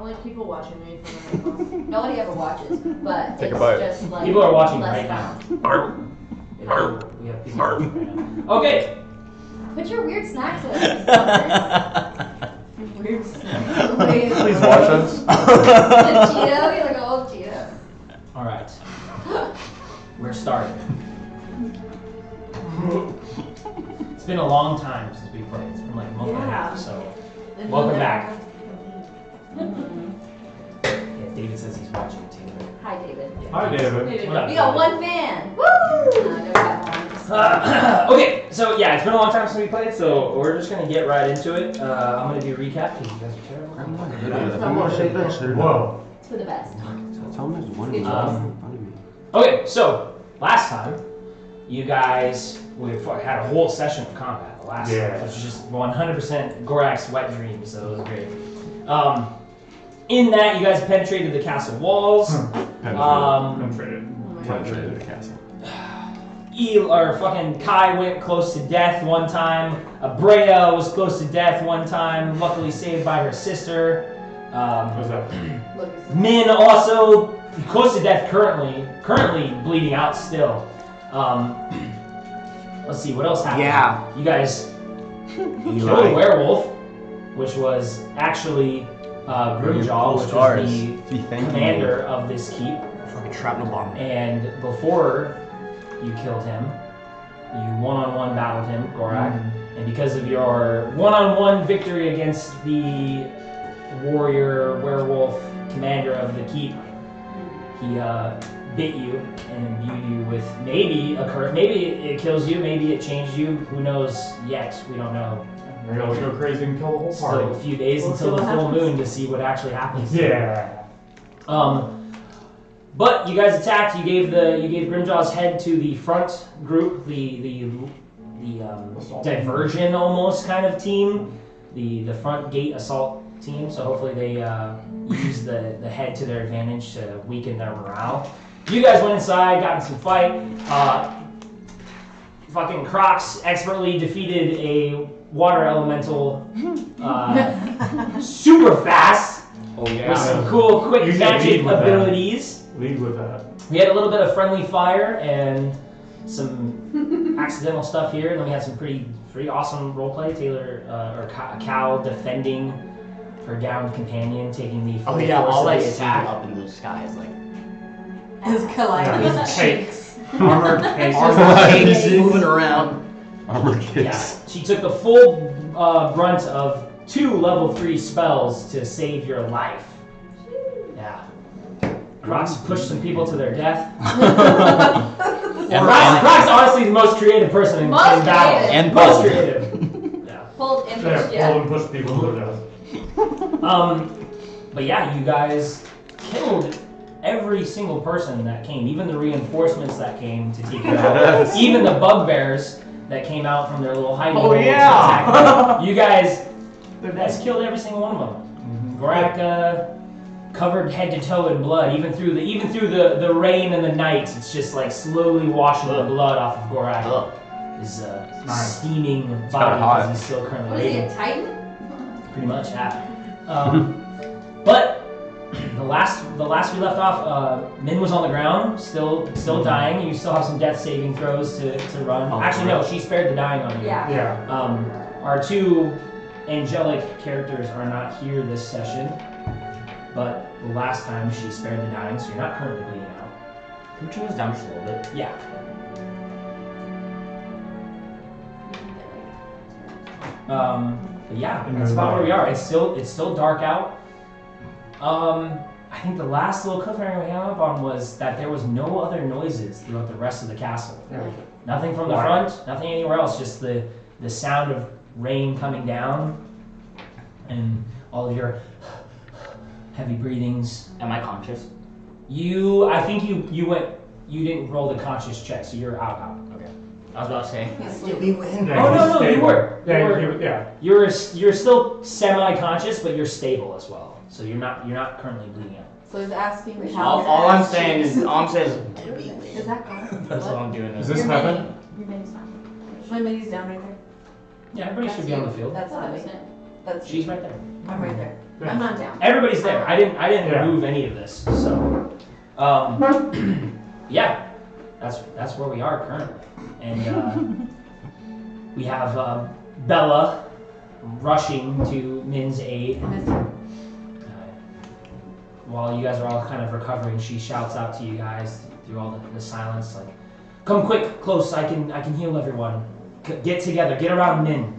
like people watching me from my phone. Nobody ever watches, but Take a it's bite. just like People are watching less right now. fun. We have people watching right now. Okay. Put your weird snacks away. Weird snacks. Please watch us. The Cheeto, you're like an old Cheeto. All right. We're starting. It's been a long time since we played. It's been like a month and a half, so welcome back. Yeah, David says he's watching too. Hi, David. Hi, David. What up? We got one fan. Woo! No, never got one. Okay, so yeah, it's been a long time since we played, so we're just gonna get right into it. I'm gonna do a recap because you guys are terrible. Whoa. It's for the best. Tell me there's one Good in job. front of me. Okay, so last time you guys we had a whole session of combat. The last Yeah. which was just 100% Gorak's wet dream, so it was great. In that, you guys penetrated the castle walls. Penetrated the castle. Fucking Kai went close to death one time. Brea was close to death one time, luckily saved by her sister. What's that? Min also close to death currently bleeding out still. Let's see, what else happened? Yeah. You guys killed a werewolf, which was actually Grimjaw, which was the commander of this keep. Fucking shrapnel bomb. And before you killed him, you one-on-one battled him, Gorak. And because of your one-on-one victory against the warrior werewolf commander of the keep, he bit you and imbued you with maybe a curse. Maybe it kills you, maybe it changed you. Who knows yet? We don't know. Maybe I'll go crazy and kill the whole party. Still a few days until the full moon to see what actually happens. Yeah. But you guys attacked. You gave Grimjaw's head to the front group, the diversion almost kind of team, the front gate assault team. So hopefully they use the head to their advantage to weaken their morale. You guys went inside, got in some fight. Fucking Crocs expertly defeated a water elemental super fast. Oh yeah. With some cool, quick You should magic lead with that. abilities. Lead with that. We had a little bit of friendly fire and some accidental stuff here, and then we had some pretty awesome roleplay. Taylor Cal defending her downed companion, taking the full Oh yeah, force all of like the attack attack. up in the skies, like His Yeah, his cakes. cheeks. Armored cakes. armor moving around. Armor Yeah, kicks. she took the full brunt of 2 level 3 spells to save your life. Yeah. Crocs pushed some people to their death. Croc's honestly the most creative person in Most battle. creative. And most pulled. creative. Yeah. Pulled and pushed, Yeah, pull yeah. and push people to death. But yeah, you guys killed every single person that came, even the reinforcements that came to take you out, Yes. even the bugbears that came out from their little hiding Oh, holes to yeah. attack you. You guys killed every single one of them. Gorak covered head to toe in blood, even through the rain and the night. It's just like slowly washing the blood off of Gorak. His Nice. steaming kinda body hot. because he's still currently What is he, raging. a Titan? Pretty much, yeah. But the last we left off, Min was on the ground, still dying. You still have some death saving throws to run. Oh, Actually, no, she spared the dying on you. Yeah. Yeah. Our 2 angelic characters are not here this session, but the last time she spared the dying, so you're not currently bleeding out. Can we turn this down just a little bit? Yeah. But yeah, that's about where we are. It's still dark out. I think the last little cliffhanger we hung up on was that there was no other noises throughout the rest of the castle. Yeah. Nothing from the Quiet. front, nothing anywhere else, just the sound of rain coming down and all of your heavy breathings. Am I conscious? I think you didn't roll the conscious check, so you're out. Okay. I was about to say. We win. Oh, no, you were. Yeah. You're still semi-conscious, but you're stable as well. So you're not currently bleeding out. So he's asking how. All I'm saying is, Is that gone? that's all I'm doing. Is this heaven? Your mini's down. My mini's down right there. Yeah, everybody should be on the field. That's Oh, heavy. isn't it? That's She's right there. I'm right there. Yeah. I'm not down. Everybody's there. I didn't Yeah. move any of this. So, yeah, that's where we are currently, and we have Bella rushing to Min's aid. While you guys are all kind of recovering, she shouts out to you guys through all the silence, like, "Come quick, close. I can heal everyone. Get together. Get around Min."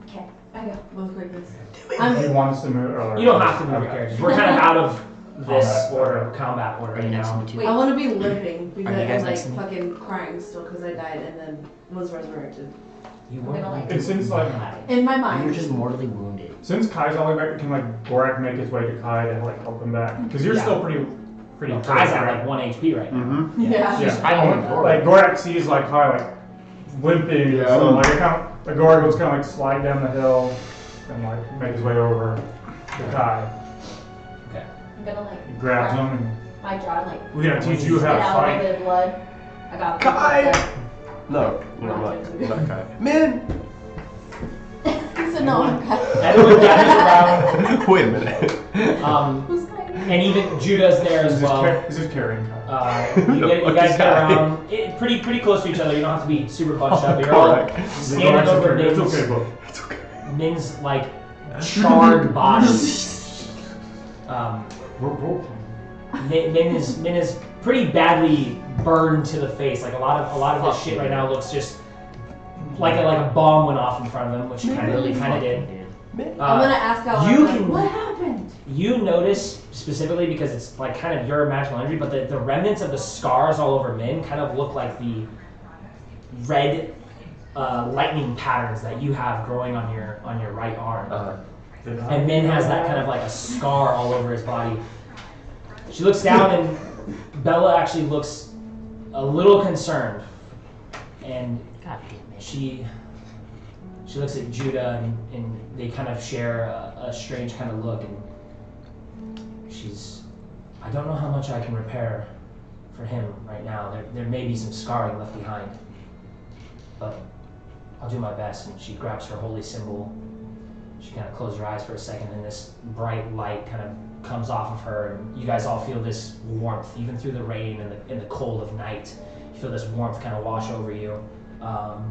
Okay, I go. Move quickly. Do you want us to move? Or You don't have to move your characters. We're kind of out of this Combat order, combat order Are you right next to now. me too? Wait. I want to be living because Are you guys I'm next to me? fucking crying still because I died and then was resurrected. You I'm were. gonna like. And since like In my You're mind. just mortally wounded. since Kai's all the way back, can like Gorak make his way to Kai to like help him back? Because you're Yeah. still pretty. No, Kai's at like 1 HP right now. Mm-hmm. Yeah. Yeah. I don't want Like Gorak sees like Kai like limping, Yeah. so like it kind of like Gorak goes kind of like slide down the hill and like make his way over to Kai. I'm gonna like. He grabs him and My jaw and like. we gotta teach you how Spit to out a fight. little bit of blood. I got. Kai! No, you're not Kai. Man! He said no, I'm cut. Everyone gathers Wait a minute. around, Who's Kai? and even Judah's there as well. This is carrying Kai. You guys get around pretty close to each other. You don't have to be super bunched up. You're all standing Gorak's over okay. It's Min's, okay, bro. It's okay. Min's like charred body. We're broken. Min is pretty badly burned to the face. Like a lot of his shit right now looks just like a bomb went off in front of him, which kind of did. I'm gonna ask out you loud, can- what happened? You notice specifically because it's like kind of your magical energy, but the remnants of the scars all over Min kind of look like the red lightning patterns that you have growing on your right arm. And Min has that kind of like a scar all over his body. She looks down and Bella actually looks a little concerned, and God damn it. she looks at Judah and they kind of share a strange kind of look, and I don't know how much I can repair for him right now. There may be some scarring left behind, but I'll do my best. And she grabs her holy symbol. She kind of closes her eyes for a second, and this bright light kind of comes off of her, and you guys all feel this warmth, even through the rain and the cold of night. You feel this warmth kind of wash over you. I'll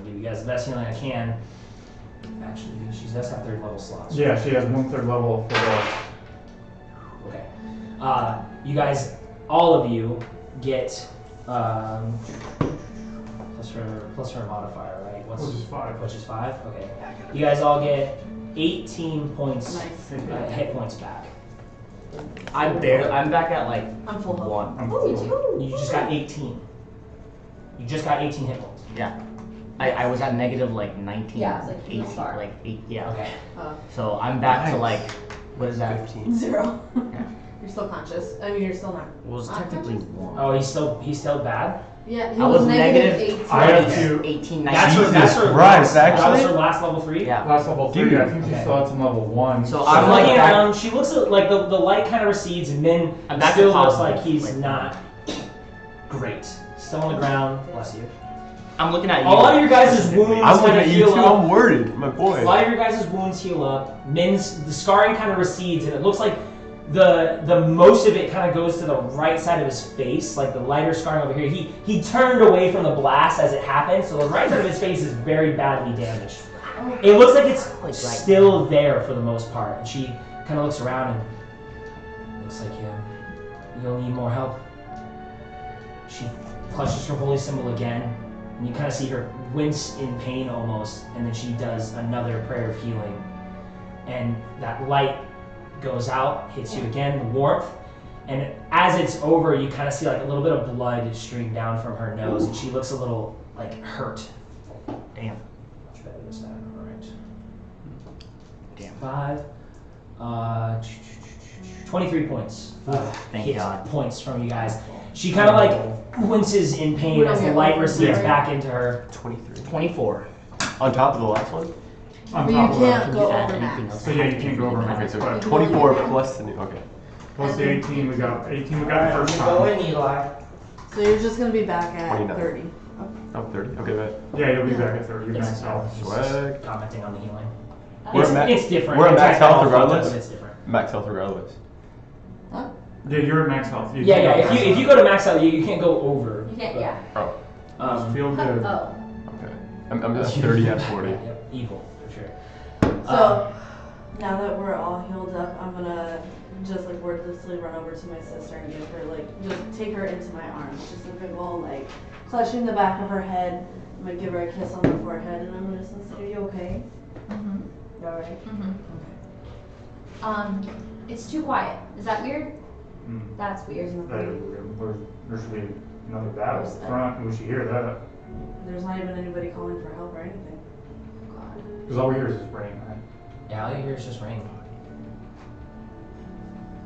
give you guys the best healing I can. Actually, she does have 3rd level slots. Yeah, she has 1/3 level for Okay. You guys, all of you, get plus her modifier, right? which is 5. Which is 5? Okay. You guys all get 18 points, Nice. hit points back. I'm back at like I'm full health. 1. I'm Oh, me full. too. You just got 18. You just got 18 hit points. Yeah. I was at negative like 19. Yeah, it's like 18, no star. like 8, yeah. Okay. So I'm back to Nice. like, what is that? 15. 0. Yeah. You're still conscious. I mean, you're still not. Well, it's Not technically conscious? 1. Oh, he's still bad? Yeah, he I was was negative negative- 18. I have Okay. to. 18, 19. That's her Christ, last, that was actually? her last level 3? Yeah. Last level 3, Dude. I think she Okay. still had some level 1. So I'm I'm like looking back- around. She looks like the light kind of recedes, and then I'm back to still looks positive, like he's like- not great. Still on the ground. Bless you. I'm looking at you. A lot of your guys' wounds I'm looking kind at of you heal too. up. I'm worried, my A boy. lot of your guys' wounds heal up. The scarring kind of recedes, and it looks like the most of it kind of goes to the right side of his face, like the lighter scarring over here. He turned away from the blast as it happened, so the right side of his face is very badly damaged. It looks like it's Like still there for the most part. And she kind of looks around and looks like you'll need more help. She clutches her holy symbol again, and you kind of see her wince in pain almost, and then she does another prayer of healing. And that light goes out, hits you again, the warmth, and as it's over, you kind of see like a little bit of blood stream down from her nose, and she looks a little like hurt. Damn. Much better this time, alright. Damn. 5, 23 points. Thank Hit God. points from you guys. She kind of like winces in pain as the light recedes back into her. 23. 24. On top of the last one? On But you top of that. can't go you add over anything max. else? So yeah, you can't go over Okay, max. so But 24 plus the new. Okay. plus the 18 we got. 18 we got the first Go time. in, Eli. So you're just gonna be back at 29. 30. I'm 30. Okay, bet. Yeah, you'll be back at 30. You're Yes. maxed out. Swag. Commenting on the healing. It's different. We're at max Attack all health fucked up, regardless. but It's different. Max health regardless. Yeah, you're at max health. You Yeah, can't yeah. go If you go to max health, you can't go over. You can't, but, yeah. Oh, Feel good. Oh. okay. I'm just 30 at 40. Yep, evil for sure. So, now that we're all healed up, I'm gonna just like wordlessly run over to my sister and give her like, just take her into my arms. Just a big ol' like, clutching the back of her head. I'm gonna give her a kiss on the forehead and I'm gonna just say, are you okay? Mm-hmm. You alright? Mm-hmm. It's too quiet. Is that weird? Mm. That's weird. There should be another battle up front. We should hear that. There's not even anybody calling for help or anything. God. Because all we hear is this rain, right? Yeah, all you hear is just rain.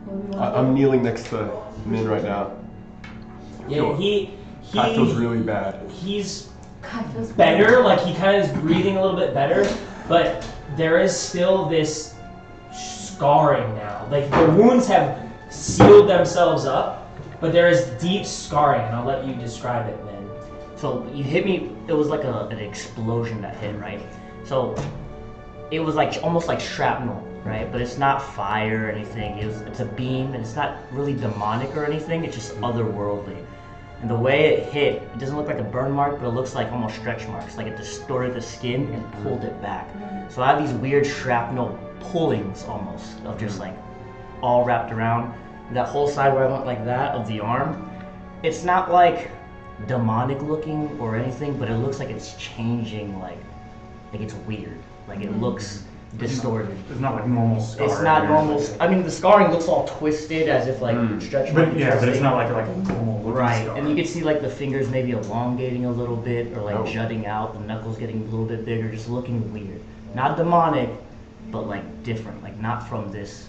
What do we want I'm kneeling next to Min right now. Yeah, he That feels really bad. He's God, it feels better, like he kind of is breathing a little bit better, but there is still this scarring now. Like the wounds have sealed themselves up, but there is deep scarring, and I'll let you describe it, man. So you hit me. It was like an explosion that hit, right? So it was like almost like shrapnel, right? But it's not fire or anything. It's a beam, and it's not really demonic or anything. It's just otherworldly. And the way it hit, it doesn't look like a burn mark, but it looks like almost stretch marks. Like it distorted the skin and pulled it back. So I have these weird shrapnel pullings almost of just like all wrapped around. That whole side where I went like that of the arm, it's not like demonic looking or anything, but it looks like it's changing, like it's weird. Like it looks distorted. It's not like normal scarring. It's not normal. I mean, the scarring looks all twisted as if like stretch marks. But yeah, but it's not like a normal looking Right, scar. and you can see like the fingers maybe elongating a little bit or like Oh. jutting out, the knuckles getting a little bit bigger, just looking weird. Not demonic, but like different, like not from this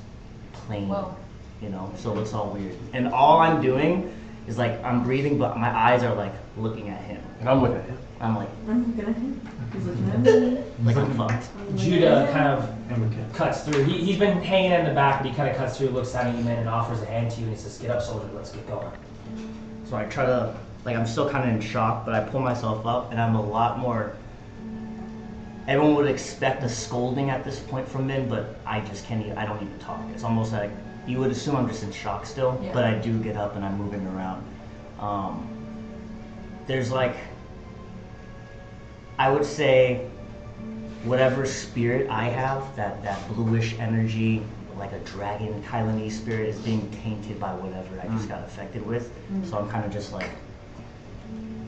plane, Whoa. you know, so it looks all weird. And all I'm doing is like, I'm breathing, but my eyes are like looking at him. And I'm looking at him. I'm like, I'm looking at him. He's looking at me. like I'm fucked. Judah kind of And we can. cuts through. He's been hanging in the back, but he kind of cuts through, looks down at you, man, and offers a hand to you, and he says, "Get up, soldier, let's get going." So I try to, like I'm still kind of in shock, but I pull myself up and I'm a lot more, everyone would expect a scolding at this point from men, but I just can't even, I don't even talk. It's almost like, you would assume I'm just in shock still, Yeah. but I do get up and I'm moving around. There's like, I would say, whatever spirit I have, that bluish energy, like a dragon Taiwanese spirit, is being tainted by whatever I just got affected with. So I'm kind of just like,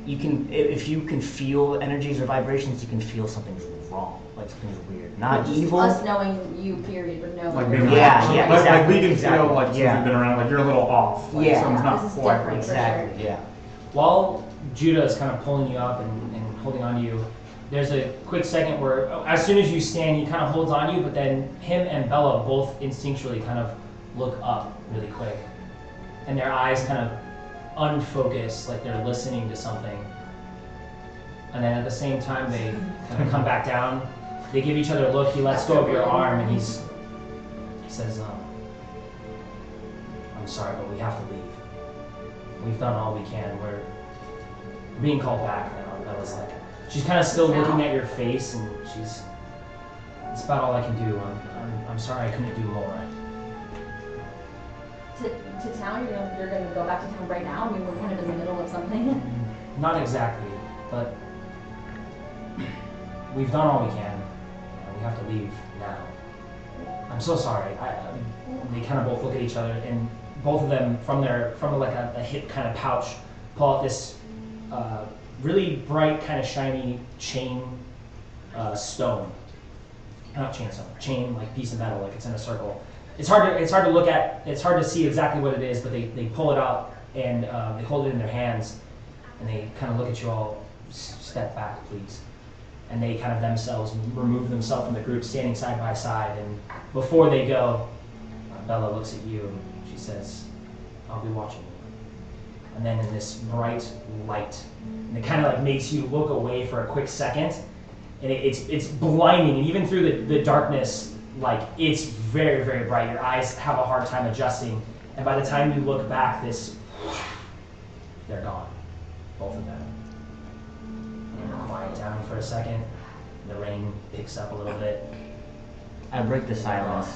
you can, if you can feel energies or vibrations, you can feel something's wrong, like something's weird. Not Just evil. us knowing you, period, would know. Like that being you're Yeah, not yeah, right. Like exactly, we can exactly. feel like since Yeah. we've been around, like you're a little off. Like Yeah. something's not This is quite different. right. For Exactly, sure. yeah. While Judah is kind of pulling you up and holding on to you, there's a quick second where, as soon as you stand, he kind of holds on you, but then him and Bella both instinctually kind of look up really quick. And their eyes kind of unfocus, like they're listening to something. And then at the same time, they kind of come back down. They give each other a look. He lets go of your arm and he says, "I'm sorry, but we have to leave. We've done all we can. We're being called back now." Bella's like, she's kind of still looking at your face, and it's about all I can do. I'm sorry I couldn't do more. To town, you're going to go back to town right now? I mean, we're kind of in the middle of something. Not exactly, but we've done all we can. We have to leave now. I'm so sorry. They kind of both look at each other, and both of them, from like a hip kind of pouch, pull out this really bright, kind of shiny chain stone. Not chain stone, chain like piece of metal, like it's in a circle. It's hard to look at. It's hard to see exactly what it is, but they pull it out and they hold it in their hands, and they kind of look at you all. Step back, please. And they kind of themselves remove themselves from the group, standing side by side. And before they go, Bella looks at you and she says, "I'll be watching you." And then in this bright light, and it kind of like makes you look away for a quick second, and it's blinding. And even through the darkness, like it's very, very bright. Your eyes have a hard time adjusting. And by the time you look back, they're gone, both of them. And quiet down for a second. The rain picks up a little bit. I break the silence,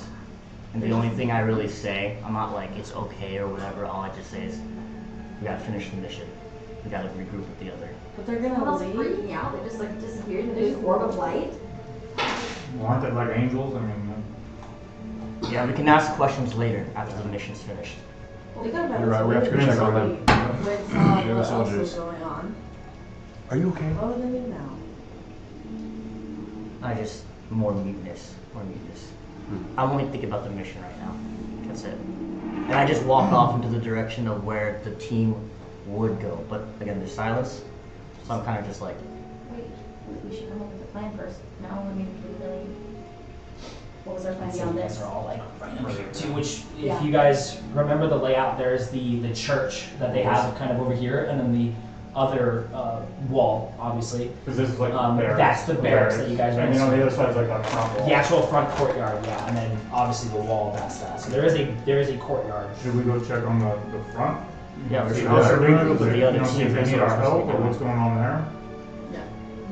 and the only thing I really say, I'm not like it's okay or whatever. All I just say is, we gotta finish the mission. We gotta regroup with the other. But they're gonna Well, that's leave. freaking out. They just like disappeared in this orb of light. Well, aren't they like angels? I mean, Yeah, we can ask questions later after the mission's finished. They could have You're right, we have to go check on them. With Yeah, the what else soldiers. was going on. Are you okay? What would they do now? I just more muteness. I'm only thinking about the mission right now. That's it. And I just walk off into the direction of where the team would go. But again, there's silence, so I'm kind of just like, Wait, we should come up with a plan first. No, I mean, we really. What was our plan So beyond you guys this? are all like right up here too, which if Yeah. you guys remember the layout, there's the church that they have kind of over here, and then the other wall, obviously. because this is like barracks. That's the barracks that you guys I went mean, on to. the other side is like that front wall. The actual front courtyard, yeah, and then obviously the wall, that's that. So there is a courtyard. Should we go check on the front? yeah, we See should how go they're doing it? with the other See if team. they need our help or what's going on there.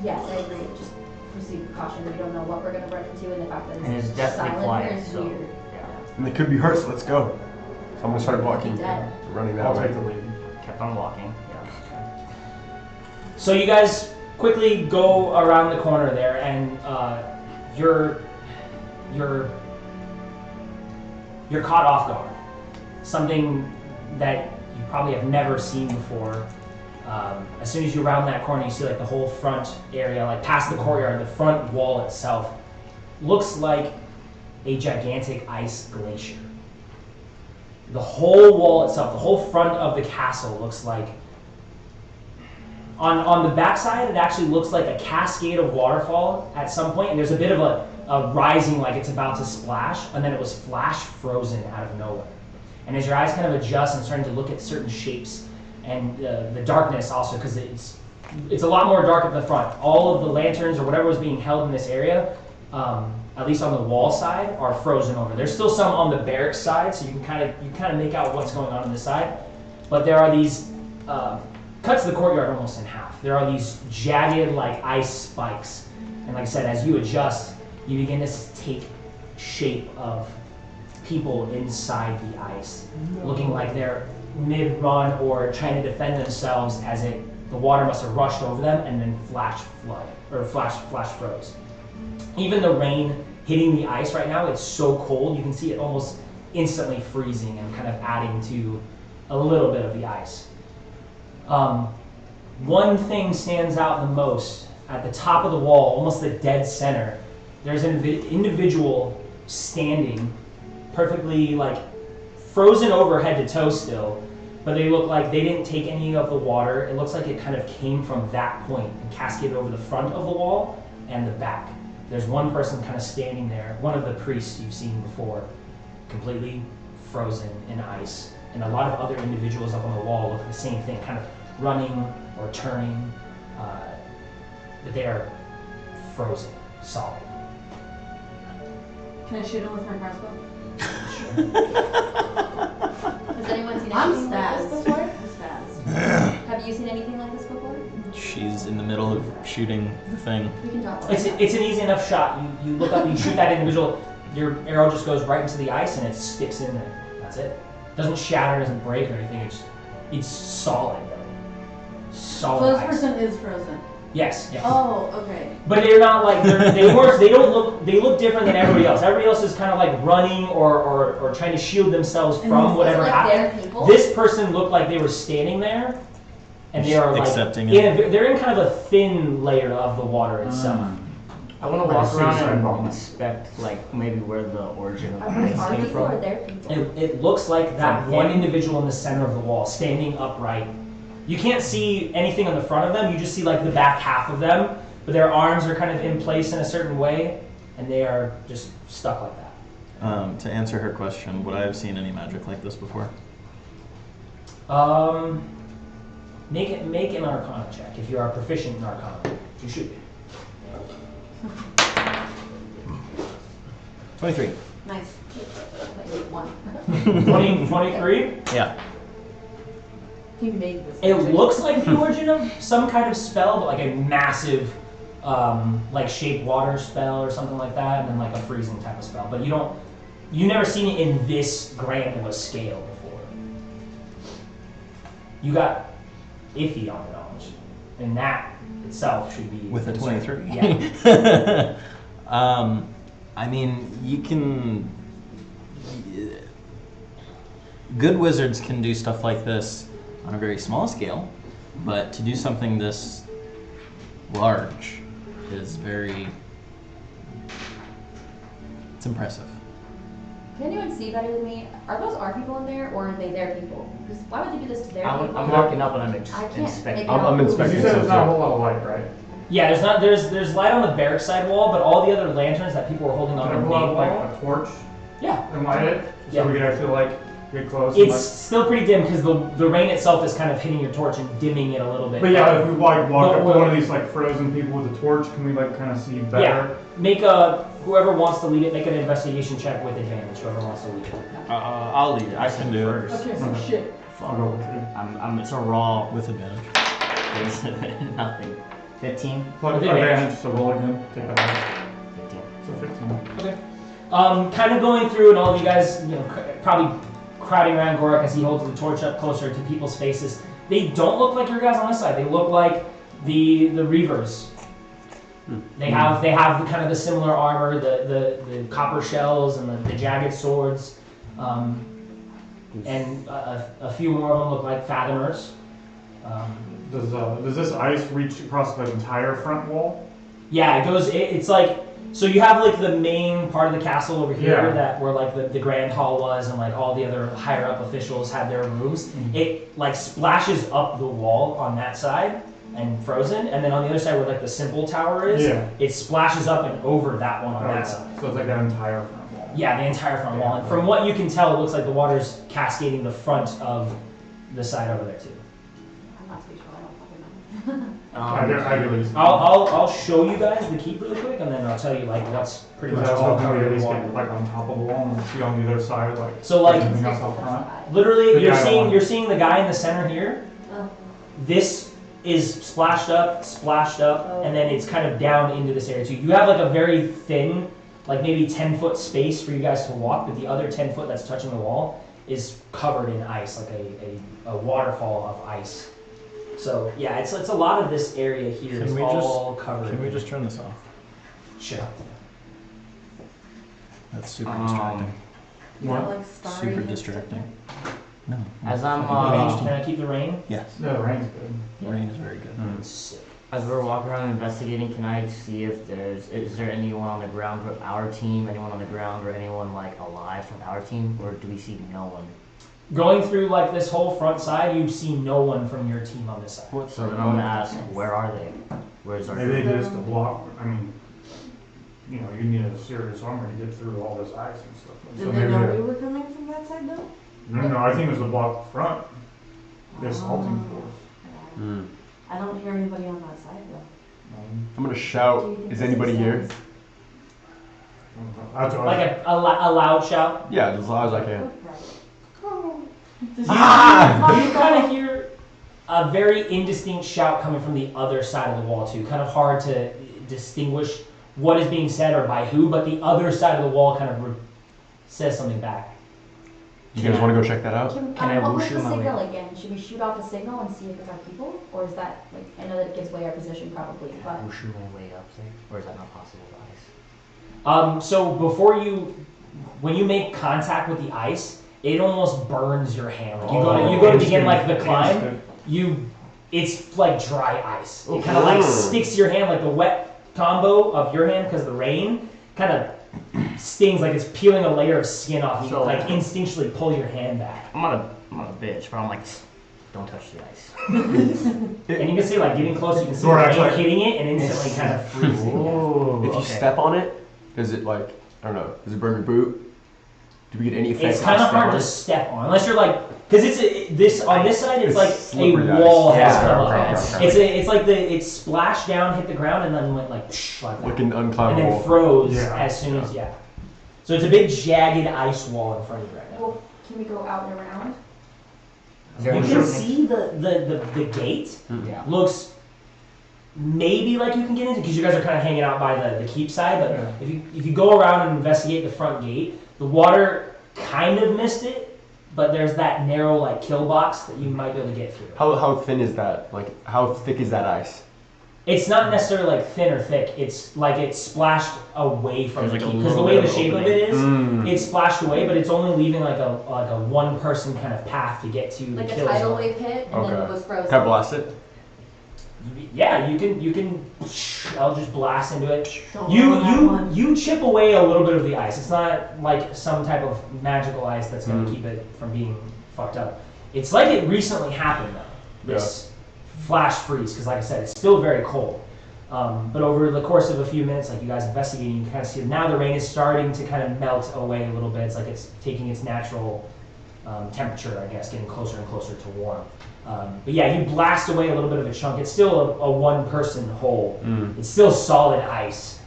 Yes, I agree. Just proceed with caution. We don't know what we're gonna run into, and the fact that And it's it's definitely silent quiet, here is so weird. yeah. And they could be hurt, so let's go. So I'm gonna start walking, Dead. running that I'll way. take the lead. Kept on walking. Yeah. So you guys quickly go around the corner there, and you're caught off guard. Something that you probably have never seen before. As soon as you round that corner, you see like the whole front area, like past the courtyard, the front wall itself looks like a gigantic ice glacier. The whole wall itself, the whole front of the castle looks like, on the backside, it actually looks like a cascade of waterfall at some point, and there's a bit of a rising like it's about to splash, and then it was flash frozen out of nowhere. And as your eyes kind of adjust and starting to look at certain shapes, and the darkness also, because it's a lot more dark at the front. All of the lanterns or whatever was being held in this area, at least on the wall side, are frozen over. There's still some on the barracks side, so you kind of make out what's going on this side. But there are these cuts the courtyard almost in half. There are these jagged like ice spikes, and like I said, as you adjust, you begin to take shape of people inside the ice, looking like they're mid-run or trying to defend themselves as the water must have rushed over them and then flash froze. Even the rain hitting the ice right now, it's so cold, you can see it almost instantly freezing and kind of adding to a little bit of the ice. One thing stands out the most. At the top of the wall, almost the dead center, there's an individual standing perfectly like frozen over head to toe still, but they look like they didn't take any of the water. It looks like it kind of came from that point and cascaded over the front of the wall and the back. There's one person kind of standing there, one of the priests you've seen before, completely frozen in ice. And a lot of other individuals up on the wall look the same thing, kind of running or turning, but they are frozen, solid. Can I shoot him with my crossbow? Has anyone seen I'm anything like this before? I'm spaz. Have you seen anything like this before? She's in the middle of shooting the thing. We can talk. It's an easy enough shot. You look up, you shoot that individual, your arrow just goes right into the ice and it sticks in there. That's it. Doesn't shatter, doesn't break or anything. It's solid. Solid So this ice. person is frozen. Yes. Yeah. Oh, okay. But they're not like they look different than everybody else. Everybody else is kind of like running or trying to shield themselves And from this whatever like happened. their people? This person looked like they were standing there, and they are like Accepting they're in kind of a thin layer of the water itself. I want to Like a walk around suicide and bomber. inspect like maybe where the origin of Are the ice our came people or from. their people? It looks like that From one him? individual in the center of the wall, standing upright. You can't see anything on the front of them. You just see like the back half of them, but their arms are kind of in place in a certain way, and they are just stuck like that. To answer her question, would I have seen any magic like this before? Make an Arcana check if you are proficient in Arcana. You should be. 23. Nice. Like one. 23. Yeah. He made this. It looks like the origin of some kind of spell, but like a massive like shape water spell or something like that, and then like a freezing type of spell. But you never seen it in this grand of a scale before. You got iffy on the knowledge, and that itself should be With a concerned. 23. Yeah. I mean, you can. Good wizards can do stuff like this on a very small scale, but to do something this large is very. It's impressive. Can anyone see better than me? Are those our people in there, or are they their people? Because why would you do this to their people? I'm walking up and I'm I can't inspecting. make out. I'm You inspecting said there's not a something. whole lot of light, right? Yeah, there's light on the barrack side wall, but all the other lanterns that people were holding on Can the I pull main out wall. like a torch Yeah. and light it? So Yeah. we can actually like get close and It's still pretty dim because the rain itself is kind of hitting your torch and dimming it a little bit. But yeah, if we like walk up But to one of these like frozen people with a torch, can we like kind of see better? Yeah. Make whoever wants to lead it, make an investigation check with advantage. Whoever wants to lead it. I'll lead it. I can do it. Okay, so shit. I'll go with you. It's a raw With advantage. with nothing. 15. Plug Okay. advantage, so roll again. Take that out. 15. So 15. Okay. Kind of going through, and all of you guys, probably crowding around Gorak as he holds the torch up closer to people's faces. They don't look like your guys on this side. They look like the Reavers. They have the kind of the similar armor, the copper shells and the jagged swords, and a few more of them look like Fathomers. Does this ice reach across the entire front wall? Yeah, it goes. It's like, so you have like the main part of the castle over here Yeah. that where like the grand hall was, and like all the other higher up officials had their rooms. It like splashes up the wall on that side and frozen, and then on the other side where like the simple tower is, Yeah. it splashes up and over that one on that Okay. side. So it's like that entire front wall. Yeah, the entire front wall. And from what you can tell, it looks like the water's cascading the front of the side over there too. I'm not too sure. I don't fucking know. I get what he's saying. I'll show you guys the keep really quick, and then I'll tell you like what's pretty much Because I was all hoping covered we'd at in least water. get like on top of the wall and see on the other side, like So, like- anything else up front. Literally, But you're yeah, I don't seeing want- you're seeing the guy in the center here. Oh. This is splashed up, and then it's kind of down into this area too. You have like a very thin, like maybe 10-foot space for you guys to walk, but the other 10 foot that's touching the wall is covered in ice, like a waterfall of ice. So yeah, it's a lot of this area here is all covered. Can we just turn this off? Sure. That's super distracting. You got like starry Super and distracting. No. As I'm Can I keep the rain? Yes. Yeah, the rain's good. Rain is very good. Sick. as we're walking around investigating, can I see if is there anyone on the ground from our team, anyone on the ground, or anyone like alive from our team, or do we see no one? Going through like this whole front side, you see no one from your team on this side. So then I'm gonna ask, where are they? Where's our Maybe they just a block. I mean, you know, you need a serious armor to get through all this ice and stuff. Did they know we were coming from that side though? No, I think it was the block front. The assaulting force. Mm. I don't hear anybody on that side though. I'm gonna Do shout, you think is this anybody here? sounds- That's what Like a loud shout. Yeah, as loud as I can. You kind of hear a very indistinct shout coming from the other side of the wall too. Kind of hard to distinguish what is being said or by who, but the other side of the wall kind of says something back. You guys wanna go check that out? Can I What was whoosh the in my way? signal again? Should we shoot off a signal and see if it's our people? Or is that, like, I know that it gives away our position probably, but... Whoosh my way up there, or is that not possible with ice? So when you make contact with the ice, it almost burns your hand. Like you go to begin like the climb, it's like dry ice. It kind of like sticks to your hand, like the wet combo of your hand because the rain kind of stings, like it's peeling a layer of skin off. You So- like instinctually pull your hand back, I'm not a bitch, but I'm like, don't touch the ice. and you can see like getting close. You can see the Thorax, rain like- hitting it and instantly kind of freezing. Ooh, If you okay. step on it, does it like, I don't know, does it burn your boot? Do we get any effect? It's if kind you of step hard on to it? step on unless you're like, because this on this side it's It's like a slippery ice. wall has Yeah, come okay, up. okay. It's like it's splashed down, hit the ground, and then went like psh, like that. Looking And then unclimbable. froze Yeah. as soon as So it's a big jagged ice wall in front of you right now. Well, can we go out and around? Is there You any can opening? see the gate Yeah. looks maybe like you can get into, because you guys are kind of hanging out by the keep side, but Yeah. if you go around and investigate the front gate, the water kind of missed it, but there's that narrow like kill box that you might be able to get through. How thin is that? Like, how thick is that ice? It's not necessarily like thin or thick. It's like it's splashed away from There's the like a keep, because the little way bit the of shape of opening. it is, Mm. it's splashed away, but it's only leaving like a one person kind of path to get to Like the a kill tidal zone. wave hit and then Okay. it was frozen. Can I blast it? Yeah, you can. I'll just blast into it. Don't roll on that one. You chip away a little bit of the ice. It's not like some type of magical ice that's going to keep it from being fucked up. It's like it recently happened though. This flash freeze, because like I said, it's still very cold. But over the course of a few minutes, like you guys investigating, you can kind of see now the rain is starting to kind of melt away a little bit. It's like it's taking its natural temperature, I guess, getting closer and closer to warm. But yeah, you blast away a little bit of a chunk. It's still a one-person hole. It's still solid ice,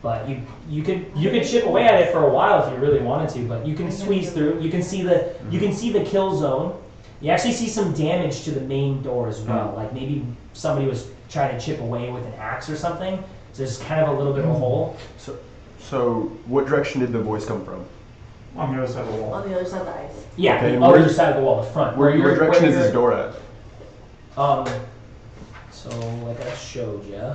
but you could chip away at it for a while if you really wanted to. But you can squeeze through. You can see the kill zone. You actually see some damage to the main door as well. Like maybe somebody was trying to chip away with an axe or something. So there's kind of a little bit of a hole. So what direction did the voice come from? On the other side of the wall. On the other side of the ice. Yeah, Okay, the where- other side of the wall, the front. Where direction is you're- this door at? So like I showed you.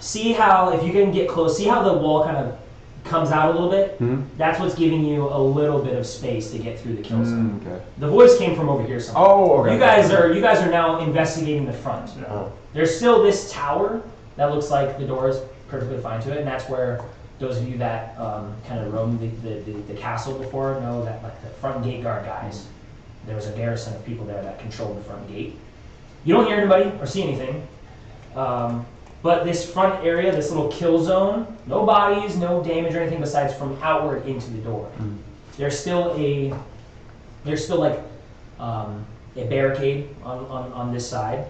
See how, if you can get close, see how the wall kind of comes out a little bit? That's what's giving you a little bit of space to get through the kill zone. Okay. The voice came from over here somewhere. Oh, okay. You guys are now investigating the front. Yeah. There's still this tower that looks like the door is perfectly fine to it, and that's where those of you that kind of roamed the castle before know that like the front gate guard guys, there was a garrison of people there that controlled the front gate. You don't hear anybody or see anything, but this front area, this little kill zone, no bodies, no damage or anything besides from outward into the door. There's still like a barricade on this side.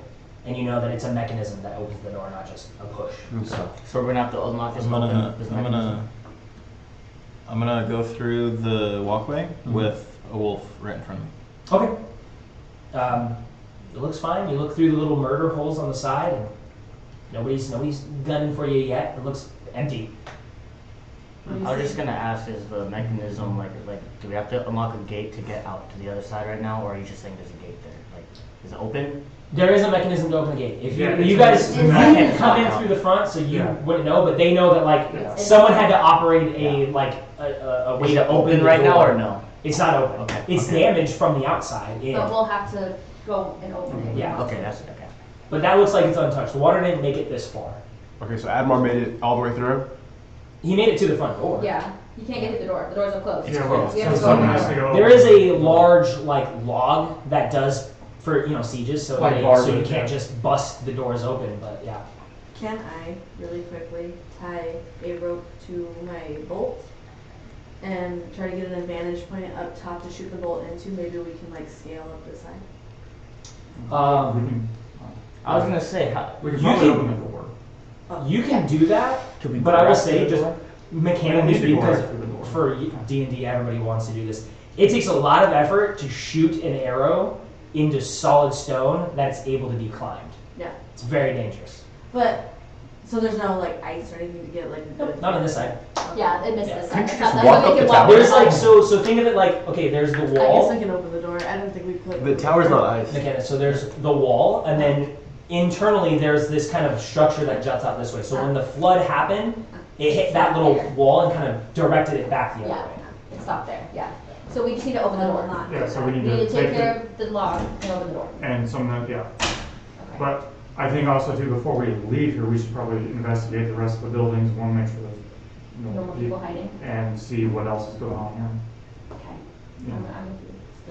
And you know that it's a mechanism that opens the door, not just a push. Okay. So we're gonna have to unlock this. I'm mechanism. gonna go through the walkway with a wolf right in front of me. Okay. It looks fine. You look through the little murder holes on the side, and nobody's gunning for you yet. It looks empty. I was just gonna ask: is the mechanism like do we have to unlock a gate to get out to the other side right now, or are you just saying there's a gate there? Like, is it open? There is a mechanism to open the gate. If you Yeah, you it's- guys it's you not- can't come in through the front, so you Yeah. wouldn't know. But they know that like Yeah. someone had to operate a way Is to it open the right now door. or no? It's not open. Okay, It's okay. damaged from the outside in. But we'll have to go and open it. Yeah. Okay, that's okay. But that looks like it's untouched. The water didn't make it this far. Okay, so Admar made it all the way through? He made it to the front door. Yeah, you can't get through the door. The doors are closed. Yeah, closed. We have so to go someone in has to there. go. There is a large like log that does for sieges, so Like so bars, you yeah. can't just bust the doors open. But yeah, Can I really quickly tie a rope to my bolt and try to get an advantage point up top to shoot the bolt into? Maybe we can like scale up this side. I was gonna say, how, We can You probably can- open the door. you can do that. could we? But I will grab say the just door? mechanically We need to go because right through the door. for D&D everybody wants to do this. It takes a lot of effort to shoot an arrow into solid stone that's able to be climbed. Yeah. It's very dangerous. But so there's no like ice or anything to get like a good. Not on this side. Yeah, it missed Yeah. this Couldn't side. you just That's walk why up we can the walk tower? There's inside. like so think of it like okay, there's the I guess wall. I can open the door. I didn't think we could. The tower's not ice. Okay, so there's the wall, and then internally there's this kind of structure that juts out this way. So when the flood happened, it hit that little wall and kind of directed it back the other Yeah, way. it stopped there, yeah. So we just need to open the door. Yeah, so we We need need to to take take care it of the log and open the door. and some of the, yeah. Okay. But I think also too, before we leave here, we should probably investigate the rest of the buildings, one, make sure there's No more people hiding. and see what else is going on here. Okay. Yeah. I'm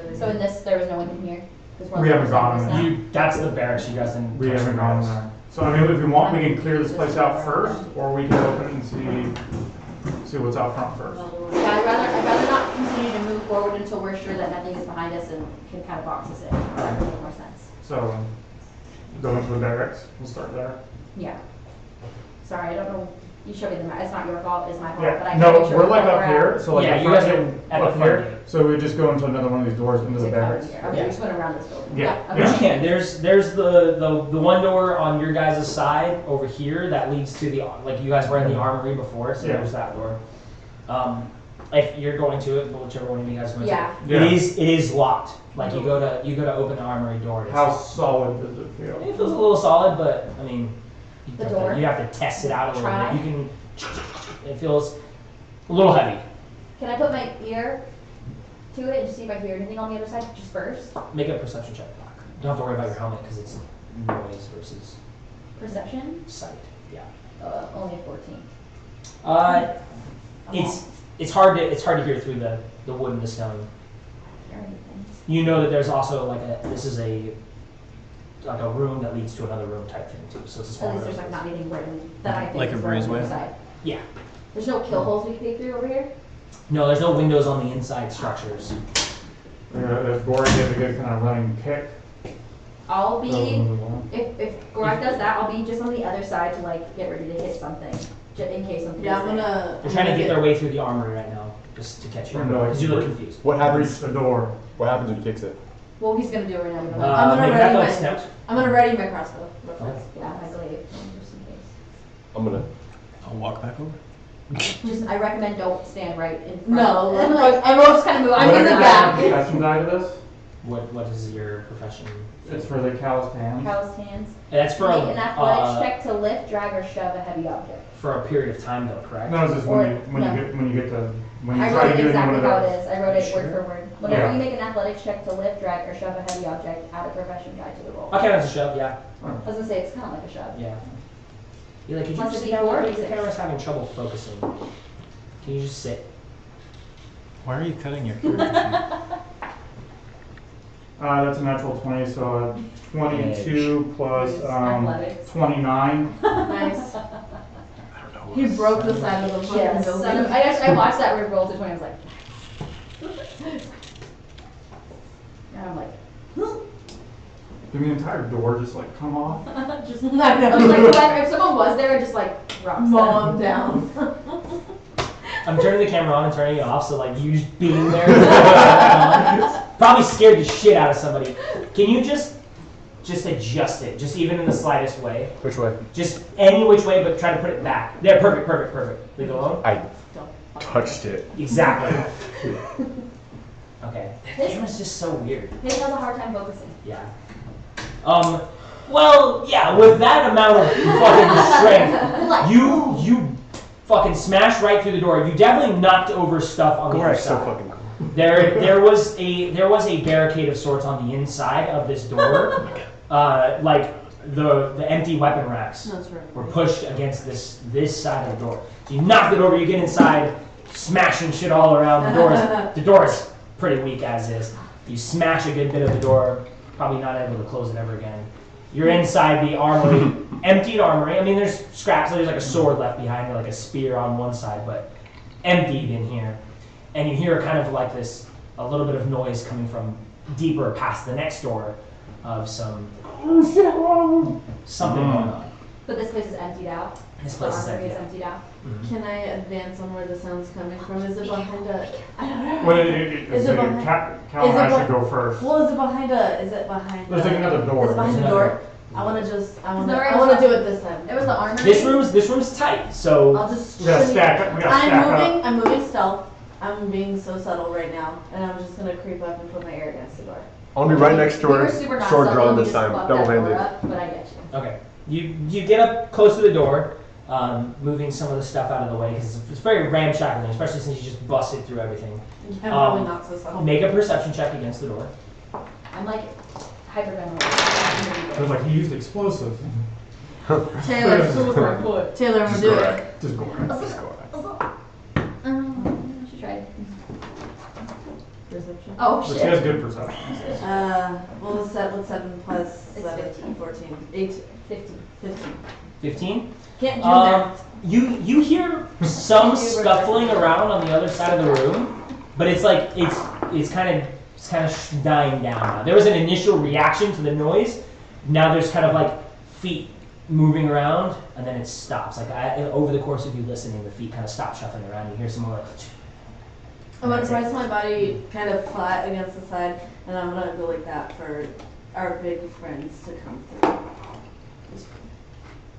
with you. So in this, there was no one in here? 'Cause we're We on haven't the gone same in place there. now? That's the barracks. You guys didn't. We touch haven't the gone barracks. there. So I mean, if we want, we can clear this place out first, or we can open it and see what's out front first. Yeah, I'd rather not continue to move forward until we're sure that nothing is behind us and can kind of box us in. That would make more sense. So, go into the barracks, we'll start there. Yeah. Sorry, I don't know You showed me the map. It's not your fault. It's my fault. But I Yeah, no, can't make sure we're like where up we're here, at. so like Yeah, the you front guys are gate at up the front here. gate. So we just go into another one of these doors into the To come barracks. here. Okay, Yeah. we just went around this building. Yeah. Okay. Which you can. There's the one door on your guys' side over here that leads to the, like you guys were in the armory before, so Yeah. there's that door. If you're going to it, whichever one of you guys went Yeah. to, Yeah. it is locked. Like you go to open the armory door. It's, How solid does it feel? it feels a little solid, but I mean, The door? you have to test it out a little Try. bit. You can. It feels a little heavy. Can I put my ear to it and just see if I hear anything on the other side just first? Make a perception check. You don't have to worry about your helmet because it's noise versus Perception? sight. Yeah. Only a 14. It's hard to hear through the wood and the stone. Hear anything. You know that there's also this is a room that leads to another room type thing too. So it's a At smaller. least there's like not anything written that I think Like a is written on the breezeway? inside. Yeah. There's no kill holes we can peek through over here? No, there's no windows on the inside structures. If Gory gives a good kind of running kick. I'll be, moving on. if Gorak does that, I'll be just on the other side to like get ready to hit something, in case something Yeah, is I'm there. gonna. They're trying to get their way through the armory right now, just to catch you. Oh, no, Because you look confused. What Reach happens? the door. What happens when he kicks it? Well, he's gonna do it right now. we don't know. I'm gonna Make ready that my- like steps. I'm gonna ready my crossbow. real quick. Okay. Yeah, my glaive, just in case. I'm gonna. I'll walk back over. Just, I recommend don't stand right in front. No, Like, everyone just kind of move. I'm in the back. Profession side of this. What is your profession? It's for the calloused hands. Calloused hands. That's for Make an athletics a check to lift, drag, or shove a heavy object. for a period of time though, correct? No, it's just Or- when no. you get to when you I try wrote to it do exactly one of how it those. is. I wrote it word Sure. for word. Whenever Yeah. you make an athletics check to lift, drag, or shove a heavy object, add a profession guide to the roll. Okay, that's a shove. Yeah, I was gonna say, it's kind of like a shove. yeah. You're like, could you Plus just a sit down? D4, The D6. camera's having trouble focusing. Can you just sit? Why are you cutting your character? That's a natural 20, so 22 plus Athletics. 29. Nice. He broke the side of the fucking Yes. building. I watched that where it rolled to 20. I was like, and I'm like, Did the entire door just like come off? just. I I know. was like, whoever, if someone was there, just like rocks Mow them. him down. I'm turning the camera on and turning it off, so like you just being there, probably scared the shit out of somebody. Can you just adjust it, just even in the slightest way, Which way? just any which way, but try to put it back. There, perfect. Leave it alone. I touched it. Exactly. Okay. That camera's just so weird. He has a hard time focusing. Yeah. Well, yeah, with that amount of fucking strength, you fucking smashed right through the door. You definitely knocked over stuff on the other Gorak's so side. fucking cool. There was a barricade of sorts on the inside of this door. Like the empty weapon racks That's right. were pushed against this side of the door. So you knocked it over, you get inside, smashing shit all around. The door is pretty weak as is. You smash a good bit of the door, probably not able to close it ever again. You're inside the armory, emptied armory. I mean, there's scraps. There's like a sword left behind, like a spear on one side, but emptied in here. And you hear kind of like a little bit of noise coming from deeper past the next door of something going on. But this place is emptied out. This The place is armory empty. is emptied out. Can I advance on where the sound's coming from? Is it behind a? I don't know. Well, Is it behind? Cal and is it I should behind- go first. Well, is it behind a? Is it behind? There's like another door. Is it behind the There's door? I want to just. I want there to is- do it this time. It was the armory. This room's tight, so I'll just. We gotta stack up. We gotta stack up. I'm moving stealth. I'm being so subtle right now, and I'm just gonna creep up and put my ear against the door. I'll be right next to We were her. super not Sword subtle, drawn we this just time. fucked Double that door handed. up, But I get you. okay. You get up close to the door, moving some of the stuff out of the way because it's very ramshackle, especially since you just busted through everything. I'm probably not so subtle. Make a perception check against the door. I'm like hyperventilating. It was like he used explosives. Taylor, Taylor, I'm gonna do it. Just go ahead. She tried. Perception. Oh But she has shit. good perception. Well, what's 7 plus It's 7? 15. 14. 8. 15. 15. 15. Can't do that. You hear some scuffling around on the other side of the room, but it's like it's kind of dying down now. There was an initial reaction to the noise. Now there's kind of like feet moving around, and then it stops. Like over the course of you listening, the feet kind of stop shuffling around. You hear some more like. I'm gonna press my body kind of flat against the side, and I'm gonna go like that for our big friends to come through.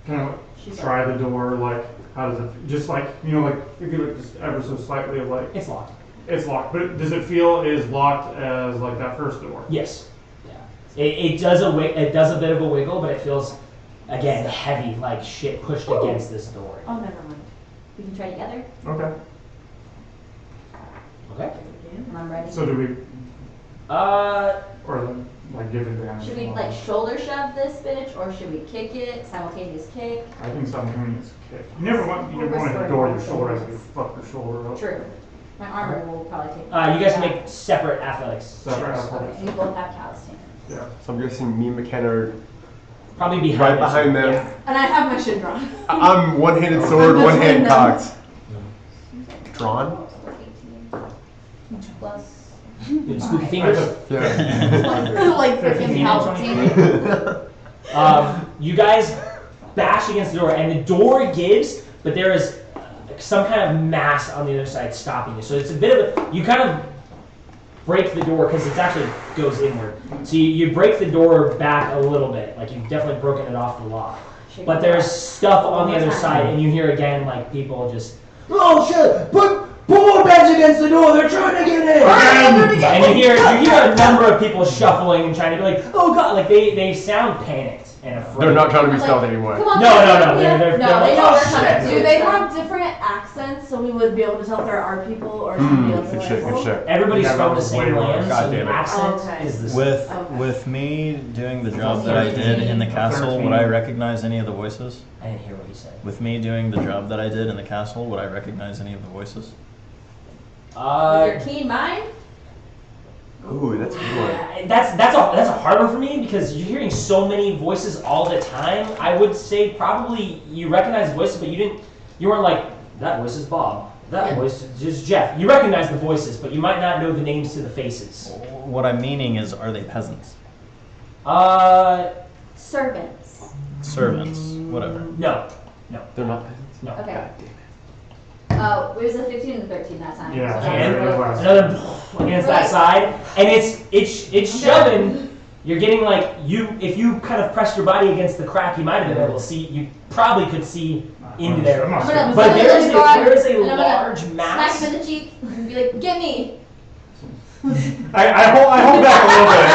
Can I try the door? Like, how does it? Just like like if you look just ever so slightly, like It's locked. it's locked. But does it feel as locked as like that first door? Yes. Yeah. It does it does a bit of a wiggle, but it feels again heavy, like shit pushed against this door. Oh, never mind. We can try together, Okay. Okay. and I'm ready. So do we, or then like give advantage? Should we like shoulder shove this bitch, or should we kick it? Simultaneous kick. I think simultaneous kick. You never want to door your shoulder as you fuck your shoulder up. True. My armor will probably take. You guys make separate athletics. Separate checks. athletics. Okay, we both have calisthenics. Yeah. So I'm guessing me and McKenna are Probably behind. right us. behind them. Yeah. And I have my shit drawn. I'm one-handed sword, I'm one hand between them. cocked. Drawn? 18 plus. Dude, spooky fingers. Yeah. Like 15, freaking Palpatine. You guys bash against the door, and the door gives, but there is some kind of mass on the other side stopping you. So it's a bit of a, you kind of break the door because it actually goes inward. So you break the door back a little bit, like you've definitely broken it off the lock. But there's stuff on the other side, and you hear again like people just, oh shit, put more beds against the door, they're trying to get in! And you hear a number of people shuffling and trying to be like, oh god, like they sound panicked and afraid. They're not trying to be stealthy anymore. Come on, No, they're no, like, they know oh, we're coming. shit. Do they have different accents so we would be able to tell if there are people or somebody else? Good shit, good shit. Everybody's Yeah, from that the was same way worse. land, God so the damn it. accent Okay. is the same. With me doing the job that I did in the castle, would I recognize any of the voices? I didn't hear what he said. With me doing the job that I did in the castle, would I recognize any of the voices? With your keen mind? Ooh, that's a good one. That's a hard one for me because you're hearing so many voices all the time. I would say probably you recognize voices, but you weren't like, that voice is Bob. That Yeah. voice is Jeff. You recognize the voices, but you might not know the names to the faces. What I'm meaning is, are they peasants? Servants. Servants? Whatever. No. They're not peasants? No. Okay. God damn it. It was a 15 and a 13 that time. Yeah. So And it was. another against that side, and it's shoving. You're getting like if you kind of pressed your body against the crack, you might have been able to see. You probably could see into there. I'm not I'm sure. gonna- But there is a And I'm gonna large Smack mass. him in the cheek and be like, get me! I hold back a little bit. I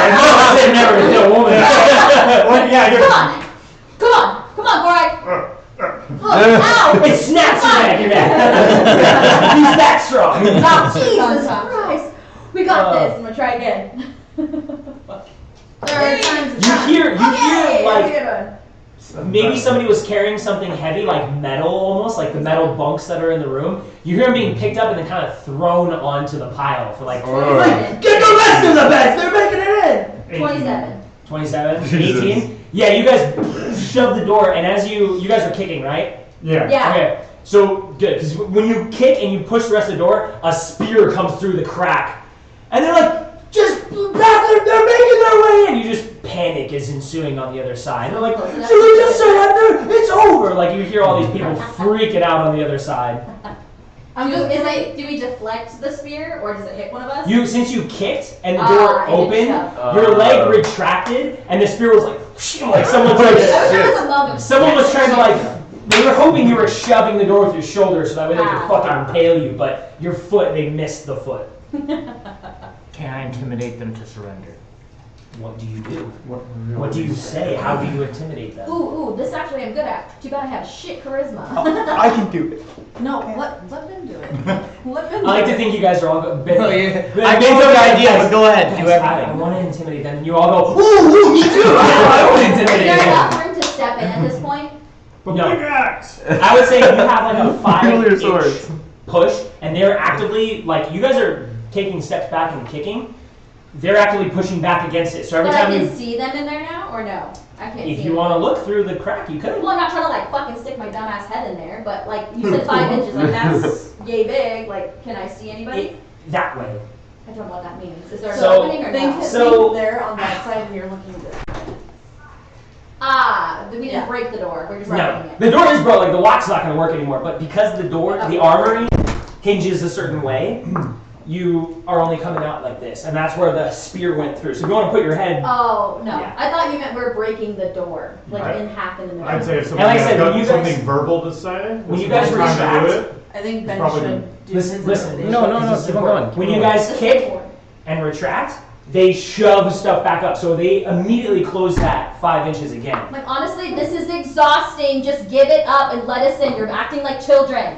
said never to kill a woman. Well, yeah, I Come get on! Come on, Gorak! Look, ow! It snaps you back your neck. He's that strong. Oh, Jesus Christ! We got this. I'm gonna try again. Third time's the You charm. hear Okay, like maybe somebody was carrying something heavy, like metal almost, like the metal bunks that are in the room. You hear them being picked up and then kind of thrown onto the pile for like, Twenty-seven. get the rest of the beds, they're making it in. 27. 27, Jesus. 18. Yeah, you guys shove the door, and as you guys are kicking, right? Yeah. Yeah. Okay, so good, because when you kick and you push the rest of the door, a spear comes through the crack. And they're like, just back them, they're making their way in. You just panic is ensuing on the other side. They're like, should we just surrender? It's over. Like you hear all these people freaking out on the other side. Do we deflect the spear or does it hit one of us? Since you kicked and the door I didn't opened, shove. your leg retracted and the spear was like someone tried I wish to, there was a moment. someone was trying to like, they were hoping you were shoving the door with your shoulder so that way they could fucking impale you, but your foot, they missed the foot. Can I intimidate them to surrender? What do you do? What do you say? How do you intimidate them? Ooh, this actually I'm good at. Too bad I have shit charisma. I can do it. No, let them do it. Let them do I like to it. think you guys are all good. Oh, yeah. I gave you the idea, but go ahead, do I everything. want to intimidate them, and you all go, ooh, me too! I want to intimidate There's them. not room to step in at this point. But No. big axe. I would say you have like a Kill your 5-inch swords. push, and they're actively, like, you guys are taking steps back and kicking. They're actively pushing back against it. So every But I time can you, see them in there now, or no? I can't see if you them. want to look through the crack, you could. Well, I'm not trying to like fucking stick my dumbass head in there, but like you said 5 inches, like that's yay big. Like, can I see anybody? That way. I don't know what that means. Is there an So, opening or Think, no? So- think there on that side and you're looking this way. We didn't Yeah. break the door. We're just No, breaking it. the door is broke. Like the lock's not going to work anymore. But because the door, the armory hinges a certain way, you are only coming out like this, and that's where the spear went through. So if you want to put your head, Oh, no. Yeah. I thought you meant we're breaking the door, like Right. in half in the middle. I'd say if And somebody like I said, has when got you guys- something verbal to say, when you this guys is the time to do retract- it. I think Ben Probably should good. do Listen- his listen. interpretation. No, this is keep on important. going, When keep you on guys kick and retract, they shove stuff back up, so they immediately close that 5 inches again. Like, honestly, this is exhausting. Just give it up and let us in. You're acting like children.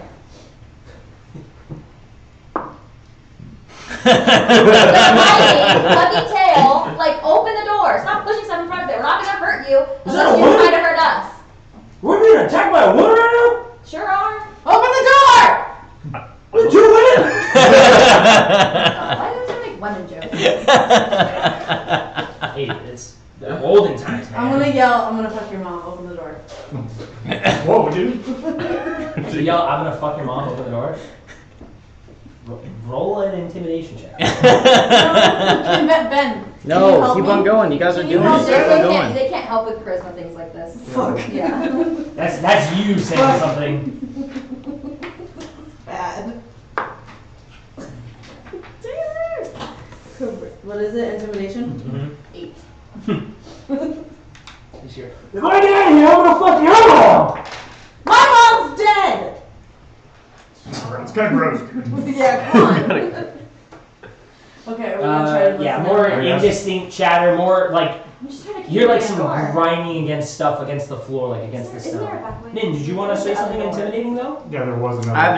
They're hiding, tugging tail. Like, open the door. Stop pushing stuff in front of it. We're not going to hurt you Is that a unless you're woman? trying to hurt us. We're being attacked by a woman right Sure are. Open the door! now? What you women? Why do we make women jokes? Hey, it's the olden times, man. I'm gonna yell, I'm gonna fuck your mom, open the door. Whoa, dude. So yell, I'm gonna fuck your mom, open the door. Roll an intimidation check. Can Ben, can you No, help keep me? on going. You guys are Can you doing help it. me? Keep on going. They can't help with charisma things like this. Fuck. Yeah. That's you saying something. Bad. What is it, intimidation? 8. This year. If I get out of here, I'm gonna fuck your mom! My mom's dead! It's kind of gross. Yeah, come on. Okay, we're gonna try to Yeah, listen more in. indistinct chatter, more like, I'm just trying to keep you're like it some door. grinding against stuff against the floor, like against the Isn't there a stone. back way? Nin, did you want to say something intimidating though? Yeah, there was another. I have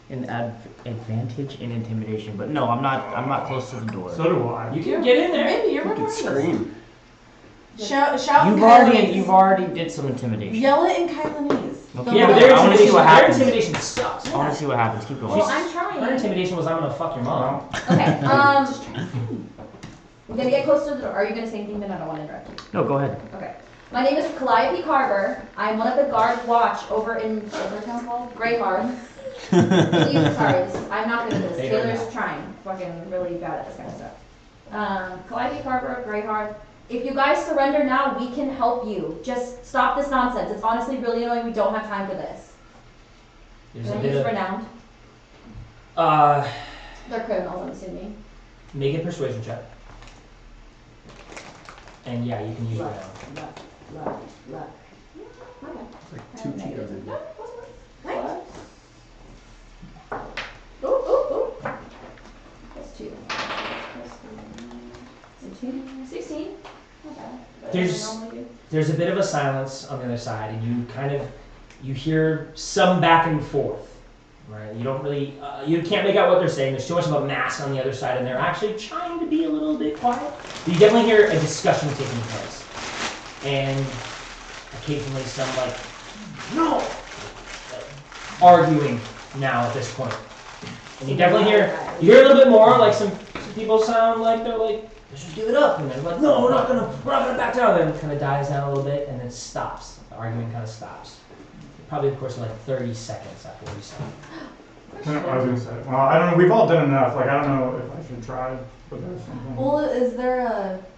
an advantage in intimidation, but no, I'm not close to the door. So do I. You can get in there. Maybe you're You can recording. scream. Shout You've in already Kailanese. did some intimidation. Yell it in Kailanese. Okay. Yeah, but I wanna see what their happens. intimidation sucks. I want to see what happens. Keep going. Well, I'm Her trying. intimidation was, I'm gonna fuck your mom. Okay, we're gonna get close to the door. Are you gonna say anything, then I don't want to interrupt you? No, go ahead. Okay. My name is Calliope Carver. I'm one of the guard watch over in, what's our town called? Greyheart. I'm not good at this. They don't Taylor's know. trying. Fucking really bad at this kind of stuff. Calliope Carver, Greyheart. If you guys surrender now, we can help you. Just stop this nonsense. It's honestly really annoying. We don't have time for this. There's a Can I bit use of, renowned? They're criminals, I'm assuming. make a persuasion check. And yeah, you can use it now. Luck. Okay. Like 2 Cheetos in there. What? Ooh. That's 2. 16? Not bad. Better than I There's- normally do. There's a bit of a silence on the other side, and you hear some back and forth, right? You don't really, you can't make out what they're saying. There's too much of a mass on the other side, and they're actually trying to be a little bit quiet. But you definitely hear a discussion taking place, and occasionally some no, arguing now at this point. And you definitely hear a little bit more, like some people sound like they're like, let's just give it up, and they're like, no, we're not gonna back down. Then it kind of dies down a little bit, and then stops. The arguing kind of stops. Probably, of course, like 30 seconds after what you said. I was gonna say. Well, I don't know. We've all done enough. Like, I don't know if I should try, but there's something. Well,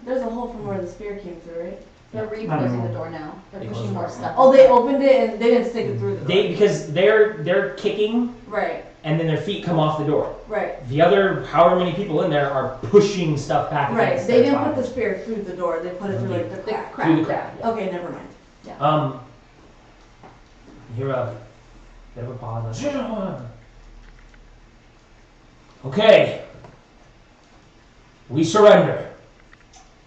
there's a hole from where the spear came through, right? They're re-closing the door now. They're pushing more stuff. Oh, they opened it and they didn't stick it through the door. Because they're kicking, Right, and then their feet come off the door. right, The other, however many people in there, are pushing stuff back right. against They their didn't put bodies. the spear through the door, they put it through like the The crack. Through the crack. Okay, never mind. You hear a bit of a pause. Okay. We surrender.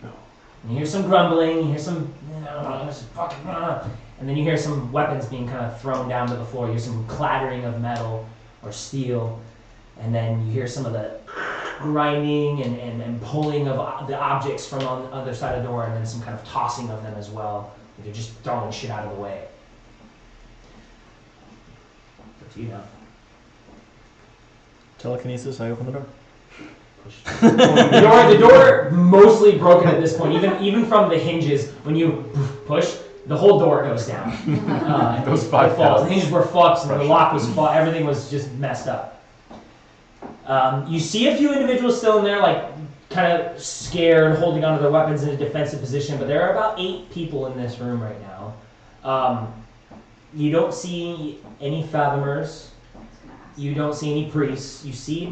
And you hear some grumbling, you hear some, and then you hear some weapons being kind of thrown down to the floor. You hear some clattering of metal or steel, and then you hear some of the grinding and pulling of the objects from on the other side of the door, and then some kind of tossing of them as well. They're just throwing shit out of the way. Up to you now. Telekinesis, I open the door. The door mostly broken at this point. Even from the hinges, when you push, the whole door goes down. Those It 5 falls. The pounds. hinges were fucked, and the lock was fucked. Everything was just messed up. You see a few individuals still in there, like kind of scared, holding onto their weapons in a defensive position. But there are about 8 people in this room right now. You don't see any fathomers. You don't see any priests. You see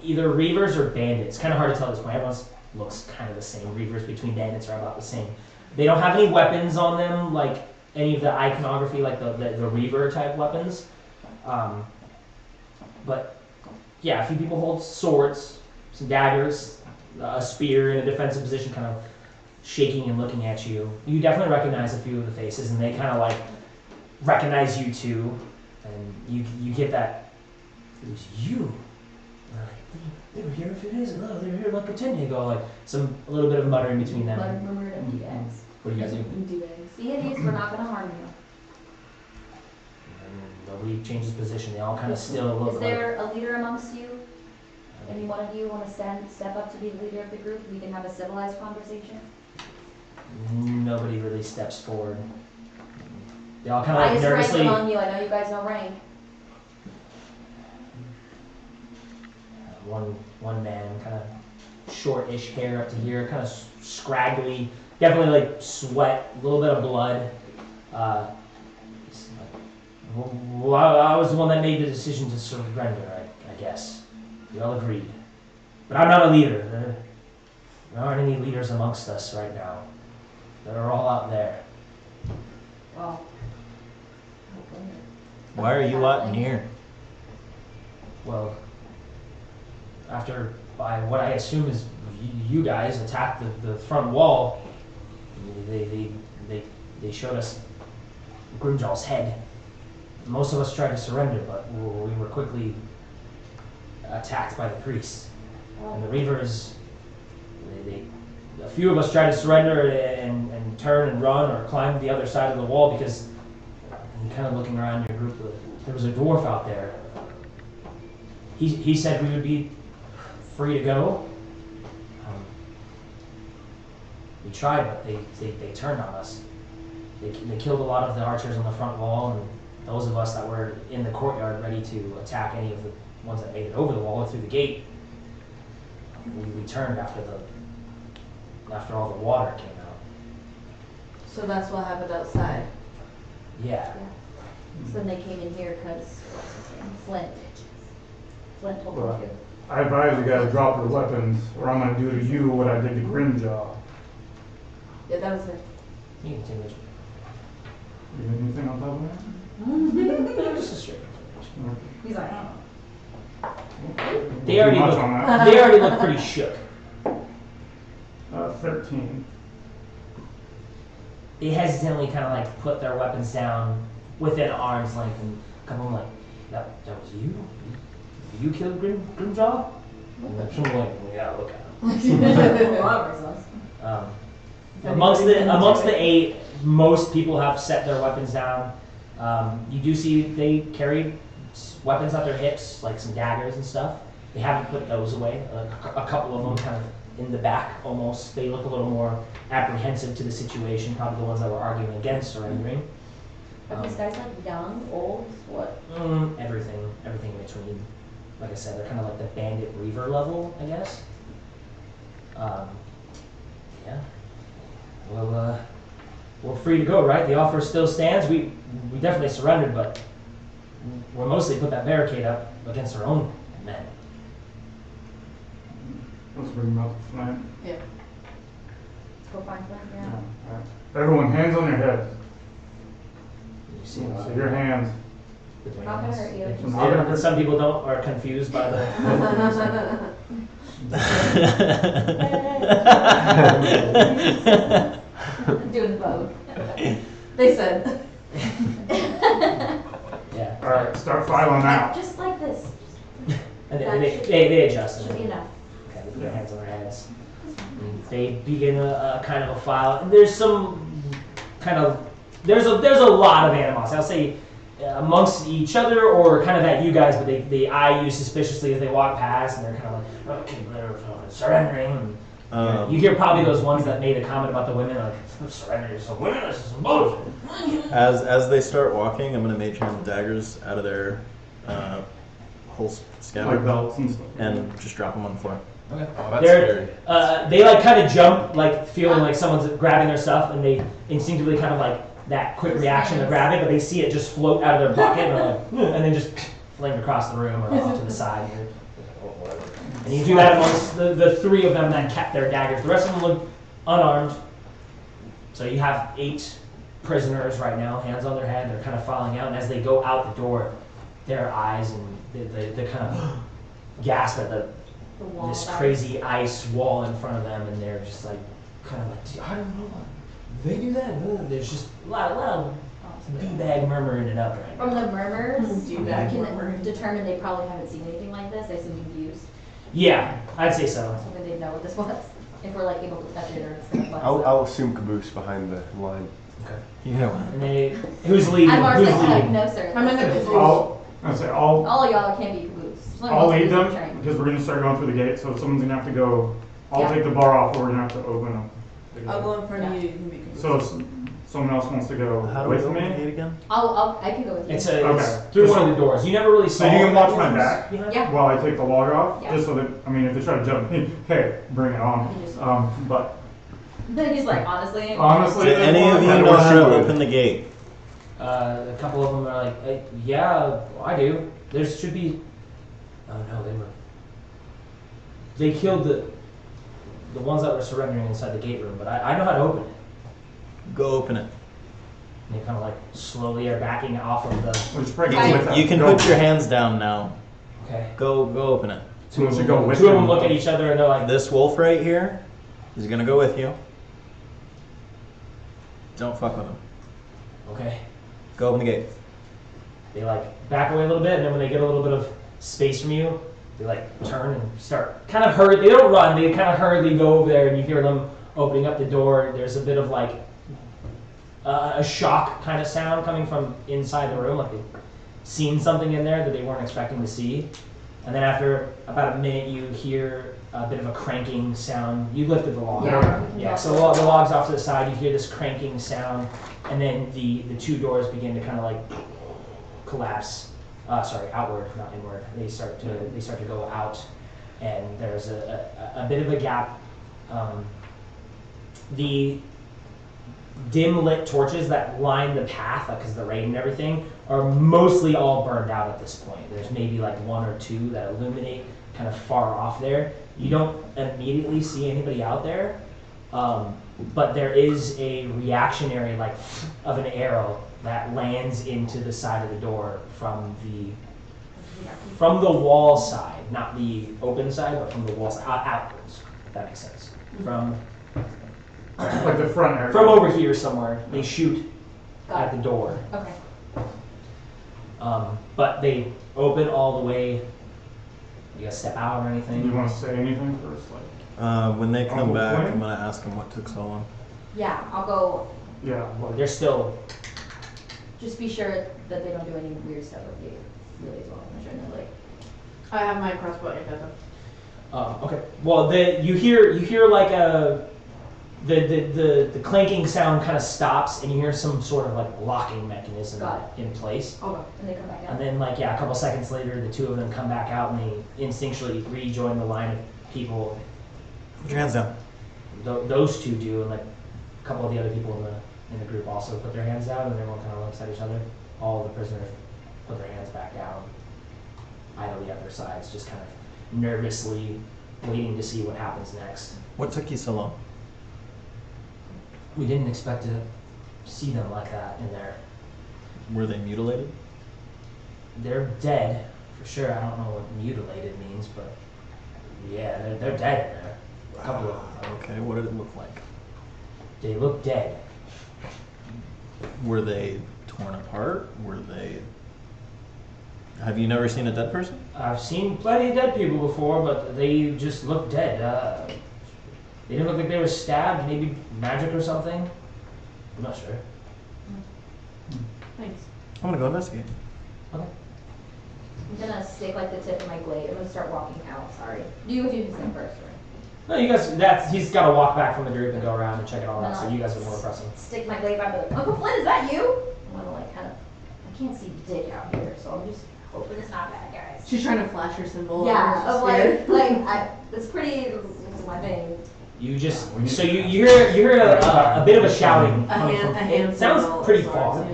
either reavers or bandits. Kind of hard to tell at this point. Everyone looks kind of the same. Reavers between bandits are about the same. They don't have any weapons on them, like any of the iconography, like the reaver type weapons. But yeah, a few people hold swords, some daggers, a spear in a defensive position, kind of shaking and looking at you. You definitely recognize a few of the faces, and they kind of like recognize you too. And you get that, it was you. They were here a few days ago. They were here like 10 days ago. Like a little bit of muttering between them. Murmured empty bags. What do you guys do? Empty bags. Deities, we're not gonna harm you. And nobody changes position. They all kind of still look Is there a leader amongst you? Any one of you want to step up to be the leader of the group? We can have a civilized conversation. Nobody really steps forward. They all kind of I like just rank nervously. among you. I know you guys know rank. One man, kind of shortish hair up to here, kind of scraggly, definitely like sweat, a little bit of blood. Well, I was the one that made the decision to surrender, I guess. We all agreed. But I'm not a leader. There aren't any leaders amongst us right now. They're all out there. Well, Why are you out near? Well, after what I assume is you guys attacked the front wall, they showed us Grimjaw's head. Most of us tried to surrender, but we were quickly attacked by the priests. And the Reavers, a few of us tried to surrender and turn and run or climb the other side of the wall because, kind of looking around your group, there was a dwarf out there. He said we would be free to go. We tried, but they turned on us. They killed a lot of the archers on the front wall, and those of us that were in the courtyard ready to attack any of the ones that made it over the wall or through the gate, we turned after all the water came out. So that's what happened outside. Yeah. so then they came in here because, what's his name? Flint told Well, them to. I advise you guys drop your weapons, or I'm gonna do to you what I did to Grimjaw. Yeah, that was it. You can take it. You got anything on top of that? Just a straight information. He's like, They already Too much look, on that. they already look pretty shook. 13. They hesitantly kind of like put their weapons down within arm's length and come on like, that was you? You killed Grimjaw? And some like, yeah, look at him. Amongst the 8, most people have set their weapons down. You do see they carried weapons at their hips, like some daggers and stuff. They haven't put those away. A couple of them kind of in the back almost. They look a little more apprehensive to the situation, probably the ones that were arguing against surrendering. are these guys like young, old, what? Everything in between. Like I said, they're kind of like the bandit reaver level, I guess. Yeah. Well, we're free to go, right? The offer still stands. We definitely surrendered, but we're mostly put that barricade up against our own men. Let's bring them out to Flint. Yeah. Let's go find Flint, yeah. All right. Everyone, hands on your heads. You see So your hands. between Not gonna us. hurt you. I'm not gonna hurt Some people are confused by the. Doing both. They said. Yeah. All right, start filing out. Just like this. And That they adjust. Should be enough. Okay, with their hands on their heads. They begin a kind of a file. And there's some kind of there's a lot of animosity. I'll say amongst each other or kind of at you guys, but they eye you suspiciously as they walk past, and they're kind of like, okay, they're surrendering. And, you hear probably those ones that made a comment about the women, like surrendering some women, this is some bullshit. As they start walking, I'm gonna mage hand the daggers out of their whole Like scabbard belts and stuff. and just drop them on the floor. Okay. Oh, that's They're, scary. they like kind of jump, like feeling like someone's grabbing their stuff, and they instinctively kind of like that quick reaction to grab it, but they see it just float out of their pocket, and they're like, and then just fling across the room or off to the side. And you do that amongst the three of them that kept their daggers. The rest of them look unarmed. So you have 8 prisoners right now, hands on their head. They're kind of filing out, and as they go out the door, their eyes and they kind of gasp at this crazy ice wall in front of them, and they're just like, kind of like, I don't know, they do that. There's just a lot of D-bag murmuring it up right now. From the murmurs, you D-bag can determine they probably haven't seen anything like this. They seem confused. Yeah, I'd say so. So then they'd know what this was. If we're like able to touch it or it's gonna bust. I'll assume Caboose behind the line. Okay. Yeah. And who's leading? I'm Who's like, leading? no sir. I'm gonna I'll All of y'all can't be caboose. I'll lead them because we're gonna start going through the gate. So someone's gonna have to go. I'll Yeah. take the bar off, or we're gonna have to open them. I'll go in front of you. You can be caboose. So if someone else wants to go How do we with open the me. gate again? I can go with you. It's Okay. through one of the doors. You never really saw. So you can the watch my doors back? behind? Yeah. While I take the log off, Yeah. just so that, I mean, if they try to jump me, hey, bring it on. You just- But Then he's like, honestly. honestly, Do any of you I know wish how you to would. open the gate? A couple of them are like, yeah, I do. There should be. Oh no, they killed the ones that were surrendering inside the gate room, but I know how to open it. Go open it. And they kind of like slowly are backing off of the. We'll just bring You it with can, us. you can Go. put your hands down now. Okay. Go open it. So we should go with Two of them them. look at each other and they're like, This wolf right here is gonna go with you. Don't fuck with him. okay. Go open the gate. They like back away a little bit, and then when they get a little bit of space from you, they like turn and start kind of hurry. They don't run. They kind of hurriedly go over there, and you hear them opening up the door. There's a bit of like a shock kind of sound coming from inside the room, like they've seen something in there that they weren't expecting to see. And then after about a minute, you hear a bit of a cranking sound. You lifted the log. Yeah. So the log's off to the side. You hear this cranking sound, and then the 2 doors begin to kind of like collapse. Outward, not inward. They start to go out, and there's a bit of a gap. The dim lit torches that line the path, because of the rain and everything, are mostly all burned out at this point. There's maybe like 1 or 2 that illuminate kind of far off there. You don't immediately see anybody out there, but there is a reactionary like of an arrow that lands into the side of the door from the wall side, not the open side, but from the wall side, outwards. If that makes sense. From Like the front area. From over here somewhere, they shoot at the door. Okay. But they open all the way. You guys step out or Do anything? you want to say anything first? Like, When they come Uncle back, Quinn? I'm gonna ask them what took so long. Yeah, I'll go. yeah. They're still. Just be sure that they don't do any weird stuff with you. Really as well. I'm sure they're like. I have my crossbow at your head. Okay. Well, you hear like the clanking sound kind of stops, and you hear some sort of like locking mechanism Got in place. I'll go. And they come back out. And then like a couple seconds later, the 2 of them come back out, and they instinctually rejoin the line of people. Put your hands down. Those 2 do, and like a couple of the other people in the group also put their hands down, and everyone kind of looks at each other. All of the prisoners put their hands back down, idly at their sides, just kind of nervously waiting to see what happens next. What took you so long? We didn't expect to see them like that in there. Were they mutilated? They're dead, for sure. I don't know what mutilated means, but yeah, they're dead in there. A couple of them. Okay, what did it look like? They look dead. Were they torn apart? Have you never seen a dead person? I've seen plenty of dead people before, but they just look dead. They didn't look like they were stabbed, maybe magic or something. I'm not sure. Thanks. I'm gonna go investigate. Okay. I'm gonna stick like the tip of my blade. I'm gonna start walking out. Sorry. You if you just think first, right? No, you guys, he's got to walk back from the group and go around and check it all out, so you guys are more pressing. Stick my blade by the Uncle Flynn, is that you? I'm gonna like kind of. I can't see dick out here, so I'm just hoping it's not bad, guys. She's trying to flash her symbol. Yeah, She's of scared. it's pretty, it's my thing. You just so you hear a bit of a shouting coming from. It sounds pretty far.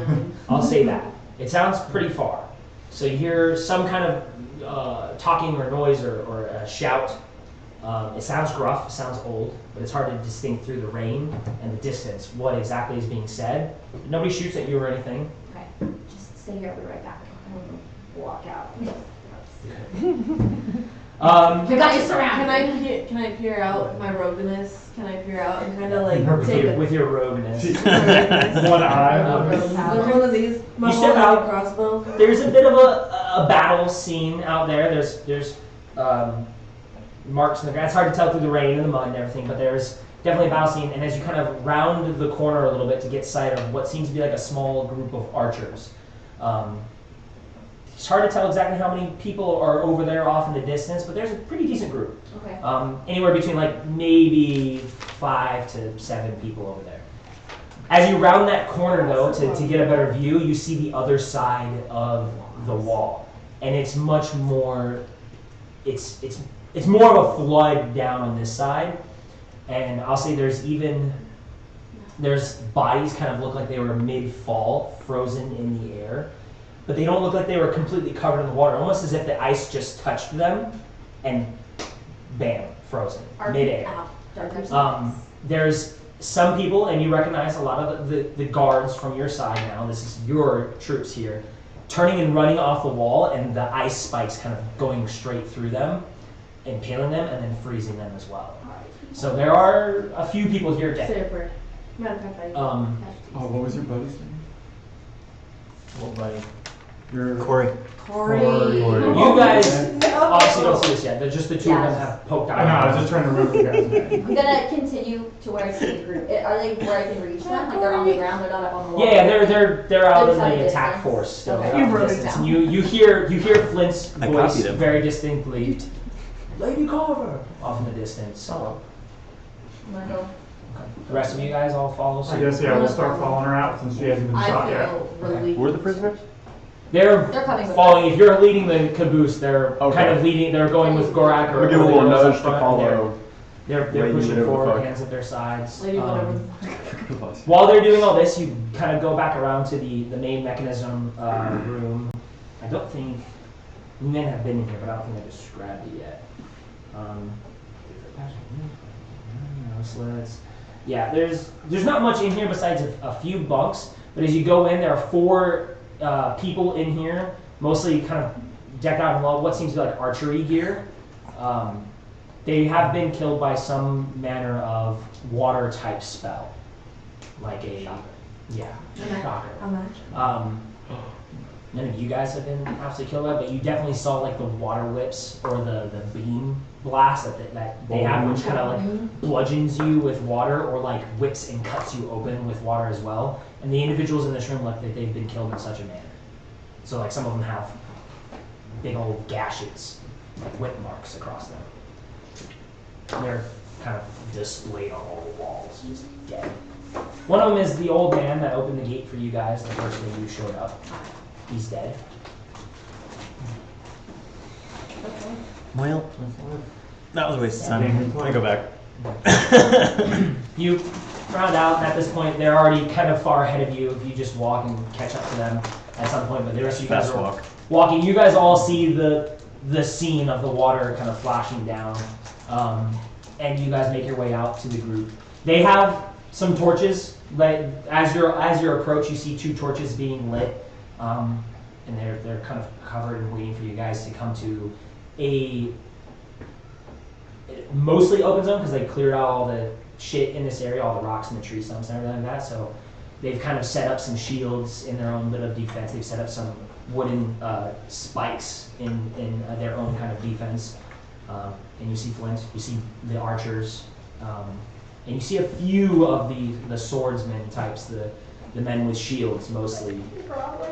I'll say that. It sounds pretty far. So you hear some kind of talking or noise or a shout. It sounds gruff, it sounds old, but it's hard to distinct through the rain and the distance what exactly is being said. Nobody shoots at you or anything. Okay, just stay here, I'll be right back. Walk out. Can got you surrounded. Can I peer out my rogueness? Can I peer out and kind of like take a With your rogueness. One eye. With one of these, my You step whole out. crossbow. There's a bit of a battle scene out there. There's marks in the ground. It's hard to tell through the rain and the mud and everything, but there's definitely a battle scene. And as you kind of round the corner a little bit to get sight of what seems to be like a small group of archers, it's hard to tell exactly how many people are over there off in the distance, but there's a pretty decent group. Okay. Anywhere between like maybe 5 to 7 people over there. As you round that corner though, to get a better view, you see the other side of the wall. And it's much more, it's more of a flood down on this side. And I'll say there's bodies kind of look like they were mid-fall, frozen in the air. But they don't look like they were completely covered in the water, almost as if the ice just touched them and bam, frozen, mid-air. There's some people, and you recognize a lot of the guards from your side now, this is your troops here, turning and running off the wall and the ice spikes kind of going straight through them, impaling them, and then freezing them as well. So there are a few people here dead. Say a prayer. Matter of fact, What was your buddy's name? What buddy? Your Corey. Corey. You guys obviously don't see this yet. They're just the two of them have poked out. I know, I was just trying to remember the guy's name. I'm gonna continue to where I see the group. Are they where I can reach them? Like they're on the ground, they're not up on the wall? Yeah, they're out in Just at a the attack distance? force still. Okay. They're out You in the wrote it distance. down. And you hear Flint's I voice copied him. very distinctly. Lady Carver off in the distance. I'm gonna go. The rest of you guys all follow I suit. guess, yeah, we'll start following her out since she hasn't been I shot yet. feel relieved. Who are the prisoners? They're They're coming with following. If you're leading the caboose, they're Okay. kind of leading. They're going with Gorak or We'll give a the little girls up nudge to front, and follow. They're Lady pushing whatever the forward, fuck. hands at their sides. Lady, whatever. While they're doing all this, you kind of go back around to the main mechanism room. I don't think you men have been in here, but I don't think I described it yet. Yeah, there's not much in here besides a few bunks. But as you go in, there are 4 people in here, mostly kind of decked out in what seems to be like archery gear. They have been killed by some manner of water type spell, like a shocker. None of you guys have been absolutely killed by it, but you definitely saw like the water whips or the beam blast that they have, which kind of like bludgeons you with water or like whips and cuts you open with water as well. And the individuals in this room look like they've been killed in such a manner. So like some of them have big old gashes, like whip marks across them. And they're kind of displayed on all the walls, just dead. One of them is the old man that opened the gate for you guys the first day you showed up. He's dead. Well, that was a waste of time. I go back. You round out, and at this point, they're already kind of far ahead of you if you just walk and catch up to them at some point. But the rest of you guys Fast are walk. walking. You guys all see the scene of the water kind of flashing down, and you guys make your way out to the group. They have some torches. Like as you approach, you see 2 torches being lit, and they're kind of covered and waiting for you guys to come to a mostly open zone because they cleared out all the shit in this area, all the rocks and the tree stumps and everything like that. So they've kind of set up some shields in their own bit of defense. They've set up some wooden spikes in their own kind of defense. And you see Flint, you see the archers, and you see a few of the swordsman types, the men with shields mostly. Probably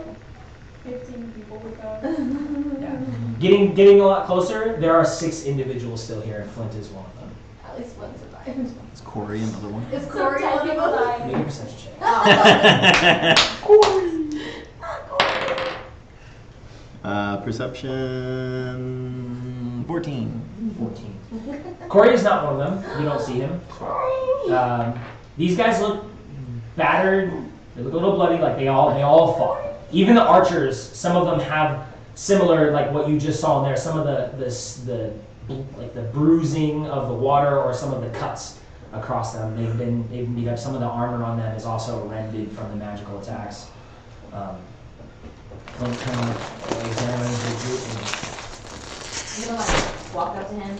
15 people with that. Yeah. Getting a lot closer, there are 6 individuals still here, and Flint is one of them. At least one survived. Is Corey another one? Is Corey one of them? Make a perception check. Perception 14. 14. Corey is not one of them. You don't see him. These guys look battered. They look a little bloody. Like they all fought. Even the archers. Some of them have similar, like what you just saw in there. Some of the bruising of the water, or some of the cuts across them. They've beat up. Some of the armor on them is also rended from the magical attacks. Kind of examine the group. I'm gonna like walk up to him.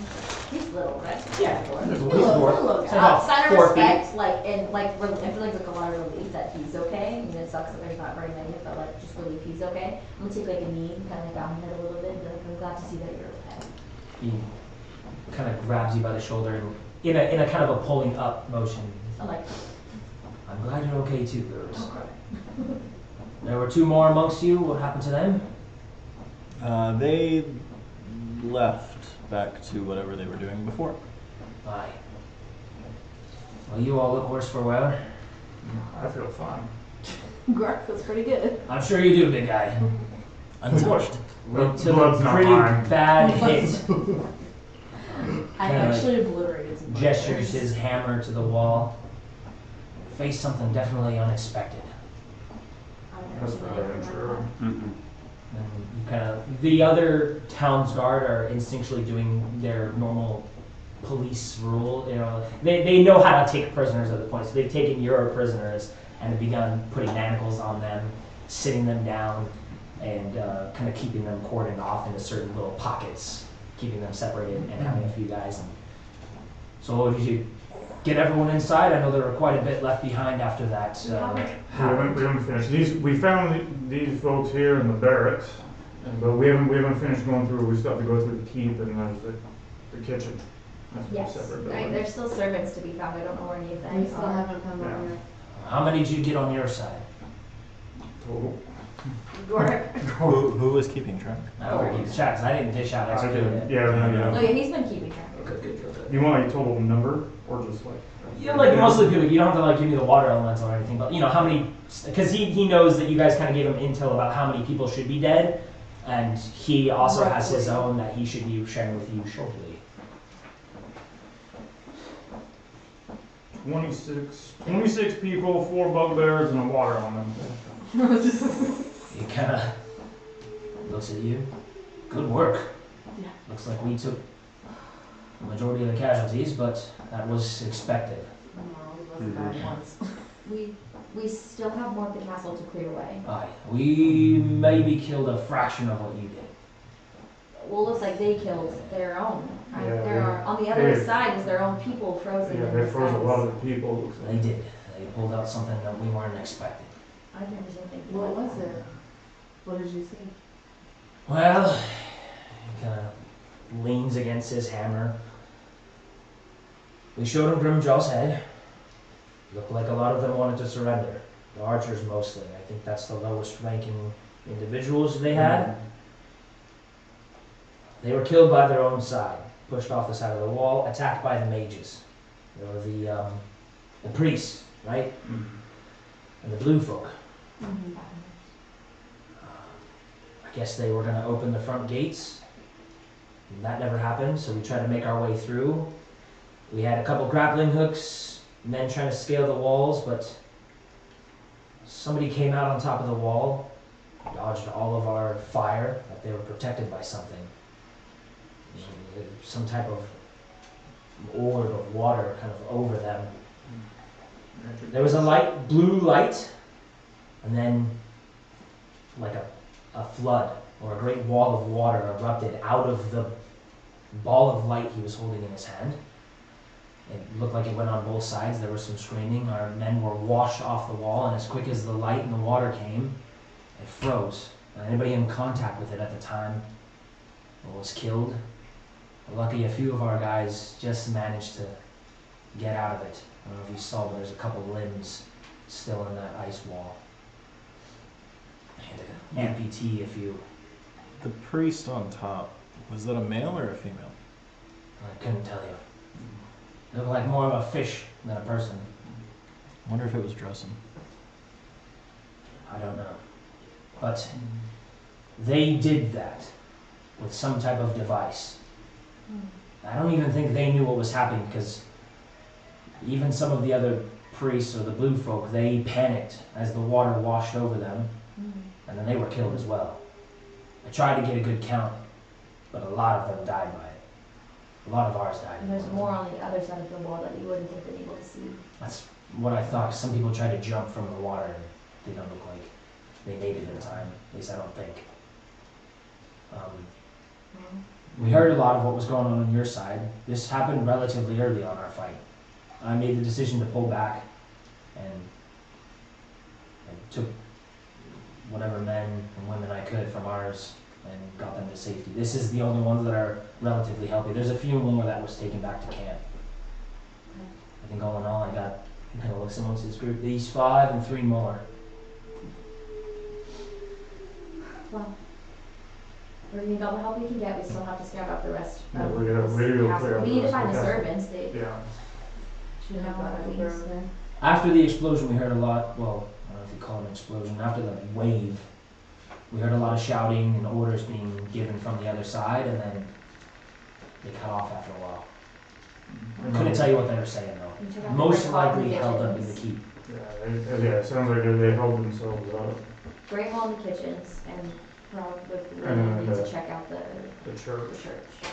He's little, right? Yeah, Little. he's Sign about of 4 respect, like, and like, I feel like it's a lot of relief that he's okay. I mean, it sucks that there's not very many, but like, just relief he's okay. I'm gonna take like a knee, kind of like down his head a little bit, and be like, I'm glad to see that you're okay. He kind of grabs you by the shoulder and in a kind of a pulling up motion. I'm like, I'm glad you're okay too, girls. don't cry. There were 2 more amongst you. What happened to them? They left back to whatever they were doing before. Aye. Well, you all look worse for wear. I feel fine. Garth feels pretty good. I'm sure you do, big guy. Untouched. Went to Blood's a not pretty mine. bad hit. I Kinda actually obliterated some Gestures his hammer to the wall. Faced something definitely unexpected. I've That's never seen probably that. true. And you kind of, the other towns guard are instinctually doing their normal police rule. You know, they know how to take prisoners at the point. So they've taken your prisoners and have begun putting manacles on them, sitting them down, and kind of keeping them cordoned off into certain little pockets, keeping them separated and having a few guys. So did you get everyone inside? I know there were quite a bit left behind after that. We haven't finished. We found these folks here in the barracks, but we haven't finished going through. We still have to go through the keep, and there's the kitchen. That's Yes, a separate right, building. there's still servants to be found. I don't know where any of them We still are. haven't come over Yeah. yet. How many did you get on your side? Total. Gork. Who was keeping track? I don't keep track, 'cause I didn't dish out I extra. did. Yeah, Oh yeah. yeah, he's been keeping track. Good. You want like a total number, or just like? Yeah, like most of the people, you don't have to like give me the water elemental or anything, but you know how many, because he knows that you guys kind of gave him intel about how many people should be dead, and he also has his own that he should be sharing with you shortly. 26 people, 4 bugbears, and a water element. He kind of looks at you. Good work. Yeah. Looks like we took the majority of the casualties, but that was expected. No, it wasn't bad ones. We still have more of the castle to clear away. Aye, we maybe killed a fraction of what you did. Well, it looks like they killed their own. Right? Yeah, There are on the other they- side is their own people frozen. Yeah, in they the froze a cells. lot of the people. looks They like. did. They pulled out something that we weren't expecting. I've never seen anything. What like was that. it? What did you see? Well, he kind of leans against his hammer. We showed him Grimjaw's head. Looked like a lot of them wanted to surrender. The archers mostly. I think that's the lowest ranking individuals they had. They were killed by their own side, pushed off the side of the wall, attacked by the mages. They were the priests, right? Mhm. And the blue folk. Mm-hmm. I guess they were going to open the front gates. And that never happened, so we tried to make our way through. We had a couple grappling hooks, men trying to scale the walls, but somebody came out on top of the wall, dodged all of our fire, like they were protected by something. Some type of orb of water kind of over them. There was a light, blue light, and then like a flood or a great wall of water erupted out of the ball of light he was holding in his hand. It looked like it went on both sides. There was some screaming. Our men were washed off the wall, and as quick as the light and the water came, it froze. And anybody in contact with it at the time was killed. Lucky a few of our guys just managed to get out of it. I don't know if you saw, but there's a couple limbs still in that ice wall. And an amputee, if you... The priest on top, was that a male or a female? I couldn't tell you. Looked like more of a fish than a person. I wonder if it was Dressing. I don't know. But They did that with some type of device. I don't even think they knew what was happening, because even some of the other priests or the blue folk, they panicked as the water washed over them, and then they were killed as well. I tried to get a good count, but a lot of them died by it. A lot of ours died. And there's more on the other side of the wall that you wouldn't have been able to see. That's what I thought. Some people tried to jump from the water, and they don't look like they made it in time. At least I don't think. We heard a lot of what was going on your side. This happened relatively early on our fight. I made the decision to pull back and took whatever men and women I could from ours and got them to safety. This is the only ones that are relatively healthy. There's a few more that was taken back to camp. I think all in all, I got, I'm gonna look amongst this group, these 5 and 3 more. Well, we're gonna need all the help we can get. We still have to scout out the rest. Yeah, we gotta clear out We need the to find the rest of the servants. They Yeah. should have a lot of things. After the explosion, we heard a lot, well, I don't know if you call it an explosion, after the wave, we heard a lot of shouting and orders being given from the other side, and then they cut off after a while. I couldn't tell you what they were saying You though. should have Most the likely kitchens. held up in the keep. Yeah, it sounds like they held themselves up. Great Hall in the kitchens, and probably we And, need to check out the The church. church.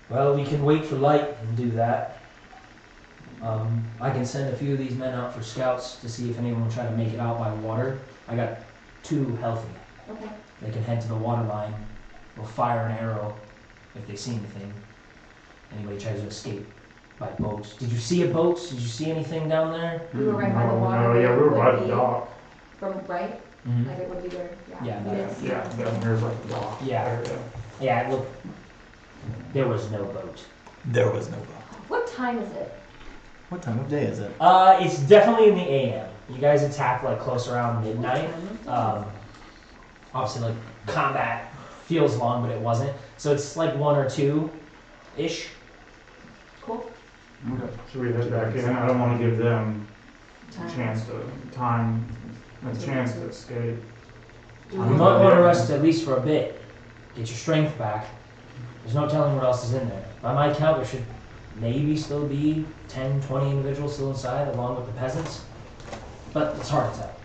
Well, we can wait for light and do that. I can send a few of these men out for scouts to see if anyone will try to make it out by water. I got 2 healthy. Okay. They can head to the water line. We'll fire an arrow if they see anything. Anybody tries to escape by boats. Did you see a boat? Did you see anything down there? We were right by the water. No, where yeah, we it were would by the be dock. From right, Mm-hmm. like it would be where. Yeah, we didn't see Yeah, it. down here's like the dock. Yeah. Yeah, look. There was no boat. There was no boat. What time is it? What time of day is it? It's definitely in the AM. You guys attacked like close around midnight. Obviously, like combat feels long, but it wasn't. So it's like 1 or 2-ish. Cool. Okay. Should we head back in? I don't wanna give them a chance to escape. You might want to rest at least for a bit. Get your strength back. There's no telling what else is in there. By my count, there should maybe still be 10, 20 individuals still inside, along with the peasants. But it's hard to tell.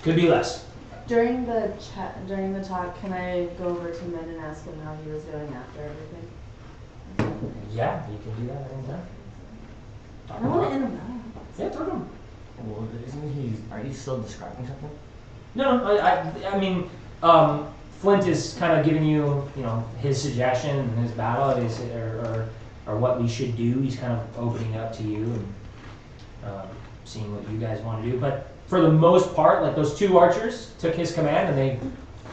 Could be less. During the talk, can I go over to Min and ask him how he was doing after everything? Yeah, you can do that anytime. I don't want to end him out. Yeah, talk to him. Well, isn't he? Are you still describing something? No, I mean, Flint is kind of giving you, his suggestion and his battle, or what we should do. He's kind of opening up to you and seeing what you guys want to do. But for the most part, like those 2 archers took his command and they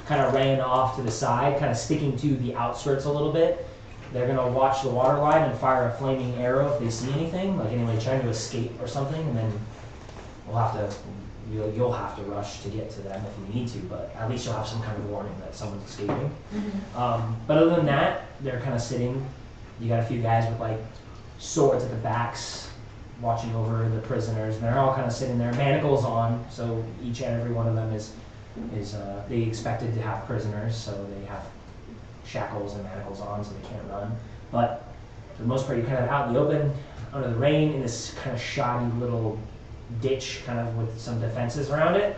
kind of ran off to the side, kind of sticking to the outskirts a little bit. They're going to watch the water line and fire a flaming arrow if they see anything, like anybody trying to escape or something, and then you'll have to rush to get to them if you need to, but at least you'll have some kind of warning that someone's escaping. But other than that, they're kind of sitting. You got a few guys with like swords at the backs, watching over the prisoners, and they're all kind of sitting there, manacles on, so each and every one of them is they expected to have prisoners, so they have shackles and manacles on, so they can't run. But for the most part, you're kind of out in the open, under the rain, in this kind of shoddy little ditch, kind of with some defenses around it.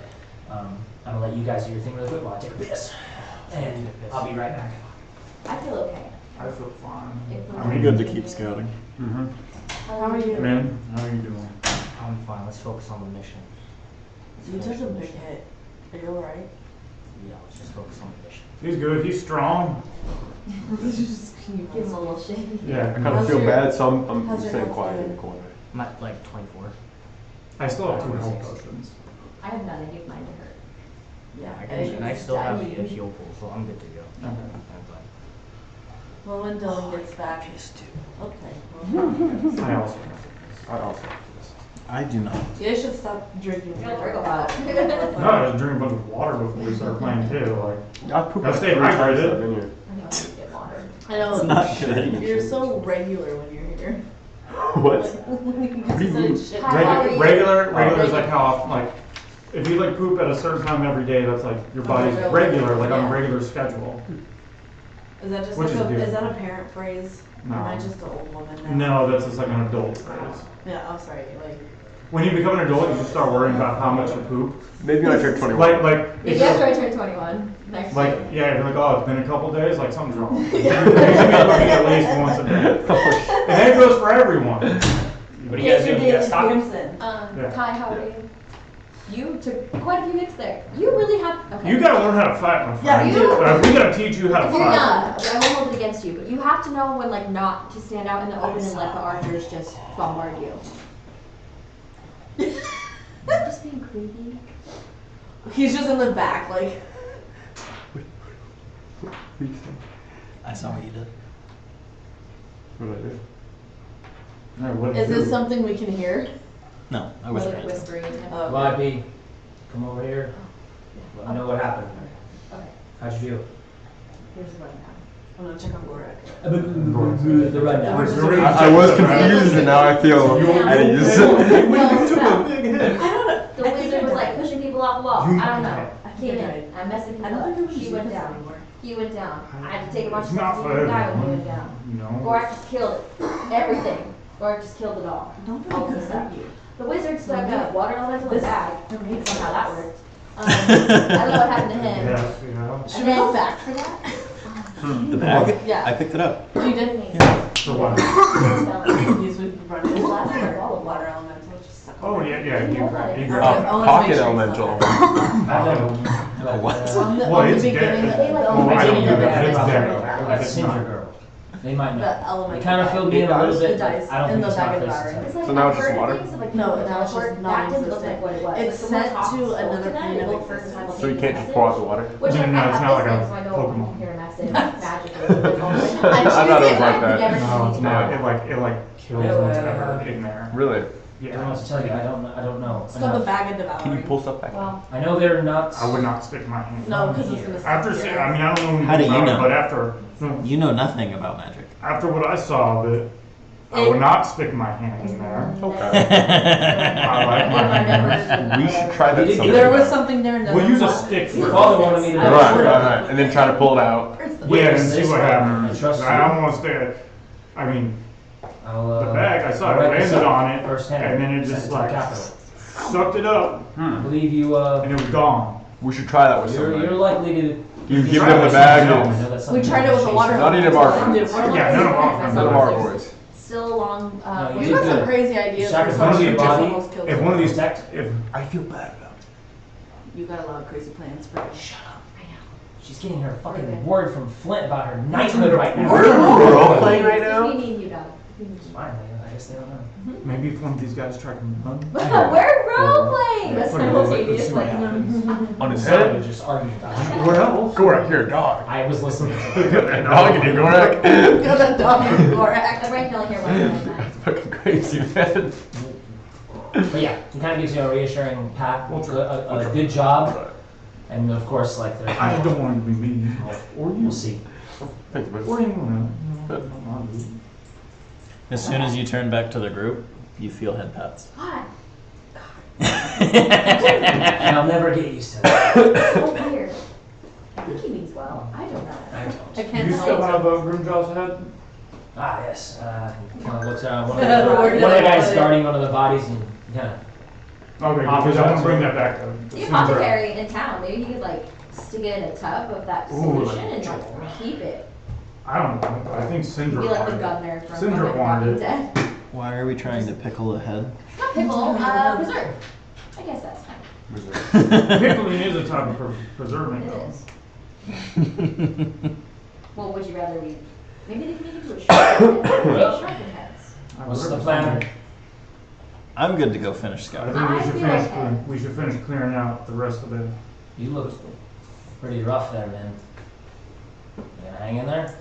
I'm gonna let you guys do your thing really quick while I take a piss, and I'll be right back. I feel okay. I feel fine. If I we're- mean, Good to keep scouting. Mm-hmm. How are you? Man, how are you doing? I'm fine. Let's focus on the mission. You took a big hit. Are you alright? Yeah, let's just focus on the mission. He's good, he's strong. Can you give him a little shake? Yeah. I kind of How's feel your- bad, so I'm how's just your staying health quiet in doing? the corner. I'm at like 24. I still have 2 health potions. I have none. I gave mine to her. Yeah. And I still have a dying. heal pool, so I'm good to go. Okay. I'm fine. Well, when Dylan gets back. Okay. Well, I also I also have this. I do not. you guys should stop drinking. Don't drink about it. No, I was drinking a bunch of water before we started playing too. Like, I pooped Now like stay 3 times hydrated. I've been here. I know I need to get water. I know. It's not good. You're so regular when you're here. What? What do you mean? Hi, how are you? regular is like how often, like if you like poop at a certain time every day, that's like your body's regular, like on a regular schedule. Is that just Which like is a, good. is that a parent phrase? No. Or am I just an old woman now? No, that's just like an adult phrase. Yeah, I'm sorry, like. When you become an adult, you just start worrying about how much you poop. Maybe when I turn 21. Like, If if you have you're, to turn 21 next like, year. yeah, if you're like, oh, it's been a couple days, like something's wrong. You should be looking at least once a day. And that goes for everyone. What do you guys do? You guys talking? Yeah. Kai, how are you? You took quite a few hits there. You really have. Okay. You gotta learn how to fight, my Yeah, friend. you- We gotta teach you how to You're fight. not. I won't hold it against you, but you have to know when like not to stand out in the open and let the archers just bombard you. I'm just being creepy. He's just in the back, like. I saw what you did. What did I do? No, what Is do? this something we can hear? No, I Was was like whispering. Oh, Lobby, come over here. Let me know what happened. Okay. How'd you feel? Here's the rundown. I'm gonna check on Gorak. The rundown. I was confused and now I feel at ease. No, it's took a not. big hit. I don't know. The wizard was like pushing people off the wall. You- I don't know. I came in. I messed with I him don't think we up. should He do went this down. anymore. He went down. I had to take a bunch of It's not stuff. He for didn't die when he everyone. went down. No. Gorak just killed everything. Gorak just killed it all. Nobody All could the stuff. hurt you. The wizard stuck a water elemental in his bag. Okay, Somehow that worked. I don't know what happened to him. Yes, yeah. Should we go back for that? The bag? Yeah. I picked it up. You did? For what? These would run into water elemental, just suck Oh, on yeah, it. yeah, you grab Okay, it. I wanna Pocket make sure elemental. it's not I there. know. What? On the, Well, on the it's beginning, dead. They like Oh, I don't know that. It's about dead. that It's Cinder not. girl. They might know. the elemental. It kind of filled me in a little The bit, dice but I don't in think the it's bag not of place to devouring. tell. It's like So now it's I've just heard water? things of, like, No, the now it's just teleport. That didn't look like what it was. It's Like, someone sent talked to spoke another them, plane it of looked first existence. time So you I'll can't take just the pour out the message. water? Which like, No, I it's have not like a this thing, so I know Pokemon. you hear a message magically. I thought it was like that. No, it's not. It like kills whatever in there. Really? I don't know Yeah. what to tell you. I don't know. It's called the bag of devouring. Can you pull stuff back? Well, I know they're not. I would not stick my hand. No, because it's gonna. After, stick I mean, I don't know How do you anything about it, know? but after, You know nothing about magic. after what I saw of it, I would not stick my hand in there. Okay. I like my hand. We should try that You did sometime. There was something there. We'll use a stick Your for father wanted me to. Right. And then try to pull it out. Yeah, and see what happens. Trust I you. don't want to stay. I mean, I'll, the bag, I saw I'll it write this landed up on it, firsthand. and then it Send just to the like capital. sucked it up, I believe you. and it was gone. We should try that with You're somebody. likely to. You give try them it the with bag something I and know that's We something tried it with a chase. water. Not any of our elemental. friends. Yeah, none of our friends. None of our boys. still along. No, you You did got some good. crazy ideas. Sacrifice for something your that just body. almost killed If you. one of these, Protect. if I feel bad about You got a lot of crazy plans for Shut up. She's getting her fucking word from Flint about her knighthood right now. We're role playing right now? We need you, Doug. It's fine. I guess they don't know. maybe if one of these guys tried to run, We're role playing. That's Put it simultaneous. see what Like, happens. on his Instead of head. just arguing about it. What else? Go right here, dog. I was listening. Dog and you go right. Got that dog in Gorak. the brain can only hear one thing at a time. Fucking crazy, man. But yeah, it kind of gives you a reassuring pat, We'll try. a good job, and of course, like there's. I don't want it to be me. Or you. We'll see. Thanks, man. Or anyone else. As soon as you turn back to the group, you feel head pats. God, And I'll never get used to that. so weird. I think he means well. I don't know. I I don't. Do can't you still tell. have Grimjaw's head? Ah, yes. He kind of looks around. One of The the, word one of the that I guys wanted. guarding one of the bodies and kind of. Okay, because I want to bring that back to You Cinder. apothecary in town. Maybe he could like stick it in a tub of that Ooh, solution like- and like keep it. I don't know. I think Cinder Be like the wanted it. governor from Cinder Governor wanted Walking it. Dead. Why are we trying to pickle a head? Not pickle, preserve. I guess that's fine. Pickling is a type of preserving It though. is. Well, would you rather we? Maybe they can make it into a shark. Sharken heads. What's the plan? I'm good to go finish I scouting. think we I should feel finish. okay. We should finish clearing out the rest of it. You look pretty rough there, man. You gonna hang in there?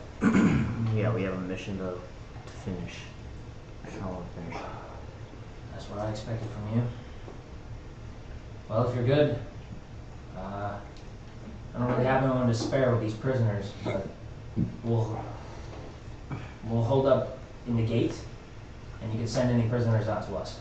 Yeah, we have a mission to finish. I want to finish. That's what I expected from you. Well, if you're good, I don't really have anyone to spare with these prisoners, but we'll hold up in the gate, and you can send any prisoners out to us.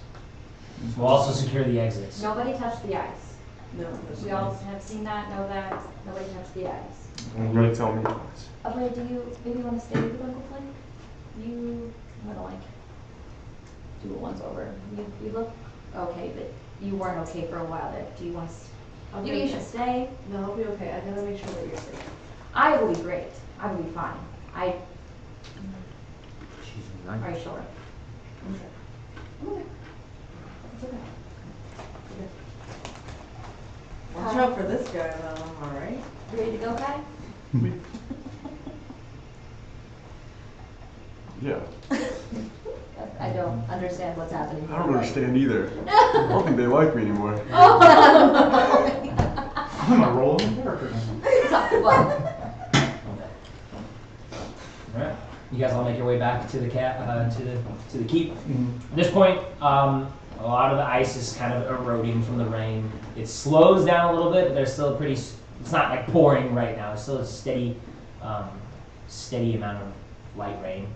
We'll also secure the exits. Nobody touch the ice. No, that's We all have seen that, know that. Nobody touched the ice. You gotta tell me twice. Abray, do you maybe want to stay with Uncle Flake? You want to like do it once over. You look okay, but you weren't okay for a while there. Do you want to? I'll You be should okay. stay. No, I'll be okay. I gotta make sure that you're safe. I will be great. I will be fine. She's Are you sure? I'm sure. I'm okay. It's okay. Watch out for this guy though, alright? Ready to go, Kai? Yeah. I don't understand what's happening. I don't understand either. I don't think they like me anymore. Oh, I'm gonna roll in the character. well, Alright. You guys all make your way back to the to the keep. At this point, a lot of the ice is kind of eroding from the rain. It slows down a little bit, but there's still a pretty. It's not like pouring right now. It's still a steady amount of light rain.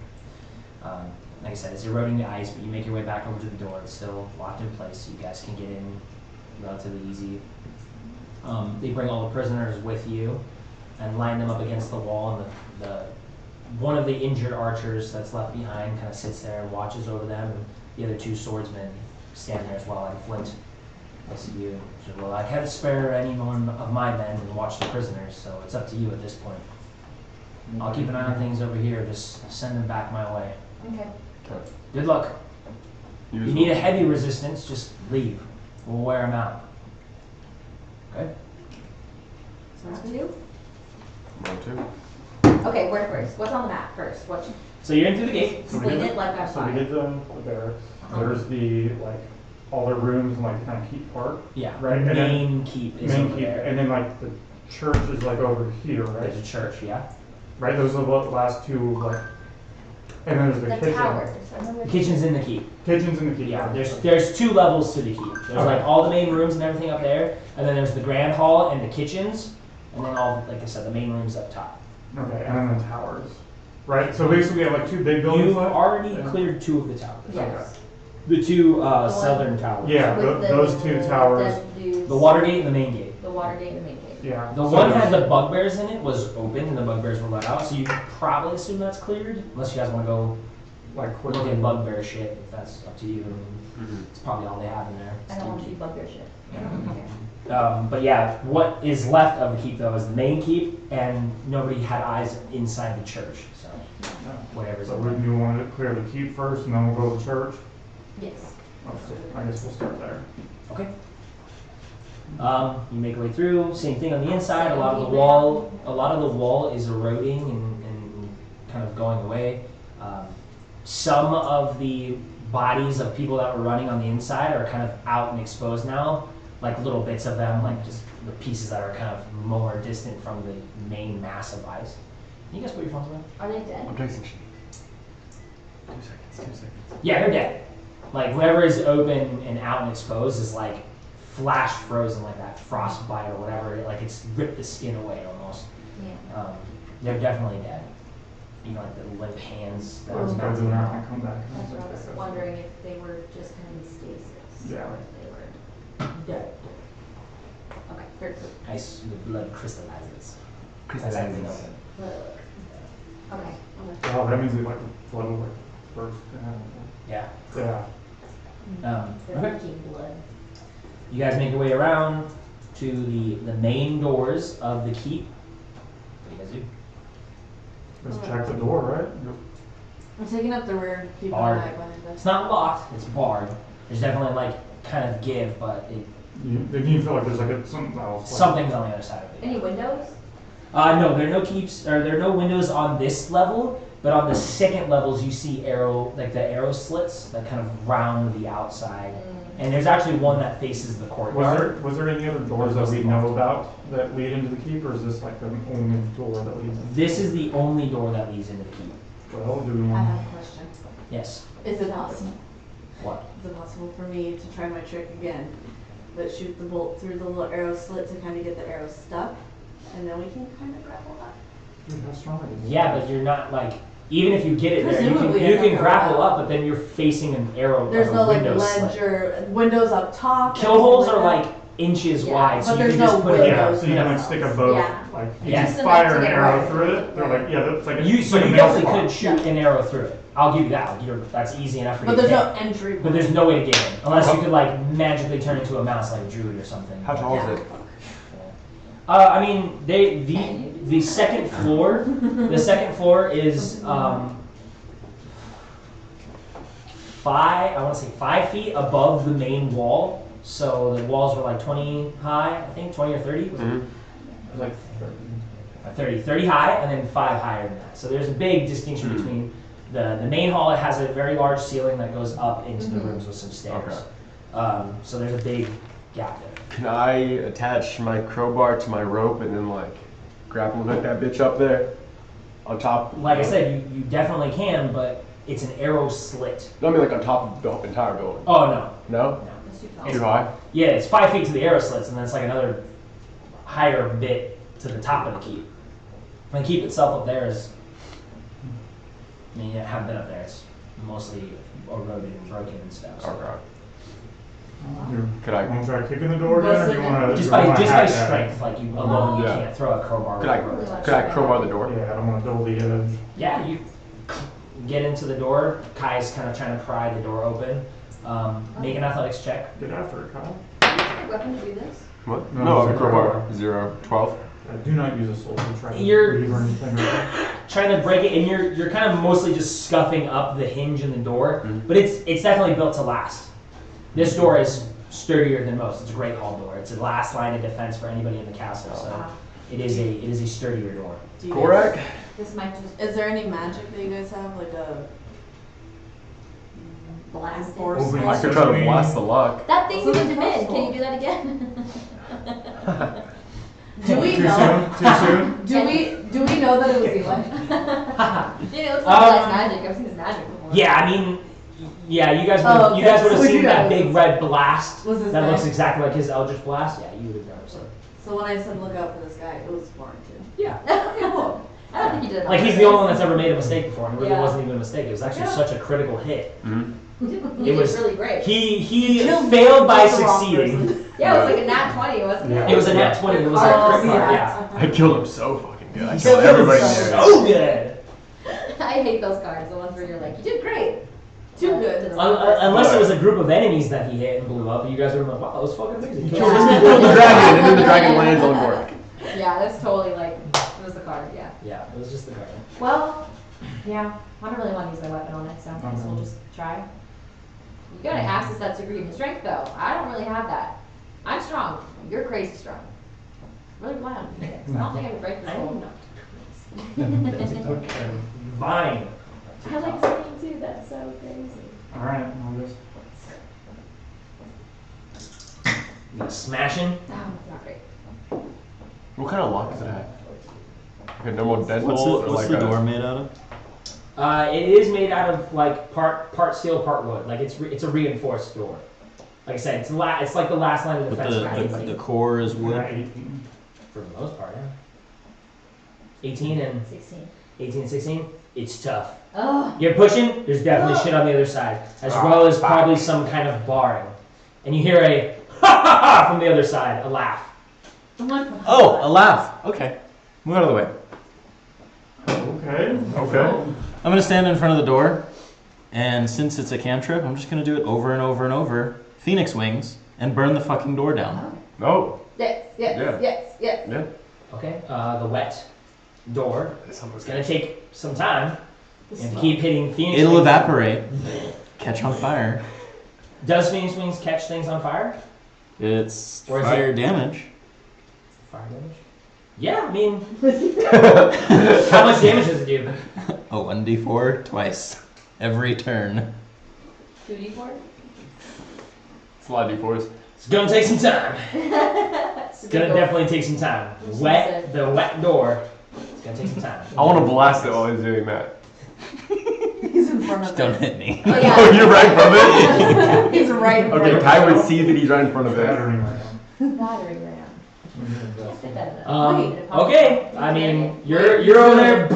Like I said, it's eroding the ice, but you make your way back over to the door. It's still locked in place, so you guys can get in relatively easy. They bring all the prisoners with you and line them up against the wall, and the one of the injured archers that's left behind kind of sits there and watches over them, and the other two swordsmen stand there as well. And Flint looks at you and says, "Well, I can't spare any more of my men and watch the prisoners, so it's up to you at this point. I'll keep an eye on things over here. Just send them back my way. okay. Good luck. You If as you need a well. heavy resistance, just leave. We'll wear them out. Okay? Round two. Round two. Okay, where first? What's on the map first? What? So you're in through the gate. Explain it like I'm So we fine. did the barracks. There's the, like, all the rooms and like kind of keep part. Yeah. Right, and then- Main keep is Main over keep, there. and then like the church is like over here, right? There's a church, yeah. Right, those are the last two, like, and then there's the The kitchen. towers. I remember The kitchen's in the keep. Kitchen's in the keep. Yeah, there's two levels to the keep. There's like Okay. all the main rooms and everything up there, and then there's the grand hall and the kitchens, and then all, like I said, the main rooms up top. Okay, and then the towers. Right, so basically we have like two big buildings You've left. already Yeah. cleared two of the towers. Yes. The two one- southern towers. Yeah, With the those two towers. dead dudes, The Watergate and the main gate. The Watergate and the main gate. Yeah. The so one there's- had the bugbears in it was open and the bugbears were let out, so you probably assume that's cleared, unless you guys want to go like look quickly. at bugbear shit, if that's up to you. Mhm. It's probably all they have in there. I don't want to do bugbear shit. But yeah, what is left of the keep though is the main keep, and nobody had eyes inside the church, so whatever's So in wouldn't there. you want to clear the keep first and then we'll go to church? Yes. Oh, so I guess we'll start there. Okay. You make your way through. Same thing on the inside. A lot of the wall is eroding and kind of going away. Some of the bodies of people that were running on the inside are kind of out and exposed now, like little bits of them, like just the pieces that are kind of more distant from the main mass of ice. Can you guys put your phones away? Are they dead? I'm texting you. 2 seconds. Yeah, they're dead. Like whatever is open and out and exposed is like flash frozen, like that frostbite or whatever. Like it's ripped the skin away almost. Yeah. They're definitely dead. You know, like the limp hands. That Those guys are not gonna come back. That's what I was wondering if they were just kind of in stasis. Yeah. Or if they were dead. Okay, very good. Ice, the blood crystallizes. Crystallizes. As open. Okay. Oh, that means it like flood like first. Yeah. Yeah. They're Okay. leaking blood. You guys make your way around to the main doors of the keep. What do you guys do? Let's check the door, right? I'm taking up the rear, keeping an Barred. eye behind us. It's not locked. It's barred. There's definitely like kind of give, but Then you feel like there's like something else. Like, something's on the other side of it. Any windows? No, there are no keeps, or there are no windows on this level, but on the second levels you see like the arrow slits that kind of round the outside. And there's actually one that faces the courtyard. Was there any other doors that we know about that lead into the keep, or is this like the only door that leads? This is the only door that leads into the keep. Well, do we I want? have a question. Yes. Is it possible? What? Is it possible for me to try my trick again, but shoot the bolt through the little arrow slit to kind of get the arrow stuck, and then we can kind of grapple up? Dude, how strong are these? Yeah, but you're not like, even if you get it there, Presumably you I can can grapple go up, but then you're facing an arrow. There's like a no like window ledge slit. or windows up top. Kill holes anything are like like inches Yeah, wide, so but you there's can just no put it Yeah, windows. so you can like stick a bow, Yeah. like you Yeah. can Just fire enough an to get arrow right. through it. They're like, yeah, that's like a, You, it's so like a you nail definitely spot. could shoot an arrow through it. I'll give you that. That's easy enough for But you to there's hit. no entry. But there's no way to get in unless you could like magically turn into a mouse like a druid or something. How tall is it? I mean, the second floor, the second floor is 5 feet above the main wall. So the walls were like 20 high, I think 20 or 30. Was it? Mhm. It was like 30 high, and then 5 higher than that. So there's a big distinction Mhm. between the main hall. It has a very large ceiling that goes up into the Mhm. rooms with some stairs. Okay. So there's a big gap there. Can I attach my crowbar to my rope and then like grapple hook that bitch up there on top? Like I said, you definitely can, but it's an arrow slit. No, I mean like on top of the entire building. Oh no, No? That's too tall. Too high? yeah, it's 5 feet to the arrow slits, and then it's like another higher bit to the top of the keep. And the keep itself up there is, I mean, you haven't been up there. It's mostly eroded and broken and stuff. So. Okay. You Could I? want to try kicking the door down, or do you want to Just by strength, like you alone, you Yeah. can't throw a crowbar. Could with I? a rope. Could I crowbar the door? Yeah, I don't want to dull the edge. Yeah, you get into the door. Kai's kind of trying to pry the door open. Make an athletics check. Get after it, Kyle. Do you have a weapon to do this? What? No, No, it's the a crowbar. 0, 12. Do not use a sword to try to You're- read or anything like that. Trying to break it, and you're kind of mostly just scuffing up the hinge in the door, Mhm. but it's definitely built to last. This door is sturdier than most. It's a great hall door. It's the last line of defense for anybody in the castle, so it is a sturdier door. Do you Gorak? This might just Is there any magic that you guys have, like a blast it. enforcement? I could try to blast the luck. That thing you That's did to Min, impossible. can you do that again? Do we Too know? soon? Too soon? Do we know that it was Eli? You know, it's not like magic. I've seen this magic before. Yeah, I mean, yeah, you guys Oh, would you guys would have so seen you that guys- big red blast Was his that looks name? exactly like his Eldritch blast. Yeah, you would have known. So So when I said look out for this guy, it was foreign too. yeah, Okay, cool. I don't think he did it. like he's the only one that's ever made a mistake before, and it really Yeah. wasn't even a mistake. It was actually Yeah. such a critical hit. Mm-hmm. He It was- did really great. He Killed failed by just the wrong succeeding. person. Yeah, it was like a nat 20, wasn't it? Yeah. It was a nat 20. It was like a Oh, crit mark, yeah. I killed him so fucking good. I You killed killed him everybody so there. So good. I hate those cards, the ones where you're like, you did great. Too But good. to the wrong person. Unless it was a group of enemies that he hit and blew up, and you guys were like, wow, that was fucking amazing. He killed the dragon, and then the dragon lands on Gorak. Yeah, that's totally like, it was the card, yeah. Yeah, it was just the dragon. Well, yeah, I don't really want to use my weapon on it, so I guess we'll just try. You gotta access that superhuman strength, though. I don't really have that. I'm strong. You're crazy strong. Really rely on me. I don't think I could break this whole. Okay. Fine. I like singing too. That's so crazy. All right, I'll just. Smashing. Oh, not great. What kind of lock does it have? Like a normal deadbolt What's or what's like the a... door made out of? It is made out of like part steel, part wood. Like it's a reinforced door. Like I said, it's like the last line of But defense for anybody. the core is wood. 18. For the most part, yeah. 18 and 16. It's tough. Oh, You're pushing. There's definitely shit on the other side, as well as probably some kind of barring. And you hear a ha ha ha from the other side, a laugh. Oh, a laugh. Okay. Move out of the way. Okay. Okay. I'm gonna stand in front of the door, and since it's a cantrip, I'm just gonna do it over and over and over. Phoenix wings, and burn the fucking door down. Oh. yes, yes, Yeah. yes, yes. Yeah. Okay. The wet door. It's It's gonna take some time. And keep hitting Phoenix It'll wings. evaporate, catch on fire. Does Phoenix wings catch things on fire? It's Or is fire damage. Fire damage? Yeah, I mean, how much damage does it do? A 1d4 twice every turn. 2d4? It's a lot of D4s. It's gonna take some time. It's gonna definitely take some time. The wet door. It's gonna take some time. I want to blast it while he's doing that. He's in front of Don't it. hit me. Oh, yeah. Oh, you're right in front of it? He's right in front Okay, of Kai it. would see that he's right in front of it. Battering ram. Battering ram. Can't fit that in a plate. Okay. I mean, you're over there.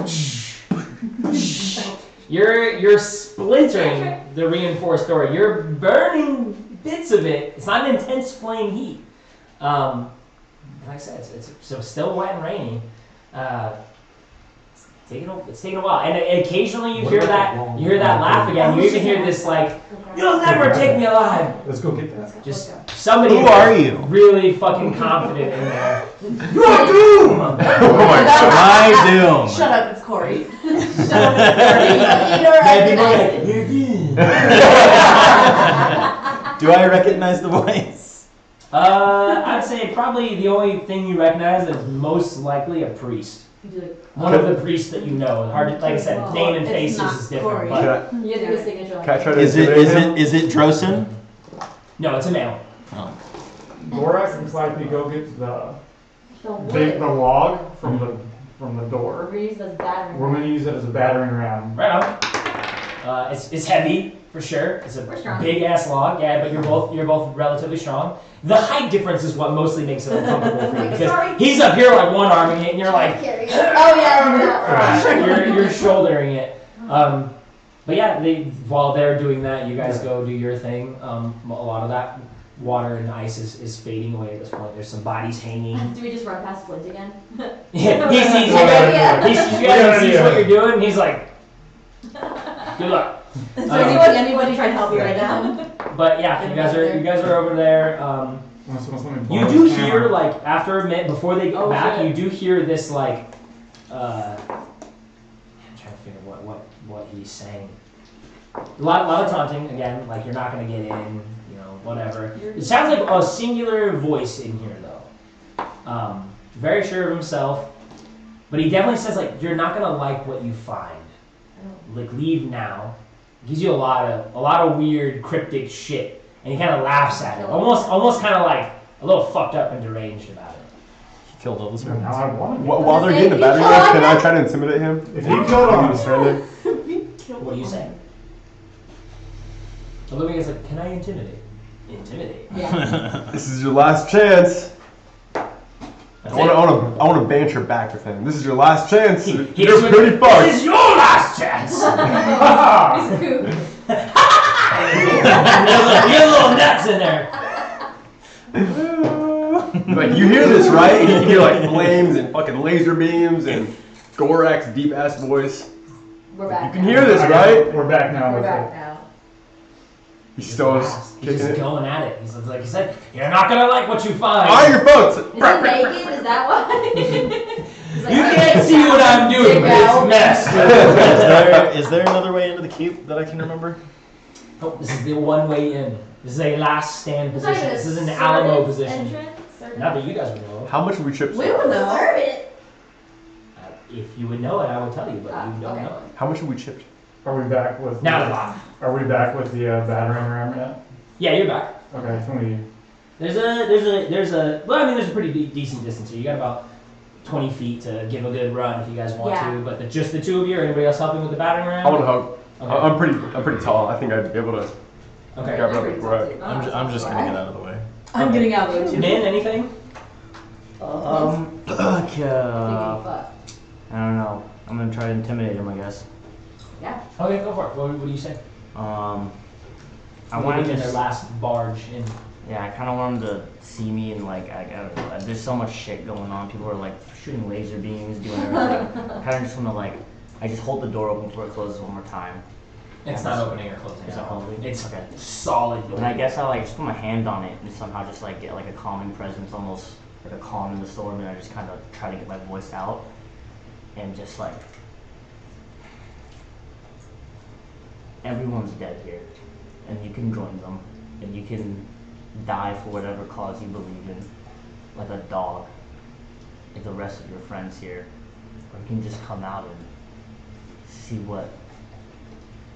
You're splintering the reinforced door. You're burning bits of it. It's not an intense flame heat. Like I said, it's so still wet and rainy. It's taking a while, and occasionally you hear that laugh again. You even hear this like, "You'll never take me alive." Let's go get that. Just somebody. Who are you? Really fucking confident in there. Your doom! Oh my god. My doom. Shut up, it's Corey. Shut up, it's Corey. Do I recognize the voice? I'd say probably the only thing you recognize is most likely a priest. One of the priests that you know. Hard to, like I said, name and It's faces not is different. Corey. But You have to do a signature. Can I try to Is intimidate him? it Drosen? no, it's a male. Oh. Gorak and Slightly go get the The log from the door. We're gonna use this battery. We're gonna use it as a battering ram. Right on. It's heavy for sure. It's a We're strong. big ass log. Yeah, but you're both relatively strong. The height difference is what mostly makes it uncomfortable for you because Sorry. he's up here like one arming it and you're like Oh yeah, you're shouldering it. But yeah, while they're doing that, you guys go do your thing. A lot of that water and ice is fading away at this point. There's some bodies hanging. Do we just run past Flint again? Yeah, he sees you guys. He sees you guys and sees what you're doing. And he's like, "Good luck." Is there anybody trying to help you right now? But yeah, you guys are over there. You do hear like after a minute before they get back, you do hear this like. I'm trying to figure what he's saying. A lot of taunting again. Like you're not gonna get in. Whatever. It sounds like a singular voice in here though. Very sure of himself, but he definitely says like you're not gonna like what you find. Like leave now. Gives you a lot of weird cryptic shit, and he kind of laughs at it, almost kind of like a little fucked up and deranged about it. He killed all the servants. Now I want to. While they're getting the battery ram, can I try to intimidate him? If he killed I'm him, distracted. What do you say? Olivia is like, can I intimidate? Intimidate. Yeah. This is your last chance. I want to banter back with him. This is your last chance. You're pretty This fucked. is your last chance. He's a coop. You get a little nuts in there. Like you hear this, right? You hear like flames and fucking laser beams and Gorak's deep ass voice. We're back. You can hear this, right? We're back now. We're with back it. now. He's still He's kicking just it. going at it. He's like he said, you're not gonna like what you find. On your boats. Is he naked? Is that why? He's like, You can't see what I'm doing, but it's messed. Is there another way into the keep that I can remember? Oh, this is the one way in. This is a last stand It's not position. even This a is an Alamo servant's position. entrance? Not that you guys would know. How much have we chipped? We don't know. If you would know it, I would tell you, but you don't okay. know it. How much have we chipped? Are we back with? Now they're locked. Are we back with the battering ram yet? Yeah, you're back. Okay, can we? There's a pretty decent distance here. You got about 20 feet to give a good run if you guys want Yeah. to, but just the two of you, or anybody else helping with the battering ram? I want to hug. Okay. I'm pretty tall. I think I'd be able to Okay. grab it up with Gorak. I'm just gonna get out of the way. I'm getting out of the way too. Min, anything? I Fuck. don't know. I'm gonna try to intimidate him, I guess. Yeah. Okay, go for it. What do you say? I want him in their to. last barge in. Yeah, I kind of want him to see me and like, there's so much shit going on. People are like shooting laser beams, doing everything. kind of just want to like, I just hold the door open before it closes one more time. It's not opening or closing. Is it holding? It's Okay. solid. And I guess I like just put my hand on it and somehow just like get like a calming presence, almost like a calm in the storm, and I just kind of try to get my voice out and just like, everyone's dead here, and you can join them, and you can die for whatever cause you believe in, like a dog, like the rest of your friends here, or you can just come out and see what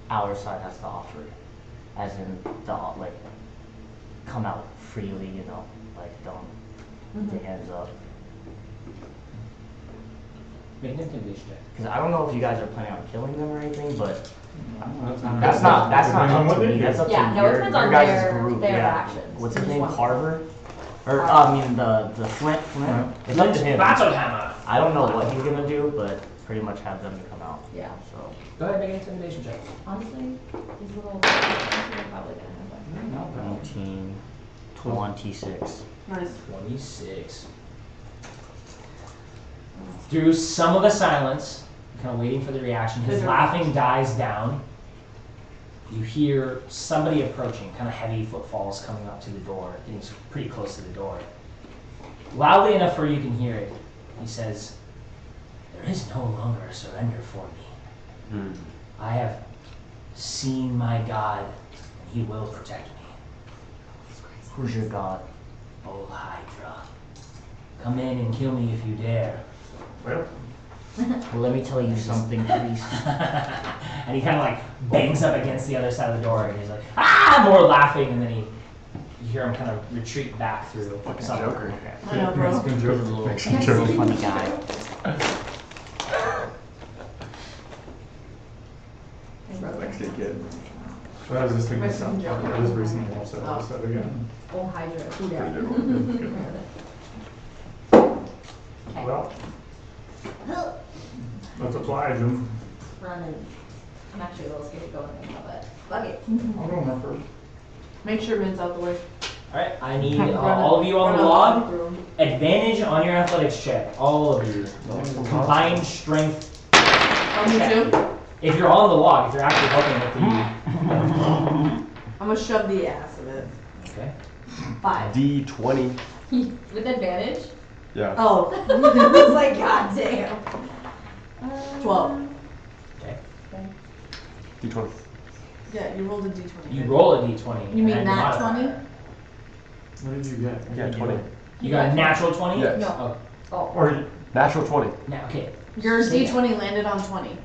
our side has to offer, as in like come out freely, you know, like don't put your hands up. Make an intimidation check. Because I don't know if you guys are planning on killing them or anything, but That's that's not Depends on up what to they me. do. That's up Yeah, to no, it your depends on guys' their- group. their Yeah. actions. What's his Just name? one. Carver? Or I mean the Flint. It's up to him. Battle hammer. I don't know what he's gonna do, but pretty much have them to come out. Yeah. So Go ahead, make an intimidation check. Honestly, these little they're probably gonna have like 19. 26. Nice. 26. Through some of the silence, kind of waiting for the reaction, his laughing dies down. You hear somebody approaching, kind of heavy footfalls coming up to the door, getting pretty close to the door. Loudly enough where you can hear it, he says, "There is no longer a surrender for me. I have seen my God, and he will protect me." Who's your god? Old Hydra. Come in and kill me if you dare. Well, Well, let me tell you something, priest. And he kind of like bangs up against the other side of the door, and he's like, ah, more laughing, and then you hear him kind of retreat back through. Fucking something. Joker. I know, bro. Mexican Joker. Little funny guy. Mexican kid. So I was just thinking Mexican something. Joker. I was recently also Oh. said again. Oh, Hydra. Pretty good one. Well, let's oblige him. Running. I'm actually a little scared to go in there, but fuck it. I'll go in there first. Make sure Min's out the way. Alright, I need Run all of you on the run log. through 'em. Advantage on your athletics check. All of you. Combined strength. Oh, me too? If you're on the log, if you're actually helping with I'm gonna shove the ass of it. the. Okay. 5. D20. With advantage? Yeah. Oh, I was like, god damn. 12. Okay. D20. Yeah, you rolled a d20. You roll a d20. You mean and nat modifier. 20? What did you get? Yeah, 20. You got a natural 20? Yes. No. Oh. Or Natural 20. Okay. Your Say d20 landed on 20.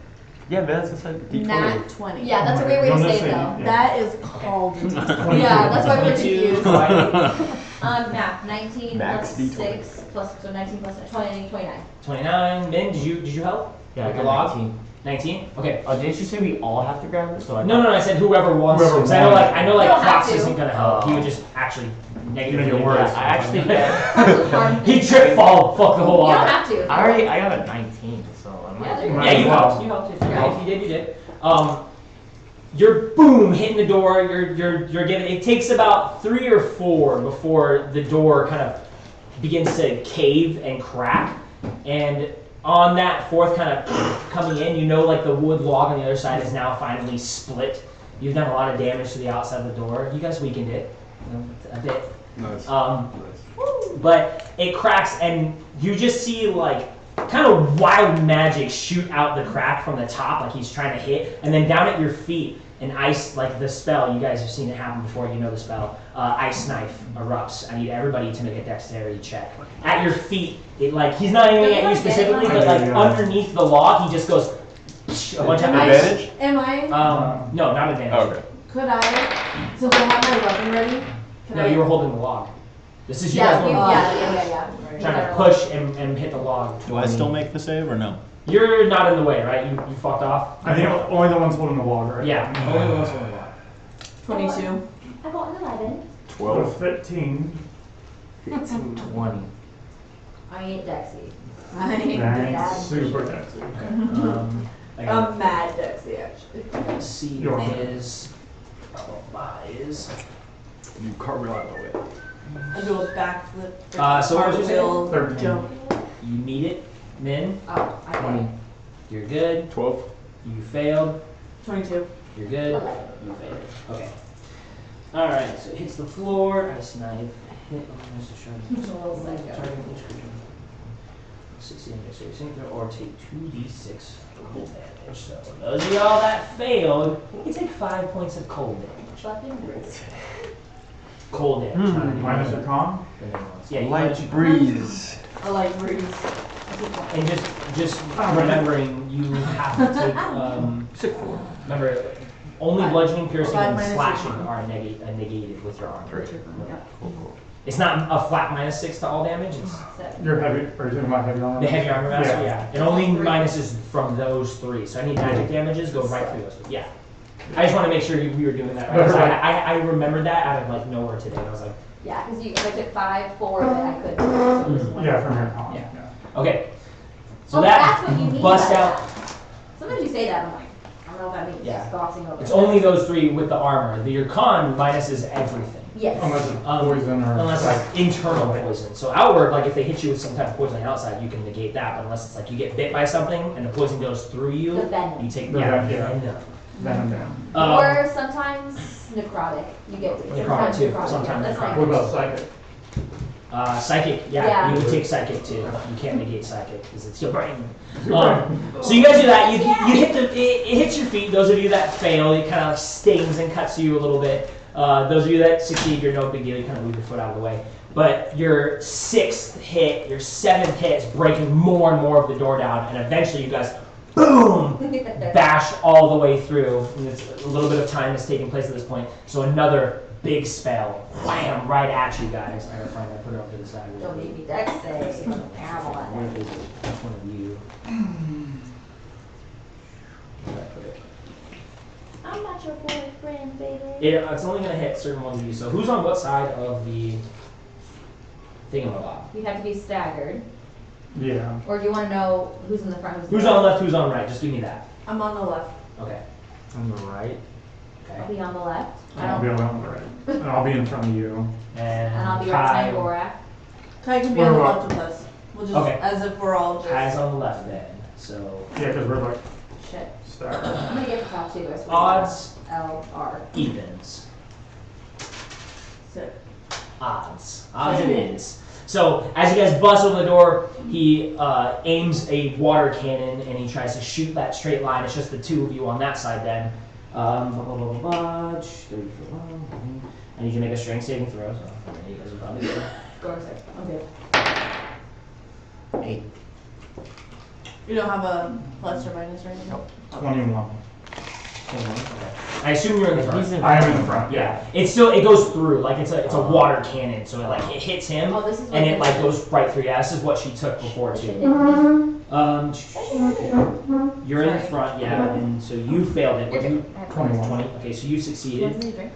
Yeah, man, that's what I said. D20. Nat 20. Yeah, that's a weird way to Don't say just it say- though. yeah. That is called a d20. 22. Yeah, that's why we're 22. confused. Right. Math, 19 Max plus D20. 6 plus, so 19 plus 20, 29. 29. Ben, did you help? Yeah, I With the got log? 19. 19? Okay. Didn't you say we all have to grab it? So No, I said whoever wants Whoever to. 'Cause I know You like don't have Fox to. isn't gonna help. He would just actually negatively Make it worse. I actually, He trip fall, fuck the whole You don't log. have to. I got a 19, so I might. Yeah, there you Yeah, you Wow. helped. You helped. If you did. You're boom hitting the door. You're giving. It takes about 3 or 4 before the door kind of begins to cave and crack. And on that 4th kind of coming in, you know, like the wood log on the other side is now finally split. You've done a lot of damage to the outside of the door. You guys weakened it a bit. Nice. But it cracks, and you just see like kind of wild magic shoot out the crack from the top, like he's trying to hit, and then down at your feet, an ice, like the spell, you guys have seen it happen before, you know the spell, ice knife erupts. I need everybody to make a dexterity check. At your feet, it like, he's not aiming at you specifically, but like underneath the log, he just goes a bunch of ice. Advantage? Am I? No, not advantage. Oh, okay. Could I, since I have my weapon ready, can No, I? you were holding the log. This is you Yeah, guys you, were yeah. trying to push and hit the log. Do I still make the save or no? You're not in the way, right? You fucked off? I think only the one's holding the log, right? Yeah, only the one's holding the log. 22. I got an 11. 12. 15. 20. I ain't Dexy. That's super dexy. I got I'm mad Dexy, actually. to see You're on. his. You cartwheel out of the way. I do a backflip. So what was your cartwheel, 13. jump. You need it, Min. Oh, I 20. got You're good. 12. You failed. 22. You're good. You failed. Okay. All right. So it hits the floor. Ice knife. Hit. It's a little psycho. Target each creature. 60 dexterity saving throw, or take 2d6 cold damage. So those of y'all that failed, you take 5 points of cold damage. Fucking great. Cold damage. Not any Minus your con? than anyone else. Yeah, you Light minus your- breeze. I like breeze. And just remembering, you have to take. Remember, only Five. bludgeoning, piercing, Five and minus slashing six. are negated with your armor. Great. Yeah. Cool, cool. It's not a flat -6 to all damage. It's You're heavy. Are you talking about heavy armor? the heavy armor master. Yeah, it only minuses from those 3. So any magic damages go right through those. Yeah. I just want to make sure we were doing that right. 'Cause I remembered that out of like nowhere today. I was like, Yeah, because I took 5, 4, and I couldn't. So it was one. Yeah, from your con. Yeah. okay. So Oh, that that's what you mean bust by out. that. Sometimes you say that, I'm like, I don't know if that means Yeah. just glossing over. It's only those 3 with the armor. Your con minuses everything. Yes. Unless it's poison or. Unless like internal poison. So outward, like if they hit you with some type of poison outside, you can negate that. But unless it's like you get bit by something and the poison goes through you, The venom. you take The yeah, venom, venom. Venom down. Or sometimes necrotic. You get Necrotic too. necrotic. Sometimes That's necrotic. What about psychic? Psychic, Yeah. you would take psychic too. You can't negate psychic because it's your brain. So you guys do that. You hit it hits your feet. Those of you that fail, it kind of like stings and cuts you a little bit. Those of you that succeed, you're no big deal. You kind of move your foot out of the way. But your 6th hit, your 7th hit is breaking more and more of the door down, and eventually you guys, boom, bash all the way through. And it's a little bit of time that's taking place at this point. So another big spell, wham, right at you guys. I gotta find that. Put it off to the side. Don't make me dex save. I'm terrible at Where it. is it? Which one of you? Where did I put it? I'm not your boyfriend, baby. It's only gonna hit certain ones of you. So who's on what side of the thingamabob? You have to be staggered. Yeah. Or do you want to know who's in the front? Who's on left? Who's on right? Just give me that. I'm on the left. Okay. On the right. I'll Okay. be on the left. I'll be on the right. And I'll be in front of you. And I'll be right behind Gorak. Kai can be on the left with us. We'll just, Okay. as if we're all just. Kai's on the left then. So Yeah, because we're like Shit. staggered. I'm gonna get the top 2. I swear. odds, LR. evens. Sick. Odds it is. So as you guys bust open the door, he aims a water cannon and he tries to shoot that straight line. It's just the 2 of you on that side then. Blah, blah, blah, blah, blah, 30 for one. And you can make a strength saving throw. So you guys are probably good. Gorak's like, okay. 8. You don't have a plus or minus or anything? Nope. 21. I assume you're in the front. I am in the front. Yeah, it goes through like it's a water cannon, so it hits him Oh, this is and it what like goes right through. Yeah, this is what she took before too. You're in the front, yeah, and so you failed it. What you? 21. 20. Okay, so you succeeded. What do you drink?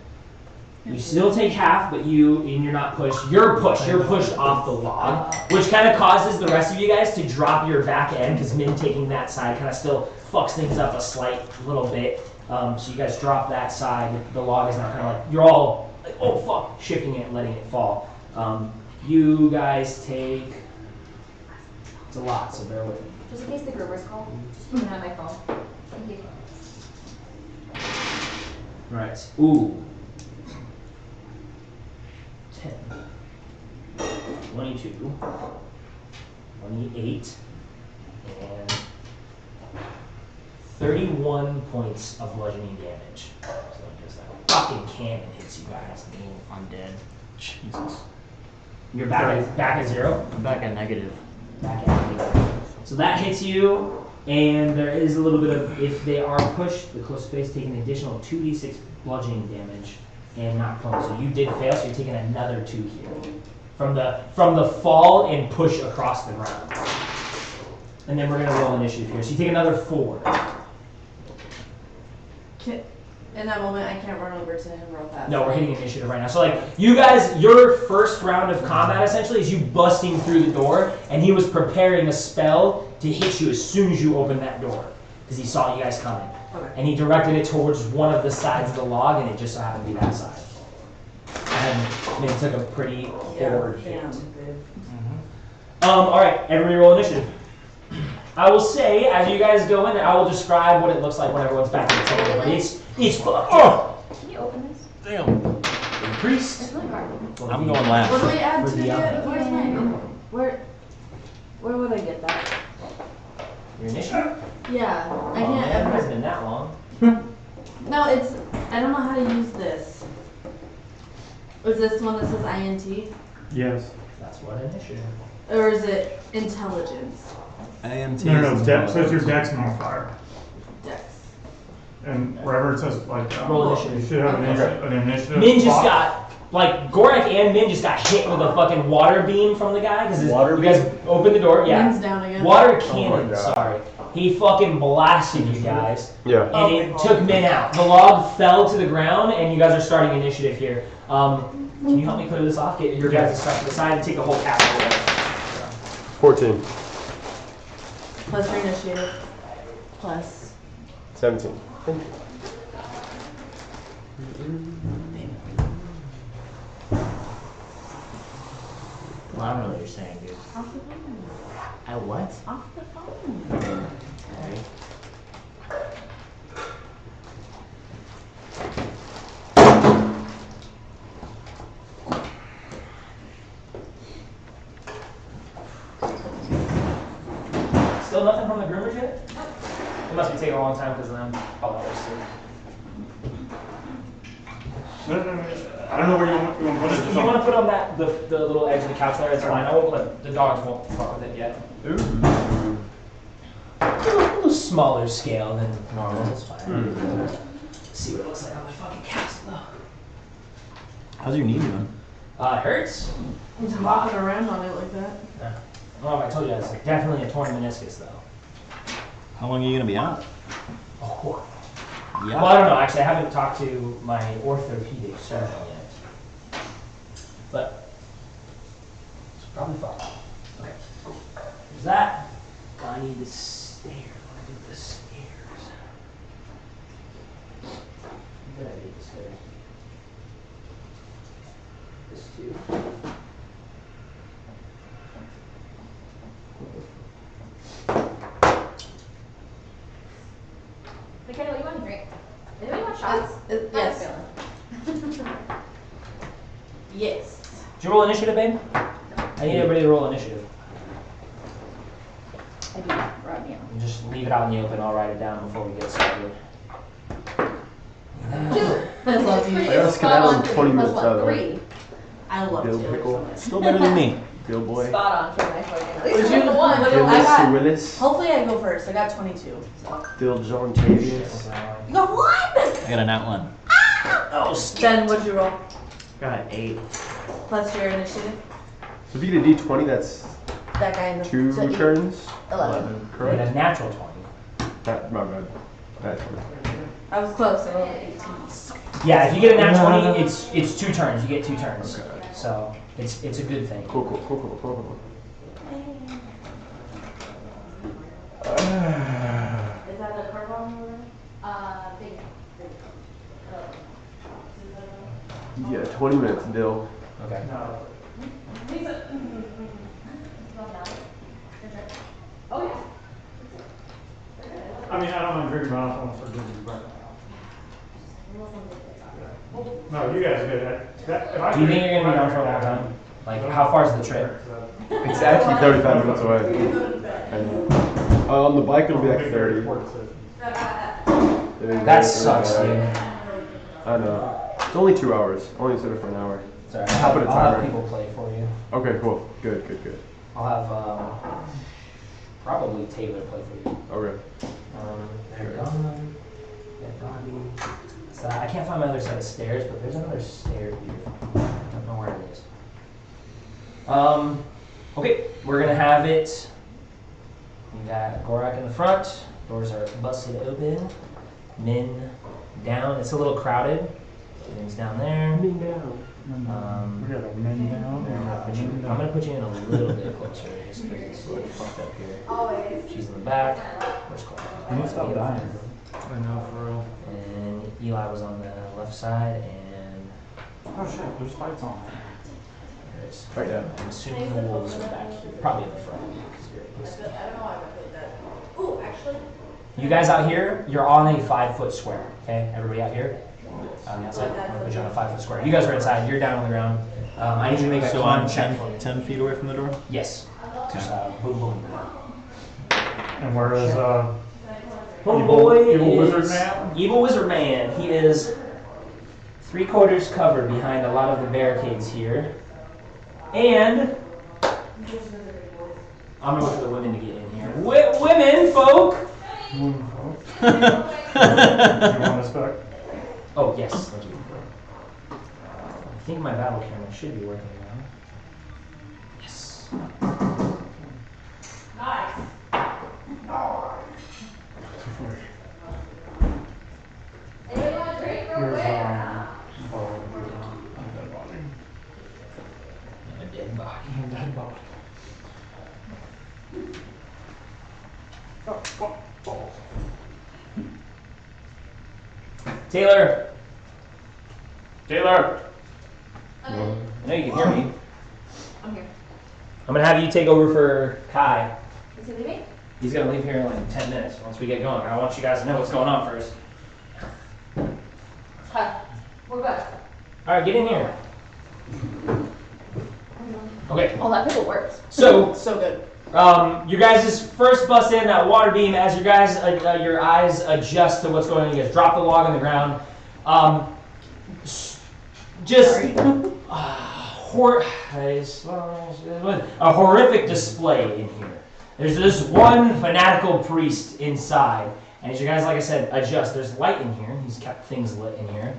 You still take half, but you're not pushed. You're pushed. You're pushed off the log, which kind of causes the rest of you guys to drop your back end because Min taking that side kind of still fucks things up a slight little bit. So you guys drop that side. The log is now kind of like you're all like, oh fuck, shifting it and letting it fall. You guys take. It's a lot, so bear with me. Just in case the Gerber's call. Just put it on my phone. Thank you. Right. Ooh. 10. 22. 28. And 31 points of bludgeoning damage. So just that fucking cannon hits you guys. I'm dead. Jesus. You're back at 0? I'm back at negative. Back at negative. So that hits you, and there is a little bit of, if they are pushed, the close space take an additional 2d6 bludgeoning damage and not prone. So you did fail, so you're taking another 2 here. From the fall and push across the ground. And then we're gonna roll initiative here. So you take another 4. In that moment, I can't run over to him real fast. No, we're hitting initiative right now. So like you guys, your first round of combat essentially is you busting through the door, and he was preparing a spell to hit you as soon as you opened that door, because he saw you guys coming. Okay. And he directed it towards one of the sides of the log, and it just so happened to be that side. And it took a pretty forward hit. Damn, babe. All right, everybody roll initiative. I will say, as you guys go in, I will describe what it looks like when everyone's back at the table. But it's fucked up. Can you open this? Damn. Priest. It's really hard. I'm going What do last. we add For to the it? other. Where's mine? Where would I get that? Your initiative? Yeah, I Oh, man, it can't hasn't ever. been that long. No, it's. I don't know how to use this. Is this one that says INT? Yes. That's what initiative. Or is it intelligence? AMT. No, dex. So it's your dex modifier. Dex. And wherever it says like Roll you initiative. should have an initiative. Min just box. got, like, Gorak and Min just got hit with a fucking water beam from the guy. Because Water you guys opened the door. Yeah. Min's down again. Water Oh my cannon, God. sorry. He fucking blasted you guys. Yeah. And Oh it my took God. Min out. The log fell to the ground, and you guys are starting initiative here. Can you help me clear this off? Get your guys' stuff to the side and take a whole castle away. 14. Plus your initiative. Plus 17. Thank you. Well, I don't know what you're saying, dude. Off the phone. I what? Off the phone. Alright. Still nothing from the groomers yet? It must be taking a long time because of them. Oh, No. I don't know where you want to put it. if you want to put on that the little edge of the couch there, it's fine. I won't let the dogs won't fuck with it yet. Ooh. A little smaller scale than normal. It's fine. See what it looks like on my fucking castle though. How's your knee doing? It hurts. He's hopping around on it like that. Oh, I told you that's definitely a torn meniscus though. How long are you gonna be out? Oh. Yeah. Well, I don't know. Actually, I haven't talked to my orthopedic surgeon yet. But it's probably fine. Okay. There's that. I need the stairs. I need the stairs. What did I need the stairs? This too. McKenna, what do you want to drink? Anybody want shots? Yes. Yes. Did you roll initiative, babe? I need everybody to roll initiative. I do. Right now. And just leave it out in the open. I'll write it down before we get started. I love you. I gotta skedaddle in 20 minutes out of the way. 3. I love Bill Taylor Pickle. so much. Still better than me. Bill Boy. Spot on for my fucking. Would you- the one. would- Willis I got- Willis. Hopefully I go first. I got 22. So. Bill John Tavius. You got one? I got a nat one. Oh, Jen, what'd you roll? Got an 8. Plus your initiative? So if you get a D20, that's That guy in the 2 so turns. 11. And Correct? a natural 20. That, my bad. That's I was close. I rolled 18. Yeah, if you get a nat 20, it's 2 turns. You get 2 turns. Okay. So it's a good thing. cool. Is that the purple one? Big. Yeah, 20 minutes, Dill. Okay. Oh yeah. I mean, I don't mind drinking, but I don't want to forgive you, but. No, you guys did that. Do you think you're gonna be gone for a long time? Like, how far is the trip? It's actually 35 minutes away. On the bike, it'll be like 30. That sucks, dude. I know. It's only 2 hours. Only set it for an hour. Sorry, I'll put a I'll have timer. people play for you. Okay, cool. Good. I'll have probably Taylor play for you. Okay. They're gone. Dead body. So I can't find my other set of stairs, but there's another stair here. I don't know where it is. Okay, we're gonna have it. We got Gorak in the front. Doors are busted open. Min down. It's a little crowded. Min's down there. We got a men down. I'm gonna put you in a little bit closer, just because it's like fucked up here. Always. She's in the back. Where's Gorak? You need to stop dying. I know, for real. And Eli was on the left side, and Oh shit, there's lights on. there's. Right now. I'm assuming the wolves are back here, probably in the front. 'Cause you're posted. I don't know why I put that. Oh, actually. You guys out here, you're on a 5-foot square. Okay, everybody out here on the outside. I'm gonna put you on a 5-foot square. You guys are inside. You're down on the ground. I need you to make a So con I'm check for me. 10 feet away from the door? Yes. Just boom, boom. And where is, Homeboy Evil is Wizard Man? Evil Wizard Man. He is 3/4 covered behind a lot of the barricades here, and I'm gonna look for the women to get in here. Women, folk. you want this back? Oh yes, thank you. I think my battle camera should be working now. Yes. Nice. Anybody want a drink real Here's, quick? A dead body. dead body. Taylor. Taylor. I know you can hear me. I'm here. I'm gonna have you take over for Kai. Is he leaving? He's gonna leave here in like 10 minutes once we get going. I want you guys to know what's going on first. Hi. We're good. Alright, get in here. Okay, Oh, that pickle works. so So good. you guys first bust in that water beam as you guys your eyes adjust to what's going on. You guys drop the log on the ground. Just a horrific display in here. There's this one fanatical priest inside, and as you guys, like I said, adjust. There's light in here. He's kept things lit in here.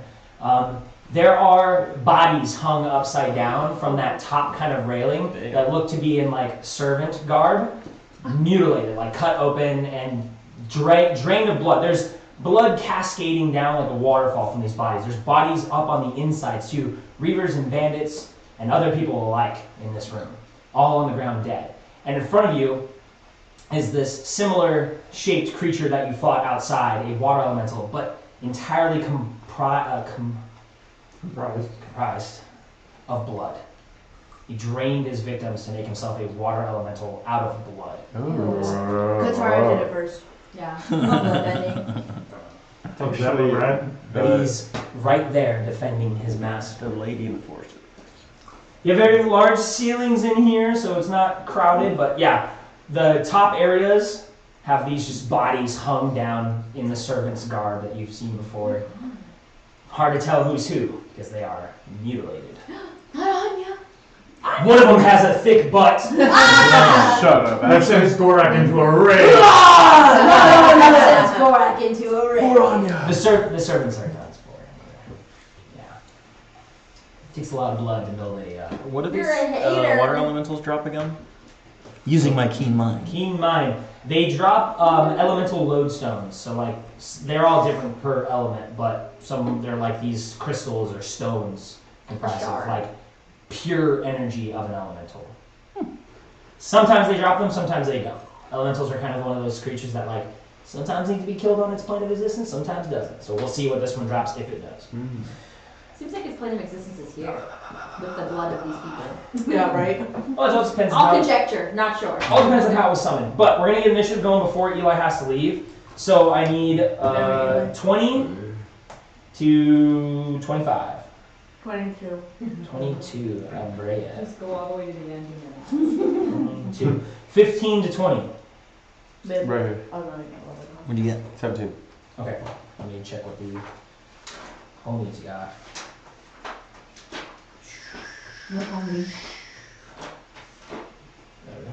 There are bodies hung upside down from that top kind of railing that look to be in like servant garb, mutilated, like cut open and drained of blood. There's blood cascading down like a waterfall from these bodies. There's bodies up on the insides too, reavers and bandits and other people alike in this room, all on the ground dead. And in front of you is this similar shaped creature that you fought outside, a water elemental, but entirely comprised of blood. He drained his victims to make himself a water elemental out of blood. Good sorry I did it first. Yeah. Love blood bending. Is that what we're at? But he's right there defending his master. The lady in the forest. You have very large ceilings in here, so it's not crowded, but yeah, the top areas have these just bodies hung down in the servant's garb that you've seen before. Hard to tell who's who, because they are mutilated. Not Anya. One of them has a thick butt. Shut up. That sends Gorak into a rage. That's Gorak into a ring. The servants are done for. Yeah. Takes a lot of blood to build a What do You're these a hater. water elementals drop again? Using my keen mind. keen mind. They drop elemental lodestones, so like they're all different per element, but some they're like these crystals or stones comprised of shard. like pure energy of an elemental. Sometimes they drop them, sometimes they don't. Elementals are kind of one of those creatures that like sometimes need to be killed on its plane of existence, sometimes doesn't. So we'll see what this one drops if it does. Seems like its plane of existence is here. With the blood of these people. Yeah, right? Well, it all depends on I'll how, conjecture, not sure. all depends on how it was summoned. But we're gonna get initiative going before Eli has to leave. So I need 20 to 25. 22. 22, Abrea. Just go all the way to the end. 22. 15 to 20. Mid. Right here. Oh, no, no, What do you get? 17. Okay, let me check what the homies got. no. No, homie. There we go.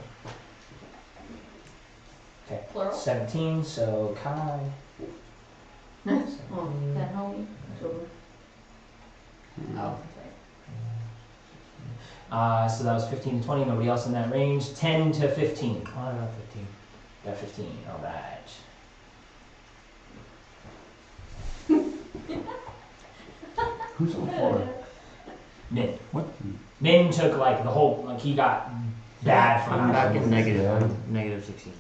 Okay, Plural. 17, so Kai. Nice. 17. Oh, That homie. Oh, sorry. So that was 15 to 20, nobody else in that range. 10 to 15. Oh, I got 15. Got 15, alright. Who's on the floor? Min. What? Min took like the whole, like he got bad from I'm back in negative. Yeah. I'm negative 16.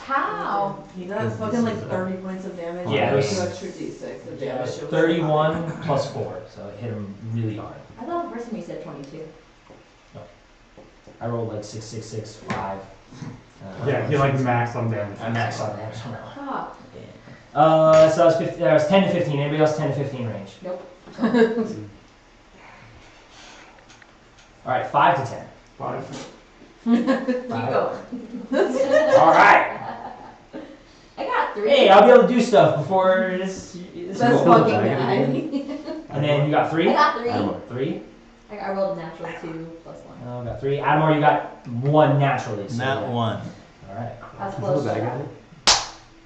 How? He got fucking like 30 points of damage. Yeah, and it was- 2 extra d6 of Yeah, damage. It was 31 plus 4, so it hit him really hard. I thought the first time you said 22. I rolled like 6, 6, 6, 5. Yeah, he like maxed on damage. I maxed on damage. Fuck. So that was 15, that was 10 to 15. Anybody else 10 to 15 range? Alright, 5 to 10. 5. Keep going. Alright! I got 3. Hey, I'll be able to do stuff before this That's cool. fucking guy. And then you got 3? I got 3. 3? I rolled a natural 2 plus 1. I got 3. Adamor, you got 1 naturally. So Not yeah. one. Alright. That's close.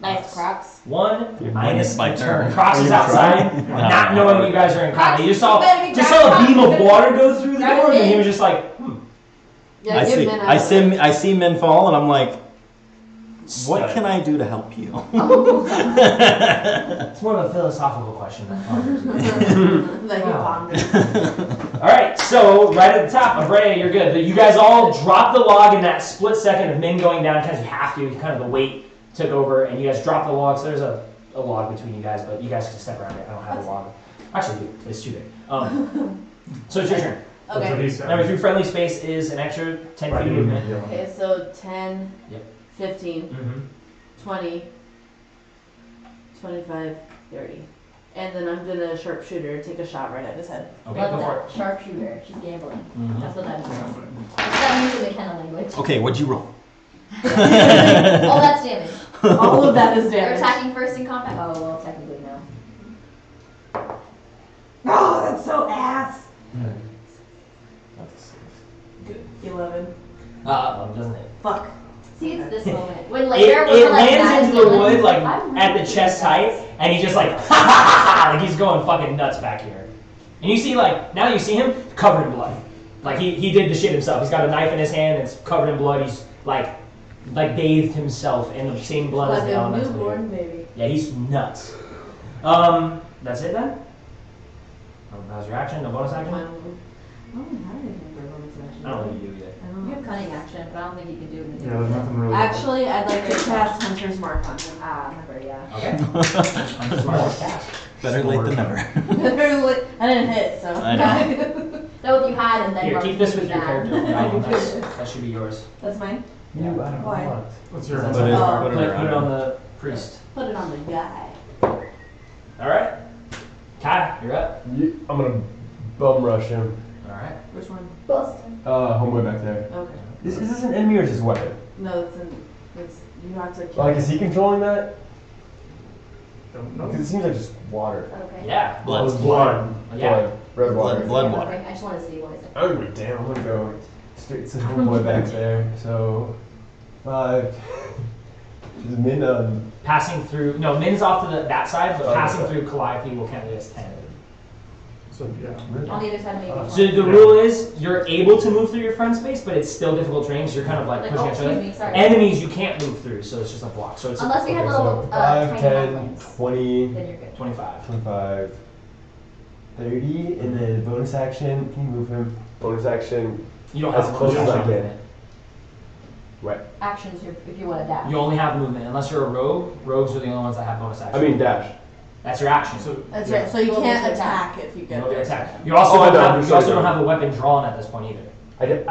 Nice Crocs. 1 minus my my turn. turn. Crosses Are you outside, trying? not knowing you guys are in combat. You just saw Better be a back beam up. of water go through the Grab door, it and he in. was just like, Yeah, I give see. men I see men fall, and I'm like, what Stud. can I do to help you? It's more of a philosophical question than ponders. That he Wow. pondered. Alright, so right at the top, Abrea, you're good. You guys all drop the log in that split second of Min going down because you have to. Kind of the weight took over, and you guys drop the log. So there's a a log between you guys, but you guys can step around it. I don't have a log. Actually, it's too big. So it's your turn. That's what Okay. he said. Number 3 friendly space is an extra 10 Right, feet of movement. yeah. Okay, so 10, Yep. 15, Mm-hmm. 20, 25, 30. And then I'm gonna sharpshooter, take a shot right at his head. Okay, Love go for that. Sharpshooter. She's gambling. Mhm. That's what that means. That's that means in the Kenna language. Okay, what'd you roll? All that's damage. All of that is You're damage. attacking first in combat. Oh, well, technically no. Oh, that's so ass. That's good. 11. Doesn't it? Fuck. See, it's this moment. When It, later, it we're like, lands into the wood, like, I'm at the really chest good height, and he just like, ha ha ha ha, like he's going fucking nuts back here. And you see, like, now you see him covered in blood. Like, he did the shit himself. He's got a knife in his hand, it's covered in blood. He's, like bathed himself in the same blood as Like the a elemental. newborn baby. Yeah, he's nuts. That's it then? That was your action, no bonus action? I don't have anything for a bonus action. I don't think you do yet. I You don't have know. cunning action, but I don't think you can do anything. Yeah, there's nothing really. Actually, I'd like to cast Hunter's Mark on him. Ah, remember, yeah. Okay. I'm smart as cast. Better late than never. I didn't hit, so. I know. So if you had and then Here, run keep this through with your that. character. That should be yours. That's mine? Yeah. Why? What's your? That's Put it- all. put it Put it around. on the priest. Put it on the guy. Alright. Kai, you're up. I'm gonna bum rush him. Alright. Which one? Bust. Homeboy back there. Okay. Is this an enemy or just weapon? No, it's you have to kill. Like, is he controlling that? Don't know. Because it seems like just water. Okay. Yeah. Blood. Blood. Yeah. Red water. Blood water. Okay, I just want to see what is it. I'm gonna damn. I'm gonna go straight to homeboy back there. So 5. Just min Passing through, no, Min's off to that side, but Oh, passing okay. through Calliope will count it as 10. So yeah. On the other side, maybe. So the rule is you're able to move through your front space, but it's still difficult terrain because you're kind of like Like, pushing oh, each excuse other. me, sorry. Enemies you can't move through, so it's just a block. So it's Unless we have Okay, little so tiny 5, 10, outlines, 20, then you're good. 25. 25, 30, and then bonus action. Can you move him? Bonus action. You don't As have close as I movement. can. What? Actions if you want to dash. You only have movement unless you're a rogue. Rogues are the only ones that have bonus action. I mean dash. that's your action. So That's yeah. right. So you Well, can't there's attack if you You get don't get there. attacked. You also Oh, I don't know, have. I'm You sure also I don't do. have a weapon drawn at this point either. I didn't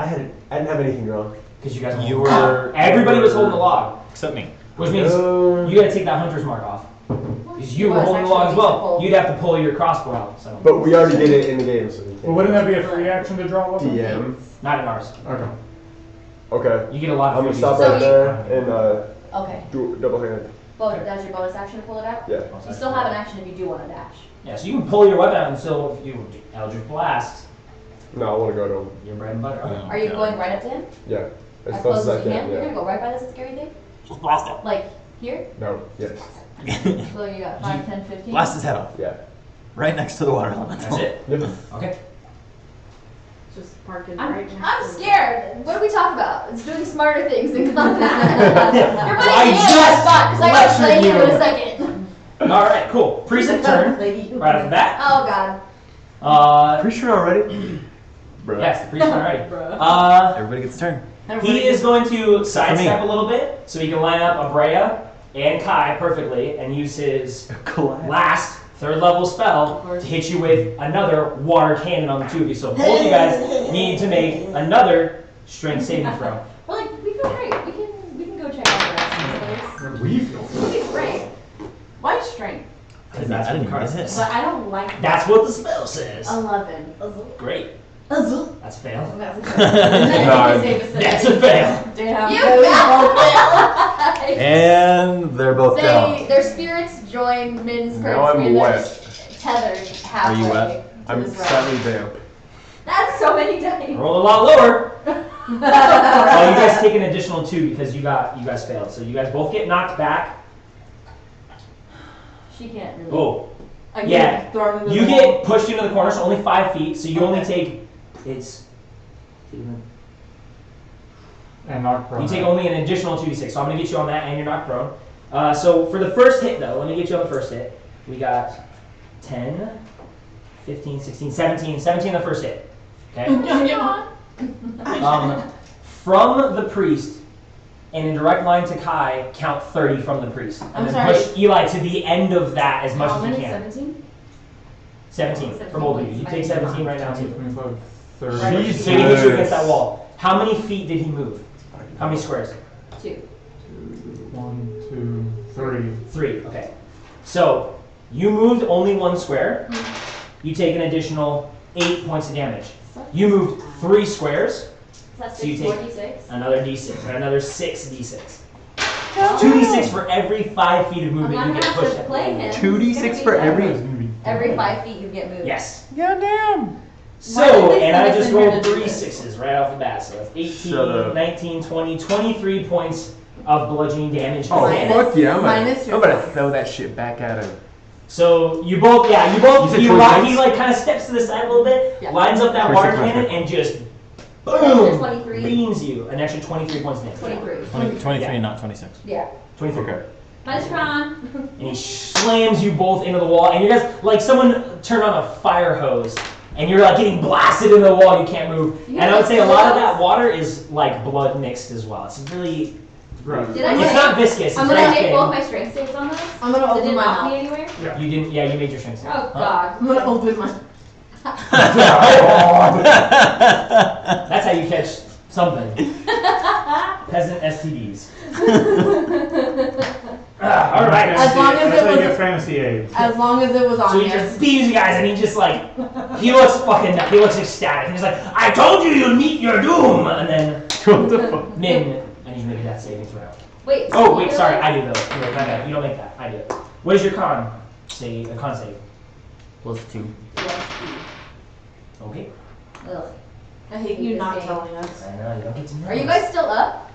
have anything wrong. Because you guys. You were- Everybody was holding the log, Except me. which means you gotta take that hunter's mark off. Because you were holding the log as well. You'd have to pull your crossbow out. So But we already did it in the game, so we can't. Well, wouldn't that be a free action to draw a weapon? DM. not in ours. Okay. Okay. You get a lot of. I'm gonna freebies. stop So right you- there and Okay. do double handed. That's your bonus action to pull it out? Yeah. You still have an action if you do want to dash. Yeah, so you can pull your weapon out and still you Eldritch Blast. No, I want to go to him. Your bread and butter. Oh, Are you God. going right up to him? Yeah. As As close as I you can. You're gonna Yeah. go right by this scary thing? Just blast it. Like here? No. Yes. So you got 5, 10, 15? Blast his head off. Yeah. Right next to the water elemental. That's it. Yep. Okay. Just park it I'm, right next I'm to the- scared. What do we talk about? It's doing smarter things than combat. You're putting I me in that just spot because I gotta play lectured you in you. a second. All right. Cool. Priest's turn. Right after that. Oh god. Pretty sure already. Bruh. Yes, the priest's turn already. Bruh. Everybody gets a turn. He is going to me. sidestep a little bit, so he can line up Abrea and Kai perfectly, and use his last third level spell to hit you with another water cannon on the two of you. So both you guys need to make another strength saving throw. Well, like, we feel great. We can go check out the rest of We feel. this. We feel great. Why strength? I didn't even get this. But I don't like that. That's what the spell says. 11. Great. Azul. That's a fail. Nine. That's a fail. Damn. You that was got all it! And they're both down. Their spirits join Min's Now currency I'm and they're wet. just tethered Are halfway. you wet? to I'm this rock. slightly damp. That's so many dice. Roll a lot lower. Well, you guys take an additional 2 because you guys failed. So you guys both get knocked back. She can't really. Oh. I get Yeah. thrown into You the get wall. pushed into the corner, so only 5 feet. So you only take. It's. And knock prone. You take only an additional 2d6, so I'm going to get you on that, and you're not prone. So for the first hit, though, let me get you on the first hit. We got 10, 15, 16, 17. 17 on the first hit. Okay? From the priest, and in direct line to Kai, count 30 from the priest. And I'm then sorry? push Eli to the end of that as much How as you many? can. 17? 17 for both of you. You take 17 right now too. 25, So 30. Jesus. he hits you against that wall. How many feet did he move? How many squares? 2. 1, 2, 3. 3, okay. So, you moved only 1 square. You take an additional 8 points of damage. You moved 3 squares, That's So you 6, take- 46. another d6, or another 6d6. 2d6 for every 5 feet of I'm movement not you gonna get have pushed to at. play him. 2d6 for Every 5 feet you get moved. Yes. Goddamn. Why So, did they and I send us just in here rolled to do 3 this? 6s right off the bat. So that's Shut 18, up. 19, 20, 23 points of bludgeoning damage. Oh, Minus- fuck yeah. minus your I'm gonna five. throw that shit back at him. So you both, You said he 26? like kind of steps to the side a little bit, Yeah. lines up that water 26, cannon, and just Extra boom, 23. beams you an extra 23 points of damage. 23. 23, Yeah. not 26. Yeah. 23. Okay. Minus Tron. And he slams you both into the wall, and you guys, like someone turned on a fire hose, and you're like getting blasted into the wall, you can't move. You And I have would say a lot of gloves? that water is like blood mixed as well. It's really, Right. Did I it's make, not viscous, it's I'm did gonna I very make both thin. my strength saves on this? I'm gonna Did open it my knock me mouth. anywhere? You didn't, yeah, you made your strength. Oh, Huh? God. I'm gonna open my. That's how you catch something. Peasant STDs. All right. As long as That's it how you was- get fantasy aids. As long as it was on So he here. just beams you guys, and he just like, he looks ecstatic. He's like, I told you you'd meet your doom. And then What the fuck? Min, I need you to make that saving throw. Wait. Oh so wait, you're sorry, like- I do though. You don't make that. I do. What is your con? Save a con save. +2. Okay. Ugh. I hate you not telling us. I know you don't get to know. Are you guys still up?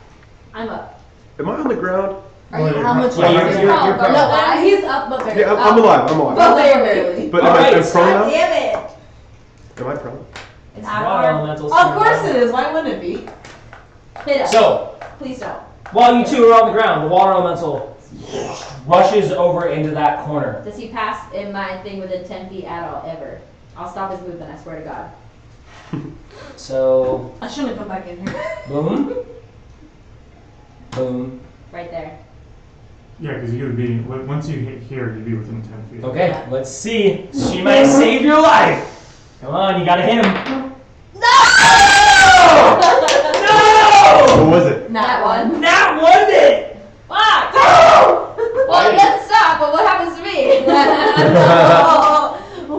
I'm up. Am I on the ground? Are you? How much? Yeah, longer? you're prone, but prone. No, why? he's up, but very. Yeah, I'm alive. I'm alive. But very barely. But All right, I'm prone now? Damn it! Am I prone? It's Water hard. elementals. Of course it is. Why wouldn't it be? Hit us. So Please don't. while you two are on the ground, the water elemental rushes over into that corner. Does he pass in my thing within 10 feet at all, ever? I'll stop his movement, I swear to God. So I shouldn't come back in here. boom, boom. Right there. Yeah, because you would be, once you hit here, you'd be within 10 feet. Okay, let's see. She might save your life. Come on, you gotta hit him. No! What was it? That one. Not one it. Fuck! Well, it doesn't stop, but what happens to me?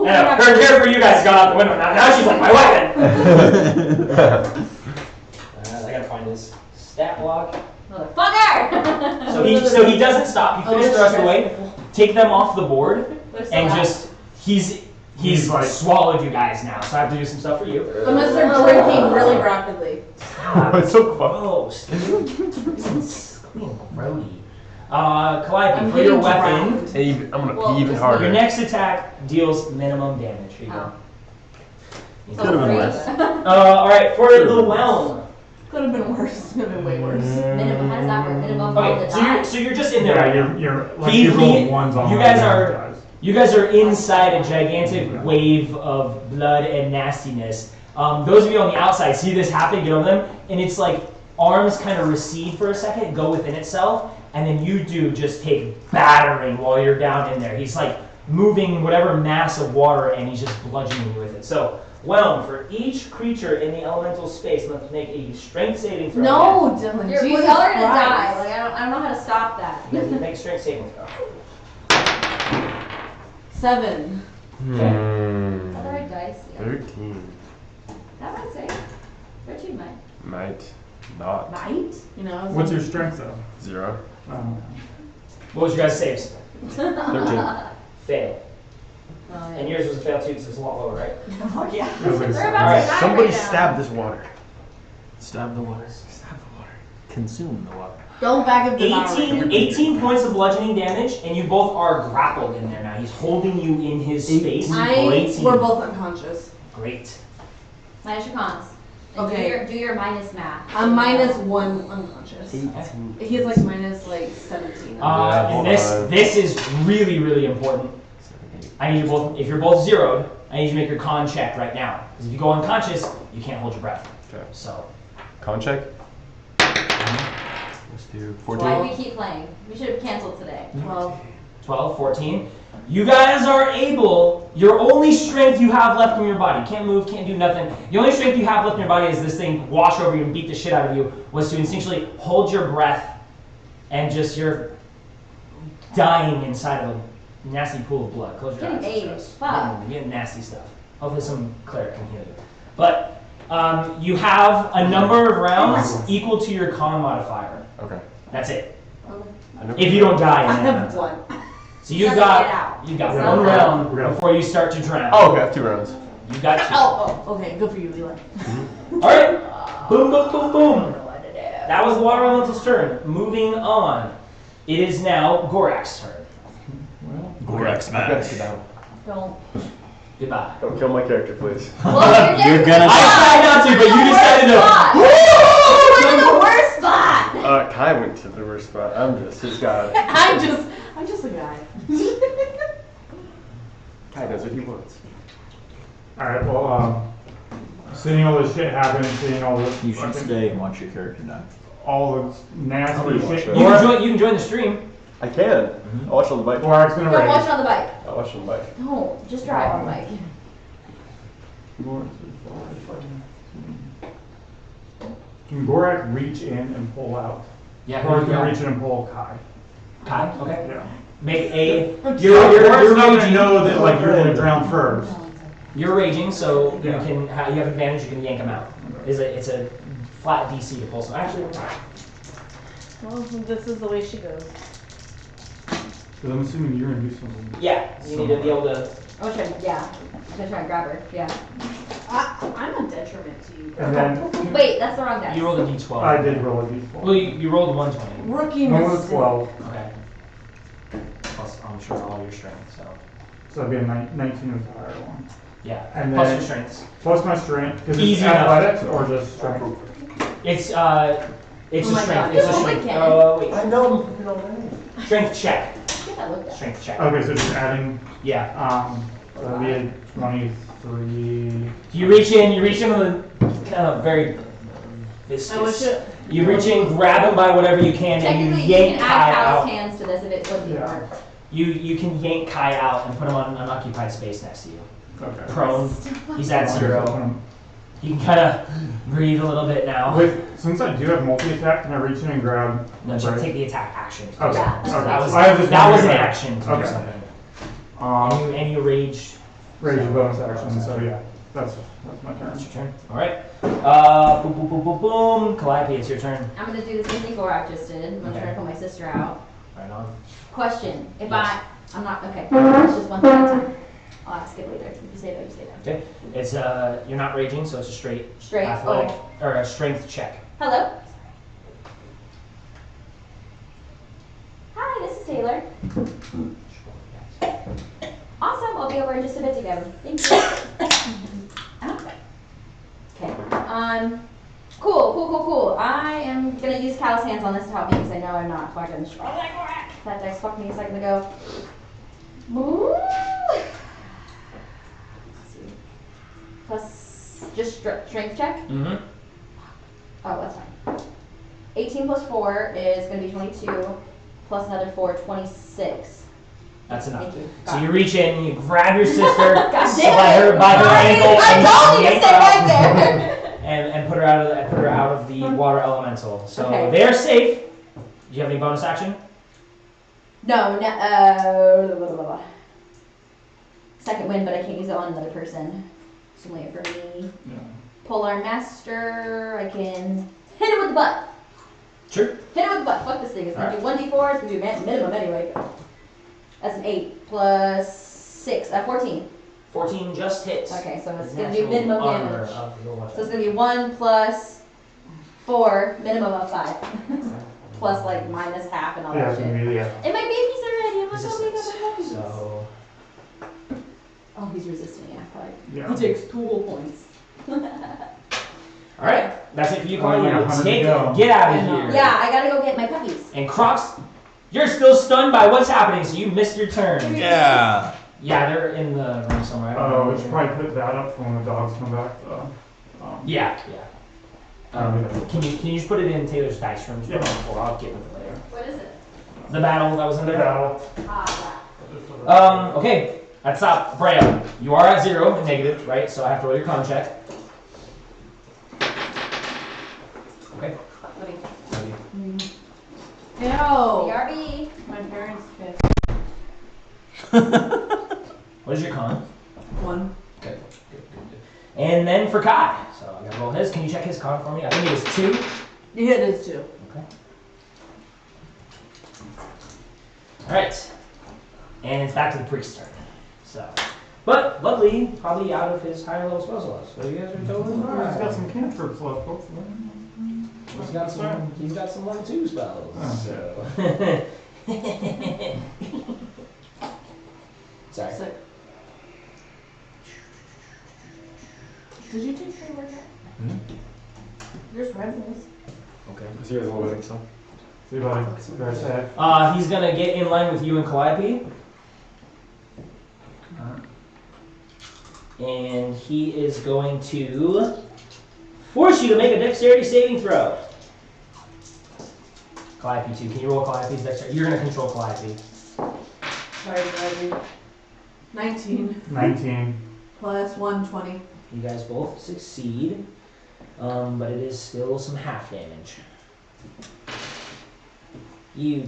Yeah, her care for you guys got out the window. Now she's like my weapon. I gotta find his stat block. Motherfucker! So he doesn't stop. He finishes the rest of the way. Take them off the board, They're still and out. just he's He's like- swallowed you guys now. So I have to do some stuff for you. I'm gonna start drinking really rapidly. It's so close. Gross. Clean grody. Calliope, I'm for your getting weapon, drowned. I'm gonna Well, pee even just harder. your next attack deals minimum damage. Here you go. So Could've been great. worse. All right, for the whelm. Could have been worse. Could have been way worse. Minimum, how does that work? Minimum Okay, roll to so die? you're just in there. Yeah, right now. you're like He- you he- rolled ones on you one guys and are- dies. You guys are inside a gigantic wave of blood and nastiness. Those of you on the outside see this happen, get on them, and it's like arms kind of recede for a second, go within itself, and then you do just take battering while you're down in there. He's like moving whatever mass of water, and he's just bludgeoning you with it. So, Whelm, for each creature in the elemental space, let's make a strength saving throw. No, Dylan. You're, Jesus y'all are gonna Christ. die. Like, I don't know how to stop that. Again. You make a strength saving throw. 7. Is that the right dice? Yeah. 13. That might say. 13 might. Might not. Might? You know. What's your strength though? 0. What was your guys' saves? 13. Fail. Oh, And yeah. yours was a fail too, because it's a lot lower, right? Oh, yeah. I was like, They're about Alright, to die Somebody right now. stab this water. Stab the water. Stab the water. Consume the water. Don't back up the 18 points of bludgeoning damage, and you both are grappled in there now. He's holding you in his space. We're both unconscious. Great. Minus your cons. And Okay. Do your minus math. I'm -1 unconscious. 18. He's like minus like 17. Yeah, And hold on. this is really, really important. I need you both, if you're both zeroed, I need you to make your con check right now. Because if you go unconscious, you can't hold your breath. Okay. So, Con check? Let's do Why 14. do we keep playing? We should have canceled today. 12, 14. You guys are able, your only strength you have left in your body, can't move, can't do nothing. The only strength you have left in your body is this thing wash over you and beat the shit out of you, was to instinctually hold your breath and just you're dying inside of a nasty pool of blood. Close your eyes. Getting Stress. aged. Fuck. You're getting nasty stuff. Hopefully some cleric can heal you. But you have a number of rounds equal to your con modifier. Okay. That's it. I know- If you don't die I in that have amount of time. one. So you've Doesn't get got out. Yeah. one round Yeah. before you start to drown. Oh, okay, I have 2 rounds. You got two. Oh, okay, good for you, Eli. All right. Boom, boom, boom, I boom. don't know what to do. That was the water elemental's turn. Moving on. It is now Gorak's turn. Gorak I gotta sit smash. down. Don't. Goodbye. Don't kill my character, please. Well, You're gonna I tried not to, but you decided to. You're in the worst spot. Kai went to the worst spot. I'm just his god. I'm just a guy. Kai does what he wants. Alright, well, seeing all this shit happen, seeing all this, You should fucking- stay and watch your character die. all this I'll nasty watch shit. that. You can join the stream. I can. I'll watch on the bike. Gorak's gonna Don't watch rage. it on the bike. I'll watch on the bike. No, just drive on the bike. Can Gorak reach in and pull out? Yeah. Or can reach in and pull Kai? Kai. Okay. Yeah. Make a. Gorak's You're not gonna raging. know that like you're gonna drown first. You're raging, so you Yeah. can you have advantage. You can yank him out. It's a flat DC to pull. So actually, Well, this is the way she goes. Because I'm assuming you're gonna do something. yeah, you need to be able to. I'm gonna try, yeah. I'm gonna try and grab her. Yeah. I'm a detriment to you. And then Wait, that's the wrong dice. You rolled a d12. I did roll a d4. Well, you rolled a 120. Rookie One was mistake. 12, Okay. Plus, I'm sure all your strength. So so that'd be a 19 with the higher one. yeah. And Plus then- your strengths. Plus my strength, because it's Easy enough. athletics or just strength? It's Oh a my strength. God. It's a Oh, strength. again. Wait. I know. I'm already. Strength check. Get that looked at. Strength check. Okay, so just adding, Yeah. that'd be a 23. You reach in with a kind of very I viscous. wish it. You reach in, grab him by whatever you can, and Technically, you you yank can Kai add Cal's out. hands to this if it would be Yeah. hard. You can yank Kai out and put him on unoccupied space next to you. Okay. Prone. He's at 0. He can kind of breathe a little bit now. Since I do have multi-attack, can I reach in and grab? No, just Right. take the attack action. Okay. Yeah. Okay. That was I have this that one was an here. action to do Okay. something. And you rage. Rage bonus action, so yeah, that's my turn. That's your turn. All right. Boom, boom, boom, boom, boom. Calliope, it's your turn. I'm gonna do the same thing Gorak just did. I'm gonna try to pull my sister out. Right on. Question: if Yes. I'm not okay. It's just one thing at a time. I'll ask it later. You say that. You say that. Okay. It's you're not raging, so it's a straight Straight. athletic Oh. or a strength check. Hello. Hi, this is Taylor. Awesome. I'll be over in just a bit to go. Thank you. Okay. Cool. I am gonna use Cal's hands on this to help me because I know I'm not fucking strong like Gorak. That dice fucked me a second ago. Woo! Let's see. Plus just strength check. Mm-hmm. Oh, that's fine. 18 plus 4 is going to be 22, plus another 4, 26. That's enough. Thank you. So you reach in, you grab your sister God damn by her it. ankle, I and told you to yank stay her right out, there. and put her out of the water elemental. So Okay. they're safe. Do you have any bonus action? No, second wind, but I can't use it on another person. It's only for me. Yeah. Polar Master, I can hit it with the butt. Sure. Hit it with the butt. Fuck this thing. It's going to do 1d4. It's going to do minimum anyway. That's an 8 plus 6, 14. 14 just hits. Okay, so it's The going to do natural minimum armor damage. of your weapon. So it's going to be 1 plus 4, minimum of 5. Plus like minus half and all Yeah, that it's shit. gonna be, yeah. And my baby's already. I'm not Resistance. going to make up my So Oh, he's resistant, yeah, probably. Yeah. He takes 2 whole points. all right, that's it for you, Carly. yeah, You 100 take to go. it. Get out I of know. here. Yeah, I gotta go get my puppies. And Crocs, you're still stunned by what's happening, so you missed your turn. Yeah. Yeah, they're in the room somewhere. I don't Oh, know we should where. probably put that up for when the dogs come back, though. Yeah. Can you just put it in Taylor's dice room? Yeah. Or I'll get with it later. What is it? The battle that was in The there. battle. Okay. At top, Brea, you are at 0 and negative, right? So I have to roll your con check. Okay. Ew. BRB. My parents pissed. What is your con? 1. Good. And then for Kai. So I gotta roll his. Can you check his con for me? I think it was 2. Yeah, it is 2. Okay. Alright. And it's back to the priest's turn. So. But luckily, probably out of his higher level spell slots. So you guys are totally He's fine. got some cantrips left, hopefully. He's got some level 2 spells. Oh. So. Sorry. 6. Did you take free workout? There's red ones. Okay. See you guys a little bit, so. See you, buddy. Very sad. He's gonna get in line with you and Calliope. And he is going to force you to make a dexterity saving throw. Calliope 2. Can you roll Calliope's dexterity? You're gonna control Calliope. Sorry, Bradley. 19 19. plus 1, 20. You guys both succeed, but it is still some half damage. You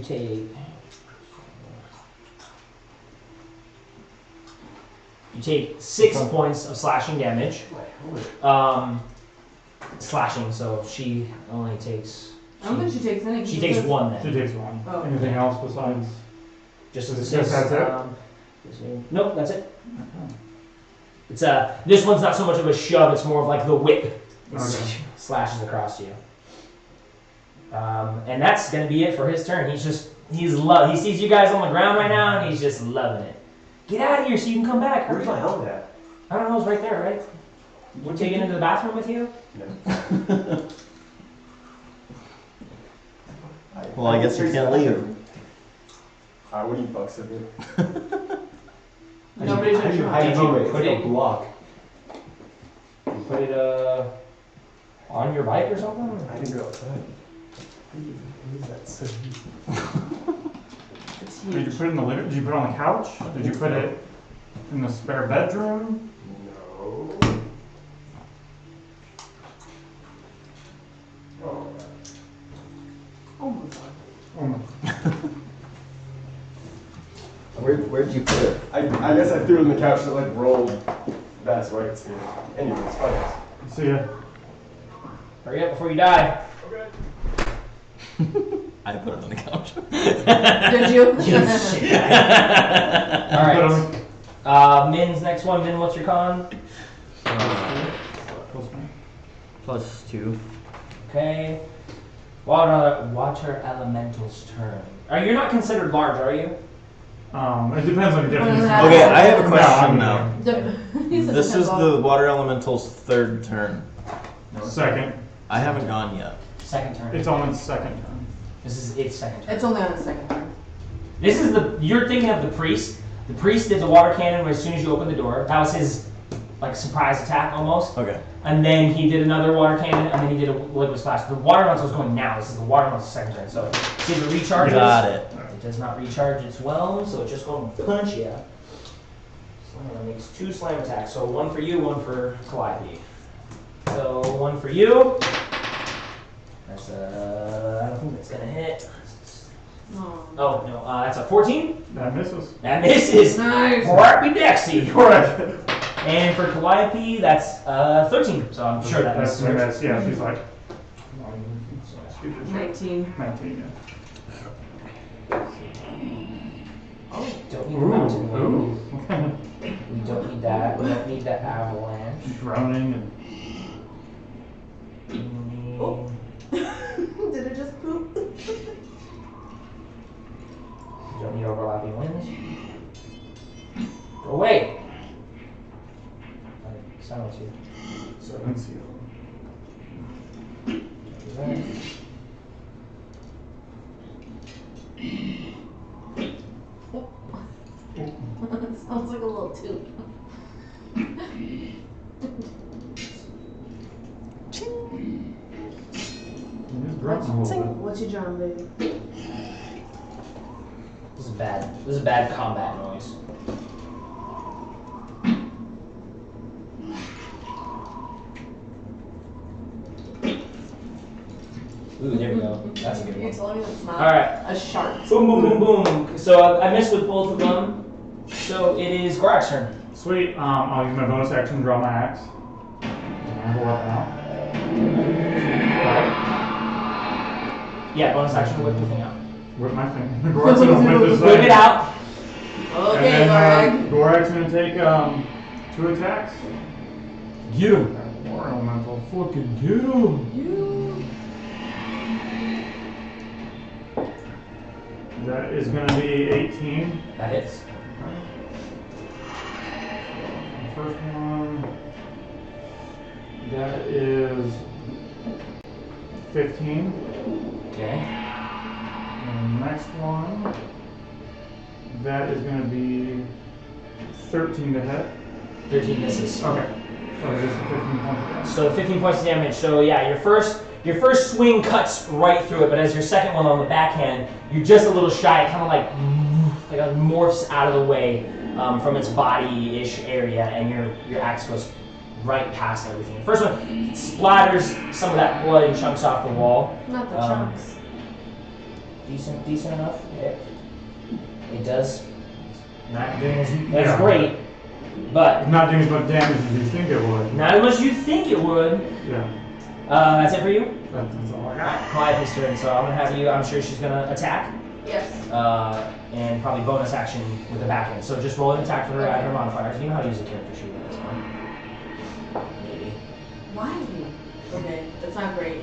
take 6 points of slashing damage. Slashing, so she only takes. I don't think she takes any. She takes 1 then. She takes 1. Oh. Anything else besides? Just the Just 6. that's it? Nope, that's it. It's this one's not so much of a shove, it's more of like the whip. It Okay. slashes across you. And that's gonna be it for his turn. He sees you guys on the ground right now and he's just loving it. Get out of here so you can come back. Where's Hurry my up. helmet at? I don't know, it's right there, right? Would you take it into the bathroom with you? Well, I guess you can't leave. What do you bucks of it? Nobody's How do you gonna hide Did you helmet? put It's it- a block. Put it on your bike or something? I didn't go outside. What is that? Did you put it in the living? Did you put it on the couch? Did you put it in the spare bedroom? No. Oh my god. Oh my. Where'd you put it? I guess I threw it on the couch and it like rolled. That's why it's here. Anyways, fine. See ya. Hurry up before you die. I put it on the couch. Did you? Alright. Min's next one. Min, what's your con? +2. Okay. Water elemental's turn. You're not considered large, are you? It depends on the definition. Okay, I have a No, question I'm- now. This is the water elemental's 3rd turn. Second. I haven't gone yet. Second turn. It's on its second turn. This is its second turn. It's only on the second turn. This is you're thinking of the priest. The priest did the water cannon as soon as you opened the door. That was his like surprise attack almost. Okay. And then he did another water cannon, and then he did a liquid splash. The water elemental's going now. This is the water elemental's second turn. So see if it recharges. Got it. It does not recharge as well, so it's just going to punch you. Slam makes 2 slam attacks. So 1 for you, 1 for Calliope. So 1 for you. That's I don't think that's gonna hit. Oh. Oh no, that's a 14. That misses. That misses. Nice. Happy Dexy. And for Calliope, that's 13. So I'm sure that That's misses. yeah, she's like. 19. 19, Oh, don't need the mountain. yeah. Ooh. We don't need that. We don't need that avalanche. Drowning and. Oh. Did it just poop? You don't need overlapping winds. Go away. Silence you. Let's see. It sounds like a little toot. grunting a little bit. What you drawing, baby? This is bad. This is bad combat noise. Ooh, there we go. That's a good You're one. telling me it's not Alright. a shark. Boom, boom, boom, boom. So I missed with both of them. So it is Gorak's turn. Sweet. I'll use my bonus action, draw my axe. And I will out. Yeah, bonus action, whip the thing out. Whip my thing. Gorak's gonna whip this Whip it out. Okay, And then, Gorg. Gorak's gonna take 2 attacks. Get him. War elemental. Fucking get him. That is gonna be 18. That hits. The first one. That is 15. Okay. And the next one. That is gonna be 13 to hit. 13 misses. Okay. So it's just 15 points of damage. So 15 points of damage. So yeah, your first swing cuts right through it, but as your second one on the backhand, you're just a little shy. It kind of like morphs out of the way from its body-ish area, and your axe goes right past everything. The first one splatters some of that blood and chunks off the wall. Not the chunks. Decent enough. Yeah. It does. Not doing as Yeah. great, but Not doing as much damage as you think it would. not as much as you think it would. Yeah. That's it for you. That's all I got. Alright, Calliope's turn, so I'm gonna have you, I'm sure she's gonna attack, Yes. and probably bonus action with the back end. So just roll an attack for her, add her modifiers. You know how to use a character sheet at this point. Maybe. Why? Okay, that's not great.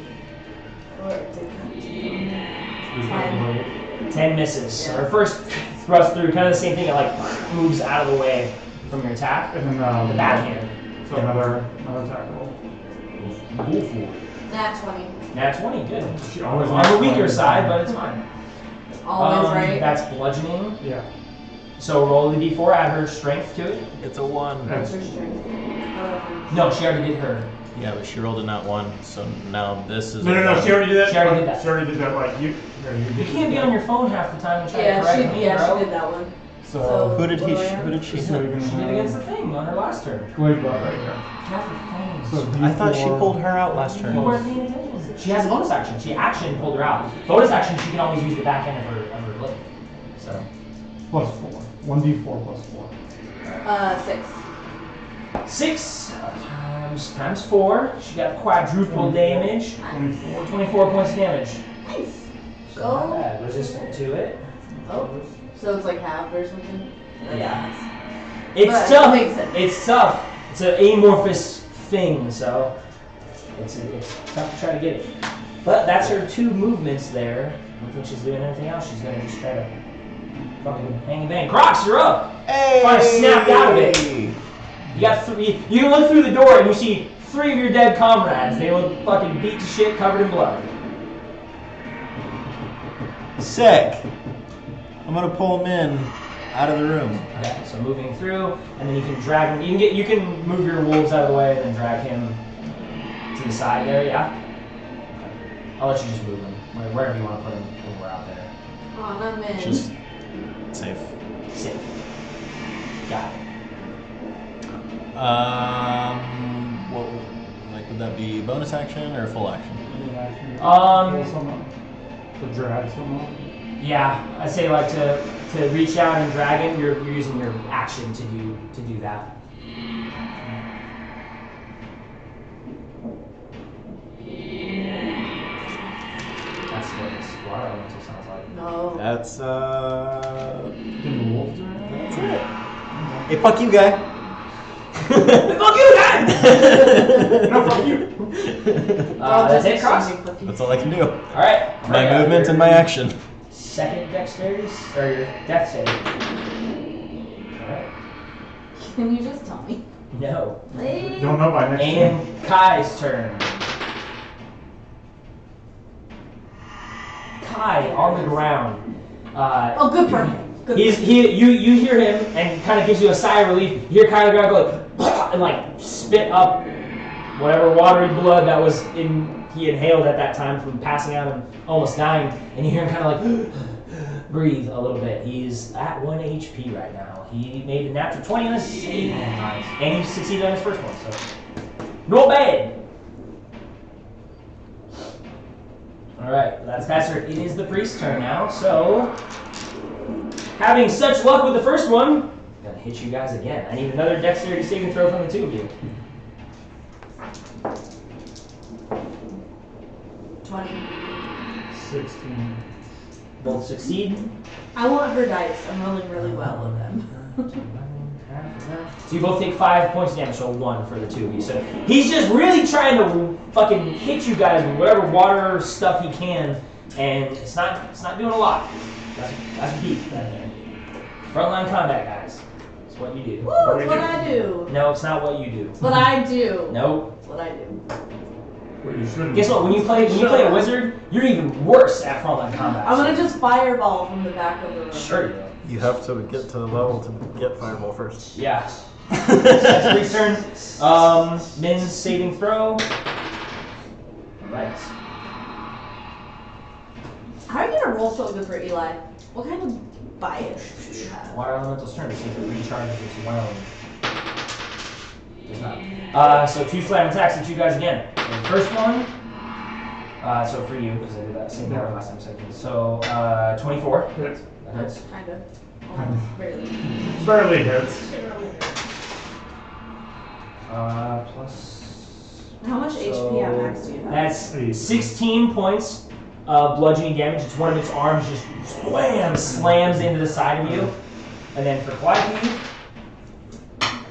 Or Ten. 10 misses. So her first thrust through, kind of the same thing, it like moves out of the way from your attack. And then The backhand. So another attack roll. Go for it. Nat 20. Nat 20, good. She always On the likes weaker 20. side, but it's fine. Always right. That's bludgeoning. Yeah. So roll the d4, add her strength to it. It's a 1. What's her strength? No, she already did her. Yeah, but she rolled a nat 1, so now this is No, a no, 1. she already did that. She already did that. She already did that. Like you. You can't be on your phone half the time and try to Yeah, correct me, bro. she did that one. So Who did what he? do I have? Who did she so you're hit? gonna She did have against the thing on her last turn. Glaive buff right here. Half the So things. I thought she D4 pulled her out last You turn. weren't paying attention. She has a bonus action. She action pulled her out. Bonus action, she can always use the back end of her blade. So. plus 4. 1d4 plus 4. 6. 6 times 4. She got quadruple damage. 24. 24 points of damage. Nice. So Go. not bad. Resistant to it. Oh, so it's like halved or something? Yeah. It's But tough. it makes sense. It's tough. It's an amorphous thing, so it's tough to try to get it. But that's her 2 movements there. I don't think she's doing anything else. She's gonna just try to fucking hang and bang. Crocs, you're up. Hey! Finally snapped out of it. You got 3. You can look through the door and you see 3 of your dead comrades. They look fucking beat to shit, covered in blood. Sick. I'm gonna pull him in out of the room. Okay, so moving through, and then you can drag him. You can move your wolves out of the way and then drag him to the side there. Yeah. Okay. I'll let you just move him wherever you want to put him when we're out there. Oh, not men. Just safe. Safe. Got it. What would that be? Bonus action or full action? Pull someone. To drag someone. Yeah, I say like to reach out and drag it. You're using your action to do that. That's what this water elemental sounds like. No. That's Can the wolf do it? That's it. Hey, fuck you, guy. Fuck you, guy! No, fuck you. That's it, Cross. That's all I can do. All right. My movement and my action. Second dexterity, or your death save. Alright. Can you just tell me? No. Please? Don't know by next time. And Kai's turn. Kai on the ground. Oh, good for him. Good for him. You hear him and kind of gives you a sigh of relief. You hear Kai on the ground go like, and like spit up whatever watery blood that was he inhaled at that time from passing out and almost dying, and you hear him kind of like breathe a little bit. He's at 1 HP right now. He made a natural 20 on his save, and he succeeded on his first one, so not bad. Alright, that's faster. It is the priest's turn now, so having such luck with the first one, I'm gonna hit you guys again. I need another dexterity saving throw from the two of you. 20. 16. Both succeed. I want her dice. I'm rolling really well with them. So you both take 5 points of damage, so 1 for the two of you. So he's just really trying to fucking hit you guys with whatever water stuff he can, and it's not doing a lot. That's deep right there. Frontline combat, guys. It's what you do. Woo, it's what I do. No, it's not what you do. It's what I do. Nope. It's what I do. Well, you shouldn't. Guess what? When you play a wizard, you're even worse at frontline combat. I'm gonna just fireball from the back of the room. Sure you will. You have to get to the level to get fireball first. Yeah. That's Freak's turn. Min's saving throw. Right. How are you gonna roll so good for Eli? What kind of bias do you have? Water Elemental's turn to see if it recharges its well. Does not. So 2 slam attacks at you guys again. The first one. So for you, because I did that same power last time. So 24. Hits. That hits. Kind of. Almost. Barely. Barely hits. Plus. How much HP at max do you have? That's 16 points of bludgeoning damage. It's one of its arms just slams into the side of you. And then for Calliope,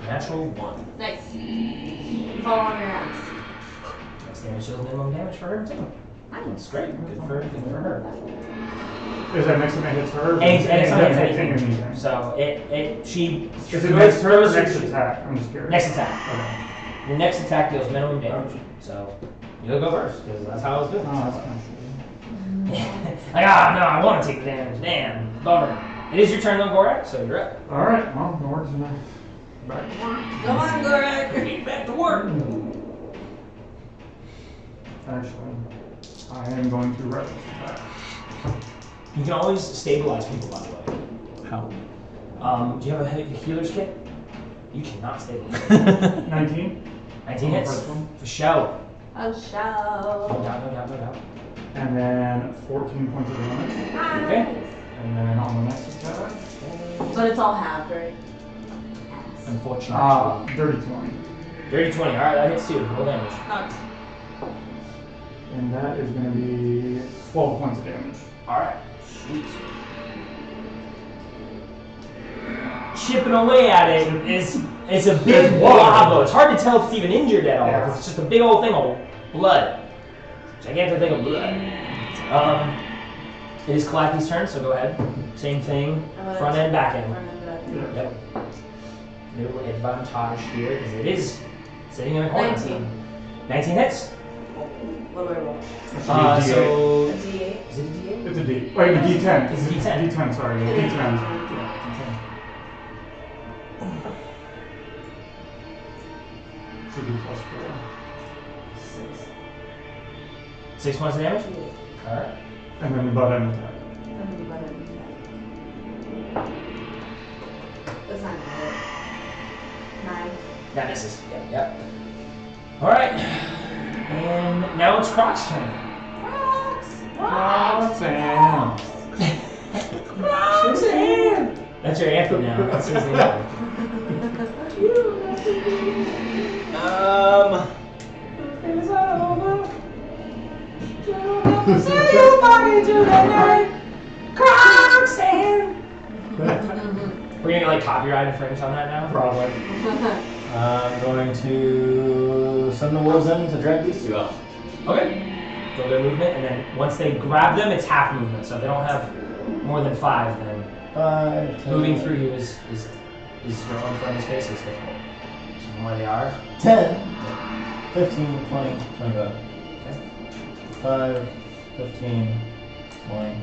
natural 1. Nice. Fall on your ass. Next damage deals minimum damage for her too. That's great. Good for her. Is that next time it hits her? Anything. So she Is it next turn or throws next attack? I'm just curious. Next attack. Okay. Your next attack deals minimum damage. So you'll go first because that's how I was doing. Oh, that's kind of Like, no, I want to take the damage. Damn, bummer. It is your turn though, Gorak, so you're up. Alright, well, Gord's back to work. Come on, Gorak. Get back to work. Actually, I am going to reckless attack. You can always stabilize people, by the way. How? Do you have a healer's kit? You cannot stabilize. 19. 19 hits. First one. For show. Oh, No show. doubt. And then 14 points of damage. Okay. And then on the next attack, But it's all halved, right? Unfortunately. dirty 20. Dirty 20. Alright, that hits too. Roll damage. And that is going to be 12 points of damage. Alright. Sweet. Chipping away at it is a big blob though. It's hard to tell if it's even injured at all. Yeah. It's just a big old thing of blood. Gigantic thing of blood. It is Calliope's turn, so go ahead. Same thing. Front end, back end. Yep. No advantage here because it is sitting in a corner. 19. 19 hits. What do I roll? So A D8? is it a D8? It's a D. Wait, a D10. It's a D10. D10, sorry. A D10. Should be +4. 6 points of damage? Alright. And then the butt end attack. That's not good. 9. That misses. Yep. Alright. And now it's Croc's turn. Roxanne. Roxanne! That's your anthem now. That's his name. It's over. Say your body to the night. Roxanne! We're gonna get like copyright infringe on that now? Probably. I'm going to send the wolves in to drag these two out. Okay. So their movement, and then once they grab them, it's half movement. So if they don't have more than 5, then 5, 10, moving through you is your own friendly space is difficult. So from where they are. 10, 15, 20, 25. Okay. 5, 15, 20.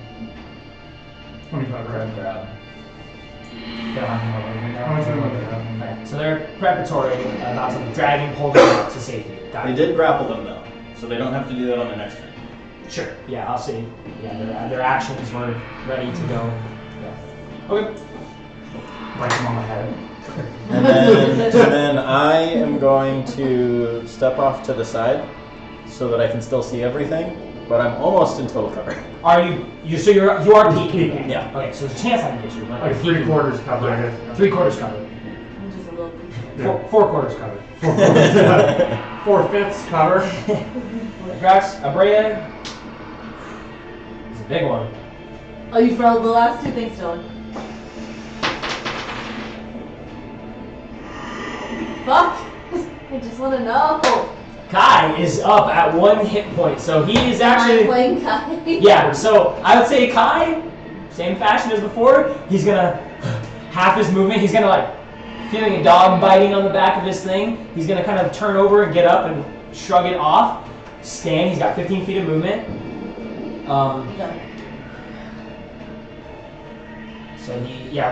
25, right? Grab. They don't have any more movement now. How much movement do they have? Okay, so they're preparatory about to dragging, pull them to safety. Got They it. did grapple them though, so they don't have to do that on the next turn. Sure. Yeah, I'll see. Yeah, their actions were ready to go. Yeah. Okay. Right them on my head. And then I am going to step off to the side so that I can still see everything, but I'm almost in total cover. Are you? So you are peeking. Yeah. Okay, so there's a chance I can get you. Like 3/4 cover, I guess. 3/4 covered. I'm just a little Yeah. 4/4 covered. 4/5 cover. Grax, Abrea. It's a big one. Oh, you failed the last two things, Dylan. Fuck! I just want to know. Kai is up at 1 hit point, so he is I'm actually. playing Kai. Yeah, so I would say Kai, same fashion as before. He's gonna half his movement. He's gonna like feeling a dog biting on the back of his thing. He's gonna kind of turn over and get up and shrug it off. Stand. He's got 15 feet of movement. So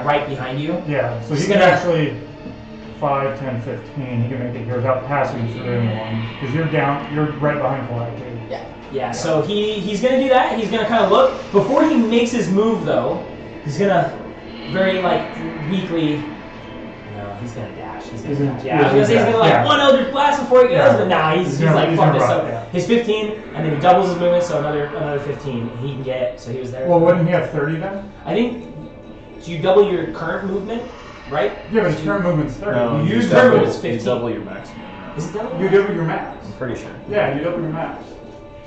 right behind you. Yeah, so He's he can gonna- actually 5, 10, 15. He can make it here without passing through anyone. Because you're right behind Calliope. Yeah, so he's gonna do that. He's gonna kind of look before he makes his move, though. He's gonna very like weakly. No, he's gonna dash. He's gonna dash. Yeah, I was gonna say he's gonna like one Eldritch Blast before he goes, Yeah. but nah, he's gonna- like he's fuck gonna this. run, So yeah. his 15, and then he doubles his movement, so another 15. He can get. So he was there. Well, wouldn't he have 30 then? I think so you double your current movement, right? Yeah, but his current movement's 30. No, you use double- double. it's 15. You double your maximum. Is it double? You double your max. I'm pretty sure. Yeah, you double your max.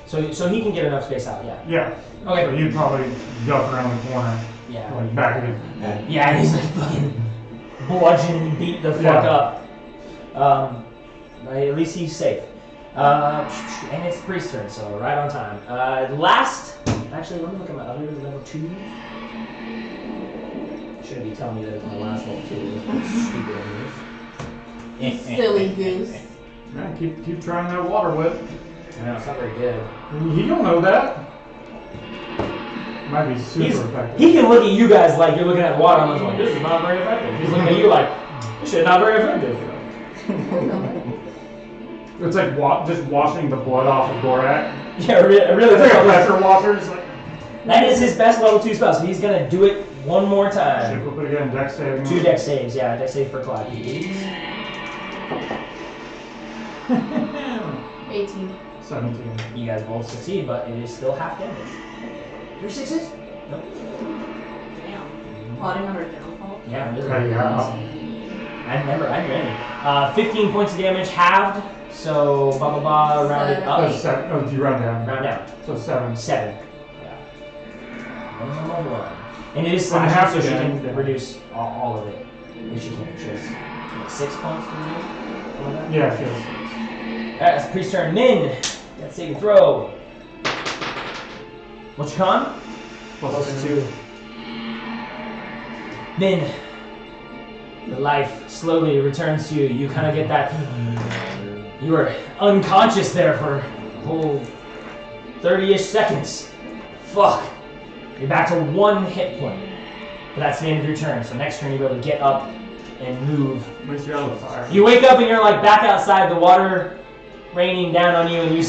So he can get enough space out. Yeah. Yeah. Okay. So you'd probably duck around the corner, Yeah. like back of it. Yeah, and he's like fucking bludgeon and beat the fuck Yeah. up. At least he's safe. And it's priest turn, so right on time. Actually, let me look at my other level 2. Shouldn't be telling me that it's my last level 2. Stupid English. Silly goose. Man, keep trying that water whip. I know, it's not very good. You don't know that. Might be super effective. He can look at you guys like you're looking at water and he's like, this is not very effective. He's looking at you like, this shit not very effective. It's like just washing the blood off of Gorak. Yeah, really. It's like a pressure washer. It's like, That is his best level 2 spell, so he's gonna do it one more time. shit, we'll put it again, dex saving. 2 dex saves, yeah, dex save for Clyde, please. 18. 17. You guys both succeed, but it is still half damage. 3 6s? Nope. Damn. Plotting on our downfall. Yeah, really. Okay, yeah. I remember, I'm ready. 15 points of damage halved, so blah blah blah, rounded Oh, up. 7. Oh, do you run down? Round down. So 7. 7. Yeah. Minimum 1. And it is Then slashing, half so she again, can yeah. reduce all of it. If she can. She has 6 points to reduce? Something like that? Yeah, she has. Alright, that's priest turn. Min! Let's save and throw. What's your con? Plus 2. Min. The life slowly returns to you. You kind of get that. You were unconscious there for a whole 30-ish seconds. Fuck. You're back to 1 hit point. But that's the end of your turn. So next turn you'll be able to get up and move. At least you're out of the fire. You wake up and you're like back outside, the water raining down on you, and you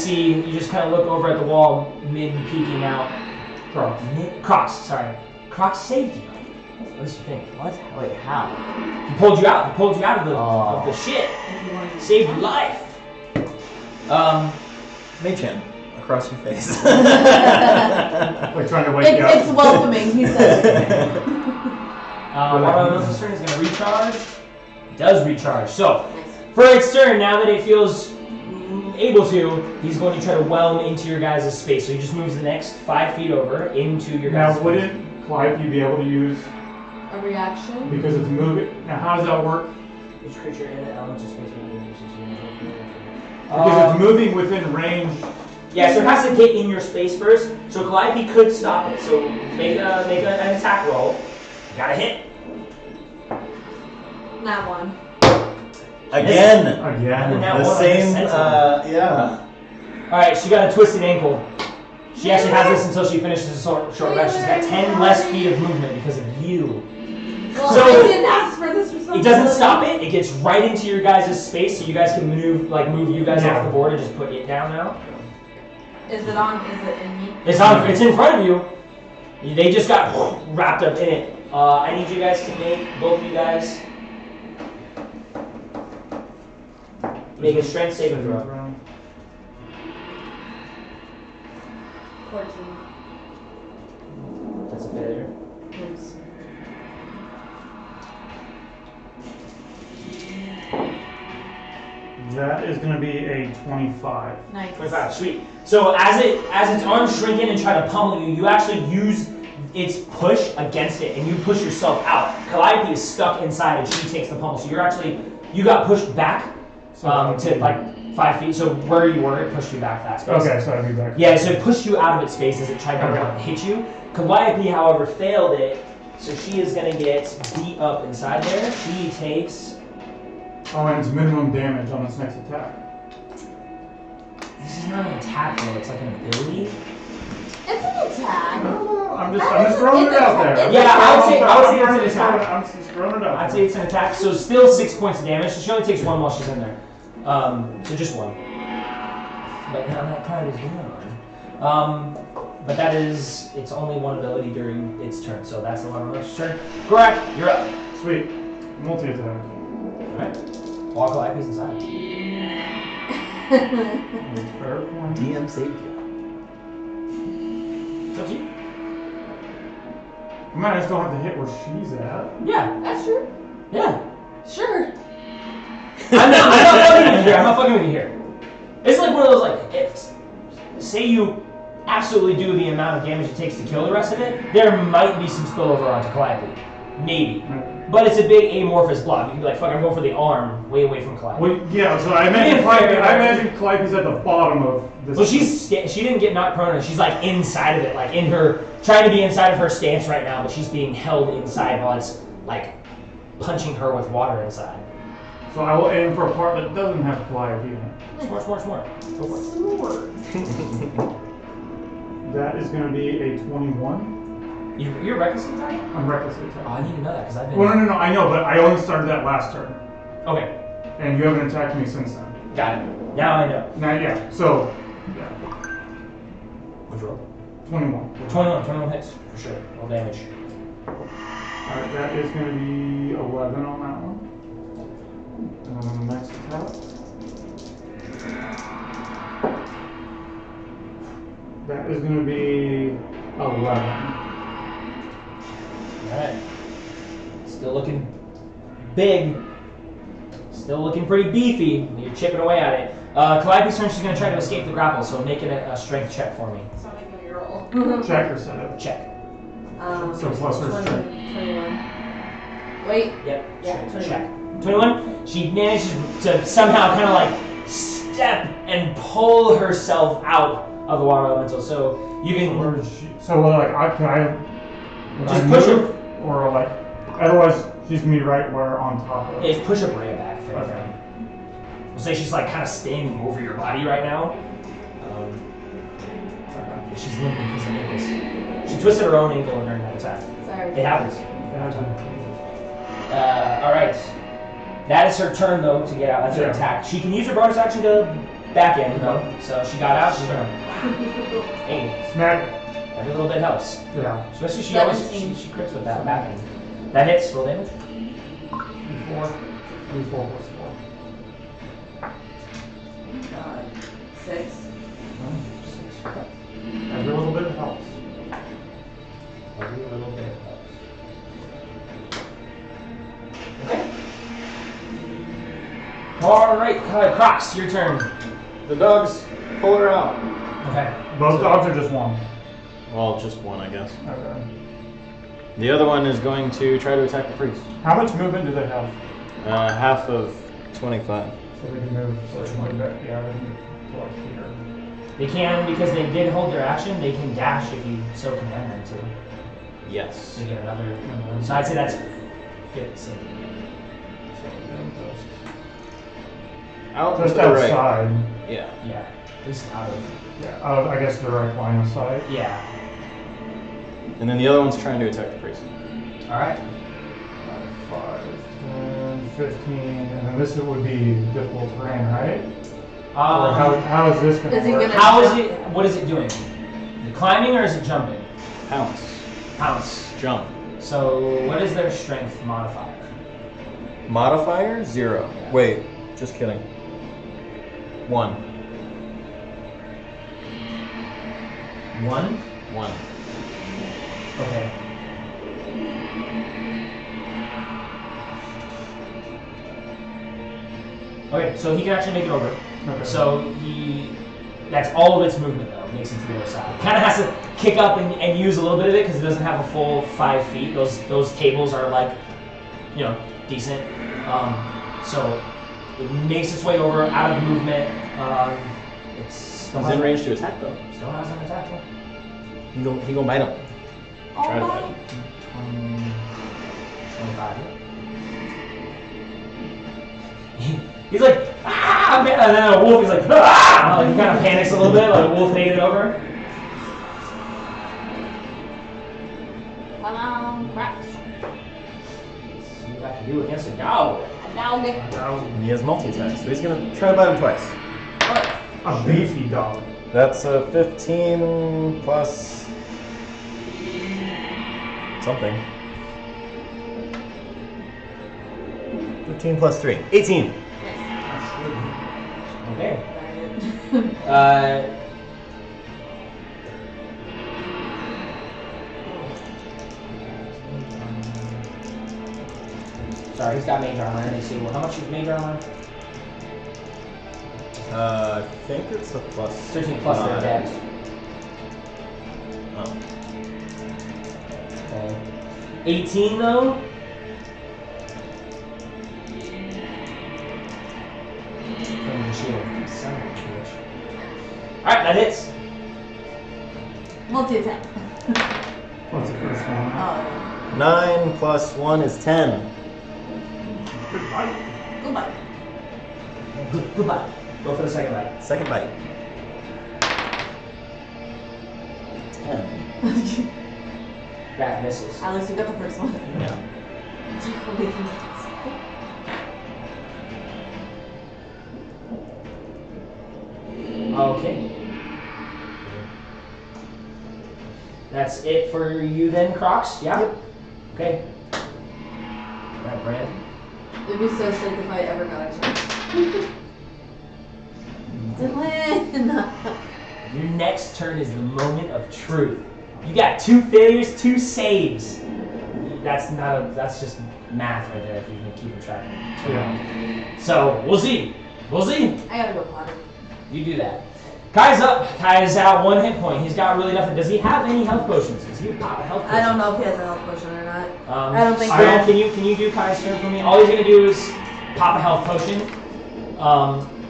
just kind of look over at the wall, Min peeking out. Crocs, sorry. Crocs saved you. What did you think? What? Wait, how? He pulled you out. He pulled you out of the shit. Saved your life. Mage-hand, across your face. Like trying to wake you up. It's welcoming, he said. Watermelon's turn is going to recharge. It does recharge. So, for its turn, now that it feels able to, he's going to try to whelm into your guys' space. So he just moves the next 5 feet over into your guys' Now, space. wouldn't Calliope be able to use, A reaction? because it's moving? Now, how does that work? Which creature in it? Elemental space Because it's moving within range. Yeah, so it has to get in your space first. So Calliope could stop it. So make an attack roll. You gotta hit. Not one. Again. Again. Now The one same, on yeah. Alright, she got a twisted ankle. She actually has this until she finishes a short rest. She's got 10 less feet of movement because of you. Well, So- I didn't ask for this responsibility. It doesn't stop it. It gets right into your guys' space, so you guys can move you guys Yeah. off the board and just put it down now. Is it on? Is it in me? It's on. It's in front of you. They just got wrapped up in it. I need you guys to make both of you guys make a strength saving throw. 14. That's a failure. Oops. That is going to be a 25. Nice. 25, sweet. So as its arms shrink in and try to pummel you, you actually use its push against it, and you push yourself out. Calliope is stuck inside, and she takes the pummel. So you got pushed back to like 5 feet. So where you were, it pushed you back that space. Okay, so I'd be back. Yeah, so it pushed you out of its space as it tried to Okay. hit you. Calliope, however, failed it, so she is going to get beat up inside there. She takes... Oh, and it's minimum damage on its next attack. This is not an attack, though. It's like an ability. It's an attack. I'm just throwing it out there. Yeah, I would say it's an attack. I'm just throwing it out. I'd say it's an attack, so still 6 points of damage. So she only takes 1 while she's in there. So just 1. But now that card is gone. But that is, it's only 1 ability during its turn, so that's the one on its turn. Gorak, you're up. Sweet. Multi-attack. Alright. Walk Calliope's inside. Fair point. DM saved you. It's up to you. I might just don't have to hit where she's at. Yeah, That's true. yeah. Sure. I'm not fucking with you here. I'm not fucking with you here. It's like one of those, like, say you absolutely do the amount of damage it takes to kill the rest of it, there might be some spillover onto Calliope. Maybe. But it's a big amorphous block. You can be like, fuck, I'm going for the arm way away from Calliope. Well, yeah, so I imagine Calliope's at the bottom of this. Well, she didn't get knocked prone. She's like inside of it, like in her, trying to be inside of her stance right now, but she's being held inside while it's like punching her with water inside. So I will aim for a part that doesn't have Calliope in it. Smart. Go for it. That is going to be a 21. You're recklessly attack? I'm recklessly Oh, I attacking. need to know that because I've been. Well, no, I know, but I only started that last turn. Okay, And you haven't attacked me since then. got it. Now I know. Now, yeah, so, yeah, Which roll? 21. 21 hits for sure. Roll damage. Alright, that is going to be 11 on that one. And then the next attack. That is going to be 11. Alright. Still looking big. Still looking pretty beefy. You're chipping away at it. Calliope's turn, she's going to try to escape the grapple, so make it a strength check for me. It's not making me roll. Check or set it. Check. So plus her 20, strength. 21. Wait. Yep. Yeah, Strength check. 21. She manages to somehow kind of like step and pull herself out of the water elemental. So you can Where is she? So, like, would Just I push move? Or, like, otherwise, she's going to be right where on top of it. it's push up right back. Okay. We'll say she's like kind of standing over your body right now. She's limping because of ankles. She twisted her own ankle during that attack. Sorry. It happens. All right. That is her turn though to get out. That's her Yeah. attack. She can use her bonus action to back in though. So she got out. She's gonna. Hey, Smack. every little bit helps. Yeah. Especially she always 17. she crits with that back end. That hits. Roll damage. 4. 3, 4 plus 6. 4. Every little bit helps. Every little bit helps. Okay. All right, Crocs, your turn. The dogs, pull her out. Okay. Both dogs are just one. Well, just one, I guess. Okay. The other one is going to try to attack the priest. How much movement do they have? Half of 25. So they can move so they can back. Yeah, they can go like here. They can, because they did hold their action, they can dash if you so command them to. Yes. To get another. So I'd say that's 15. Out Just to the right. outside. Yeah. Yeah. At least out of. Yeah, out of, I guess, direct line of sight. Yeah. And then the other one's trying to attack the priest. Alright. 5, 10, 15, and then this would be difficult terrain, right? Or how is this going Is to he work? gonna- How is it? What is it doing? Is it climbing or is it jumping? Pounce. Pounce. Jump. So what is their strength modifier? Modifier 0. Wait, just kidding. 1. 1. 1. Okay. Okay, so he can actually make it over. Okay. So that's all of its movement though, makes it to the other side. Kind of has to kick up and use a little bit of it because it doesn't have a full 5 feet. Those tables are like, decent. So it makes its way over, out of movement. It's He's in range to attack though. Still has an attack. He gonna bite him. Try to bite him. 25. He's like, ah, man. And then a wolf is like, ah! Like, he kind of panics a little bit, like a wolf made it over. Come on, cracks. See what I can do against a dog. A dog. And he has multi-attack, so he's gonna try to bite him twice. A beefy dog. That's a 15 plus something. 15 plus 3. 18. Okay. Sorry, he's got mage armor. Let me see. Well, how much is mage armor? I think it's a plus 13 plus their 9. dex. Oh. Okay. 18 though? Alright, that hits. Multi-attack. What's the first one? Oh, 9 plus 1 is 10. Good bite. goodbye. Goodbye. Go for the second bite. Second bite. 10. That misses. At least you got the first one. Yeah. Okay. That's it for you then, Crocs? Yeah? Yep. Okay. That bread. It'd be so sick if I ever got a chance. Dylan! Your next turn is the moment of truth. You got 2 failures, 2 saves. That's just math right there if you can keep track. Yeah. So, we'll see. We'll see. I gotta go potty. You do that. Kai's up. Kai's out 1 hit point. He's got really nothing. Does he have any health potions? Does he pop a health potion? I don't know if he has a health potion or not. I don't think so. Can you do Kai's turn for me? All he's gonna do is pop a health potion.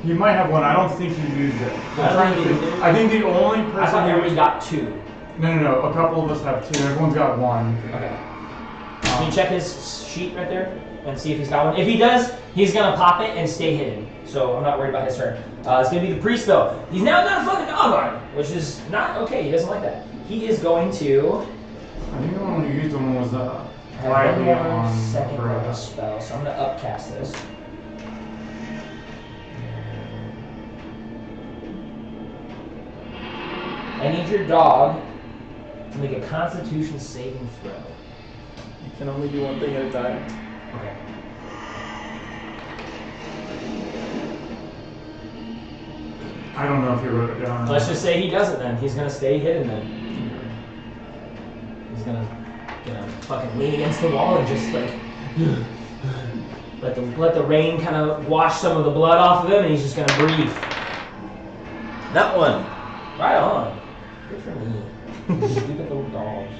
You might have one. I don't think you used it. I think the only person. I thought who- everybody got 2. No. A couple of us have 2. Everyone's got 1. Okay. Can you check his sheet right there and see if he's got one? If he does, he's gonna pop it and stay hidden. So I'm not worried about his turn. It's gonna be the priest though. He's now got a fucking dog on him, which is not okay. He doesn't like that. He is going to I think the one when you used one was have one quietly more on. second for, level spell. So I'm gonna upcast this. I need your dog to make a Constitution saving throw. You can only do one thing at a time. Okay. I don't know if you wrote it down. Let's just say he doesn't then. He's gonna stay hidden then. He's gonna fucking lean against the wall and just like let the rain kind of wash some of the blood off of him, and he's just gonna breathe. That one. Right on. Good for me. Look at those dogs.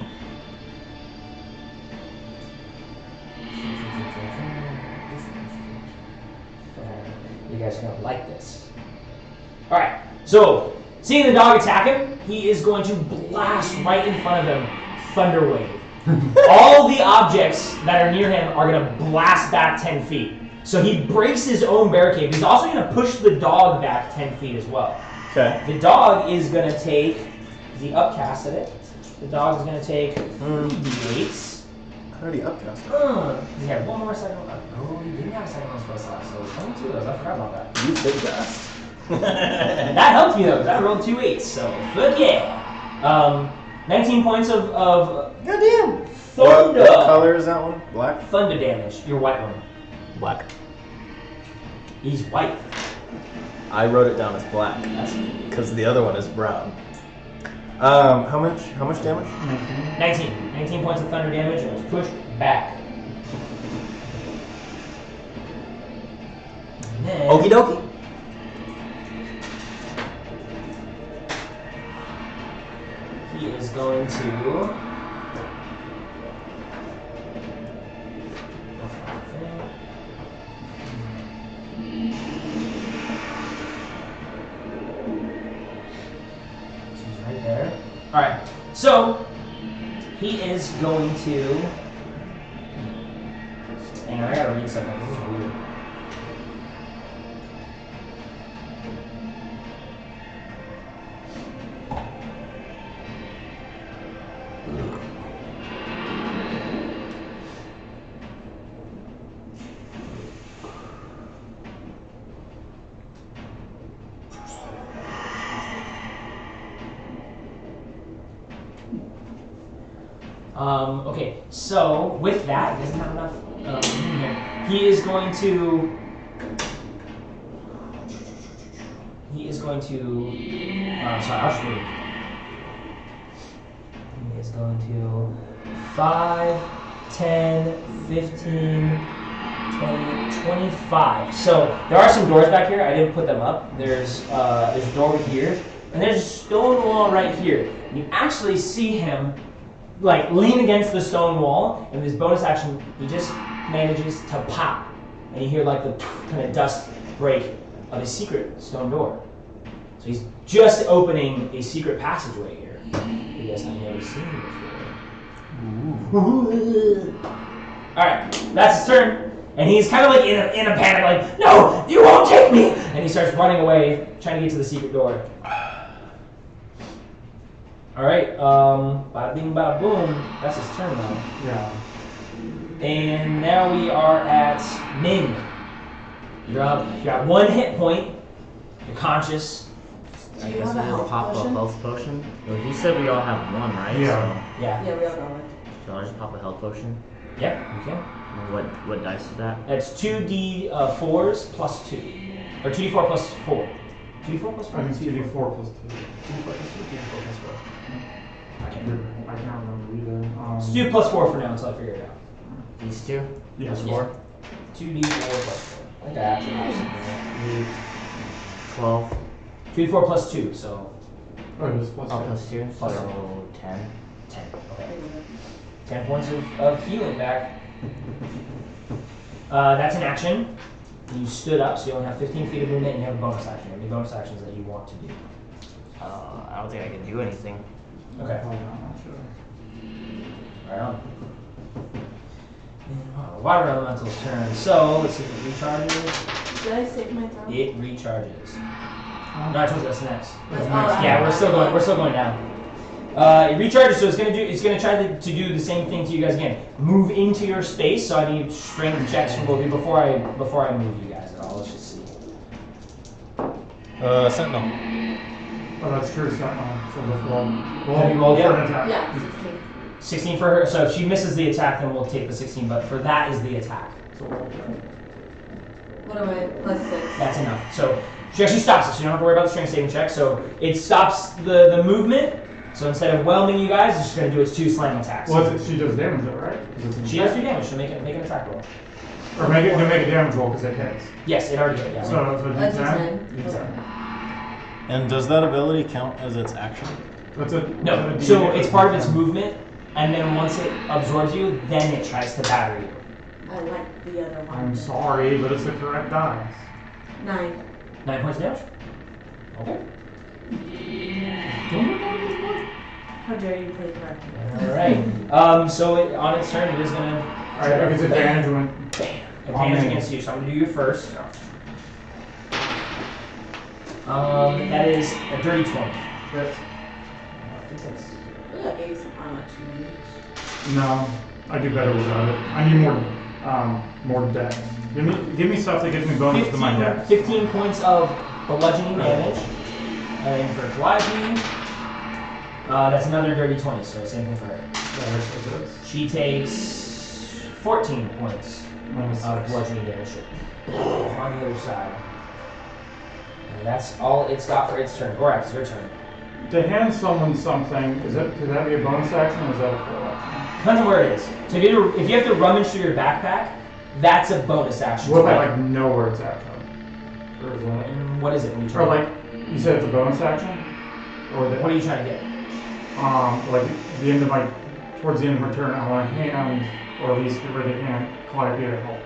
You guys are gonna like this. Alright, so seeing the dog attack him, he is going to blast right in front of him, Thunder Wave. All the objects that are near him are going to blast back 10 feet. So he breaks his own barricade. He's also going to push the dog back 10 feet as well. Okay. The dog is going to take, he upcasted it. The dog is going to take 3d8s. Already upcast. He had one more second. Oh, he didn't have a second one spell slot, so only 2 of those. I forgot about that. You big gas. That helped me though, 'cause I rolled 2 8s, so fuck yeah. 19 points of Goddamn. thunder. What color is that one? Black? Thunder damage. Your white one. Black. He's white. I wrote it down as black because the other one is brown. How much damage? 19 points of thunder damage, and it's pushed back. And then Okie dokie. he is going to. Right there. Alright, so he is going to. Hang on, I gotta read something. This is weird. Okay, so with that, he doesn't have enough in here. He is going to. Sorry, I'll just read. He is going to 5, 10, 15, 20, 25. So there are some doors back here. I didn't put them up. There's a door over here, and there's a stone wall right here. And you actually see him like lean against the stone wall, and with his bonus action, he just manages to pop, and you hear like the kind of dust break of his secret stone door. So he's just opening a secret passageway here. You guys have never seen before. All right, that's his turn, and he's kind of like in a panic, like, "No, you won't take me!" And he starts running away, trying to get to the secret door. All right, bada bing, bada boom. That's his turn now. Yeah. And now we are at Min. You're up. You got 1 hit point. You're conscious. Do I you guess have a we'll health pop potion? a health potion. Well, he said we all have 1, right? Yeah. Yeah. Yeah, we all got one. So I'll just pop a health potion. Yeah, you can. What dice is that? That's 2d4s plus 2. Or 2d4 plus 4. 2d4 plus 4? I think it's 2d4 plus 2. 2d4 plus 2, 2d4 plus 4. I can't remember. I can't remember either. Let's do plus 4 for now until I figure it out. These 2? Yes. Yeah. 2d4 plus 4. I think I actually have something. 12. 2d4 plus 2, so Oh, it is plus Oh, 2. plus 2. Plus So 10. 10. Okay. 10 points of healing back. That's an action. You stood up, so you only have 15 feet of movement, and you have a bonus action. Any bonus actions that you want to do? I don't think I can do anything. Okay. Oh, I'm not sure. Right on. Water elemental's turn. So let's see if it recharges. Did I save my throw? It recharges. No, I told you that's next. Oh, Yeah, we're still going down. It recharges, so it's gonna try to do the same thing to you guys again. Move into your space. So I need strength checks from both of you before I move you guys at all. Let's just see. Sentinel. Oh, that's true. So before. Have you rolled for yet? an attack. Yeah. 16 for her. So if she misses the attack, then we'll take the 16. But for that is the attack. So What am I? Plus 6. That's enough. So she actually stops it. So you don't have to worry about the strength saving check. So it stops the movement. So instead of whelming you guys, it's just going to do its 2 slam attacks. well, she does damage though, right? She does 2 damage, so make an attack roll. Or make a damage roll because it hits. Yes, it already hit, yeah. So That's a D10. 10. And does that ability count as its action? That's a No, that's a so D8 it's part of its movement, and then once it absorbs you, then it tries to batter you. I like the other one. I'm sorry, but it's the correct dice. 9. 9 points of damage? Okay. How dare you play correctly? Alright. So on its turn, it is going to... Alright, if it's advantage when. Advantage against you, so I'm going to do you first. That is a dirty 20. That's, We got ace on much. no. I do better without it. I need more dex. Give me stuff that gives me bonus to my dex. 15 points of bludgeoning damage. And for Calliope, that's another dirty 20, so same thing for her. She takes 14 points of bludgeoning damage on the other side. And that's all it's got for its turn. Gorak, it's your turn. To hand someone something, could that be a bonus action or is that a full action? Depends on where it is. So if you have to rummage through your backpack, that's a bonus action. What if I like know where it's at? Or is that? And what is it? When you Or like, you said it's a bonus action? Or what are you trying to get? Like the end of towards the end of my turn, I want to hand, or at least where they can, Calliope to help.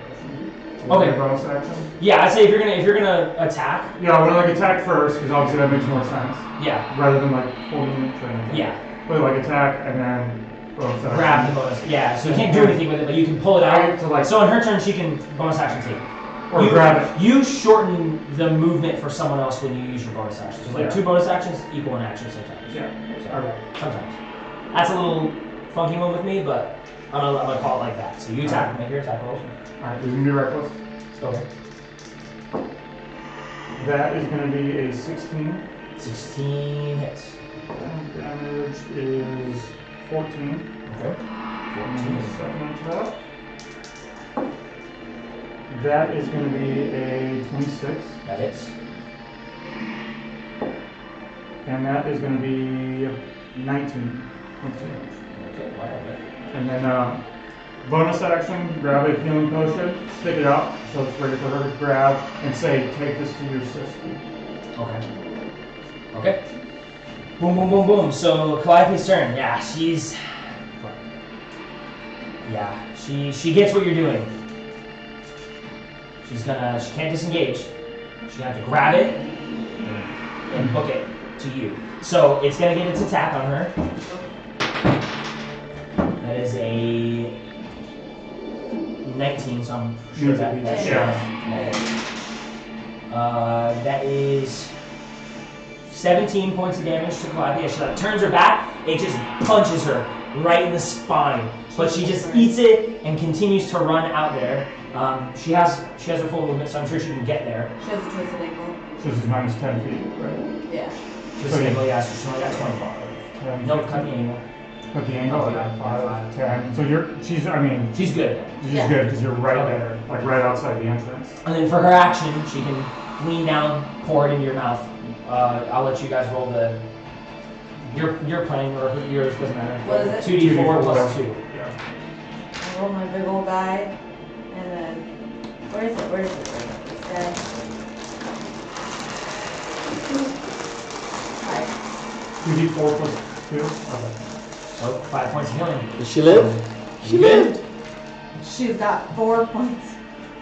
Okay. Bonus action? Yeah, I'd say if you're gonna attack. Yeah, I want to like attack first because obviously that makes more sense. Yeah. Rather than like holding it or anything. Yeah. But like attack and then bonus action. Grab the bonus. Yeah. So you can't do anything with it, but you can pull it out. So on her turn, she can bonus action take it. Or grab it. You shorten the movement for someone else when you use your bonus action. So like 2 bonus actions equal an action sometimes. Yeah. So, sometimes. That's a little funky one with me, but I'm gonna call it like that. So you attack, make your attack roll. Alright, this is gonna be reckless. Okay. That is gonna be a 16. 16 hits. Damage is 14. Okay. 14. Second attack. That is going to be a 26. That hits. And that is going to be 19. Okay, whatever. And then bonus action, grab a healing potion, stick it up so it's ready for her to grab, and say, take this to your sister. Okay. Okay. Boom, boom, boom, boom. So Calliope's turn. Yeah, she's. Yeah, she gets what you're doing. She can't disengage. She's gonna have to grab it and hook it to you. So it's gonna get its attack on her. That is a 19, so I'm sure that's that is 17 points of damage to Calliope. She turns her back, it just punches her right in the spine. But she just eats it and continues to run out there. She has her full movement, so I'm sure she can get there. She has a twisted ankle. So this is minus 10 feet, right? Yeah. Twisted ankle, yeah, so she's only got 20. No, cut the angle. Cut the angle? Oh, yeah, 5, 10. So she's good. She's good. She's good because you're right there, like right outside the entrance. And then for her action, she can lean down, pour it into your mouth. I'll let you guys roll the. You're playing, or yours doesn't matter. What is it? 2d4 plus 2. Yeah. I roll my big old die, and then where is it? Five. 2d4 plus 2? Okay. So 5 points of healing. Did she live? She lived. She's got 4 points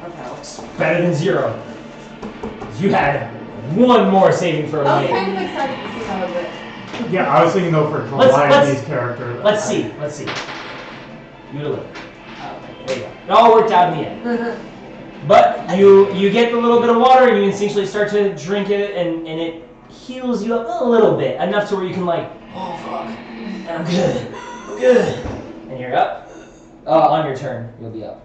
of health. Better than 0. You had 1 more saving throw. I was kind of excited to see how it went. Yeah, I was thinking though for Calliope's character. Let's see. You live. There you go. It all worked out in the end. But you get the little bit of water and you instinctually start to drink it and it heals you up a little bit. Enough to where you can oh fuck. And I'm good. And you're up. On your turn, you'll be up.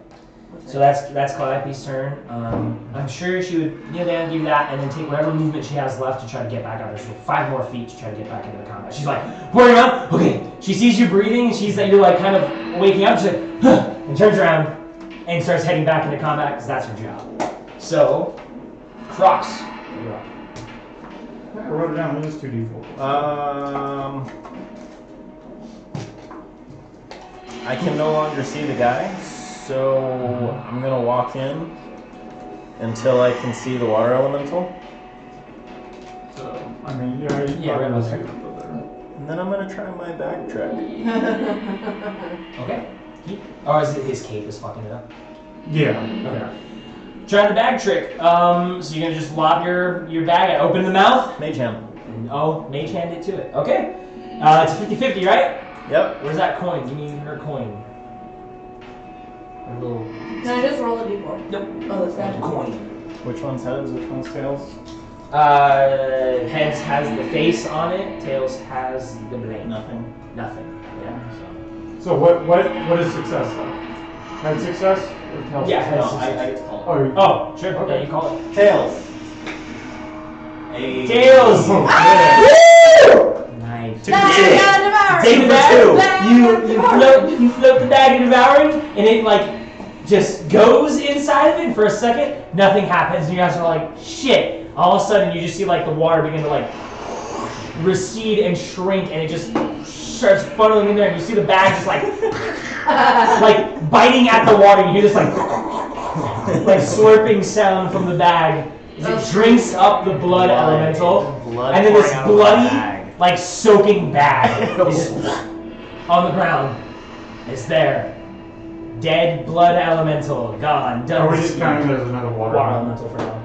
So that's Calliope's turn. I'm sure she would kneel down, give that, and then take whatever movement she has left to try to get back out of there. So 5 more feet to try to get back into the combat. She's like, pouring around. Okay. She sees you breathing, and you're kind of waking up. She's like, huh, and turns around and starts heading back into combat because that's her job. So, Crocs, you're up. I wrote it down. It is 2d4. I can no longer see the guy, so I'm gonna walk in until I can see the water elemental. So, I mean, yeah, right was there. And then I'm gonna try my backtrack. Okay. Or is it his cape is fucking it up? Yeah. Okay. Trying the bag trick. So you're gonna just lob your bag, open the mouth. Mage hand. Oh, mage hand it to it. Okay. It's 50-50, right? Yep. Where's that coin? Give me her coin. Her little Can I just roll a d4? Nope. Oh, this guy. coin. Which one's heads? Which one's tails? Heads has the face on it. Tails has the blade. Nothing. Nothing. Yeah. So what is success though? Had success or tell Yeah, success? No, I get to call it. Oh, Oh, sure. Okay. Yeah, you call it. Tails. A Tails! Oh, Nice. Take the bag. You float the bag in devouring, and it like just goes inside of it for a second. Nothing happens, and you guys are like, shit. All of a sudden, you just see like the water begin to like recede and shrink, and it just starts funneling in there, and you see the bag just like like biting at the water. You hear this like slurping sound from the bag as it drinks up the blood elemental, Blood and then this pouring out of the bloody bag. like soaking bag is just on the ground. It's there. Dead blood elemental, gone, done. Are we just counting there's another water? Water elemental for now.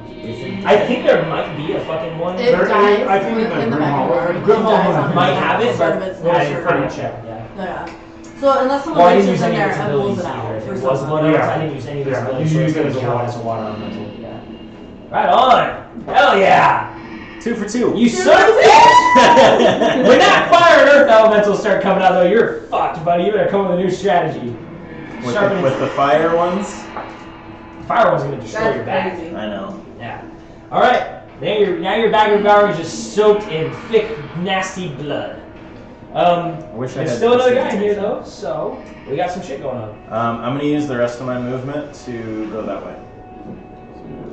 I think there might be a fucking one. It There- dies I think in the the back Grimhall- of the garden. Grimhall It dies on might the have it, part but of its I nature. didn't check. Yeah. Yeah. So unless someone Well, I didn't reaches use in any there of its and pulls abilities it out either. If for it was something. blood Yeah. elemental, I didn't use any of its Yeah, abilities. you So use it's it as gonna a count water. as a water elemental. Yeah. Right on. Hell yeah. 2 for 2. You son of a bitch! When that fire and earth elementals start coming out, though, you're fucked, buddy. You better come up with a new strategy. Sharpen with the fire ones. fire one's gonna destroy your That's back. crazy. I know. Yeah. All right. Now your bag of devouring is just soaked in thick, nasty blood. I wish I There's had still another guy this in here though, so we got some shit going on. I'm gonna use the rest of my movement to go that way.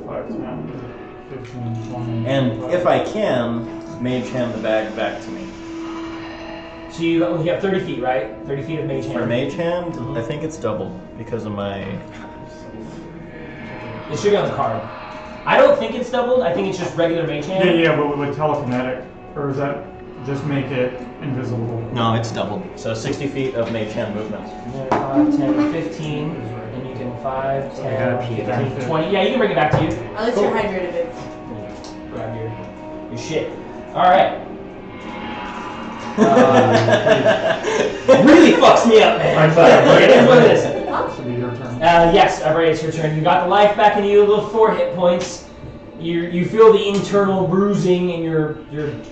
5, 10, 15, 20. And if I can, mage hand the bag back to me. So you have 30 feet, right? 30 feet of mage hand. For mage hand, I think it's doubled because of my. It should be on the card. I don't think it's doubled. I think it's just regular mage hand. Yeah, but with telekinetic, or is that just make it invisible? No, it's doubled. So 60 feet of mage hand movement. 5, 10, 15, and you can 5, 10, I gotta pee 15, 20. Yeah, you can bring it back to you. At least Cool. you're hydrated, babes. Grab your shit. All right. Really fucks me up, man. But it is what it is. Should be your turn. Yes, Bray, it's your turn. You got the life back in you, a little 4 hit points. You feel the internal bruising, and you're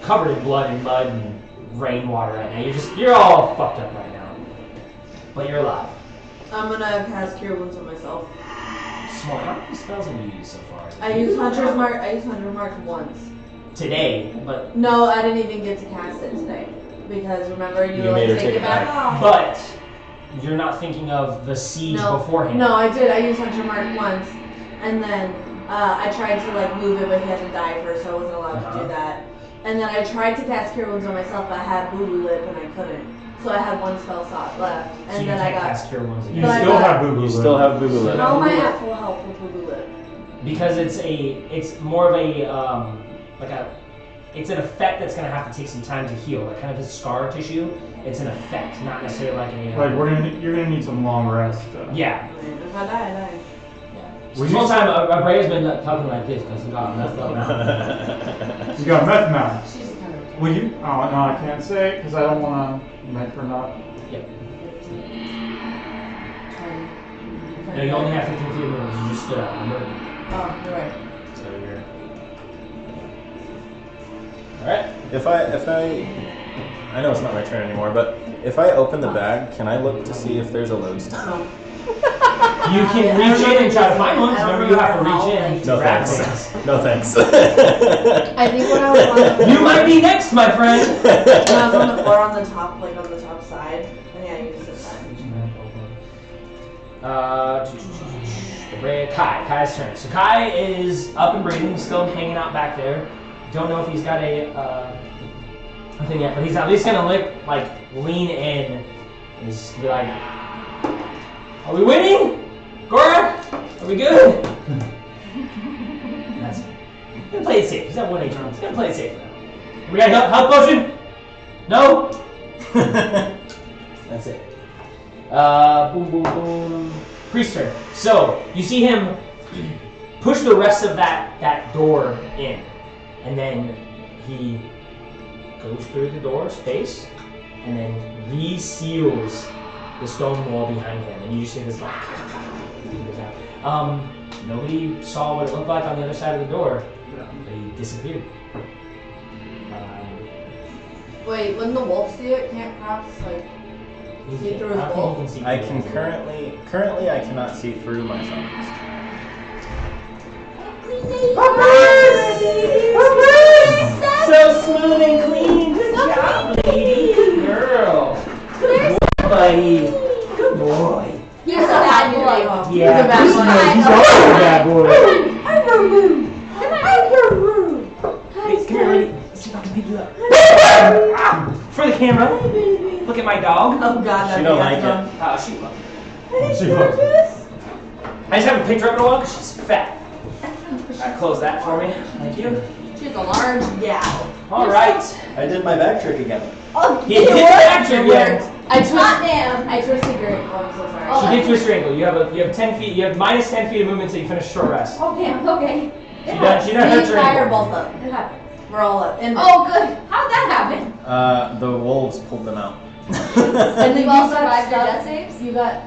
covered in blood and mud and rainwater right now. You're all fucked up right now, but you're alive. I'm gonna cast Cure Wounds on myself. Smart. How many spells have you used so far? I used Hunter's Mark once. Today, but No, I didn't even get to cast it today because remember you You were like made her take it back off. but you're not thinking of the siege beforehand. No, I did. I used Hunter Mark once, and then I tried to like move it, but he had to die first, so I wasn't allowed to do that. And then I tried to cast Cure Wounds on myself, but I had Boo-Boo Lip and I couldn't. So I had 1 spell slot left, So and you then I can't got. cast Cure Wounds You again. But I still got- have boo boo. You still have boo boo So lip. How am I at full health with Boo-Boo Lip? Because it's more of a it's an effect that's gonna have to take some time to heal. Like kind of a scar tissue. It's an effect, not necessarily like a. Like you're gonna need some long rest. Yeah. If I die, I die. This whole time, Bray has been talking like this because he got messed up now. You got meth now. She's kind of. Will you? Oh no, I can't say because I don't want to make her not. Yep. No, you only have 15 feet of movement. You just stood up. Remember? Oh, you're right. So you're. All right. If I know it's not my turn anymore, but if I open the bag, can I look to see if there's a lodestone? No. You can reach in and try to find one. Remember, you have to reach in to No grab thanks. things. No thanks. I think when I was on You might be next, my friend. when I was on the floor on the top, like on the top side, and yeah, you just sit back. Kai's turn. So Kai is up and breathing, still hanging out back there. Don't know if he's got a thing yet, but he's at least gonna lean in and just be like, "Are we winning, Gorak? Are we good?" That's he's gonna play it safe. He's at 1 HP. He's gonna play it safe now. We got health potion? No. That's it. Boom, boom, boom. Priest turn. So you see him push the rest of that door in, and then he goes through the door space, and then reseals the stone wall behind him, and you just see this like. Nobody saw what it looked like on the other side of the door. They disappeared. Wait, wouldn't the wolf see it? Can't Crocs like See through his How bowl? can you see I through can it? currently I cannot see through my zombies. So smooth and clean. Good job, lady. Good girl. Good boy, buddy. Good boy. He was a bad boy. Yeah, a bad he's boy. he's always a bad boy. I'm your room. I'm your room. Hey, come here, lady. See if I can pick you up. For the camera. Look at my dog. Oh God, She don't like it. She loves it. She loves I just haven't picked her up in a while because she's fat. Close that for me. Thank you. She's a large gal. All right. I did my back trick again. Oh, He did the action again. I twisted your ankle. I'm so sorry. Oh, She did twist your ankle. You have 10 feet. You have minus 10 feet of movement until you finish short rest. Okay, okay. She done hurt your Tired ankle. both of them. It happens. We're all up. And Oh, good. How'd that happen? The wolves pulled them out. and You all survived your death saves? You got.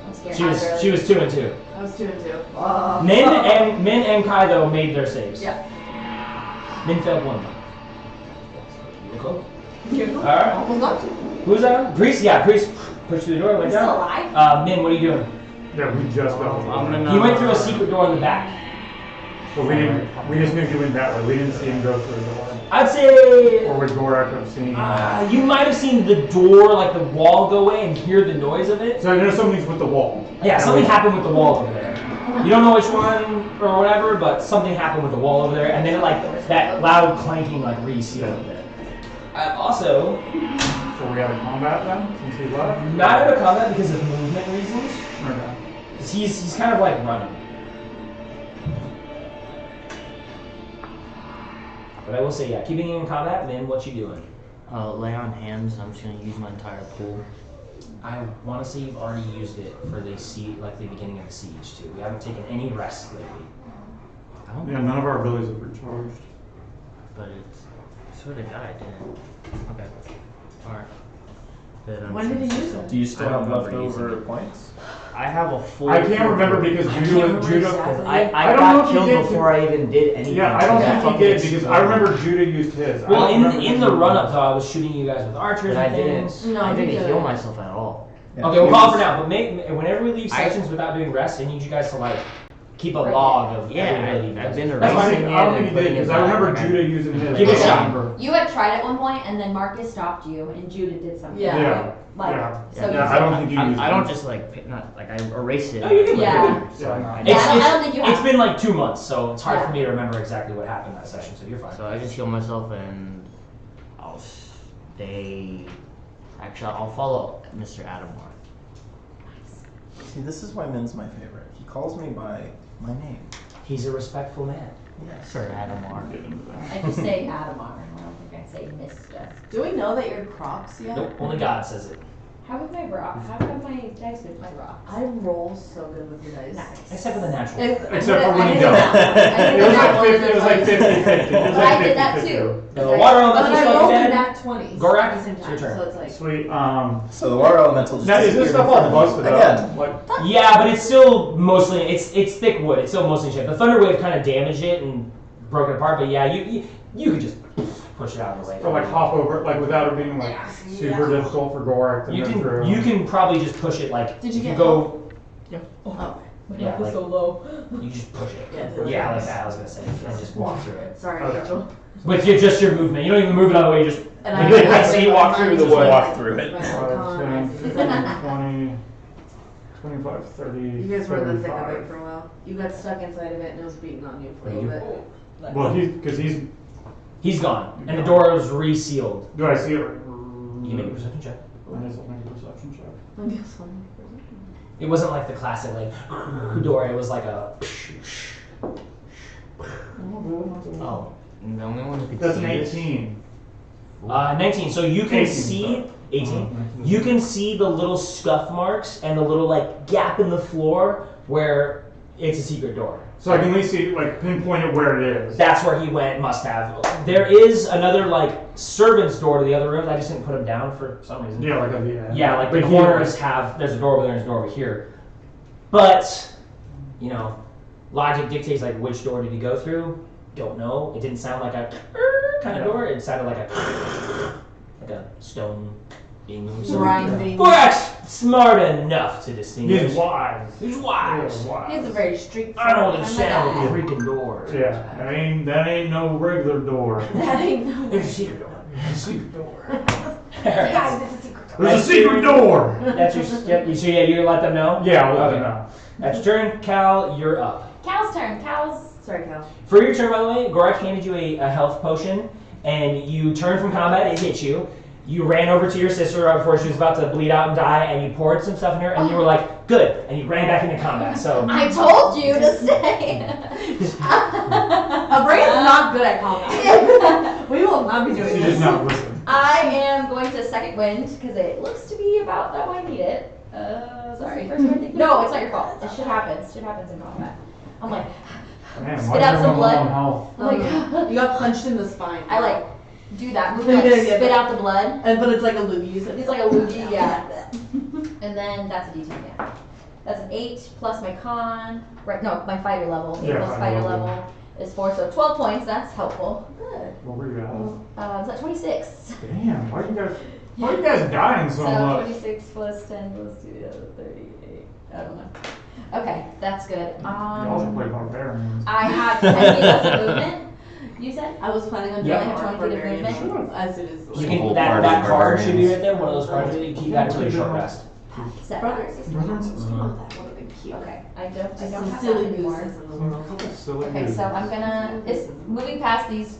I'm scared. She was 2 and 2. I was 2 and 2. Min and Kai though made their saves. Yeah. Min failed 1. Cool. All Alright. Almost got you. Who's that? Grease? Yeah, Grease pushed through the door, went Still down. alive? Min, what are you doing? Yeah, we just got He went through a secret door in the back. But we just knew he went that way. We didn't see him go through the door. I'd say Or would Gorak have seen him? you might have seen the door, like the wall go away and hear the noise of it. So I know something's with the wall. Yeah, something happened with the wall over there. You don't know which one or whatever, but something happened with the wall over there, and then like that loud clanking like resealed it. Also, So we out of combat then, since he left? not out of combat because of movement reasons. Okay. 'Cause he's kind of like running. But I will say, yeah, keeping you in combat, Min, what you doing? Lay on hands. I'm just gonna use my entire pool. I want to say you've already used it for the like the beginning of the siege too. We haven't taken any rest lately. I don't. Yeah, none of our abilities have recharged. But it's. I swear to God, I didn't. Okay. All right. But I'm When did sure- he use it? Do you still I don't have remember leftover using it. points? I have a full. I can't remember because I Judah can't was remember Judah. exactly. I I don't know got if he killed did before I even did anything. Yeah, I don't That think he fucking did because I exploded. remember Judah used his. I Well, don't remember in the his. run up though, I was shooting you guys with archers But I and didn't. things. No, I he didn't didn't. heal myself at all. Yeah. Okay, we'll call it for now. But whenever we leave I- sessions without doing rest, I need you guys to like keep a log of Yeah, every ability. I've been I don't erasing think, it I don't and think he putting did it because I back. remember Like, Judah using his. Give it a I don't shot. remember. You had tried at one point, and then Marcus stopped you, and Judah did something. Yeah. Yeah. Like, Yeah. so Yeah, I don't think you used I don't it. just like not like I erased it. No, you did. Yeah. So Yeah. I, Yeah, I don't think you It's have. been like 2 months, so it's hard for Yeah. me to remember exactly what happened that session. So you're fine. so I just heal myself and I'll stay. Actually, I'll follow Mr. Adamar. See, this is why Min's my favorite. He calls me by my name. He's a respectful man. Yes. Sir Adamar. I just say Adamar. I don't think I say Mr. Do we know that you're Crocs yet? Nope, only God says it. How have my rock? How have my dice with my rock? I roll so good with your dice. Nice. Except for the natural. Except for when I you did don't. that one. I It did was that like one, 50, and it was like 50-50. It was But I like did that 50-50. too. The water But elemental I stuff rolled a again. nat 20. Gorak, at the same it's time, your turn. So it's like. Sweet. So the water elemental just Now is this disappeared stuff in front all of me. busted up? Again. Like, Yeah, but it's still mostly it's thick wood. It's still mostly shaped. The thunder wave kind of damaged it and broke it apart. But yeah, you could just push it out of the way. so like hop over, like without it being like super difficult for Gorak to You move through. can probably just push it like Did you if get go. Oh, Yeah, like, low. you just push it. Yeah. Yeah, like that. I was gonna say, and just walk through it. sorry, Okay. Angel. With just your movement, you don't even move it out of the way. You just And I see you walk through the just wood. Walk through it. 5, 10, 15, 20, 25, 30, You guys were in the thick of it 35. for a while. You got stuck inside of it and it was beating on you for a little bit. Well, because he's. he's gone, and the door is resealed. Do I see it? You can make a perception check. I guess I'll make a perception check. I guess so. It wasn't like the classic like door. It was like a. Oh, the only one who could That's see an this- 18. 19. So you can 18, see sorry. 18. You can see the little scuff marks and the little like gap in the floor where it's a secret door. So I can at least see, like, pinpoint it where it is. That's where he went. Must have. There is another like servant's door to the other rooms. I just didn't put them down for some reason. Yeah, like at the end. Yeah, like the But here- corners have. There's a door over there and there's a door over here. But you know, logic dictates like which door did he go through. Don't know. It didn't sound like a kind of door. It sounded like a stone being Grinding. Gorak's smart enough to distinguish. He's wise. He's wise. He's wise. He's a very street. I know the kind of sound guy. of freaking doors. Yeah, that ain't no regular door. That ain't no. There's a secret door. There's a secret door. Guys, it's a secret. There's a secret door. That's your. Yep. So yeah, you let them know. Yeah, I'll let Okay. them know. That's your turn, Cal. You're up. Cal's turn. Sorry, Cal. For your turn, by the way, Gorak handed you a health potion, and you turned from combat. It hit you. You ran over to your sister right before she was about to bleed out and die, and you poured some stuff in her, and you were like, "Good," and you ran back into combat. So. I told you to stay. A brain is not good at combat. We will not be doing She this. did not listen. I am going to second wind because it looks to be about that way I need it. Sorry. No, it's not your fault. It shit happens. Shit happens in combat. I'm like, Man, Spit why out is some everyone blood. low on health? I'm like, You got punched in the spine. I like do that move, Yeah, like yeah, spit yeah. out the blood. But it's like a loogie. So It's like a loogie, yeah. And then that's a D10, yeah. That's an 8 plus my con, right? No, my fighter level. 8 Yeah, plus fighter fighter level. level is 4, so 12 points. That's helpful. Good. What were you at? Is that 26? Damn, why are you guys dying so So much? 26 plus 10 plus 2, 38. I don't know. Okay, that's good. Y'all should play barbarians. I have 10 feet of movement. You said? I was planning on Yeah. doing I have 20 feet of barbarian movement. as soon as. You The can, whole that party that of card should be barbarians. right there. One of those cards. You keep that until your short rest. Set Brothers. Brothers? Oh, that would have been cute. Okay, I don't Just have some that silly anymore. gooses in the Some world. couple silly Okay, dudes. so I'm gonna, it's moving past these,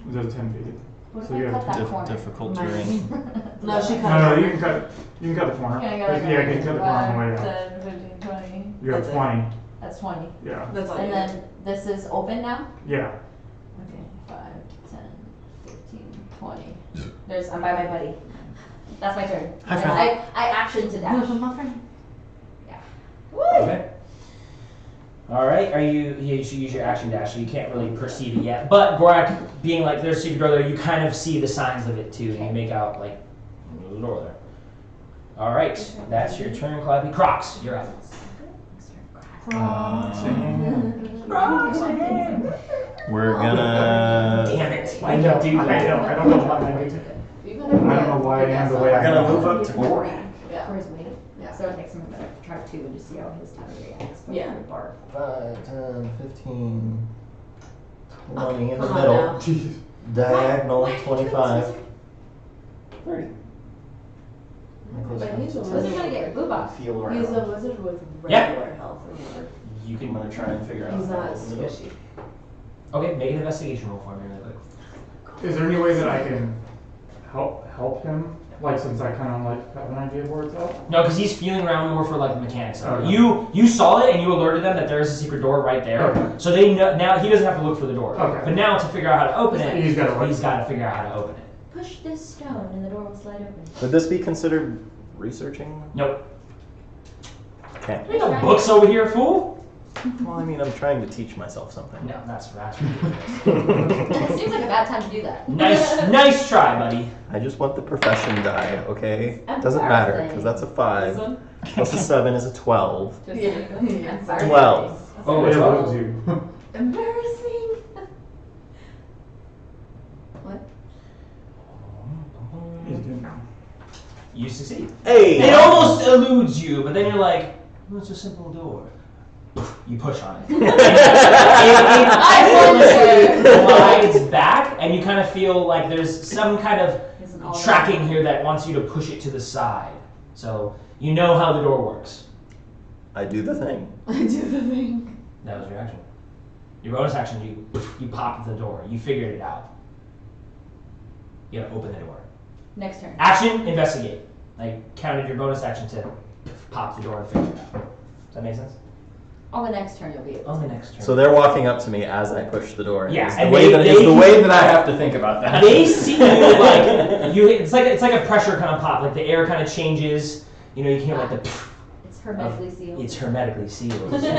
There's 10 feet. what if So I you cut have that corner? Difficult terrain. No, she cut No, it. you can cut the corner. Can I go like Yeah, you can cut the corner on the way out. 10, 15, 20? You have That's it. 20. That's 20. Yeah. That's all And you then this is open now? Yeah. Okay, 5, 10, 15, 20. There's, I'm by my buddy. That's my turn. Hi, friend. I action to dash. My friend. Woo! Okay. All right. You should use your action dash, so you can't really perceive it yet. But Gorak, being like there's a secret door there, you kind of see the signs of it too. And you make out like there's a door there. All right. That's your turn, Clappy. Crocs, you're up. We're gonna. Damn it! Why I did know. you do I that? don't know why I did. I don't know why I am the way I We're gonna am. move up to Gorak. Yeah. For his weight. Yeah. So next time I'm gonna try 2 and just see how his time reacts. But Yeah. Bark. 5, 10, 15, 20 in the Come on middle. now. Jeez. Diagonal 25. 30. But he's a Who's he gonna get? Booba. Feel He's a around. wizard with Yeah. regular health or whatever. You I'm can. gonna try and figure out. He's how to not open the door. squishy. Okay, make an investigation roll for me really quick. Is there any way that I can help him? Like, since I kind of like have an idea of where it's at? No, because he's feeling around more for like the mechanics of it. Okay. You saw it and you alerted them that there is a secret door right there. Okay. So they know now he doesn't have to look for the door. Okay. But now to figure out how to open it, He's gotta he's got to figure out how to open it. Push this stone and the door will slide open. Would this be considered researching? Nope. Okay. There ain't no books over here, fool. Well, I mean, I'm trying to teach myself something. No, that's ridiculous. It seems like a bad time to do that. nice try, buddy. I just want the profession die, okay? I'm Doesn't matter, embarrassing. because that's a 5. This one? Plus a 7 is a 12. Just Yeah. I'm sorry. 12. Oh, It it's loves well. you. Embarrassing. He's doing You succeed. Hey! It almost eludes you, but then you're like, oh, it's a simple door. You push on it. It glides back, and you kind of feel like there's some kind of tracking here that wants you to push it to the side. So you know how the door works. I do the thing. I do the thing. That was your action. Your bonus action, you popped the door. You figured it out. You gotta open the door. Next turn. Action, investigate. I counted your bonus action to pop the door and figure it out. Does that make sense? On the next turn you'll be able On to. the next turn. So they're walking up to me as I push the door. Yeah, It's the and way they- it's the way that I have to think about that. They see you like you. It's like a pressure kind of pop. Like the air kind of changes. You know, you can hear like the. It's hermetically sealed. It's hermetically sealed. What's it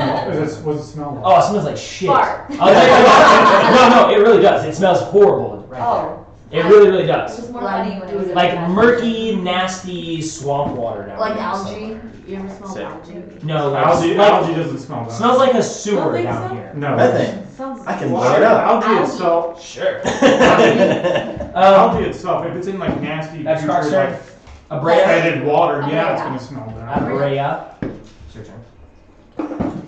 smell like? Oh, it smells like shit. Fart. No, it really does. It smells horrible right Oh. there. It really, really It does. was more funny when it was in Like the- murky, nasty swamp water down Like there. algae. You ever smell Sick. algae? No, like, Algae like doesn't smell bad. smells like a Don't sewer think down so? here. No. Methane. Sounds. I can Well, blow it up. algae itself. Sure. Algae itself. If it's in like nasty. That's putrid, Clark's turn. like, Added water, yeah, it's Abrea. gonna smell bad. Abrea. It's your turn.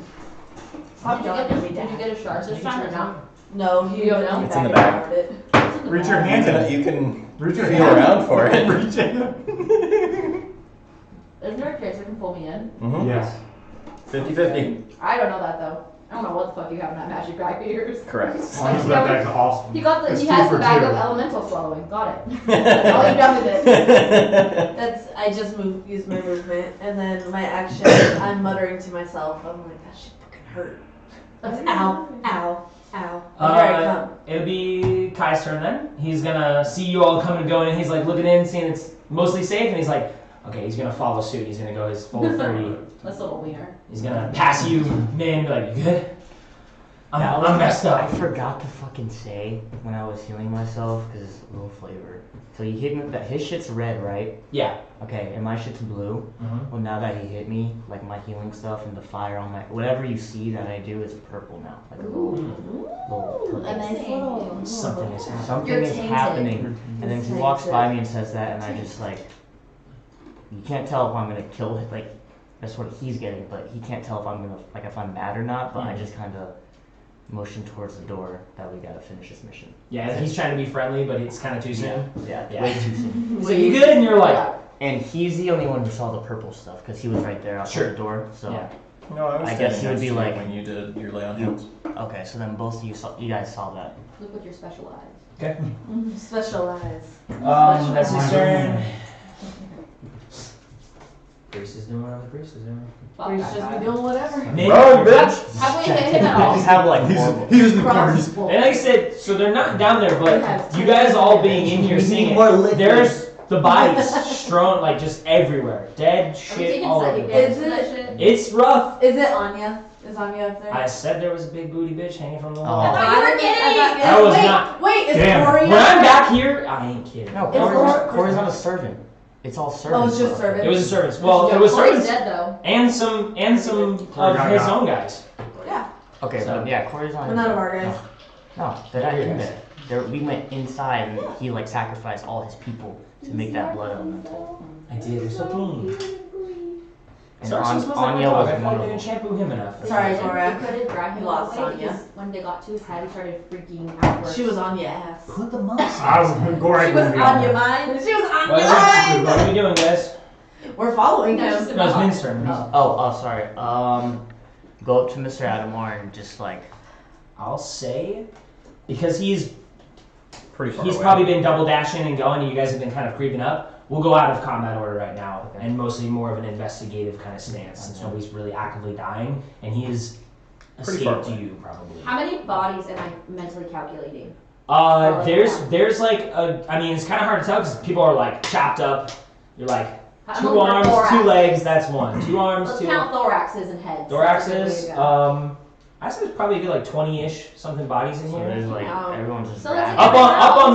Stop yelling at me, Did you Dad. get a shark this time or not? No, he You don't know? It's in the bag. Reach your hand in. You can Reach your feel hand. around for it. Reach in. Isn't there a case that can pull me in? Mm-hmm. Yes. 50-50. I don't know that though. I don't know what the fuck you have in that magic bag of yours. Correct. Honestly, that bag's awesome. He got the. It's He 2 has for the bag 2. of elemental swallowing. Got it. That's all you've done with it. I just used my movement, and then my action, I'm muttering to myself. I'm like, that shit fucking hurt. Ow, ow, ow. And here I come. It'll be Kai's turn then. He's gonna see you all coming and going, and he's like looking in, seeing it's mostly safe, and he's like, okay, he's gonna follow suit. He's gonna go his full 30. That's a little wiener. He's gonna pass you, man, be like, you good? I'm messed I up. forgot to fucking say when I was healing myself, because it's a little flavor. So he hit me with that. His shit's red, right? Yeah. Okay, and my shit's blue. Mm-hmm. Well, now that he hit me, like my healing stuff and the fire on my whatever you see that I do is purple now. Like a little purple. A nice little. Something is happening. Something You're is tainted. happening, and then he Tainted. walks by me and says that, and I just like, you can't tell if I'm gonna kill him. Like that's what he's getting, but he can't tell if I'm gonna like if I'm mad or not. But I just kind of motion towards the door that we gotta finish this mission. Yeah, he's trying to be friendly, but it's kind of too soon. Yeah, Yeah. way too soon. So you good? And you're like, And he's the only one who saw the purple stuff because he was right there outside Sure. the door. So Yeah. No, I was I guess standing it would be next to you like- when you did your lay on hands. okay, so then both of you guys saw that. Look with your special eyes. okay. Specialize. That's his turn. Priest is doing whatever the priest is doing. Fuck Or he's that just guy. be doing whatever. Maybe- Have we hit him at I all? just have like horrible. He's in the Cross. corner. And like I said, so they're not down there, We have but you guys all being in here We seeing need more it. liquid. There's the bodies strewn like just everywhere. Dead Are we shit taking all over psychic the damage place. Is for that it- shit? It's rough. Is it Anya? Is Anya up there? I said there was a big booty bitch hanging from the Oh. wall. I thought you were kidding. I was wait, not. Wait, is Damn. Corey When up I'm there? back here, I ain't kidding. No, It's Corey's not a servant. It's all servants. Oh, it's just bro. servants. It was a servants. Well, it was Corey's servants dead though. and some Corey of got his got. own guys. Yeah. Okay, So- but yeah, Corey's not. But none of our guys. No, they're not in there. We went inside and he like sacrificed all his people to make that blood elemental. I did. They're so clean. And Sarson smells like my Anya dog. was I feel one like of they didn't them. shampoo him enough. Sorry, We Gorak. couldn't drag him You lost away Anya. because when they got to his head, he started freaking out. She was on your ass. Put the mouse. I was Gorak She was would be on your on mind. She was on What your are mind. we doing, guys? We're following No, him. just- No, it's Min's turn. Oh, sorry. Go up to Mr. Adamar and just like. I'll say, because he's Pretty far he's away. probably been double dashing and going, and you guys have been kind of creeping up. We'll go out of combat order right now, and mostly more of an investigative kind of stance, since nobody's really actively dying, and he is Pretty far escaped away. you probably. How many bodies am I mentally calculating? Oh, There's like I mean, it's kind of hard to tell because people are like chopped up. You're like I'm two looking for arms, two thoraxes. legs. That's one. Two arms, Let's two count thoraxes and heads. That's a good way thoraxes. to go. I said there's probably a good like 20-ish something bodies in So here. there's like Wow. everyone's just. So that's grabbing.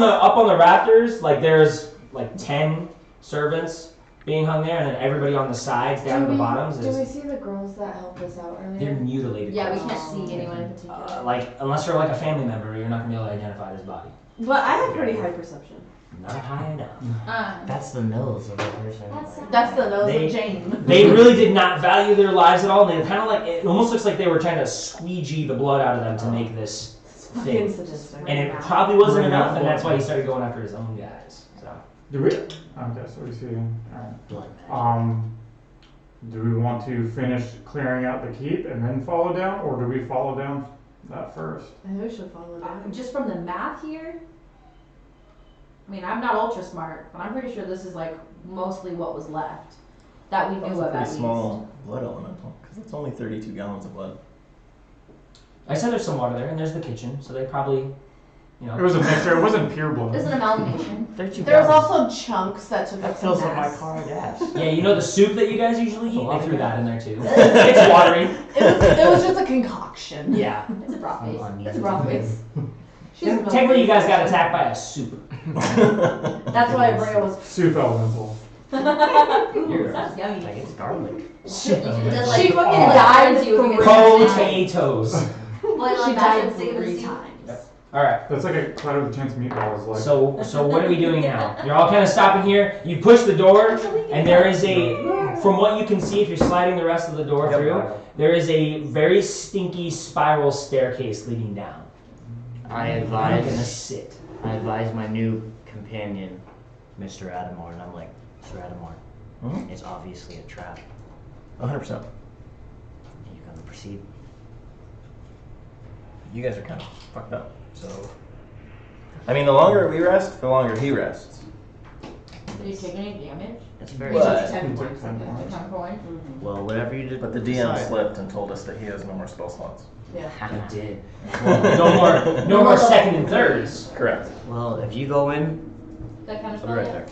Up on the rafters, like there's like 10 servants being hung there, and then everybody on the sides down at the bottoms Do we is see the girls that helped us out they're earlier? mutilated. Yeah, we corpses. can't see anyone in particular. Like unless you're like a family member, you're not gonna be able to identify this body. But I have pretty high perception. Not high enough. That's the nose of the person. That's the nose They- of Jane. They really did not value their lives at all. And they kind of like it almost looks like they were trying to squeegee the blood out of them to make this Fucking thing. sadistic. And it probably wasn't Bring enough, out and that's why blood. he started going after his own guys. So Do we? Okay, so we see. Alright. Blood. Do we want to finish clearing out the keep and then follow down, or do we follow down that first? I think we should follow that. Just from the math here, I mean, I'm not ultra smart, but I'm pretty sure this is like mostly what was left that we That's knew a of at pretty least. small blood elemental, because it's only 32 gallons of blood. I said there's some water there, and there's the kitchen, so they probably, you know. It was a mixture. It wasn't pure blood. This is an amalgamation. There's also chunks that took That up some fills up my mass. car of gas. Yeah, you know the soup that you guys usually eat? lot They of threw gas. that in there too. It's watery. It was just a concoction. Yeah. It's a broth base. It's a broth base. She's a Technically, you guys got attacked by a soup. That's why Brea was. Soup elemental. You're That's yummy. Like it's garlic. She just, She fucking like, died you from if you get potatoes. Well, She like, died that's the 3 soup. times. All right. That's like a Clyde with a Chance meatballs. Like. So what are we doing now? You're all kind of stopping here. You push the door, and there is from what you can see, if you're sliding the rest of the door through, there is a very stinky spiral staircase leading down. I I'm gonna advise sit. my new companion, Mr. Adamore, and I'm like, Mr. Adamore, it's obviously a trap. 100%. Are you gonna proceed? You guys are kind of fucked up. So, I mean, the longer we rest, the longer he rests. Did you take any damage? It's very What? easy. 10 You points. took 10 points. 10 points. Well, whatever you did. But the DM slipped and told us that he has no more spell slots. Yeah. I did. Well, no more second and thirds. Correct. Well, if you go in, That kind of I'll spell, be right yeah. there.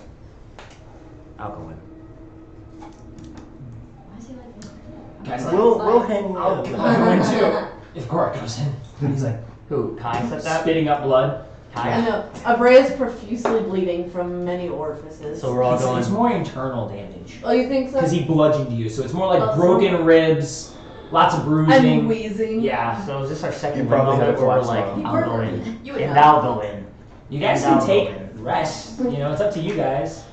I'll go in. Why is he like this? Guys, like, We'll hang I'll out. go in too. If Gorak comes in, he's like Who? Kai said that? spitting up blood. I Kai? know. Abrea is profusely bleeding from many orifices. So we're all It's going. more internal damage. Oh, you think so? Because he bludgeoned you, so it's more like Oh, broken ribs, lots of I'm bruising. wheezing. Yeah. So is this our You second probably window had where we're flash like, on. I'll go in, You would and know. I'll go in. You guys And can I'll take go in. rest. You know, it's up to you guys.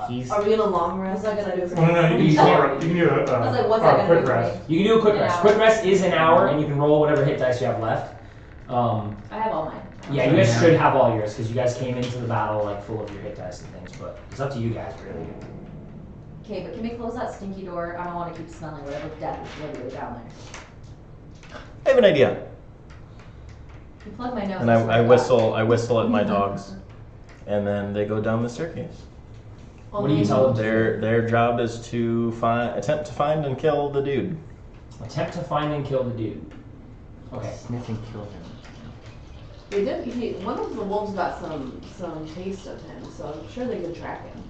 He's Are we in a long rest? What's that gonna do? No, you You can do a I was like, what's that quick gonna do for rest. me? You can do a quick An rest. hour. Quick rest is an hour, and you can roll whatever hit dice you have left. I have all mine. Yeah, you guys should have all yours because you guys came into the battle like full of your hit dice and things. But it's up to you guys, really. Okay, but can we close that stinky door? I don't want to keep smelling whatever death is literally down there. I have an idea. You plug my nose. And swear I to God. whistle at my dogs, and then they go down the staircase. What do you tell them? Their job is to attempt to find and kill the dude. Attempt to find and kill the dude. Okay. sniff and kill him. They did. One of the wolves got some taste of him, so I'm sure they could track him.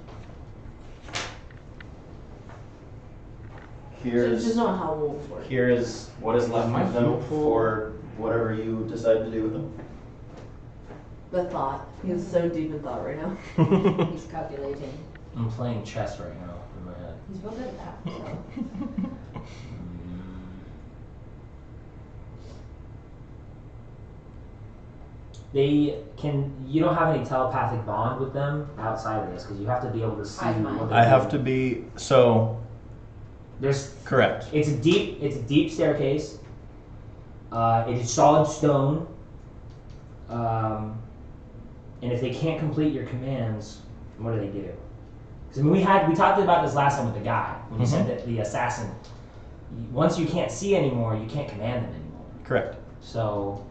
Just knowing how wolves work. Here is what is left of them for whatever you decide to do with them. The thought. He's so deep in thought right now. He's calculating. I'm playing chess right now in my head. He's real good at that. So. You don't have any telepathic bond with them outside of this because you have to be able to see Hide mine. what they're I have doing. to be so There's correct. It's a deep staircase. It is solid stone. And if they can't complete your commands, what do they do? Because I mean, we talked about this last time with the guy when you said that the assassin. Once you can't see anymore, you can't command them anymore. Correct. So.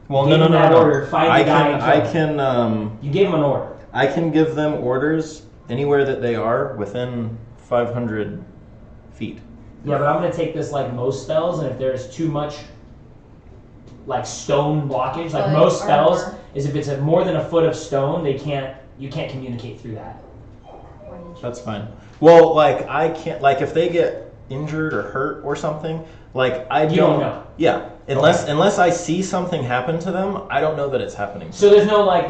Well, Give no. them that order. Find the guy and I kill can You gave him an order. I can give them orders anywhere that they are within 500 feet. Yeah, but I'm gonna take this like most spells, and if there's too much like stone blockage, like Like most spells, armor. is if it's more than a foot of stone, you can't communicate through that. That's fine. Well, like I can't like if they get injured or hurt or something, like I You don't know. Yeah, unless I see something happen to them, I don't know that it's happening. So there's no like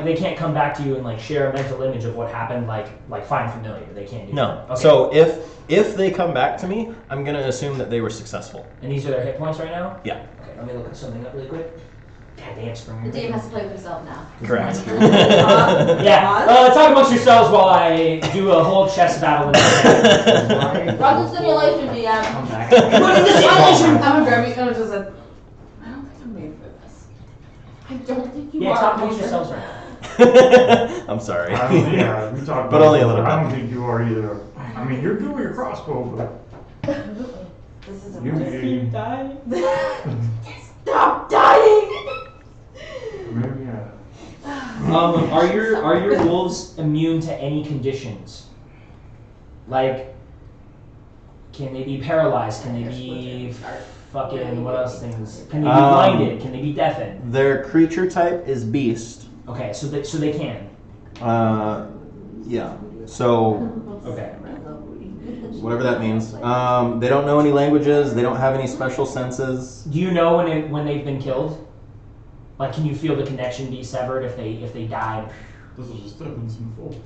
they can't come back to you and like share a mental image of what happened, like find familiar. They can't do No. that. Okay. So if they come back to me, I'm gonna assume that they were successful. And these are their hit points right now? Yeah. Okay, let me look something up really quick. God damn, Springer. The DM has to play with himself now. Correct. Yeah. Talk amongst yourselves while I do a whole chess battle in the Run the simulation, DM. Come back. Put in the simulation! I'm gonna grab you and just like, I don't think I'm made for this. I don't think you Yeah, are. talk amongst yourselves right now. I'm sorry. Yeah, we talked But about only a this, little I bit. don't think you are either. I mean, you're good with your crossbow, but This is you Stop dying! maybe Are your wolves immune to any conditions? Like, can they be paralyzed? Can they be fucking what else things? Can they be blinded? Can they be deafened? Their creature type is beast. Okay, so they can. Yeah. So Okay. whatever that means. They don't know any languages. They don't have any special senses. Do you know when they've been killed? Like, can you feel the connection be severed if they died? this is just stepping some folds.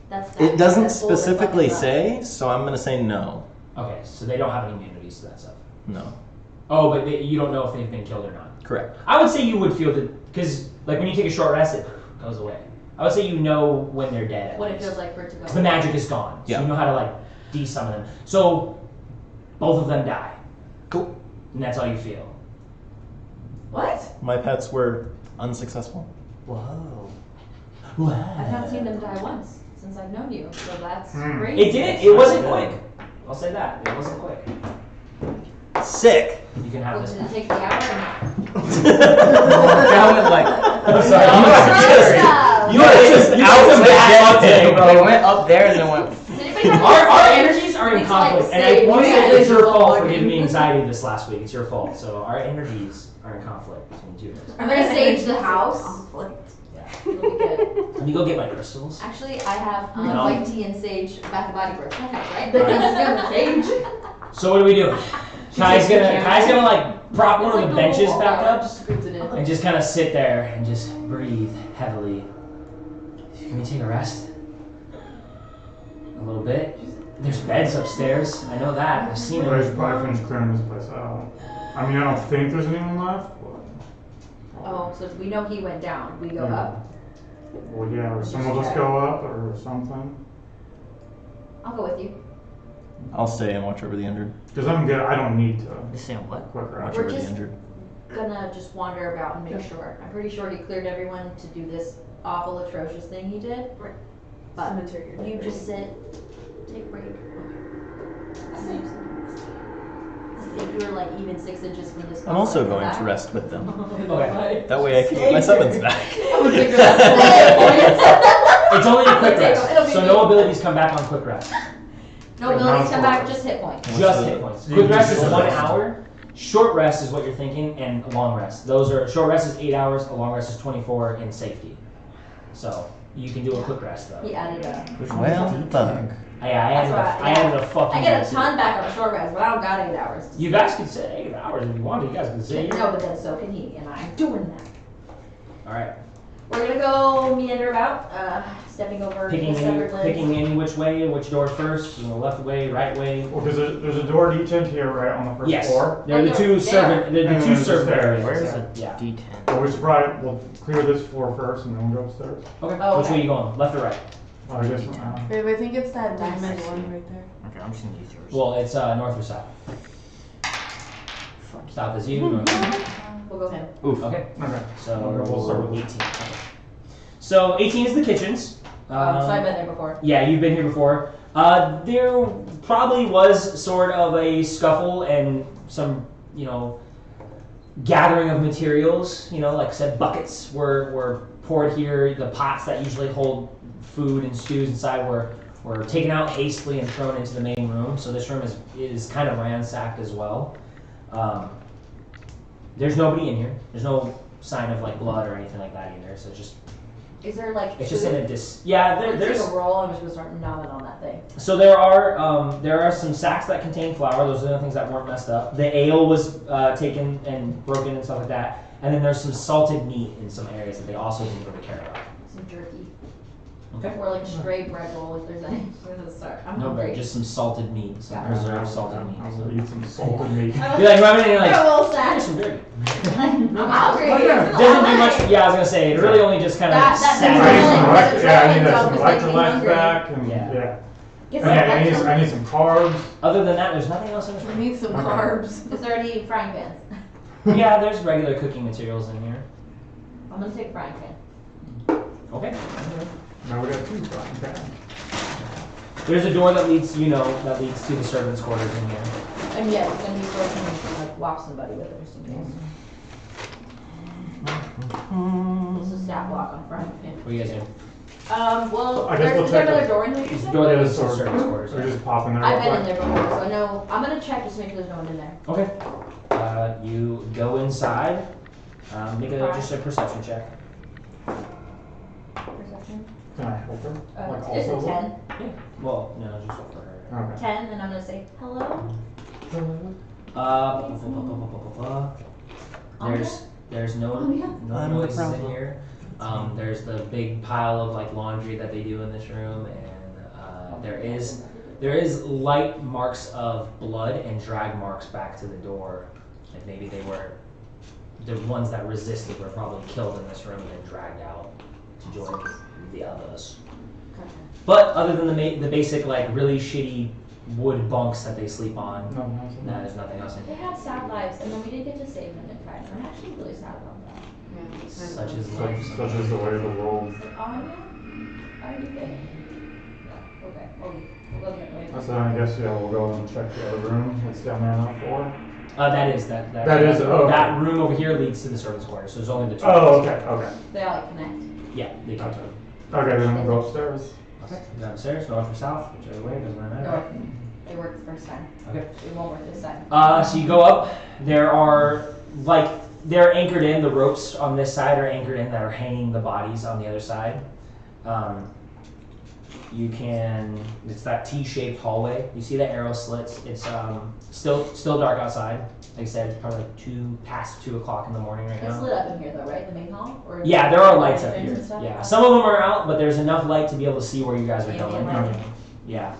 That's It doesn't That's full of specifically fucking say, so I'm gonna say no. Okay, so they don't have any immunities to that stuff. No. Oh, but you don't know if they've been killed or not. Correct. I would say you would feel that, because like when you take a short rest, it goes away. I would say you know when they're dead. at What it least. feels like for it to go. 'Cause the magic is gone. So Yeah. you know how to like de-summon them. So both of them die. Cool. And that's all you feel. What? My pets were unsuccessful. Whoa. I've not seen them die once since I've known you, so that's Hmm. great. It didn't. It wasn't quick. I'll say that. It wasn't quick. Sick. You can have Well, this. did it take the hour or not? That went like. I'm sorry. You were just out of the They jet, bro. went up there and then went. Does anybody have Our any- energies are in It's like conflict, and I sage. want to Yeah, say it's your it's fault for all giving me you. anxiety this last week. It's your fault. So our energies are in conflict between two of us. I'm gonna sage the house. Conflict. It'll be good. Let me go get my crystals. Actually, I have No. white tea and sage Bath and Body Works. Okay, right? Right. That's gonna change. So what do we do? Kai's gonna like prop one It's of like the the benches whole back hour, up just scoots it in. and just kind of sit there and just breathe heavily. Can we take a rest? A little bit. There's beds upstairs. I know that. I've seen But I it. should probably finish clearing this place out. I mean, I don't think there's anyone left, but. Oh, so we know he went down. We go Yeah. up. Well, yeah, or Just someone will just check. go up or something. I'll go with you. I'll stay and watch over the injured. Because I'm good, I don't need to You're saying what? quick Watch rest. We're over the just- injured. Gonna just wander about and make sure. I'm pretty sure he cleared everyone to do this awful, atrocious thing he did. Right. But Cemetery. you just sit, take a break. I think you were like even 6 inches from this. I'm also going to rest with them. Okay. That way I can get my summons back. It's only a quick rest, It'll be so me. no abilities come back on quick rest. No abilities come back, just hit points. Just hit points. You Quick can rest do is short 1 rest. hour. Short rest is what you're thinking, and a long rest. Those are short rest is 8 hours. A long rest is 24 in safety. So you can do a quick rest though. He added a. Well, fuck. I added That's I added a fucking. I get a rest. ton back on a short rest, but I don't got 8 hours. You guys could say 8 hours if you wanted. You guys could say. No, but then so can he, and I'm doing that. All right. We're gonna go meander about, stepping over Picking the severed limbs. any which way, which door first? You know, left way, right way. Well, because there's a door to each end here, right, on the first Yes. floor. They're the two Yeah. servant. They're the And two then servant there's the areas. Where's Yeah. the Yeah. D10? Well, we should probably, we'll clear this floor first and then we'll go upstairs. Okay. Oh, Which way okay. you going? Left or right? I guess, Babe, I think it's that Nice. diamond one right there. Okay, I'm just gonna use yours. Well, it's north or south. South is you. North is you. We'll go him. Oof. Okay. okay. So We'll start with 18. Okay. So 18 is the kitchens. So I've been there before. Yeah, you've been here before. There probably was sort of a scuffle and some, gathering of materials. Like I said, buckets were poured here. The pots that usually hold food and stews inside were taken out hastily and thrown into the main room. So this room is kind of ransacked as well. There's nobody in here. There's no sign of like blood or anything like that either. So Is there like it's just in a there's take a roll and we're just gonna start gnawing on that thing. so there are some sacks that contain flour. Those are the things that weren't messed up. The ale was taken and broken and stuff like that. And then there's some salted meat in some areas that they also didn't really care about. Some jerky. Okay. Or like a stray bread roll if there's any. We're gonna start. I'm No, hungry. but just some salted meat, some Got it. preserved salted meat. I will eat some salted meat. Be like, rubbing it in, like, You're a little here's sad. some jerky. I'm hungry. Doesn't do much. Yeah, I was gonna say it really only just kind of. That I doesn't need really- some Adrenaline some dump is making me electrolytes hungry. back and, Yeah. yeah. Get Okay, some I electrolytes. need some carbs. Other than that, there's nothing else in this We room. need some Okay. carbs. Is there any frying pans? Yeah, there's regular cooking materials in here. I'm gonna take a frying pan. Okay. Now we got 2 frying pans. There's a door that leads to the servants' quarters in here. And yeah, it's gonna be so you can like walk somebody with it just in case. It's a stat block on frying pan. What do you guys do? Well, I guess we'll is there check another it. door in here you There's a said? door that Yeah, leads to the so servants' quarters. we yeah. just pop in there. I've real been in quick. there before, so I know, I'm gonna check just to make sure there's no one in there. Okay. You go inside. Make just a perception check. Perception. Can I help her? Like It's a also 10. Yeah. Well, no, just for her. Okay. 10, and I'm gonna say hello. There's no Oh, yeah. no I'm the noises in problem. here. There's the big pile of like laundry that they do in this room, and out. There is light marks of blood and drag marks back to the door. Like maybe they were the ones that resisted were probably killed in this room and then dragged out to join the others. Gotcha. But other than the basic like really shitty wood bunks that they sleep on, no, there's nothing else in They here. had sad lives, and then we did get to save them and try them. I'm actually really sad about that. Yeah, Such is life. Such is the way of the world. It's like, oh yeah, are you kidding? Yeah, okay, we'll go the other way. So I guess, yeah, we'll go and check the other room. What's down there on that floor? That is. That room over here leads to the servants' quarters, so there's only the two. Oh, rooms. okay. They all like connect. Yeah, they come to it. Okay, then we'll go upstairs. Okay, downstairs, north or south, whichever way, doesn't really matter. North. They worked the first time. Okay. It won't work this time. So you go up, there are, like, they're anchored in, the ropes on this side are anchored in that are hanging the bodies on the other side. You can, it's that T-shaped hallway. You see the arrow slits. It's still dark outside. Like I said, it's probably like past 2 o'clock in the morning right It's now. lit up in here though, right? The main hall? Or Yeah, there are lights up entrance here. and stuff? Yeah, some of them are out, but there's enough light to be able to see where you guys are Ambient going. lighting. Yeah.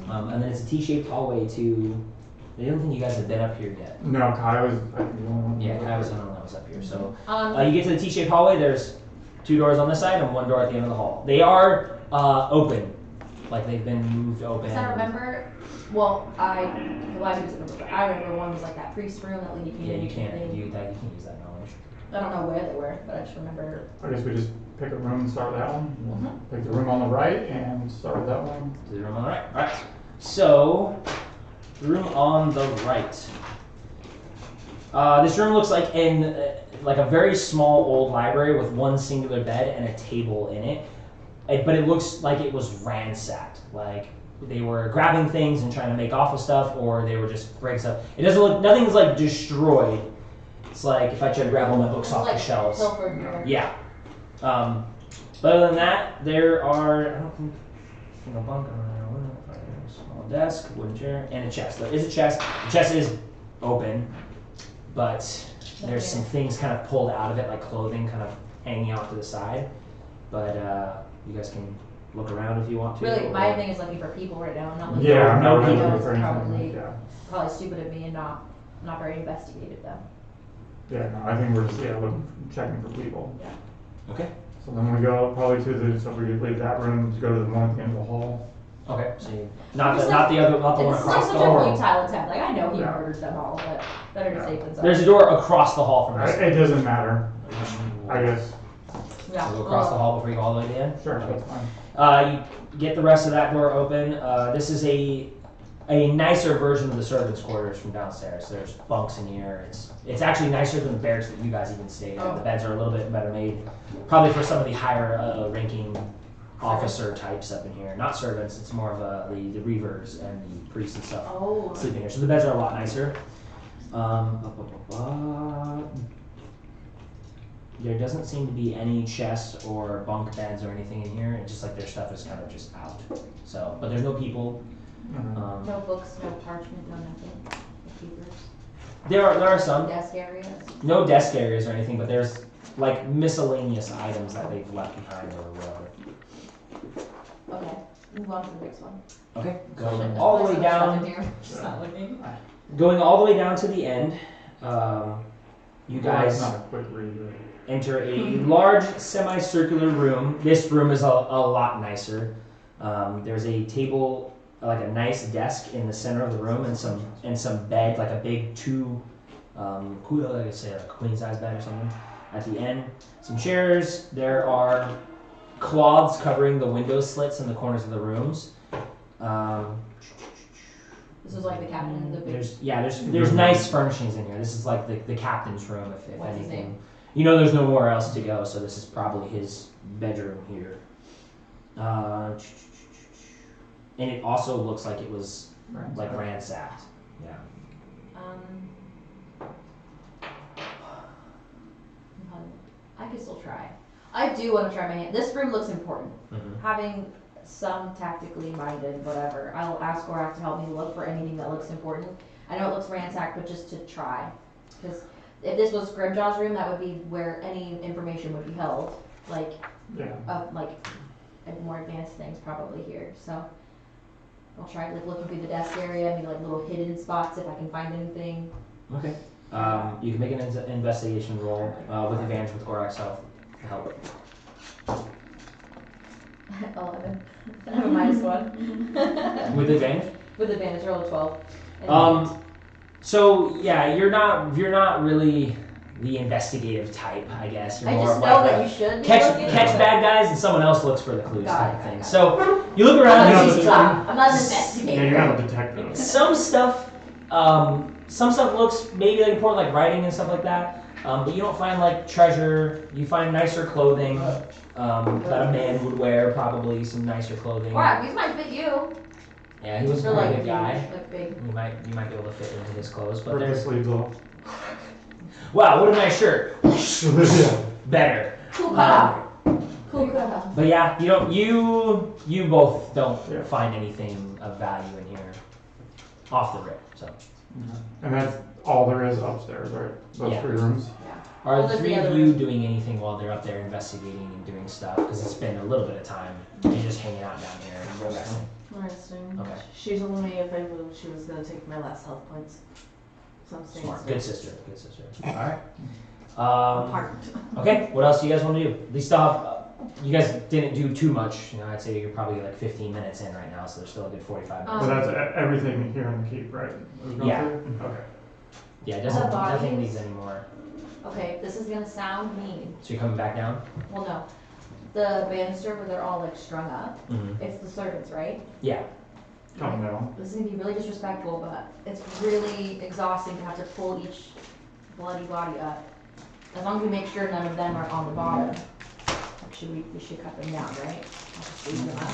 And then it's a T-shaped hallway to. I don't think you guys have been up here yet. No, Kai was. I think, the only one. Yeah, I was the only one that was up here. So Um, you get to the T-shaped hallway. There's 2 doors on this side and 1 door at the end of the hall. They are open, like they've been moved open. Because I remember, well, I doesn't remember, but I remember one was like that priest room that leading Yeah, you into can't the- use that knowledge. I don't know where they were, but I just remember. I guess we just pick a room and start with that one. Mhm. Pick the room on the right and start with that one. To the room on the right. All right. So, room on the right. This room looks like like a very small old library with one singular bed and a table in it. But it looks like it was ransacked. Like they were grabbing things and trying to make off with stuff, or they were just breaking stuff. It doesn't look. Nothing's like destroyed. It's like if I tried to grab all my books off like the shelves. Pilfered here. Yeah. But other than that, there are, I don't think, single bunk, small desk, wooden chair, and a chest. There is a chest. The chest is open, but there's some things kind of pulled out of it, like clothing kind of hanging out to the side. But you guys can look around if you want to. Really, my or- thing is looking for people right now, not looking Yeah, for no I'm people. not It's looking for probably, anything. Yeah. probably stupid of me and not very investigative though. Yeah, no, I think we're just checking for people. Okay. So then we go probably to the, so if we could leave that room to go to the one at the end of the hall. Okay. So not the one It's like across such the a hall. futile attempt. Like I know he Yeah. murdered them all, but better to safe than sorry. There's a door across the hall from this. It doesn't matter, I guess. Yeah. So go across the hall before you go all the way to the end. Sure, that's fine. You get the rest of that door open. This is a nicer version of the servants' quarters from downstairs. There's bunks in here. It's actually nicer than the barracks that you guys even stayed in. Oh. The beds are a little bit better made, probably for some of the higher ranking officer types up in here. Not servants. It's more of the reavers and the priests and stuff Oh. sleep in here. So the beds are a lot nicer. There doesn't seem to be any chests or bunk beds or anything in here. It's just like their stuff is kind of just out. So, but there's no people. No books, no parchment, no nothing. No papers. There are some. Desk areas. No desk areas or anything, but there's like miscellaneous items that they've left behind or whatever. Okay. Move on to the next one. Okay, There's going all the way so much stuff down. in here. Just not looking. Going all the way down to the end. You Well, it's guys not a quick read, but. enter a large semicircular room. This room is a lot nicer. There's a table, like a nice desk in the center of the room, and some bed, like a big like I say, like a queen size bed or something. At the end, some chairs. There are cloths covering the window slits in the corners of the rooms. This is like the captain, the big. There's nice furnishings in here. This is like the captain's room, if What's his anything. name? You know, there's nowhere else to go, so this is probably his bedroom here. And it also looks like it was like ransacked. Yeah. I could still try. I do want to try my hand. This room looks important. Mm-hmm. Having some tactically minded, whatever. I'll ask Gorak to help me look for anything that looks important. I know it looks ransacked, but just to try. Because if this was Grimjaw's room, that would be where any information would be held. Like, Yeah. like more advanced things probably here. So I'll try like looking through the desk area, maybe like little hidden spots if I can find anything. Okay. You can make an investigation roll with advantage with Gorak's health to help. 11. I have a -1. With advantage? With advantage, roll a 12. So yeah, you're not really the investigative type, I guess. You're I more just of know like that a you should be catch looking, catch but- bad guys and someone else looks for the clues Got type it, of thing. got it. So you look I'm around not and an you investigator. I'm not an Yeah, investigator. you're not a detective. some stuff looks maybe like important, like writing and stuff like that. But you don't find like treasure. You find nicer clothing that a man would wear, probably some nicer clothing. Wow, these might fit you. Yeah, he was a They're pretty like good guy. Like big. You might be able to fit into his clothes, but Rip the there's sleeves off. wow, what a nice shirt. Yeah. Better. Cool cutoff. Cool cutoff. But yeah, you both don't Yeah. find anything of value in here off the rip. So And that's all there is upstairs, right? Those Yeah. 3 rooms. are Well, the there's three the of other you room. doing anything while they're up there investigating and doing stuff? Because it's been a little bit of time. You're just hanging out down here and resting. Resting. Okay. She told me if I moved, she was gonna take my last health points. So I'm staying Smart. still. Good sister. Good sister. All right. Apart. Okay. What else do you guys want to do? At least you guys didn't do too much. You know, I'd say you're probably like 15 minutes in right now, so there's still a good 45 minutes. But that's everything here in the keep, right? We've gone Yeah. through? Okay. Yeah, it The doesn't bodies? nothing needs any more. Okay, this is gonna sound mean. So you're coming back down? Well, no. The banister where they're all like strung up, Mm-hmm. it's the servants, right? Yeah. Come down. This is gonna be really disrespectful, but it's really exhausting to have to pull each bloody body up. As long as we make sure none of them are on the bottom. We should cut them down, right? I'll just leave them up.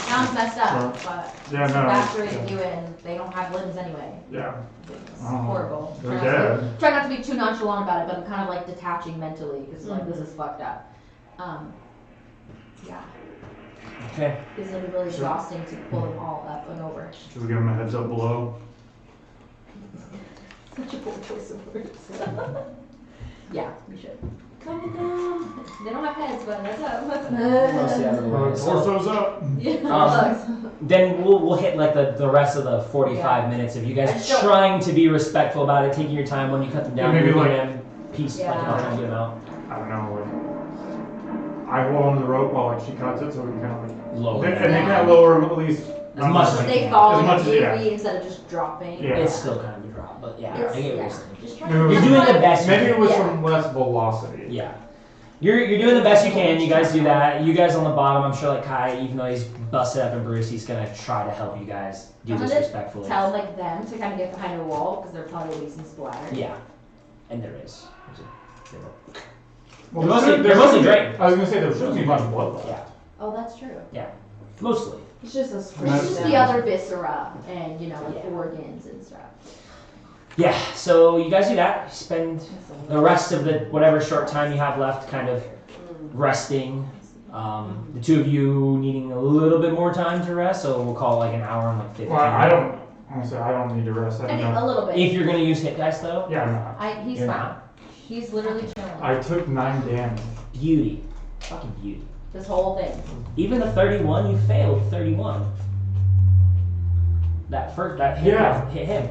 Sounds messed up, but Yeah, it's no. the faster way yeah. to do it, and they don't have limbs anyway. Yeah. It's Oh, horrible. they're Try not to be- dead. Try not to be too nonchalant about it, but I'm kind of like detaching mentally, because like Mm-hmm. this is fucked up. Yeah, Okay. it's gonna be really exhausting to pull them all up and over. Should we give them a heads up below? Such a poor choice of words. Yeah, we should. Coming down. They don't have heads, but that's up. Mostly out of the way. So, Torso's up. Yeah. then we'll hit like the rest of the 45 minutes of you guys I still- trying to be respectful about it, taking your time when you cut them down, Yeah, maybe moving like- them piece Yeah. like trying to get them out. I don't know. Like, I hold onto the rope while like she cuts it, so we can kind of like. Lower. And they kind of lower them at least. As much as They Yeah. fall As in much as- theory yeah. instead of just dropping. Yeah. It's still kind of a drop, but yeah, It's- I get what yeah. you're saying. Just try Maybe You're to- doing the best. Maybe you it can. was Yeah. some less velocity. Yeah. You're doing the best you can. You guys do that. You guys on the bottom, I'm sure like Kai, even though he's busted up and bruised, he's gonna try to help you guys do I'm this gonna respectfully. Tell like them to kind of get behind a wall because there probably will be some splatter. Yeah. And there is. Well, They're mostly- there they're mostly shouldn't be- drained. I was gonna say there shouldn't be much blood left. Yeah. Oh, that's true. Mostly. It's just a That's- scratch It's just down. the other viscera and like Yeah. organs and stuff. Yeah, so you guys do that. You spend the rest of the whatever short time you have left kind of resting. The two of you needing a little bit more time to rest, so we'll call it like an hour and like 15. Well, I don't. Honestly, I don't need to rest. I I don't think know. a little bit. If you're gonna use hit dice though, Yeah, I'm not. He's You're fine. not. He's literally chilling. I took 9 damage. beauty. Fucking beauty. This whole thing. Even the 31, you failed 31. That hit, Yeah. hit him.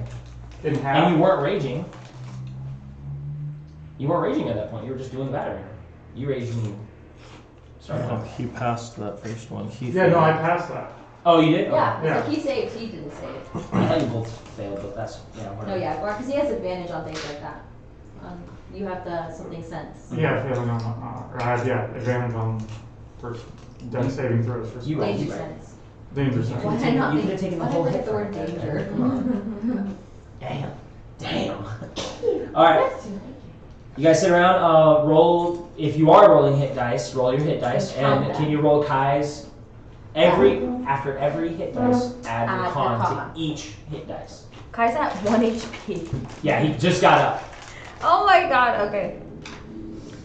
In half. And you weren't raging. You weren't raging at that point, you were just doing better. You raged when you started Oh, off. he passed that first one. He Yeah, no, I passed that. Oh, you did? Yeah, Yeah. so he saved. He didn't save. I thought you both failed, but that's, yeah, whatever. No, yeah, or because he has advantage on things like that. You have the something sense. Yeah, failing on, or I had, yeah, advantage on first death saving throws for You right, Danger you right. sense. danger You sense. Why could've did I not you think? could've taken the Why whole did I hit think the word for it. danger? Come on. Damn. Damn. Alright, you guys sit around, roll, if you are rolling hit dice, roll your hit dice, Just count and that. can you roll Kai's? After every hit dice, add Add your the con con. to each hit dice. Kai's at 1 HP. Yeah, he just got up. Oh my god, okay.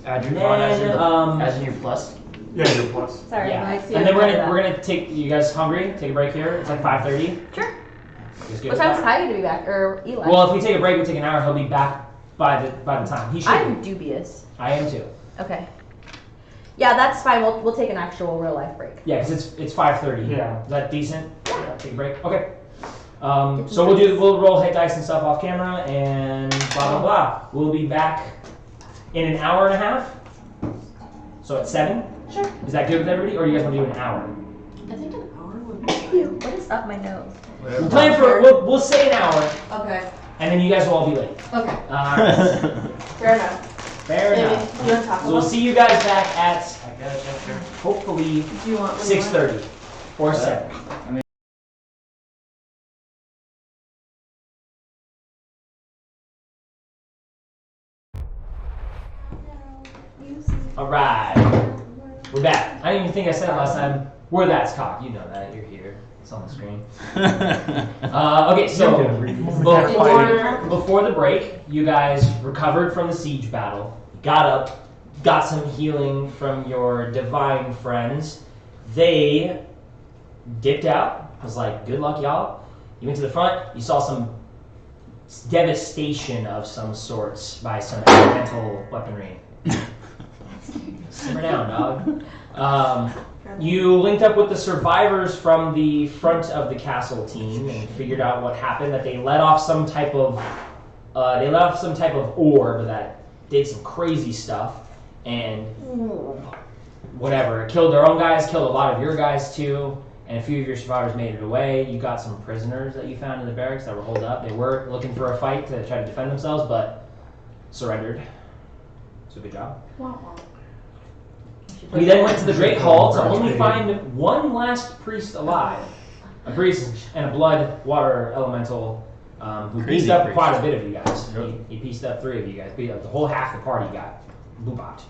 Add your con as Then, your, as in your plus. Yeah, your plus. Sorry, yeah. I see. And then I got we're gonna take, you guys hungry? Take a break here, it's like 5:30. Sure. You guys good What with time's that? Ty to be back? Or Eli? Well, if we take a break, we take an hour, he'll be back by the time. He should I'm be. dubious. I am too. Okay. Yeah, that's fine. We'll take an actual real life break. Yeah, because it's 5:30. Yeah. Is that decent? Yeah. Take a break. Okay. So we'll roll hit dice and stuff off camera and blah blah blah. We'll be back in an hour and a half. So at 7. Sure. Is that good with everybody, or you guys want to do an hour? I think an hour would be. What is up my nose? We'll plan for we'll say an hour, Okay. and then you guys will all be late. Okay. Fair Fair enough. enough. Maybe you want to talk So we'll see you guys back at hopefully Do you want 6:30 or 7. All right, we're back. I didn't even think I said it last time. We're ThatsCahcked. You know that. You're here. It's on the screen. Okay, so before the break, you guys recovered from the siege battle, got up, got some healing from your divine friends. They dipped out. Was like, good luck, y'all. You went to the front. You saw some devastation of some sorts by some elemental weaponry. Simmer down, dog. You linked up with the survivors from the front of the castle team and figured out what happened. That they let off some type of orb that did some crazy stuff, and whatever, it killed their own guys, killed a lot of your guys too, and a few of your survivors made it away. You got some prisoners that you found in the barracks that were holed up. They were looking for a fight to try to defend themselves, but surrendered. So good job. We then went to the Great Hall to only find one last priest alive. A priest and a blood water elemental who pieced up quite a bit of you guys. He pieced up 3 of you guys. Pieced up the whole half the party got booped.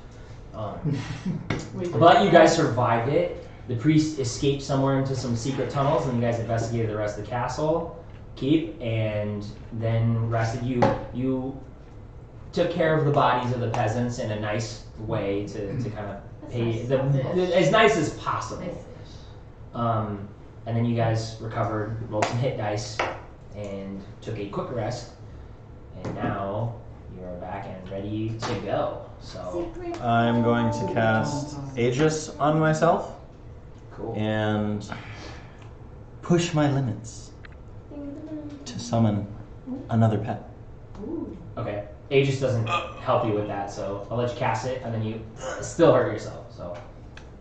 But you guys survived it. The priest escaped somewhere into some secret tunnels, and you guys investigated the rest of the castle, keep, and then rested. You took care of the bodies of the peasants in a nice way to kind of pay as nice as possible. And then you guys recovered, rolled some hit dice, and took a quick rest. And now you're back and ready to go. So I'm going to cast Aegis on myself. Cool. And push my limits to summon another pet. Okay. Aegis doesn't help you with that, so I'll let you cast it, and then you still hurt yourself. So.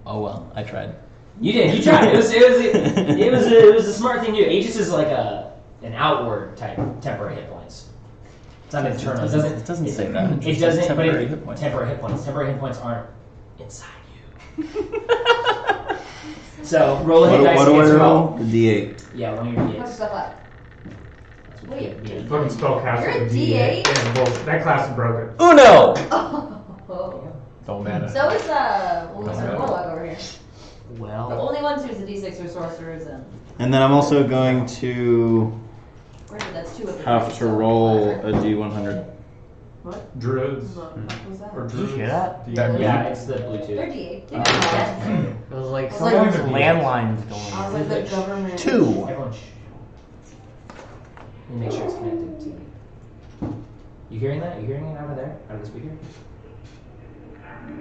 Oh well, I tried. You did. You tried. It was a smart thing to do. Aegis is like an outward type temporary hit points. It's not internal. It doesn't say that. It doesn't. Temporary hit points. Temporary hit points. Temporary hit points aren't inside you. So roll a hit dice. What do I against roll? roll. The D8. Yeah, one of your What's D8s. stuff up? Wait. Fucking spellcaster. You're a with D8? Yeah, bullshit. That class is broken. Uno! Oh. Don't matter. So is Warlock over here. The Well, only ones who's a D6 are sorcerers And then I'm also going to that's 2 of the have to roll a D100. Druids. What was that? Or did you druids. hear that? Yeah, it's the They're Bluetooth. D8. They don't get It was like It's someone's like- landline's going I on. was like the government. 2. Everyone, let me make sure it's connected to you. You hearing that? You hearing it over there, out of the speaker?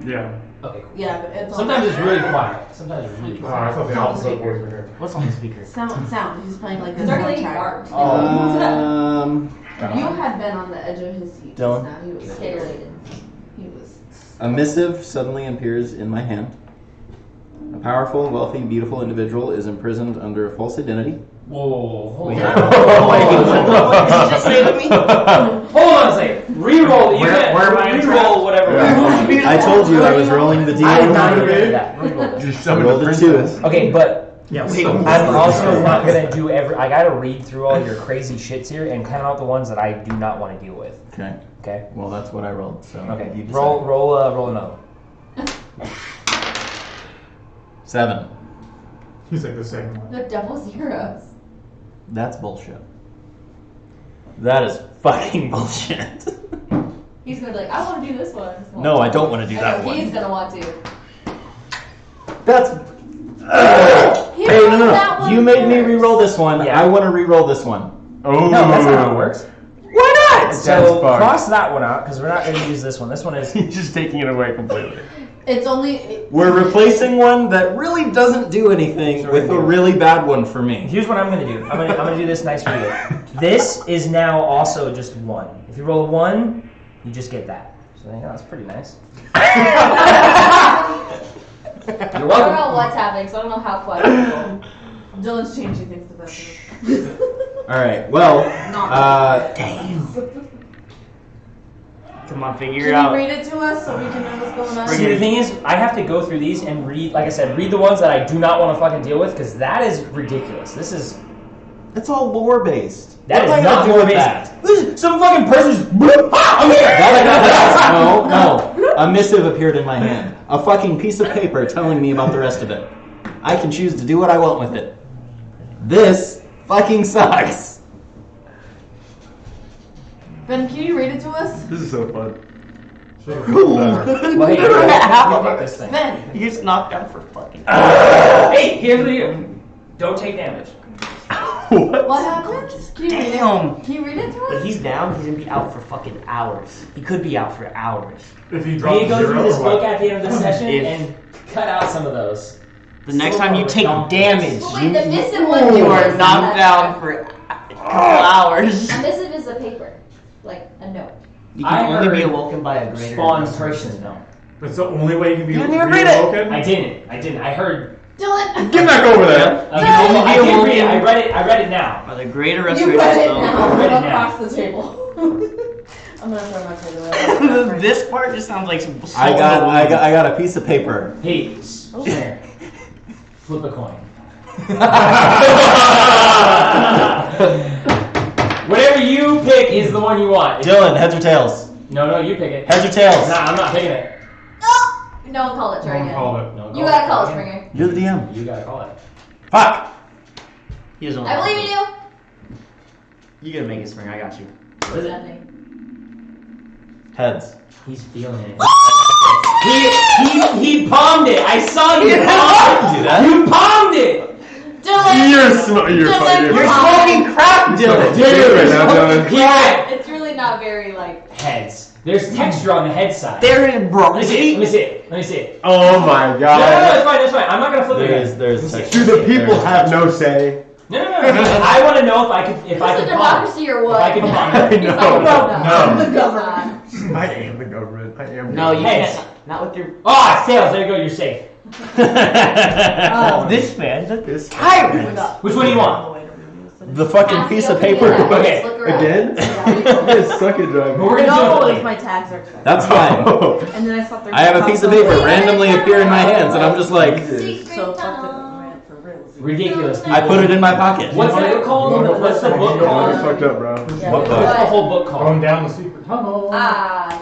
Yeah. Okay, cool. Yeah, but it's Sometimes it's really quiet. Sometimes it's really Oh, quiet. I thought the opposite was here. What's on the speaker? sound. He's playing like the It's already soundtrack. barked. You had been on the edge of his seat. Dylan? Now he was Titillated. He was. A missive suddenly appears in my hand. A powerful, wealthy, beautiful individual is imprisoned under a false identity. Whoa, hold on. What did you just say to me? Hold on a second. Reroll. You Where am I can in reroll whatever. I told you I was rolling the I did not hear D100. that. Reroll this. Just I summon rolled the a princess. 2. Okay, but Yeah, I'm also not gonna do every. I gotta read through all your crazy shits here and count out the ones that I do not want to deal with. Okay. Okay. Well, that's what I rolled. So Okay. you decide. Roll another. 7. He's like the second one. The double zeros. That's bullshit. That is fucking bullshit. He's gonna be like, I want to do this one. No, I don't want to do I that know, He's one. gonna want to. That's. He Hey, rolled no. that one You made me first. re-roll this one. Yeah. I want to re-roll this one. Oh, No, that's not how it works. Why not? Dense So spark. cross that one out because we're not going to use this one. This one is. He's just taking it away completely. It's only. We're replacing one that really doesn't do anything with a really bad one for me. Here's what I'm going to do. I'm going to do this nice for you. This is now also just 1. If you roll a 1, you just get that. So there you go. That's pretty nice. You're I don't welcome. know what's happening, so I don't know how questionable. Dylan's changing things to better. Alright, well, Damn. Come on, figure it Can out. you read it to us so we can know what's going on? See, the thing is, I have to go through these and read, like I said, read the ones that I do not want to fucking deal with because that is ridiculous. This is. it's all lore based. That What is am I not gonna do more with based. This is some fucking person's. I'm here! No. A missive appeared in my hand. A fucking piece of paper telling me about the rest of it. I can choose to do what I want with it. This fucking sucks. Ben, can you read it to us? This is so fun. Well, hey, you pick this thing. Ben! He gets knocked out for fucking. Hey, here's the deal. Don't take damage. What happened? Can you read it? Damn. Can you read it to But us? he's down, he's gonna be out for fucking hours. He could be out for hours. If you We drop need to go 0 through this or book what? at the end of the session If- and cut out some of those. The next time you take damage, Well, wait, the missive one you are is- knocked down for a couple hours. A missive is a paper, like a note. You I can only be heard awoken by a greater Spawn person. person, though. It's the only way you can be You didn't read it. reawoken? I didn't. I heard. Dylan! Get back over there. I can only be can't read it. awoken- I read it now. By the greater You restoration read it spell. now. Read it now. Across the table. I'm gonna throw my plate away. This part just sounds like some I got a piece of paper. Hey, come here. Flip a coin. Whatever you pick is the one you want. Dylan, heads or tails? No, you pick it. Heads or tails? Nah, I'm not picking it. No one call it, try Don't again. call it. No, You gotta call it, Springer. You're the DM. You gotta call it. Fuck! He doesn't I believe in you. You gotta make it spring, I got you. What is it? Nothing. Heads. He's feeling it. He palmed it. I saw you palm. Do that? You palmed it. Dylan! You're You're smoking crap, Dylan! right now, Dylan. He went It's really not very, like... heads. There's texture on the head side. There it is, bro. Let me see it. Let me see it. Let me see it. Oh my No, god. it's fine. It's fine. I'm not gonna flip it again. There's Let me see it. texture. Do the people have no say? No. I want to know if I could Is palm this it. a democracy or what? If I could palm it. He's like, No. no. No. The government. I am the government. I am. No, you Heads. can't. Not with your. Oh, it's tails. There you go. You're safe. Oh. This man's a This tyrant. Which one do you want? The fucking piece of paper. Okay. Again? You suck it, But John. we're gonna do No, it. it's my tags are expensive. That's fine. And then I stopped their I have a piece of paper randomly appear in my hands, and I'm just like, So fuck the government for real. Ridiculous. I put it in my pocket. What's the book called? What's the book You're called? fucked up, bro. Yeah, What we the- What's the got- whole book Going called? down the secret tunnel.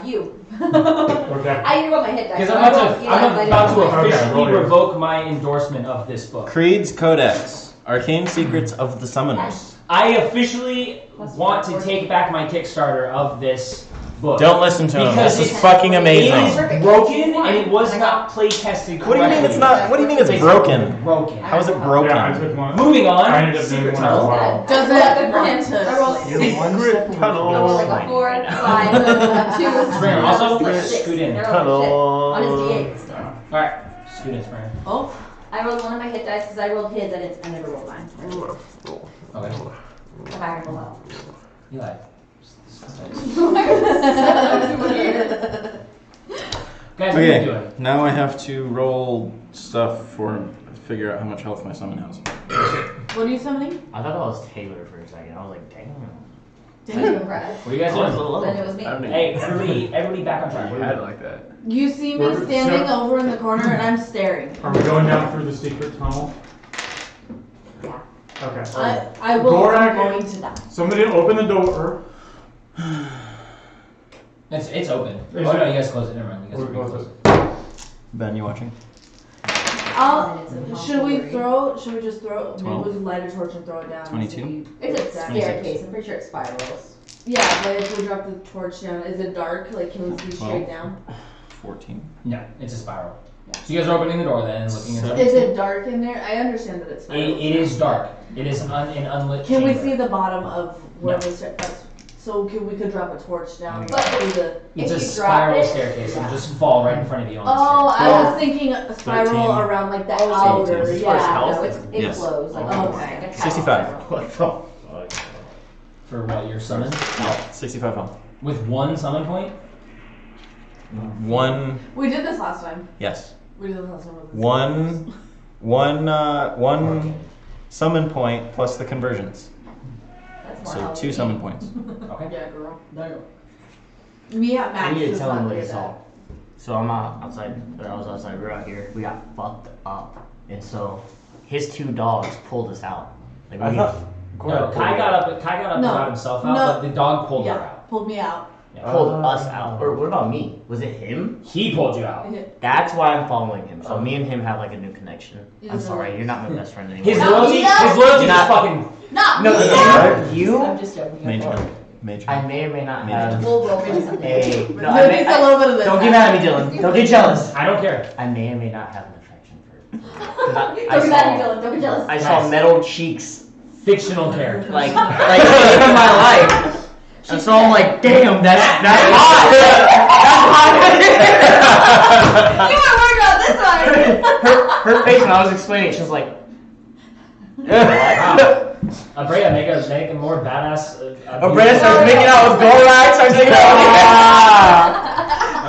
You. Okay. I need to roll my hit dice. Because so I'm I about rolled to, Eli, I'm but I about to didn't roll mine. Okay, officially roll yours. revoke my endorsement of this book. Creed's Codex. Arcane Secrets of the Summoners. I officially want to take back my Kickstarter of this book. Don't listen to him. Because This is it's- fucking It amazing. is broken and it was not play tested What do you mean it's correctly. not? What do you mean it's broken? Broken. How is it Yeah, I broken? took one. Moving I on. ended up doing Secret one as Tunnel. well. Does I it rolled want I rolled to? Secret I rolled like a 4, 5, 2, Springer, also like scoot 6. in. I rolled like shit. On his Tunnel. D8 still. Alright, scoot in, Springer. Oh, I rolled one of my hit dice because I rolled his and I never rolled mine. Okay. Come back and roll out. Eli. Guys, what are you Okay, doing? now I have to roll stuff for figure out how much health my summon has. what are you summoning? I thought that was Taylor for a second. I was like, damn. Damn, impressed. What are you guys I was a doing? little Then it was me. I don't even- Hey, everybody back on track. What are you I doing? like that. You see me We're- standing so- over in the corner and I'm staring. Are we going down through the secret tunnel? Yeah. Okay. I will. Gorak- I'm going to die. Somebody open the door. It's open. Is Oh no, it- you guys close it. Never mind. You guys We're close close it. Ben, you watching? Should we just throw, maybe 12. we could light a torch and throw it down? 22. It's a Exactly. staircase. I'm pretty sure it spirals. Yeah, but if we drop the torch down, is it dark? Like, can we see 12. straight down? 14. No, it's a spiral. So you guys are opening the door then and looking into Is it dark in there? I understand that it's It is dark. It is an unlit Can we chamber. see the bottom of where No. the stairs? So So we could drop a torch down. But through the. It's If a you drop spiral it- staircase. yeah. It'll just fall right in front of you on the Oh, stairs. I was thinking a spiral 13. around like the Oh, outer. First Yeah, health? no, it Yes. flows like Oh, almost okay. like a cat 65. spiral. What the fuck? For what, your summon? No, 65 health. With one summon point? One, We did this last time. yes. We did this last time. with this. One summon point plus the conversions. That's more So healthy. 2 summon points. Okay. Yeah, girl. Damn. Me at I max need to is tell him not what good he at saw. So I'm outside, but I was outside, we're out here. We got fucked up. And so his 2 dogs pulled us out. Like, I we, thought. No, Kai got up and No. got himself out, No. but the dog pulled her Yeah, out. pulled me out. pulled us out. Or what about me? Was it him? He pulled you out. That's why I'm following him. So me and him have like a new connection. He I'm doesn't sorry, like- you're not my best friend anymore. His Not loyalty, me, though? his loyalty You're is not- fucking. Not No, me, you, I'm just joking. Major. Major. I may or may not Major. have We'll roll for something. a. No, it takes a little bit of this. Don't get mad at me, Dylan. Don't get jealous. I don't care. I may or may not have an affection for. 'Cause Don't be mad at me, Dylan. Don't be jealous. I saw Nice. metal cheeks Fictional character. like in my life. And so I'm like, damn, that's hot. You were worried about this one. Her face when I was explaining, she was like, Wow. Abrea, make a more badass. Brandon starts making out with Gorak, starts making out with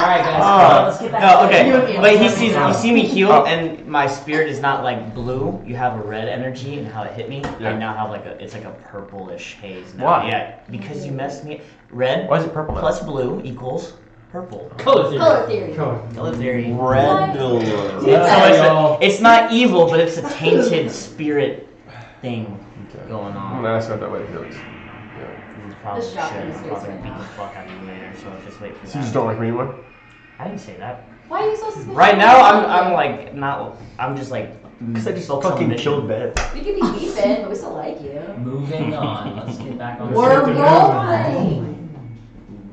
Alright, guys, let's get back No, to okay, You but and me. you see me heal, and my spirit is not like blue. You have a red energy, and how it hit me, Yeah. I now have like it's like a purplish haze now. Why? Yeah, because you messed me. Red Why is it purple now? plus blue equals purple. color theory. Color theory. Color theory. Red. So it's not evil, but it's a tainted spirit thing Okay. going I'm on. gonna ask about that later, Felix. You probably The shotgun should. is I'm probably good. gonna beat the fuck out of you later, so just wait for So you just that. don't like me anymore? I didn't say that. Why are you so suspicious? Right now, I'm like not. I'm just like. Because I just focused on the fucking mission. killed Ben. We could be beefing, but we still like you. Moving on. Let's get back on We're track. rolling.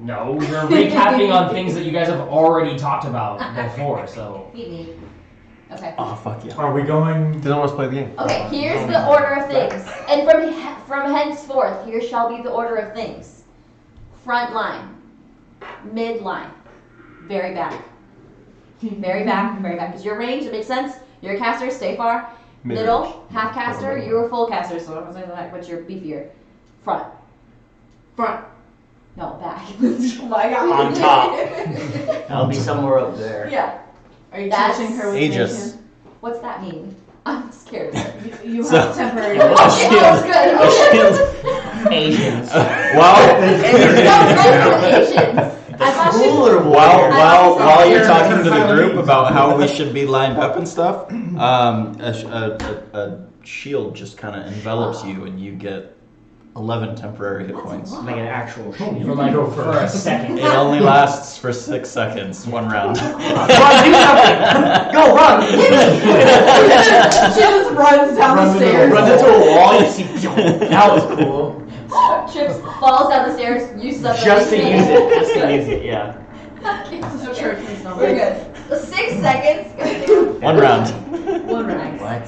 No, we're recapping on things that you guys have already talked about before, so. Beat me. Okay. Oh, fuck yeah. Are we going? Dylan wants to play the game. Okay, here's the order of things. And from henceforth, here shall be the order of things. Front line. Mid line. Very back. Very back, very back. Because your range, it makes sense. You're a caster, stay far. Mid-range. Middle, half caster, you're a full caster, so I'm not saying that, but you're beefier. Front. Front. No, back. Oh my god. On top. I'll be somewhere up there. Yeah. Are you That's touching her with Aegis. Nathan? What's that mean? I'm scared of it. You So- have temporary. Yeah, well, Okay, that was good. Asians. Well, No, Asians. I thought she- Cooler while you're talking to the group about how we should be lined up and stuff, a shield just kind of envelops you and you get 11 temporary hit points. Like an actual For shield. like Go for first. a second. It only lasts for 6 seconds, 1 round. Run, do something! Go, run! She just runs down the stairs. Runs into a wall, you see, that was cool. Trips, falls down the stairs, uses up Just to everything. use it, just to use it, yeah. Church and stuff. We're good. 6 seconds. Goddamn. 1 round. One round. What?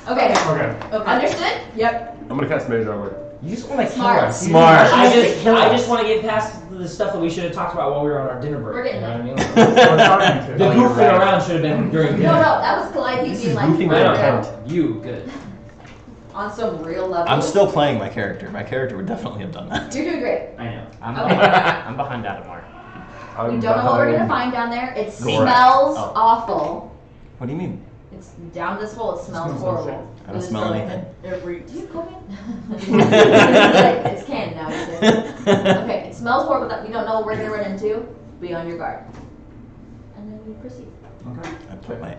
Okay. Okay. Understood? Yep. I'm gonna cast Mage Armor. You just want to kill Smart. us. Smart. I just want to get past the stuff that we should have talked about while we were on our dinner break. We're getting you know what I mean? We're trying The to. goofing around should have been during No, dinner. no, that was Calliope This being is like, goofing I my know. intent. You, good. on some real level. I'm still playing my character. My character would definitely have done that. You're doing great. I know. I'm Okay. behind, I'm behind Adamar. I'm We don't know what we're gonna behind- find down there. It Gorak. smells Oh. awful. What do you mean? It's down this hole. It smells Smells horrible. like I don't smell anything. It reeks. Do you have COVID? It's canned now. You say. Okay, it smells horrible. That we don't know what we're gonna run into. Be on your guard. And then we proceed. Okay.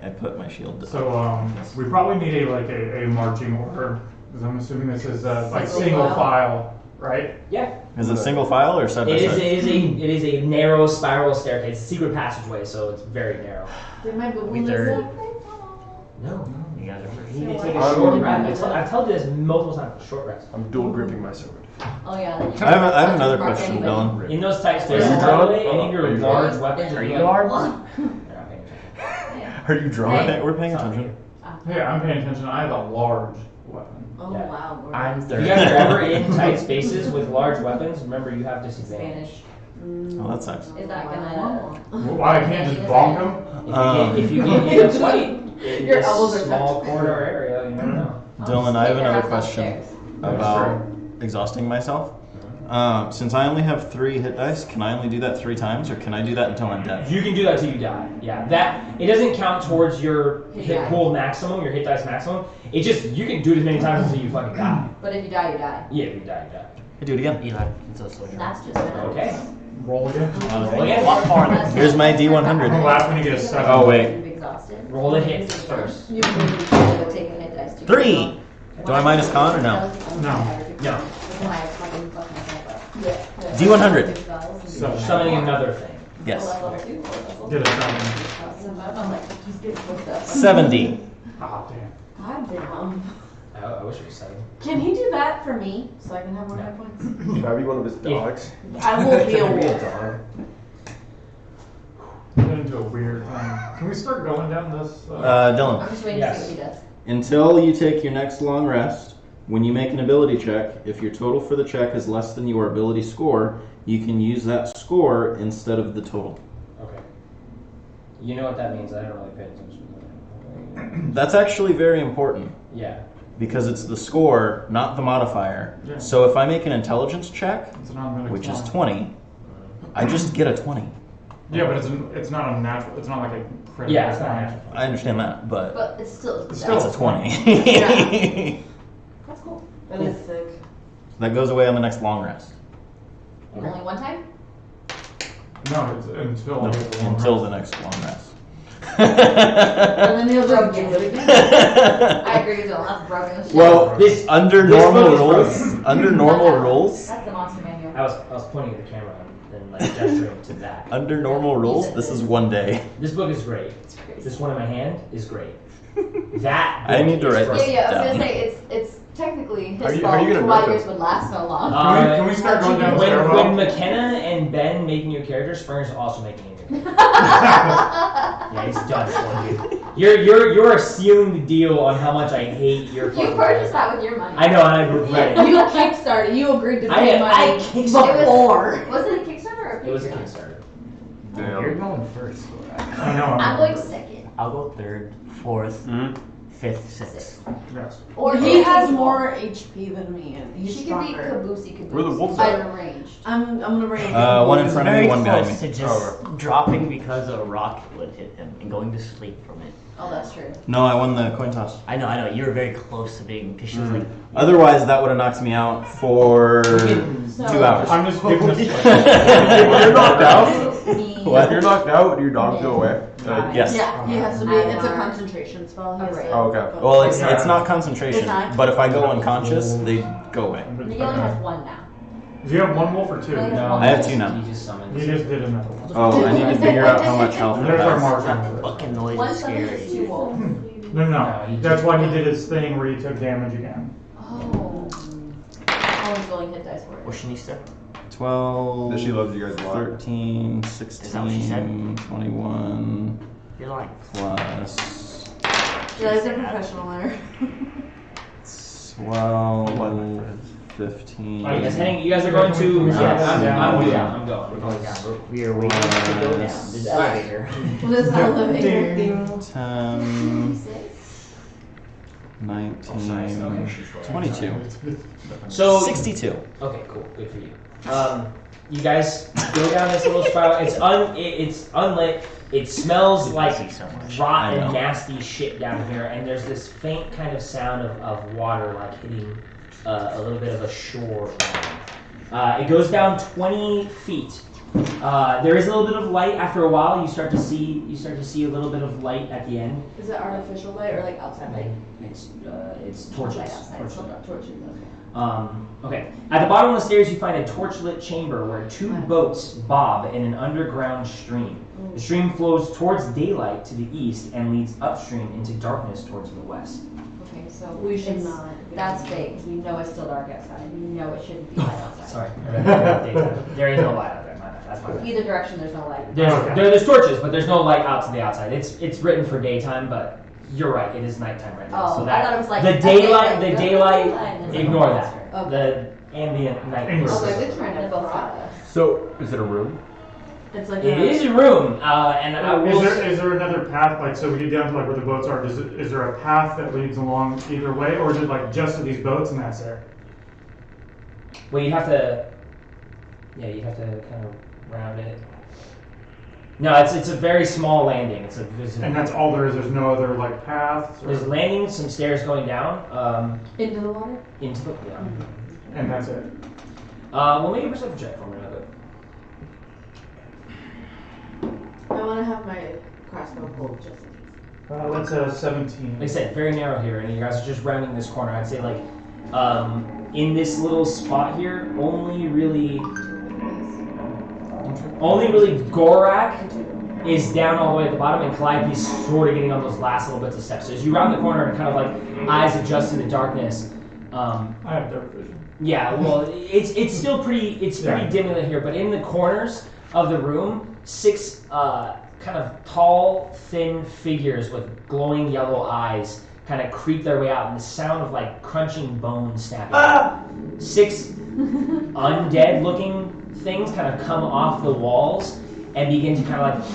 I put my shield down. So we probably need a marching order because I'm assuming this is like Single single file. file, right? Yeah. Is it single file or side by It side? is a narrow spiral staircase, a secret passageway, so it's very narrow. Did my boo We boo third. listen? No. You guys are You need to So take I- a short rest. I've told you this multiple times. Short rest. I'm dual gripping my sword. Oh yeah. I have another question, Dylan. In those tight Are spaces, you by the drawn? way, any of Are your you large drawn? weapons. Are if you like- guards? They're not paying attention. Are you We're drunk? paying, we're paying attention. Hey, I'm paying attention. I have a large weapon. Oh Yeah. wow. Lord. I'm If third. you guys are ever in tight spaces with large weapons, remember you have disadvantage. Spanish. Oh, that sucks. Is that gonna? Why I can't just bonk him? If you get in a fight in Your this elbows are small touching. corridor area, you never know. Dylan, I have Maybe another that's question upstairs. about exhausting myself. Since I only have 3 hit dice, can I only do that 3 times, or can I do that until I'm dead? You can do that till you die. Yeah, that it doesn't count towards your Hit hit die. pool maximum, your hit dice maximum. It just you can do it as many times until you fucking die. But if you die, you die. Yeah, if you die, you die. Hey, do it again. Eli, it's a social. That's just Okay. Roll again. Roll again. What part? Here's my I'm D100. laugh when you get a 7. Oh, wait. You've exhausted. Roll the hits first. You would take a hit dice too. 3! Do I minus con or no? No. No. D100. Summoning another thing. Yes. Get a 7. 70. Oh, damn. God damn. I wish it was 7. Can he do that for me so I can have more hit points? Can I be one of his dogs? I will be a Can I wolf. dog? Get into a weird thing. Can we start going down this? Dylan, I'm just waiting to see what he does. until you take your next long rest, when you make an ability check, if your total for the check is less than your ability score, you can use that score instead of the total. Okay. You know what that means? I don't really pay attention to that. That's actually very important, Yeah. because it's the score, not the modifier. Yeah. So if I make an intelligence check, It's an automatic which is 20. 20, I just get a 20. Yeah, but it's not a natural. It's not like a critical. Yeah, it's not natural. I understand that, but But it's still. It's still it's a 20. That's cool. That is sick. That goes away on the next long rest. And only one time? No, it's until. No, until the next long rest. And then he'll just do it again. I agree with Dylan. That's broken as shit. Well, This- under this normal book is rules, under normal rules, That's the monster manual. I was pointing at the camera and like gesturing to that. under normal rules, this is 1 day. This book is great. It's crazy. This one in my hand is great. That I book need to is write great. this Yeah, I was down. gonna say it's technically his Are you fault. gonna Why nerf yours him? would last so long. Can we start going down the When stairwell? McKenna and Ben make new characters, Springer's also making a new character. Yeah, he's done for you. You're sealing the deal on how much I hate your You fucking purchased character. that with your money. I know, and I regret it. You kickstarted. You agreed to pay I money kickstarted. before. Was it a Kickstarter or a It was a Patreon? Kickstarter. You're going first. I know. I'm going second. I'll go third, fourth, Mhm. fifth, sixth. Yes. Or he has more HP than me, and he's She could be stronger. Caboosey Caboose. Where the wolves I at? ranged. I'm gonna bring. One in front of me, Very one behind close me. to just dropping because a rock would hit him and going to sleep from it. Oh, that's true. No, I won the coin toss. I know. You were very close to being, because she was like, Otherwise, that would have knocked me out for 2 hours. I'm just giving this. When you're knocked out, What? if you're knocked out, do your dogs go away? Yes. Yeah, he has to be. It's a concentration spell. He has Alright. to- Oh, okay. Well, it's not concentration, It's not? but if I go unconscious, they go away. He only has one now. Do you have one wolf or two? No. I have 2 now. He just summoned. You just did another one. Oh, I need to figure out how much health And it there's our has. marker. that fucking noise One is summon scary. is 2 wolves. No. That's why he did his thing where he took damage again. Oh. Always rolling hit dice for it. What's Shanista? 12, That she loves you guys a lot. 13, Is that what she said? 16, 21, You're like, plus She likes a professional letter. 12, 15. Are you guys heading? You guys are going to? Yes. I'm Yeah. I'm going. we're going down. We are waiting to go down. This elevator. This elevator. 10, 6. 19, 22, So 62. okay, cool, good for you. You guys go down this little spiral. It's unlit. It smells like so much. I rotten, know. nasty shit down here, and there's this faint kind of sound of water like hitting a little bit of a shore. It goes down 20 feet. There is a little bit of light. After a while, you start to see a little bit of light at the end. Is it artificial light or like outside light? It's torches. Outside. Torches. Okay. At the bottom of the stairs, you find a torchlit chamber where 2 boats bob in an underground stream. The stream flows towards daylight to the east and leads upstream into darkness towards the west. Okay, so We should it's- not. That's fake. You know it's still dark outside. You know it shouldn't be light outside. Sorry. There is no light out there. My bad. That's my bad. Either direction, there's no light. There's torches, but there's no light out to the outside. It's written for daytime, but You're right. It is nighttime right now. Oh, so I that thought it was like the at daylight. daylight. The daylight. Daylight. Ignore that. Okay. The ambient night. Okay, they're trying They to both prod got us. So, is it a room? It's like It is a room, and I will. Is there another path, like, so we get down to like where the boats are, is there a path that leads along either way, or is it like just to these boats and that's it? Well, you have to. Yeah, you have to kind of round it. No, it's a very small landing. And that's all there is, there's no other like paths? There's landing, some stairs going down. into the water. Into the yeah. And that's it? We'll make a perception check for me real quick. I want to have my crossbow pulled just in case. That's 17. Like I said, very narrow here, and you guys are just rounding this corner. I'd say like, in this little spot here, only really Gorak is down all the way at the bottom, and Calliope's sort of getting on those last little bits of steps. So as you round the corner and kind of like eyes adjust to the darkness. I have dark vision. Yeah, well, it's still pretty dim in here, but in the corners of the room, 6 kind of tall, thin figures with glowing yellow eyes kind of creep their way out, and the sound of like crunching bones snapping. 6 undead-looking things kind of come off the walls and begin to kind of like,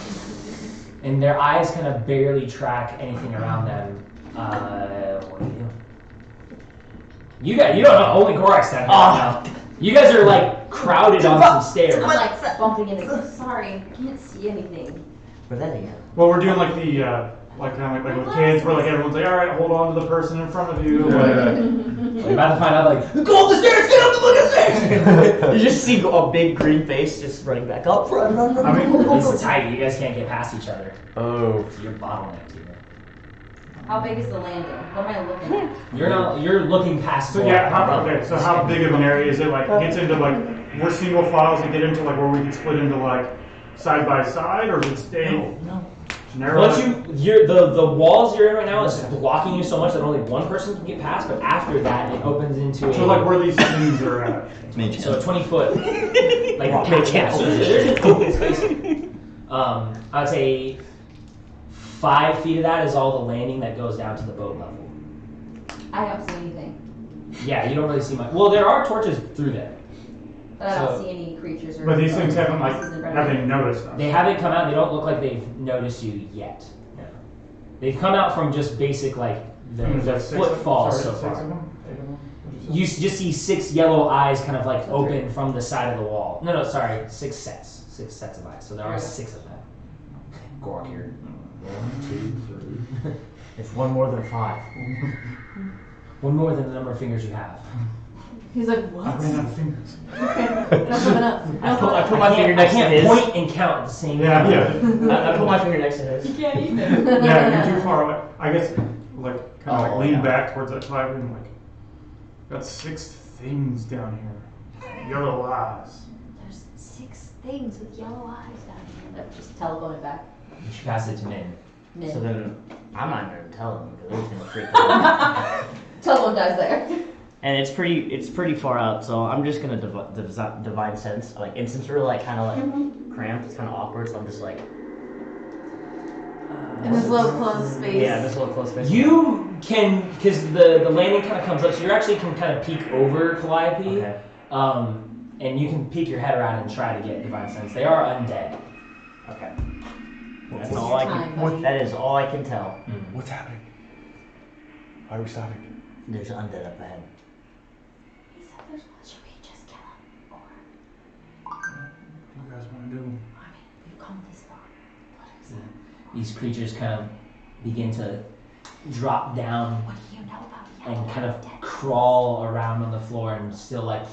and their eyes kind of barely track anything around them. What are you doing? You don't know. Only Gorak's down here right now. You guys are like crowded on some stairs. I'm like bumping into. Sorry, can't see anything. Where'd that go? Well, we're doing like the, like kind of like with kids, where like everyone's like, all right, hold on to the person in front of you. You're about to find out like, go up the stairs, get up the fucking stairs! You just see a big green face just running back up. Run. I mean, It's tight. You guys can't get past each other. Oh. So you're bottlenecked here. How big is the landing? What am I looking at? You're looking past. so yeah, how big of an area is it? Like, gets into like, we're single files and get into like where we can split into like side by side, or does it stay narrow? Once the walls you're in right now is blocking you so much that only one person can get past, but after that it opens into So like where these things are at. so a 20-foot like Wow. so there's an open space. I'd say 5 feet of that is all the landing that goes down to the boat level. I don't see anything, Yeah, you don't really see much. Well, there are torches through there. but I don't So- see any creatures or. But these things haven't like, faces in front have of they me. noticed us? They haven't come out. They don't look like they've noticed you yet. No. They've come out from just basic like the There's like footfall six so of far. them? 8 of them? What'd you say? You just see 6 yellow eyes kind of like open from the side of the wall. No, sorry, 6 sets. 6 sets of eyes. So there are 6 of them. Gorak here. 1, 2, 3. It's one more than 5. One more than the number of fingers you have. He's like, what? I ran out of fingers. Not coming up. I put my finger next to I can't his. point and count at the same Yeah, time. yeah. I put my finger next to his. You can't either. Yeah, you're too far away. I guess, like, kind of like Oh, lean yeah. back towards that fire and like, got 6 things down here. Yellow eyes. There's 6 things with yellow eyes down here. Just telephone it back. You should pass it to Min. Min. So then, I'm not going to tell him because he's going to freak out. Telephone dies there. And it's pretty far out, so I'm just going to divine sense. Like, and since we're like kind of like cramped, it's kind of awkward, so I'm just like. In this little closed space. Yeah, this little close space. You can, because the landing kind of comes up, so you actually can kind of peek over Calliope. Okay. And you can peek your head around and try to get divine sense. They are undead. Okay. It's That's all I your time, can. buddy. That is all I can tell. What's happening? Why are we stopping? There's undead up ahead. He said there's one. Should we just kill him? Or, What do you guys want to do? I mean, we've come this far. What is it? These creatures kind of begin to drop down What do you know about yellow and kind of dead? crawl around on the floor and still like,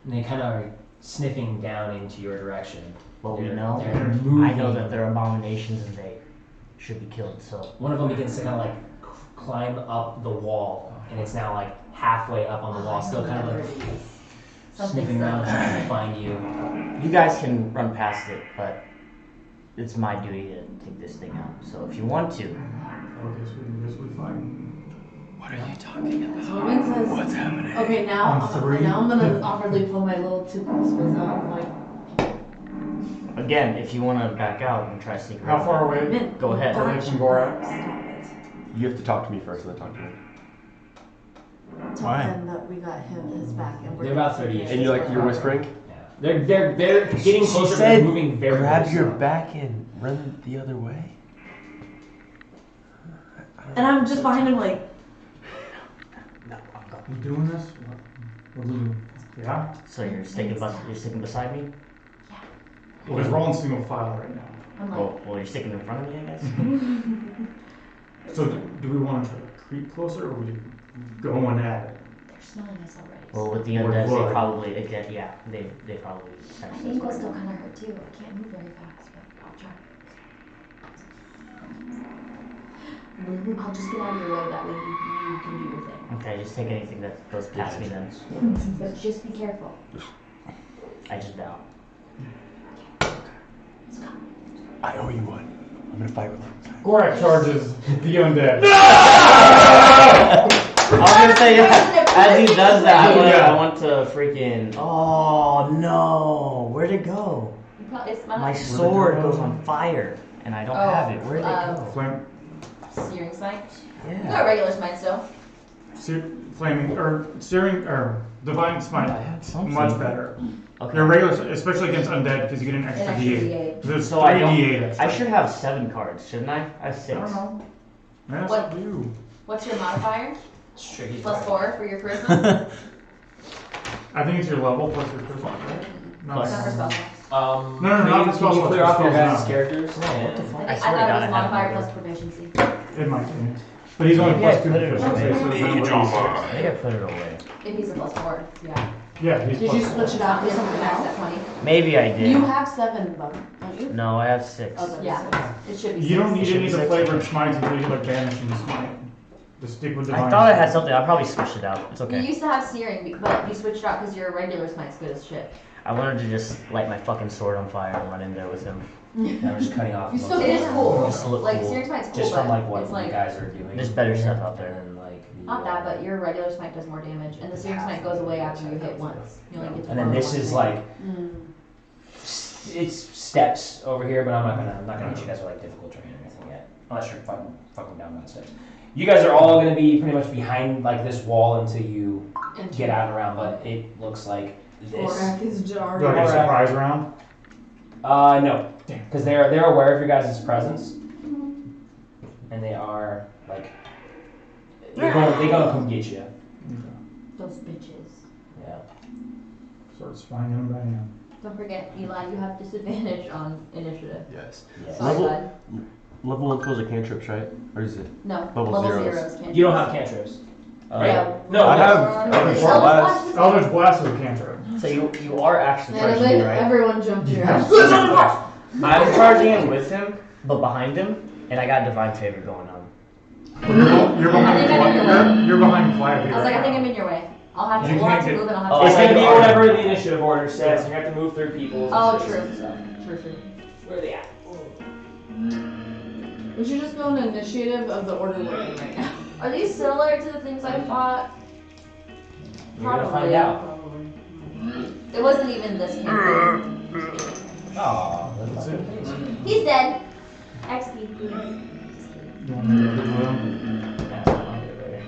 and they kind of are sniffing down into your direction. What we They're- know, they're I moving. know that they're abominations and they should be killed. So One of them begins to kind of like climb up the wall, and it's now like halfway up on the wall, still kind of like sniffing around trying to find you. you guys can run past it, but it's my duty to take this thing out. So if you want to, Okay, so we fight. What are you talking about? So Min says, What's happening? okay, now On 3. I'm gonna awkwardly pull my little 2 crossbows out. I'm like, again, if you want to back out and try to sneak How around, far away? Min, Go ahead. Away from Gorak? Stop it. You have to talk to me first and then talk to me. Tell Why? him that we got his back and we're They're about 30 And you're whispering? Yeah. They're getting She closer, said, but moving very grab close. your back and run the other way. And I'm just behind him like, You doing this? What are you doing? Yeah? So you're sticking beside me? Well, he's rolling single file right now. I'm like, Well, you're sticking in front of me, I guess. So do we want to try to creep closer, or are we going at it? they're smelling us already. Well, with the Or undeads, blood. they probably they probably. My ankle's still kind of hurt too. I can't move very fast, but I'll try. I'll just get out of your way. That way you can do your thing. Okay, just take anything that goes past me then. But just be careful. I just bow. I owe you one. I'm gonna fight with him. Gorak charges the undead. I was gonna say, yeah, as he does that, Yeah. I want to freaking. Oh no! Where'd it go? It's My sword goes on fire, and I don't have it. Where'd it go? Flame, Searing smite. You Yeah. got regular smite still. flaming, or searing, or divine smite. I had something. Much better. Okay. Your regular, especially against undead, because you get an An extra extra D8. D8. There's So I 3 don't- D8 extra. I should have 7 cards, shouldn't I? I have 6. I don't know. That's What? up to you. What's your modifier? It's tricky. +4 for your charisma. I think it's your level plus your charisma, right? No, Plus- Not for spell slots. No, not the can spell you slots, clear the off your spells guys' now. characters? what the and- fuck? I I swear to thought God, it I was have modifier no plus idea. proficiency. It might be. But he's only Maybe I plus 2 put it away. proficiency, so it's Maybe not I think I put it away. If he's a +4, yeah. Yeah, he's did plus you 4. switch it out to Yeah, something max else? at 20. Maybe I did. You have 7 of them, don't you? No, I have 6. Oh, Yeah, it should be. You don't 6. need should any be of the six. flavored smites until you like banishing the smite. Just stick with divine. I thought I had something. I'll probably switch it out. It's You okay. used to have searing, but you switched out because your regular smite's good as shit. I wanted to just light my fucking sword on fire and run in there with him. Yeah, we're just cutting off. You most still of It is the- cool. Just to look Like cool. searing smite's cool, Just from but like what it's you like guys are doing. There's better stuff out there. And like the, not that, but your regular smite does more damage, and the searing smite goes away after you hit once. You only get to And then roll this one is thing. like Mm. it's steps over here, but I'm not gonna hit you guys with like difficult terrain or anything yet, unless you're fucking down that steps. You guys are all gonna be pretty much behind like this wall until you get out and around, but it looks like this. Gorak is jarred. Do I get a Alright. surprise round? No, because they're aware of your guys' presence, and they are like they gonna come get you. Those bitches. Yeah. Start swinging them down. Don't forget, Eli, you have disadvantage on initiative. Yes. Yeah. Sorry, Level- bud. Level 1 kills are cantrips, right? Or is it? No, Level level zeros. zeros can't. You don't have cantrips. Yeah. No, I no. have Eldritch Blast. Eldritch Blast is a cantrip. So you are actually And charging me, then right? everyone jumped here. I'm charging him with him, but behind him, and I got divine favor going on. You're behind I think I'm in your way. You're behind Fly. I was like, I think I'm in your way. I'll have to, You we'll have can't to get- move and I'll Oh, have It's to. gonna be Alright. whatever the initiative order says. You have to move through people. Oh, and true. stuff. True. Where are they at? We should just go in initiative of the order we're in right now. Are these similar to the things I fought? We're gonna find out. Probably. It wasn't even this campaign. Oh, that's it. He's dead. XP, please. You want me to do it? Yeah, I'll do it later.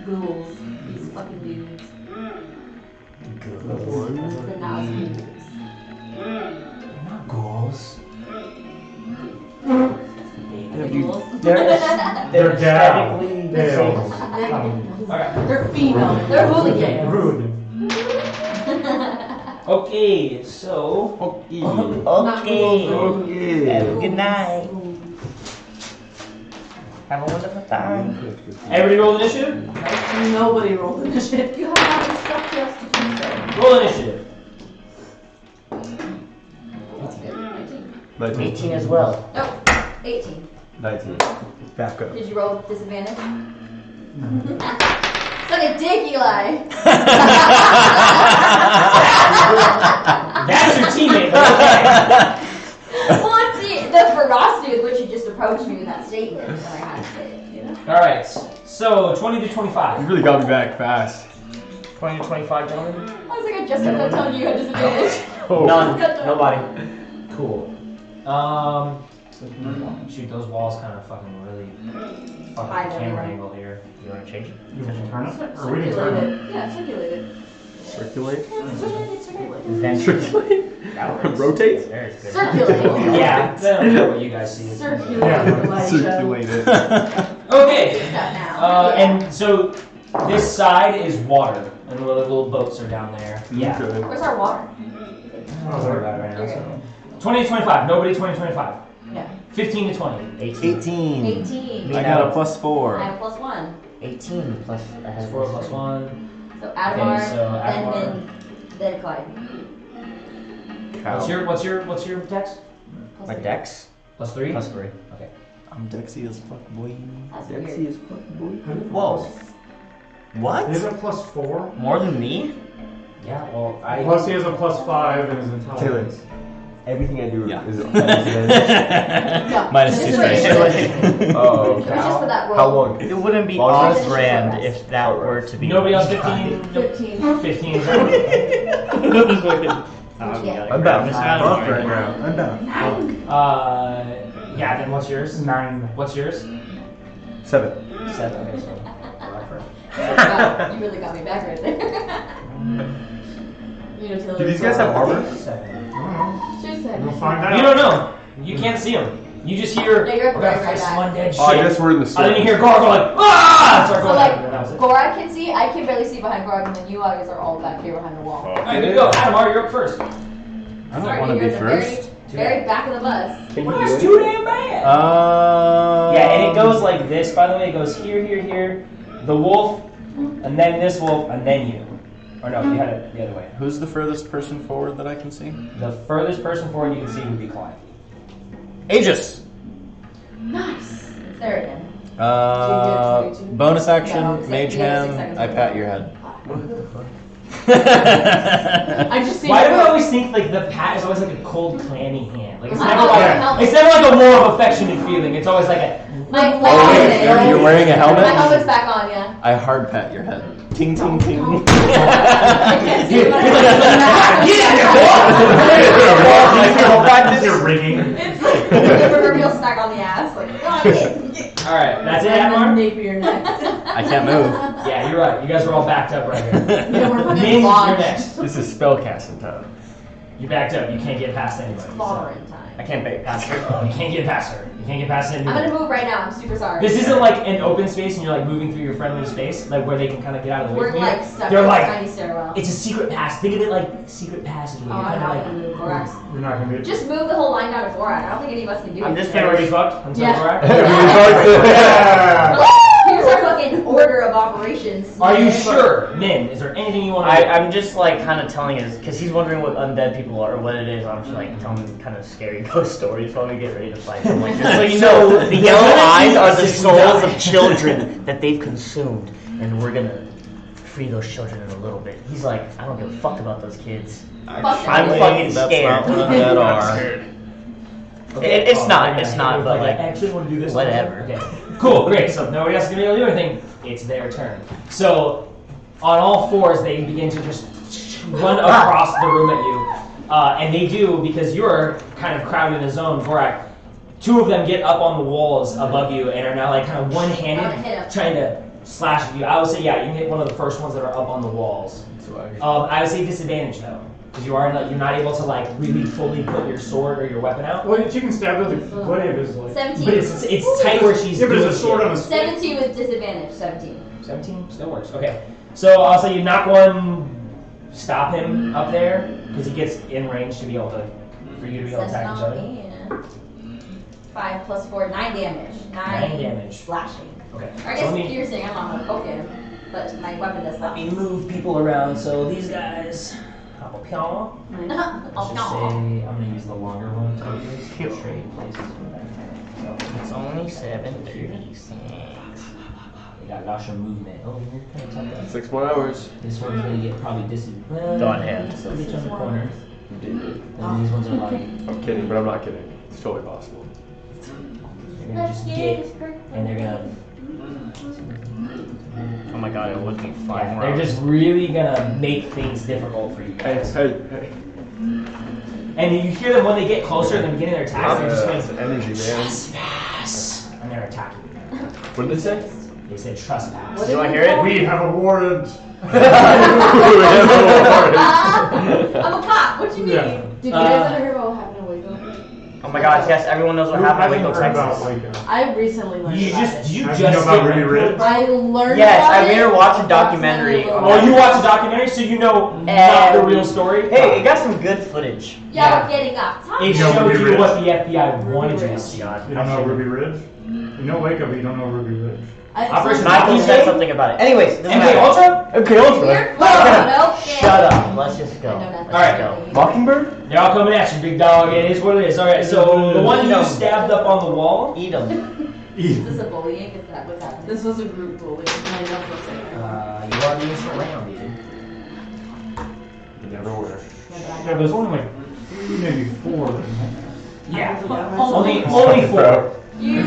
Ghouls. These fucking dudes. Good. The Nazis. They're not ghouls. The ghouls. They're down. aesthetically They disabled. Alright. They're female. They're hooligans. Rude. Okay, so Okay. Okay. Okay. Have a good night. Have a wonderful time. everybody roll initiative. Nobody rolled initiative. You have not instructed us to do so. Roll initiative. 18 19. as well. Nope. 18. 19. Back up. Did you roll disadvantage? Suck a dick, Eli. That's your teammate. But okay. Well, let's see the ferocity with which you just approached me with that statement that I had to say it, you know? All right. So 20 to 25. You really got me back fast. 20 to 25, gentlemen. I was like, I just got done telling you you had disadvantage. Oh. None. Nobody. Cool. Shoot, those walls kind of fucking really fuck up Hide the camera everyone. angle here. You want to change it? You want to turn it? Or we can turn Circulate it? it. Yeah, circulate it. Circulate? Circulate. Then Circulate? that works. Rotate? There's good. Circulate. Yeah, I don't know what you guys see. Circulate. Yeah. Elijah. Circulate it. Okay, Not now. and so this side is water, and the little boats are down there. Yeah. Good. Where's our water? Don't worry about it right now. Okay. So. 20 to 25. Nobody 20 to 25. Yeah. 15 to 20. 18. 18. I got a I +4. have +1. 18 plus. I That's have 4 plus 1. So Adamar, so Adamar. then Clyde. Cow. What's your dex? My dex. Plus 3? Plus 3. Okay. I'm Dexy as fuck, boy. That's Dexy weird. as fuck, boy. Whoa. What? He has a +4. More than me? Yeah, well, I. Plus he has a +5 in his intelligence. Everything I do Yeah. is Minus Just 2 for strength. Oh, It was just for that roll. how long? It wouldn't be Long on rest? brand if that were to be. Nobody else 15? 15. 15. I'm down. Off right now. I'm down. Yeah, then what's yours? 9. What's yours? 7. 7. Okay, so. Wow, you really got me back right there. Do these guys have armor? 7. She said. We'll find out. You don't know. You can't see them. You just hear, Yeah, you're at the we're gonna very fight some right undead shit. Oh, I guess we're in the And then you hear circle. Gorg go like, ah! Start So going like, back, and that was it. Gorag can see, I can barely see behind Gorag, and then you guys are all back here behind the wall. Alright, good to go. Adamar, you're up first. I don't Sorry, want to you're be in the first. very back of the bus. Well, that's too damn bad. Yeah, and it goes like this, by the way. It goes here, here, here. The wolf, and then this wolf, and then you. Or no, you had it the other way. Who's the furthest person forward that I can see? The furthest person forward you can see would be Clyde. Aegis! Nice. It's there again. Bonus action, Yeah, mage you have 6 hand, seconds I to pat go. your head. I just see Why do I her. always think like the pat is always like a cold, clammy hand? Like it's I never thought like it helped. it's never like a warm, affectionate feeling. It's always like a. My Oh, wait, you're wearing a helmet? My helmet's back on, yeah. I hard pat your head. Ting, ting, ting. I can't see my Practice your rigging. It's like the proverbial smack on the ass. Like, All right, that's it, And then Adamar. Napier next. I can't move. Yeah, you're right. You guys are all backed up right here. Yeah, we're fucking Min, you're launched. next. This is spellcasting time. You're backed up. You can't get past anybody. So. Slaughtering time. I can't pass her. You can't get past her. You can't get past I'm anybody. gonna move right now. I'm super sorry. This isn't like an open space and you're like moving through your friendly space, like where they can kind of get out of the way We're from like you. stuck They're in like, a tiny stairwell. it's a secret pass. Think of it like secret passageway. Oh, You're I'm kind not of gonna like, move, Gorax. You're not going to be. Just move the whole line down to Gorax. I don't think any of us can do I'm it. just get already fucked until Yeah. Gorak. Yeah! Here's our fucking order of operations. Are you sure? Min, is there anything you want to do? I'm just like kind of telling it because he's wondering what undead people are or what it is. I'm just like telling him kind of scary ghost stories while we get ready to fight. I'm like, just so you know, the yellow eyes are the souls of children that they've consumed, and we're gonna free those children in a little bit. He's like, I don't give a fuck about those kids. I'm fucking That's scared. not what undead are. It's not, but I like, actually want to do this. whatever. Okay. Cool, great. So nobody else is gonna be able to do anything. It's their turn. So on all fours, they begin to just run across the room at you, and they do because you're kind of crowded in a zone. Gorak, two of them get up on the walls above you and are now like kind of I'm gonna hit 'em. one-handed trying to slash at you. I would say yeah, you can hit one of the first ones that are up on the walls. I would say disadvantage though. Because you're not able to like really fully put your sword or your weapon out. Well, she can stab with the glaive is like. 17. But it's tight where she's Yeah, but doing there's a sword shit. on the stick. 17 with disadvantage. 17. 17 still works. Okay. So I'll say you knock one, stop him up there because he gets in range to be able to for you to be able to attack each other. 5 plus 4, 9 damage. 9 damage. Slashing. Okay. Or I So guess let me, piercing. I'm not gonna poke him, but my weapon does let that. me move people around. So these guys. Let's just say I'm gonna use the longer one to use trade places. It's only 7:36. We got Lasha movement. Oh, you're kind of tough. 6 more hours. This one's gonna get probably disadvantaged. Dawn hand. So get you on the corner. Indeed. And these ones are like I'm kidding, but I'm not kidding. It's totally possible. they're gonna just get and they're gonna Oh my god, it would be fun. yeah, they're just really gonna make things difficult for you Hey, guys. hey, hey. And you hear them when they get closer in the beginning of their attacks, they're just That's going, energy, man. trespass, and they're attacking you. What did they say? They said trespass. What Do I did hear you it? say? We have a warrant. I'm a cop. What you mean? Yeah. Did you guys ever hear about what happened in Waco? Oh my gosh, yes, everyone knows what happened in Waco, heard about Texas. Waco. I recently learned You about just, it. you Have just you know about hit Ruby Ridge? I learned Yes, about I made her it watch a documentary on Oh, you watched a documentary, so you know not the real story? Hey, it got some good footage. Yeah, we're getting off It topic. know showed Ruby you Ridge? what the FBI wanted you to Ridge. see. You don't know Ruby Ridge? You know Waco, but you don't know Ruby Ridge. Operation Michael Michael said something about it. Anyways, doesn't MK matter. Ultra? Okay, Ultra. Here? Shut up. Let's just go. I know nothing. Alright. Go. Mockingbird? They're all coming at you, big dog. It is what it is. Alright, so the one you No. stabbed up on the wall, Eat them. Is this a bullying? Is that what's happening? This was a group bully. I know for a second. you are the instant round, dude. You never were. Yeah, there's only like 3, maybe 4 of them. Yeah. Oh, Only 4. You.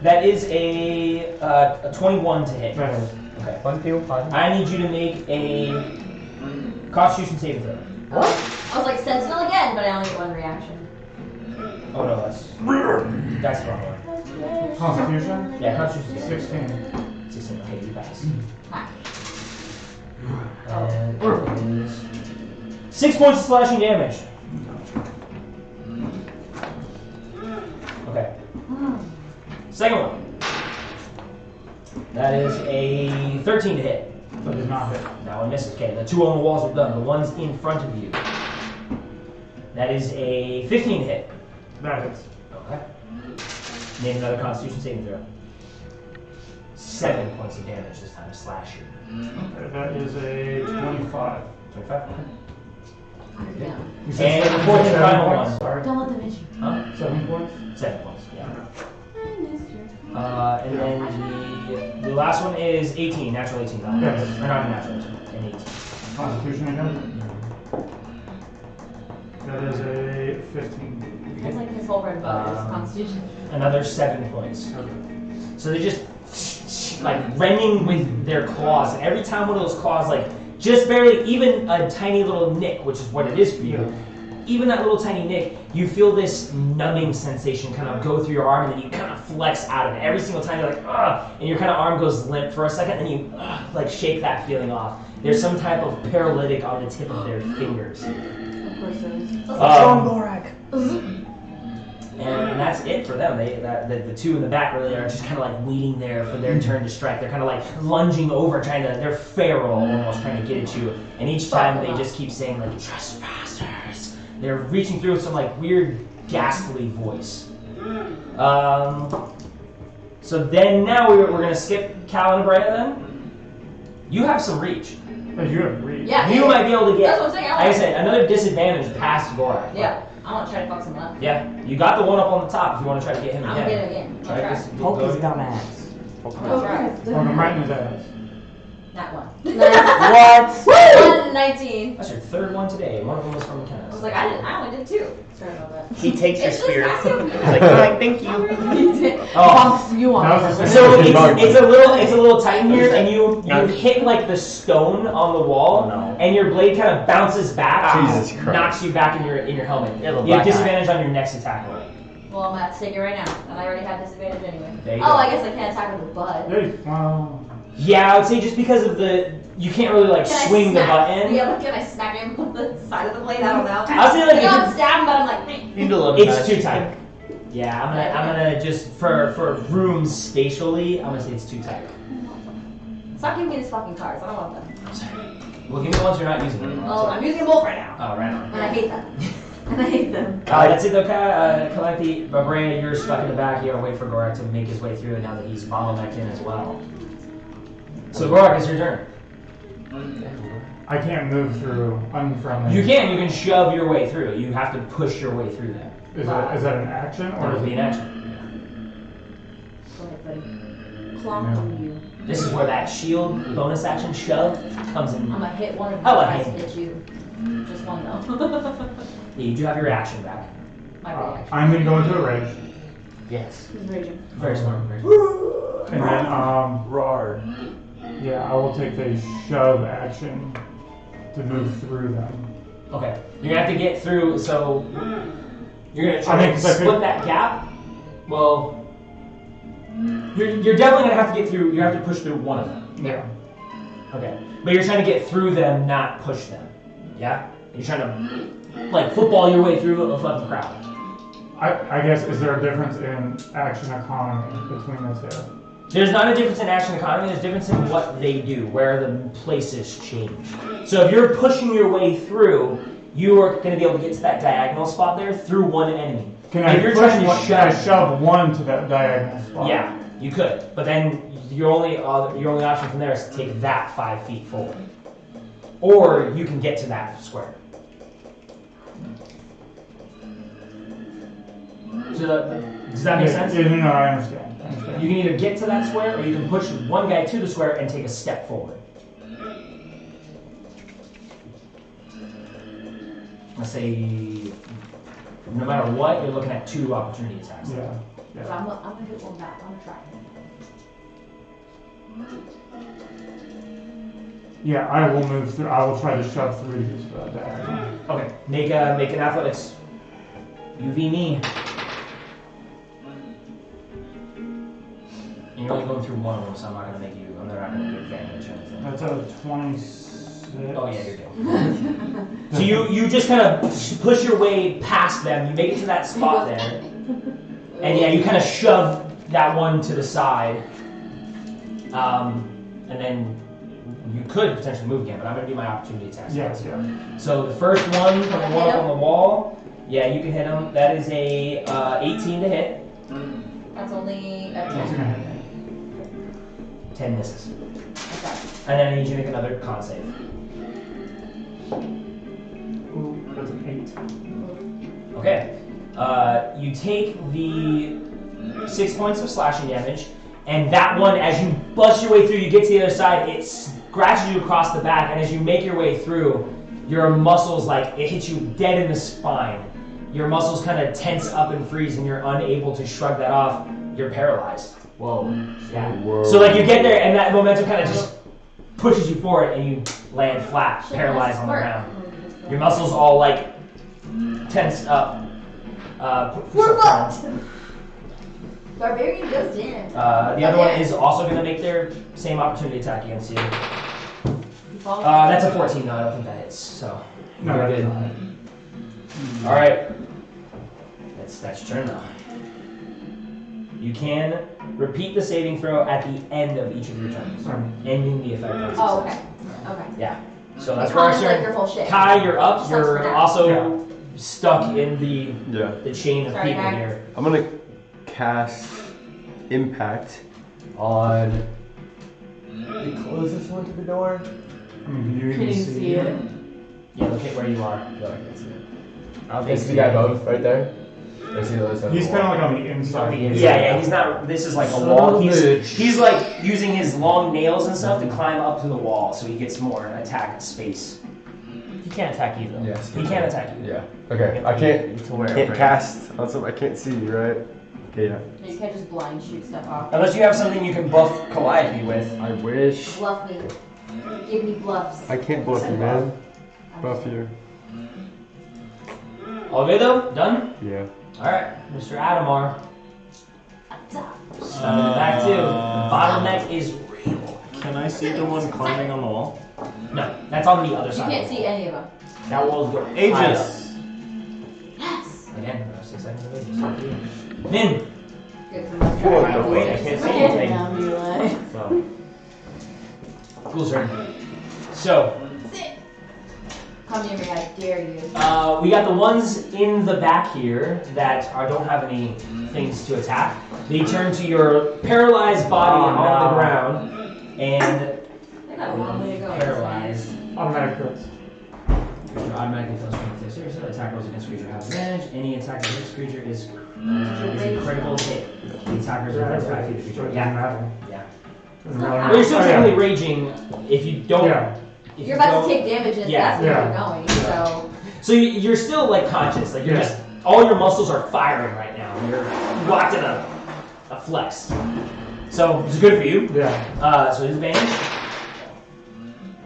That is a 21 to hit. That is. Okay. Fun people, fun. I need you to make a Constitution saving throw. What? I was like Sentinel again, but I only get one reaction. Oh no, that's the wrong one. Constitution? Yeah, Constitution saving 16. throw. 16. Okay, you pass. Hi. And it is 6 points of slashing damage. Okay. Second one. That is a 13 to hit. That does not hit. That one misses. Okay, the 2 on the walls are done. The ones in front of you. That is a 15 to hit. That hits. Okay. Name another Constitution saving throw. 7 points of damage this time. Slash you. That is a 25. 25. Okay. Yeah. You said And the fourth and 7 final points? one. Sorry. Don't let them hit you. Huh? 7 points? 7 points. Yeah. And then the last one is 18, natural 18, not Yes. or not natural 18, an 18. Constitution again? That is a 15. That's like his whole bread and butter is Constitution. Another 7 points. So they just like rending with their claws, and every time one of those claws like just barely, even a tiny little nick, which is what it is for you. Even that little tiny nick, you feel this numbing sensation kind of go through your arm, and then you kind of flex out of it. Every single time you're like, ugh, and your kind of arm goes limp for a second, and you like shake that feeling off. There's some type of paralytic on the tip of their fingers. Of course there is. And that's it for them. The 2 in the back really are just kind of like waiting there for their turn to strike. They're kind of like lunging over, they're feral almost, trying to get at you. And each time they just keep saying like, trespassers. They're reaching through with some like weird, ghastly voice. So then now we're going to skip Cal and Brea then. You have some reach. But you have read. Yeah. You might be able to get, That's what I'm saying. like I said, another disadvantage past Gorak. Yeah. I want to try to fuck someone up. Yeah, you got the one up on the top if you want to try to get him I'm again. gonna get it again. I'll Right, try. just Poke go- his dumbass. I'm gonna try. Poke him right in his ass. That one. What? 119. That's your 3rd one today. One of them was from I was McKenna. like, I only did 2. Sorry about that. He takes your It's just spear. Casio. He's like, alright, thank you. Oh, You want That was the so same. it's a little tight in here, and you hit like the stone on the wall, Oh, no. and your blade kind of bounces back, Jesus Christ. knocks you back in your helmet. Yeah, the You have black eye. disadvantage on your next attack roll. Well, I'm gonna have to take it right now. And I already have disadvantage anyway. There you Oh, go. I guess I can't attack with the butt. Hey, wow. Yeah, I would say just because of you can't really like Can I swing the smack- button. Yeah, but can I smack him with the side of the blade? I don't know. I'll say like You know, if I'm stabbing, but I'm like, You do a little it's touch. too tight. Yeah, I'm gonna just for rooms spatially, I'm gonna say it's too tight. stop giving me these fucking cards. I don't want them. Well, give me the ones you're not using anymore. Well, I'm using them both right now. Oh, right on. And I hate them. And I hate them. That's it though, Kaleti. Brea, you're stuck in the back. You gotta wait for Gorak to make his way through now that he's bottlenecked in as well. So Gorak, it's your turn. I can't move through unfriendly. You can shove your way through. You have to push your way through that. Is that an action or That is would be it an action. Go ahead, buddy. Clomp on you. This is where that shield bonus action shove comes in. I'm gonna hit one of you. I like tries to it. hit you. Just one though. Yeah, you do have your reaction back. My reaction. I'm gonna go into a rage. Yes. He's raging. Very smart. Very smart. And then Rar. yeah, I will take the shove action to move through them. Okay. You're gonna have to get through. So you're gonna try I mean, to 'cause I split could- that gap. Well, you're definitely gonna have to get through. You have to push through one of them. Yeah. Okay. But you're trying to get through them, not push them. Yeah. You're trying to like football your way through a fucking crowd. I guess, is there a difference in action economy between the two? There's not a difference in action economy, there's a difference in what they do, where the places change. So if you're pushing your way through, you are going to be able to get to that diagonal spot there through one enemy. Can I if you're push trying to one, can I shove one to that diagonal spot? Yeah, you could. But then your only option from there is to take that 5 feet forward. Or you can get to that square. Does that make sense? Yeah, no, I understand. You can either get to that square, or you can push one guy to the square and take a step forward. Let's say, no matter what, you're looking at 2 opportunity attacks. Yeah. But I'm gonna hit one back. I'm gonna try. Yeah, I will move through. I will try to shove through these diagonal. Okay, make an athletics. You v me. And you're only going through one of them, so I'm not gonna make you. I'm not gonna give you advantage or anything. That's a 26. Oh yeah, you're good. So you just kind of push your way past them. You make it to that spot there, and yeah, you kind of shove that one to the side, and then you could potentially move again. But I'm gonna do my opportunity attacks. Yes, yeah. So the first one, the one up on the wall, yeah, you can hit him. That is a 18 to hit. That's only a That's 10. gonna hit me. 10 misses. Okay. And then I need you to make another con save. Ooh, that's an 8. Okay. You take the 6 points of slashing damage, and that one, as you bust your way through, you get to the other side, it scratches you across the back, and as you make your way through, your muscles, like, it hits you dead in the spine. Your muscles kind of tense up and freeze, and you're unable to shrug that off. You're paralyzed. Whoa. Yeah. Whoa. So, like, you get there, and that momentum kind of just pushes you forward, and you land flat, paralyzed on the ground. Your muscles all, like, tensed up. We're fucked! Barbarian goes in. The other one is also going to make their same opportunity attack against you. That's a 14, though. I don't think that hits. So, No, you're that good. is not. All right. That's your turn now. You can repeat the saving throw at the end of each of your turns, ending the effect on Oh, success. okay. Okay. Yeah. So that's where I It's like turn. your whole shit. Kai, you're up. Sucks You're for now. also stuck in the chain of Sorry, people Kai. here. I'm gonna cast Impact on the closest one to the door. I mean, can you Can even you see see it? Yeah, look at where you are. No, I can't see it. I don't Is the guy above right there? I see the other side. He's of the kind of wall. like on the inside. Yeah, he's not. This is like a Son wall. of a He's bitch. he's like using his long nails and stuff to climb up to the wall, so he gets more attack space. He can't attack you though. Yes. He can't attack you. Yeah. Okay. I can't To where? can't cast on something I can't see. Right? Okay. Yeah. You can't just blind shoot stuff off. Unless you have something you can buff Calliope with. I wish. Bluff me. Give me bluffs. I can't buff you, man. Buff you. All good though? Done? Yeah. Alright, Mr. Adamar. Back to the bottleneck is real. Can I see the one climbing on the wall? No, that's on the other You side. can't of the see wall. any of them. That wall's go high up. Aegis. Yes! Again, 6 seconds of Aegis. Up to you. Min! Good for my Whoa, turn. no, wait, I can't see Look anything. at him be like, So. Cool turn. So, Sit! Come near me, I dare you. we got the ones in the back here that don't have any things to attack. They turn to your paralyzed body on the ground, and They got a long way to go. paralyzed. Automatic crits. Creature automatically fails strength dexterity. So attack rolls against creature has advantage. Any attack against this creature is a critical hit. The attackers are within 5 feet of the creature. Doesn't Yeah. matter. Yeah. Doesn't really Well, matter. you're still Oh, yeah. technically raging if you don't. Yeah. If You're you about don't- to take damage and Yeah. that's where Yeah. you're going, so. So you're still like conscious, like you're Yeah. just all your muscles are firing right now. You're locked in a flex. So it's good for you. Yeah. So his advantage.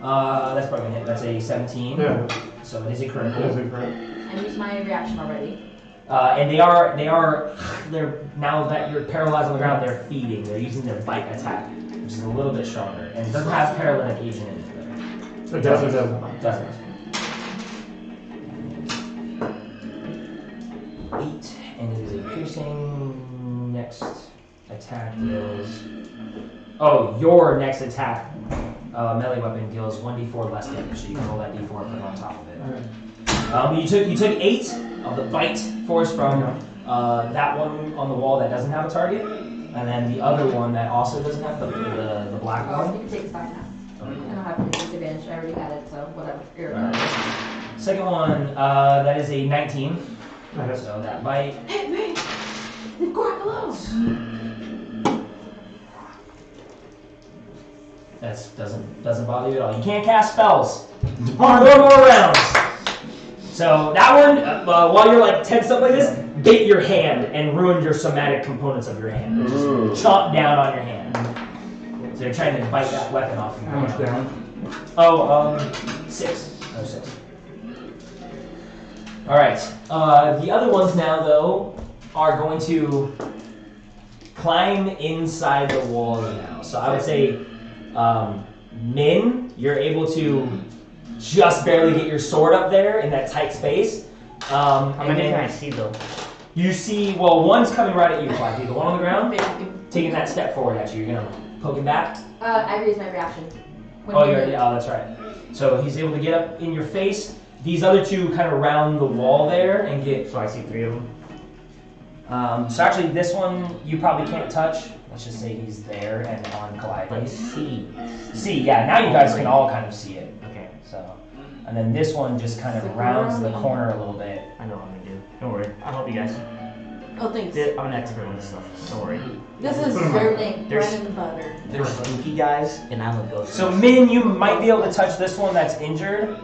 That's probably gonna hit. That's a 17. Yeah. So it is a critical. Is it correct? I used my reaction already. And they're now that you're paralyzed on the ground, they're feeding. They're using their bite attack, which is a little bit stronger, and it doesn't have paralytic agent in it. It doesn't. Doesn't. 8, and it is a piercing. Next attack deals. Oh, your next attack, melee weapon deals 1d4 less damage, so you can roll that d4 and put it on top of it. You took 8 of the bite force from that one on the wall that doesn't have a target, and then the other one that also doesn't have the black Oh, one. you can take 5 now. Okay. I don't have disadvantage. I already had it, so whatever. Irregardless. Second one, that is a 19. Okay. So that bite. Hit me! Leave Gorak alone! That doesn't bother you at all. You can't cast spells. 4 more rounds. So that one, while you're like tense up like this, bit your hand and ruined your somatic components of your hand. It just chomped down on your hand. So they're trying to bite that weapon off of you. How much damage? Oh, 6. Oh, 6. All right. The other ones now, though, are going to climb inside the walls now. So I would say, Min, you're able to just barely get your sword up there in that tight space. How many can I see though? You see, well, one's coming right at you, Flappy. The one on the ground, taking that step forward at you. You're gonna poke him back. I used my reaction. Oh, that's right. So he's able to get up in your face. These other two kind of round the wall there and get. So I see 3 of them. So actually, this one you probably can't touch. Let's just say he's there and on Calliope. But see. See, yeah. Now you guys can all kind of see it. Okay. So, and then this one just kind of rounds the corner a little bit. I know what I'm gonna do. Don't worry. I'll help you guys. Oh, thanks. I'm an expert on this stuff. Don't worry. This is very bread and butter. They're spooky guys, and I'm a ghost. So Min, you might be able to touch this one that's injured.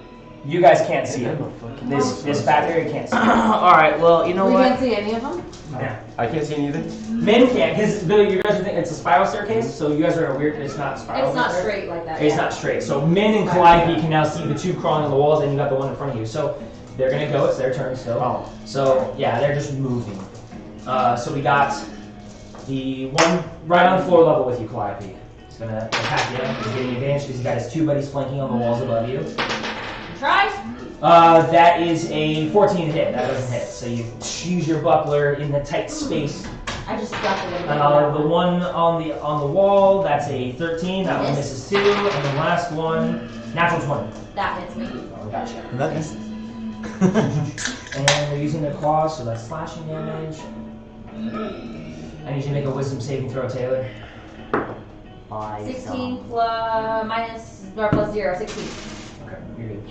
You guys can't see it. This back area can't see it. Alright, well, you know We what? can't see any of them? Yeah. I can't see anything. Min can't, because you guys are thinking it's a spiral staircase, so you guys are in a weird, it's not spiral. It's not straight like that. It's not straight. So Min and Calliope can now see the two crawling on the walls, and you got the one in front of you. So they're gonna go, it's their turn still. Oh. So yeah, they're just moving. So we got the one right on floor level with you, Calliope. He's gonna attack you. He's getting advantage because he's got his 2 buddies flanking on the walls above you. Try. That is a 14 to hit. That doesn't hit. So you use your buckler in the tight space. I just stuck a little bit. The one on the wall, that's a 13. That one misses too. And the last one, natural 20. That hits me. Oh, gotcha. That is. And they're using their claws, so that's slashing damage. I need you to make a wisdom saving throw, Taylor. 16 plus 0, 16. Okay, you're good.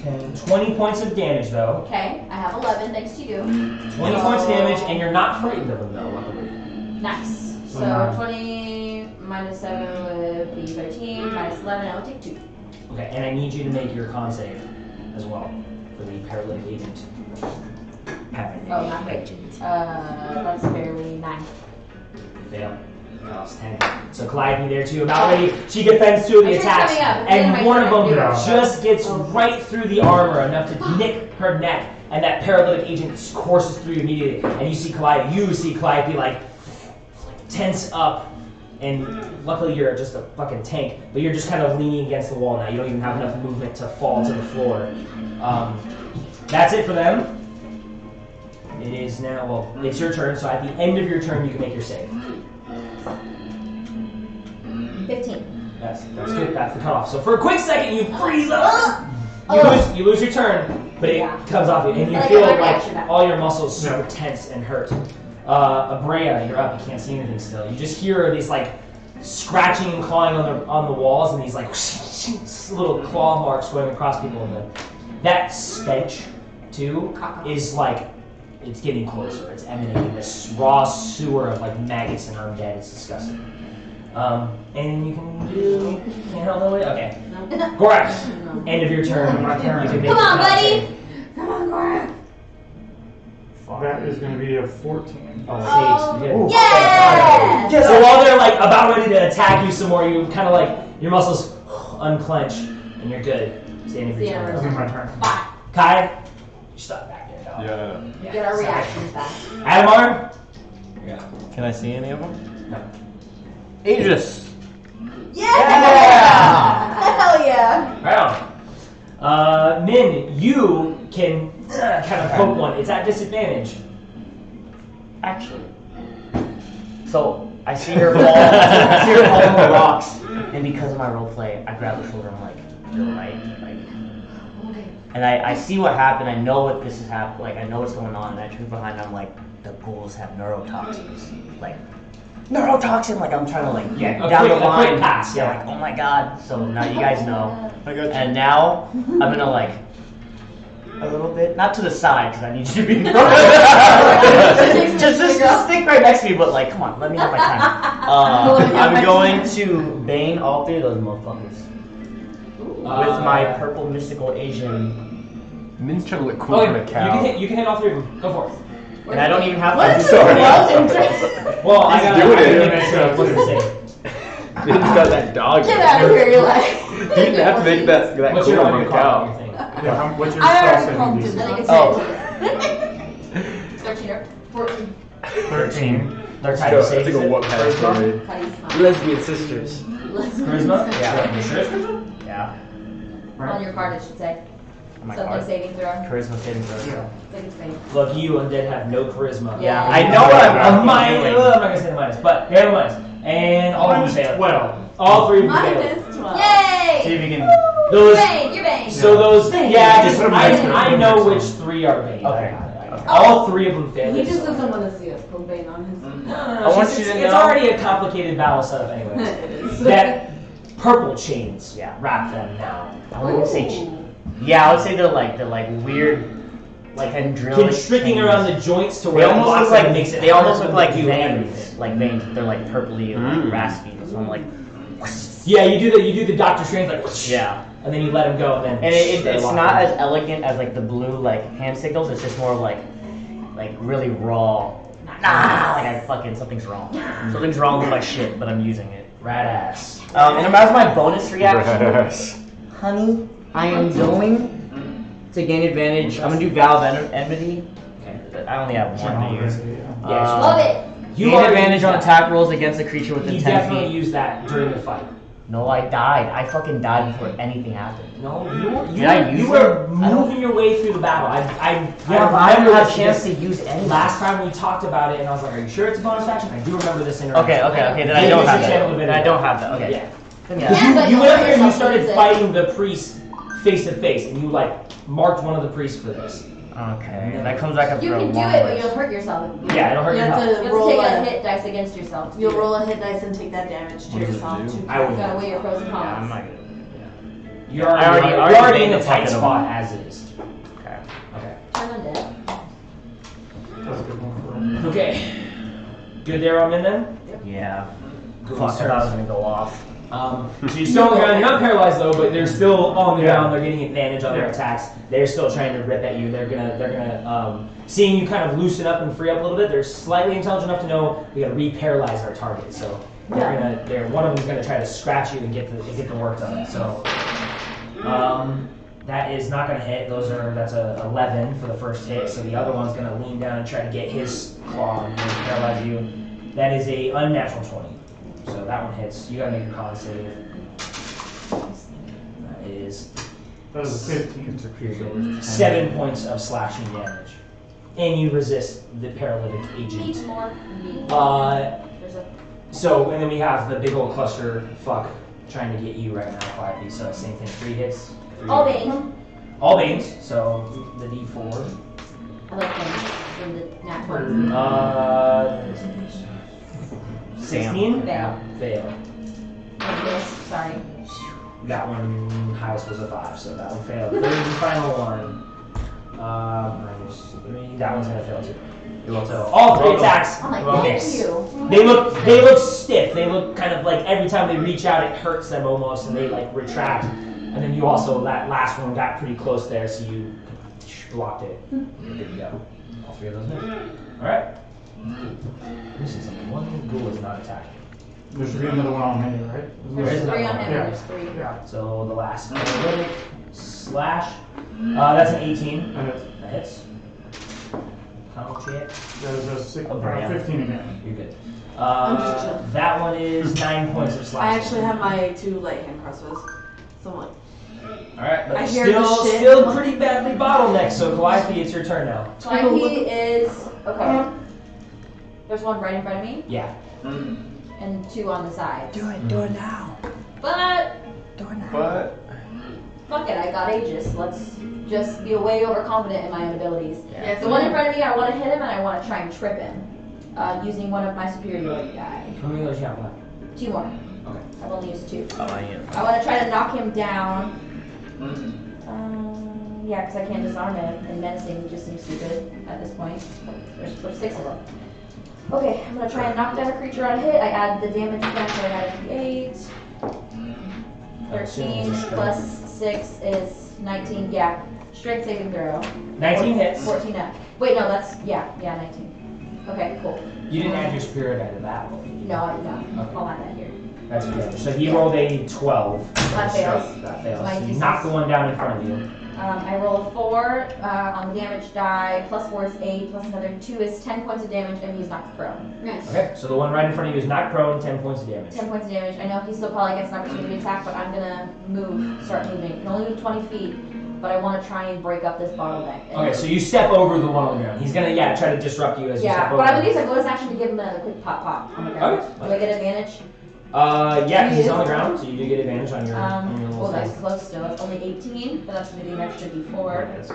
10, 20 points of damage though. Okay, I have 11 thanks to you. 20 points of damage, and you're not frightened of them though, luckily. Nice. So 20 minus 7 would be 13, minus 11, I would take 2. Okay, and I need you to make your con save as well for the paralytic agent. Oh, not great. That's barely 9. Fail. Costs 10. So Calliope there too, about ready. She defends 2 of the Sure, attacks, coming up. and one of them Yeah. just gets right through the armor enough to nick her neck, and that paralytic agent courses through immediately. And you see Calliope like tense up, and luckily you're just a fucking tank, but you're just kind of leaning against the wall now. You don't even have enough movement to fall to the floor. That's it for them. It is now, well, it's your turn, so at the end of your turn you can make your save. 15. That's good. That's the cutoff. So for a quick second, you freeze up. You lose your turn, but it comes off you, and you feel like all your muscles super tense and hurt. Abrea, you're up. You can't see anything still. You just hear these like scratching and clawing on the walls, and these like little claw marks going across people. And that stench too is like it's getting closer. It's emanating this raw sewer of like maggots and undead. It's disgusting. And you can't help no way? Okay. Gorak, end of your turn. You can make Come on, a buddy! Come on, Gorak! That is going to be a 14. Oh, Yeah! So while they're like about ready to attack you some more, you kind of like your muscles unclench, and you're good. Standing for your turn. This is my turn. Bye. Kai, you stop back there, dog. Yeah. You get our reactions back. Adamar? Yeah. Can I see any of them? No. Aegis. Yeah! Hell yeah! Right on. Min, you can kind of poke one. It's at disadvantage. Actually. So I see her fall. I see her fall on the rocks, and because of my role play, I grab her shoulder. I'm like, "You're right." Like, and I see what happened. I know what this is happening. Like, I know what's going on. And I turn behind. And I'm like, the ghouls have neurotoxins. Like, neurotoxin. Like, I'm trying to like get down the line. A quick pass. Yeah. Like, oh my god. So now you guys know. I got you. And now I'm gonna like a little bit, not to the side because I need you to be in front. just stick right next to me. But like, come on, let me have my time. I'm going to bane all three of those motherfuckers with my purple mystical Asian. Min's trying to look cool from a cow. You can hit all three of them. Go for it. And I don't even have to. I'm sorry. Well, I gotta doing it. make sure what to say. Min's got that dog. Get out of here, you're like. You didn't have to make that What's cool your from a cow. thing? Yeah, what's your I spell already saving called DC? I think it's Oh. 13 or 14. 13. They're tied to Let's save. go whoop ass for me. How do you smile? Lesbian sisters. Charisma? Yeah. You sure it's charisma? Yeah. On your card, it should say. On my Something card. saving throw. Charisma saving throw. I think it's fake. Look, you undead have no charisma. Yeah. I know what I'm A minus. doing. I'm not gonna say the minus, but you have a minus. And all of them fail. 12. All three of them fail. Minus 12. See Yay! if you can. Those. You're Bane! So those. Yeah, Just just put 'em next to it, I put 'em know next to which it. three are Bane. Okay. All three of them fail. He just doesn't want to see us propane on his. No, I want you to it's know- already a complicated battle setup anyway. It is. That purple chains Yeah. wrap them now. I wouldn't say. Yeah, I would say they're like weird, like adrenaline. Constricting chains. around the joints to They where it almost locks look them like and makes it they almost harder look like to do veins. everything. Like veins. They're like purpley and like raspy. So I'm like. Yeah, you do the Doctor Strange like whoosh, Yeah. and then you let him go and then And they're it's locked not in. as elegant as like the blue like hand signals. It's just more like really raw. Nah, like I fucking something's wrong. Something's wrong with my shit, but I'm using it. rat ass. And as my bonus reaction, Yes. honey, I am going to gain advantage. I'm gonna do Vow of Enmity. Okay. I only have one to use. Yeah, Love it! Gain already advantage used on that. attack rolls against a creature within He 10 definitely feet. used that during the fight. No, I died. I fucking died before anything happened. No, Did I use you were it? I don't- moving your way through the battle. I Yeah, but I remember didn't have this a chance to because use any. last time we talked about it, and I was like, "Are you sure it's a bonus action?" I do remember this interaction. Okay. Then I Maybe don't you have should channel that. a bit Then I of don't that. have that. Okay. Yeah. Then Yeah, yeah. but You you went up hurt there and you yourself started with it. fighting the priest face to face, and you like marked one of the priests for this. Okay. That comes back up You for a can do long it, but ways. you'll hurt yourself. Yeah, it'll hurt You your have health. You to have roll to take a a. hit dice against yourself. You'll roll a hit dice and take that damage to What does it yourself. do? to I would. You gotta weigh your pros and Yeah, I'm cons. not good. You're I already you're already made in a the tight fucking spot as is. Okay. Okay. Turn undead. That's a good one for Okay. Good there, I'm in then. Yeah. Good Fuck, I thought I was gonna go off. So you're still on the ground. You're not paralyzed though, but they're still on the ground. They're getting advantage on their attacks. They're still trying to rip at you. They're gonna seeing you kind of loosen up and free up a little bit. They're slightly intelligent enough to know we gotta re-paralyze our target. So one of them's gonna try to scratch you and get the work done. So that is not gonna hit. That's a 11 for the first hit. So the other one's gonna lean down and try to get his claw and paralyze you. That is a unnatural 20. So that one hits. You gotta make a con save. That is That was a 15. 7 points of slashing damage. And you resist the paralytic agent. Needs more. There's a So, and then we have the big old cluster fuck trying to get you right now quietly. So same thing, 3 hits. all Bane. All Banes, so the D4. I like them from the nat 20. 16? Fail. Fail. And this, sorry. That one highest was a 5, so that one failed. Third and final one. -3. That one's gonna fail too. So all 3 attacks I'm like, thank miss. you. They look stiff. They look kind of like every time they reach out, it hurts them almost, and they like retract. And then you also that last one got pretty close there, so you blocked it. You're good to go. All 3 of those miss. All right. This is something. One ghoul is not attacking. There should be another one on me, right? There's 3 on him, Yeah. and there's 3 here. So the last analytic slash. That's an 18. And it's, That hits. Count check. there's a Oh, Brian. 15 again. You're good. just chilling. That one is 9 points of slash. I actually have my 2 light hand crossbows. So I'm like, Alright, but I it's hear the shit. still pretty badly bottlenecked, so Calliope, it's your turn now. Calliope is, okay. There's one right in front of me, Yeah. and 2 on the side. Do it now. But, But fuck it, I got Aegis. Let's just be way overconfident in my own abilities. yeah, The one in front of me, I want to hit him, and I want to try and trip him. Using one of my superiority die. How many of those you have left? 2 more. Okay. I've only used 2. Oh, I am. I want to try to knock him down. Yeah, because I can't disarm him, and menacing just seems stupid at this point. There's 6 of them. Okay, I'm going to try and knock down a creature on a hit. I add the damage back, so I add a 8. 13 plus 6 is 19. Yeah, strength saving throw. 19 hits. 14 up. Wait, no, that's, yeah, 19. Okay, cool. You didn't add your spirit die to that one. No, I did not. Okay. I'll add that here. That's good. So he rolled a 12. That fails. That fails. My So you D6. knocked the one down in front of you. I roll a 4 on the damage die, plus 4 is 8, plus another 2 is 10 points of damage, and he's knocked prone. nice. Okay, so the one right in front of you is knocked prone, 10 points of damage. 10 points of damage. I know he still probably gets an opportunity attack, but I'm gonna start moving. I can only move 20 feet, but I want to try and break up this bottleneck. And Okay, so you step over the one on the ground. He's gonna, try to disrupt you as you yeah, step over. but I'm gonna use a bonus action to give him another quick pop on the ground. Okay. Do I get advantage? Yeah, he's He on the is? ground, so you do get advantage on your little Well, that's thing. close still. It's only 18, but that's gonna be an extra D4. There it is.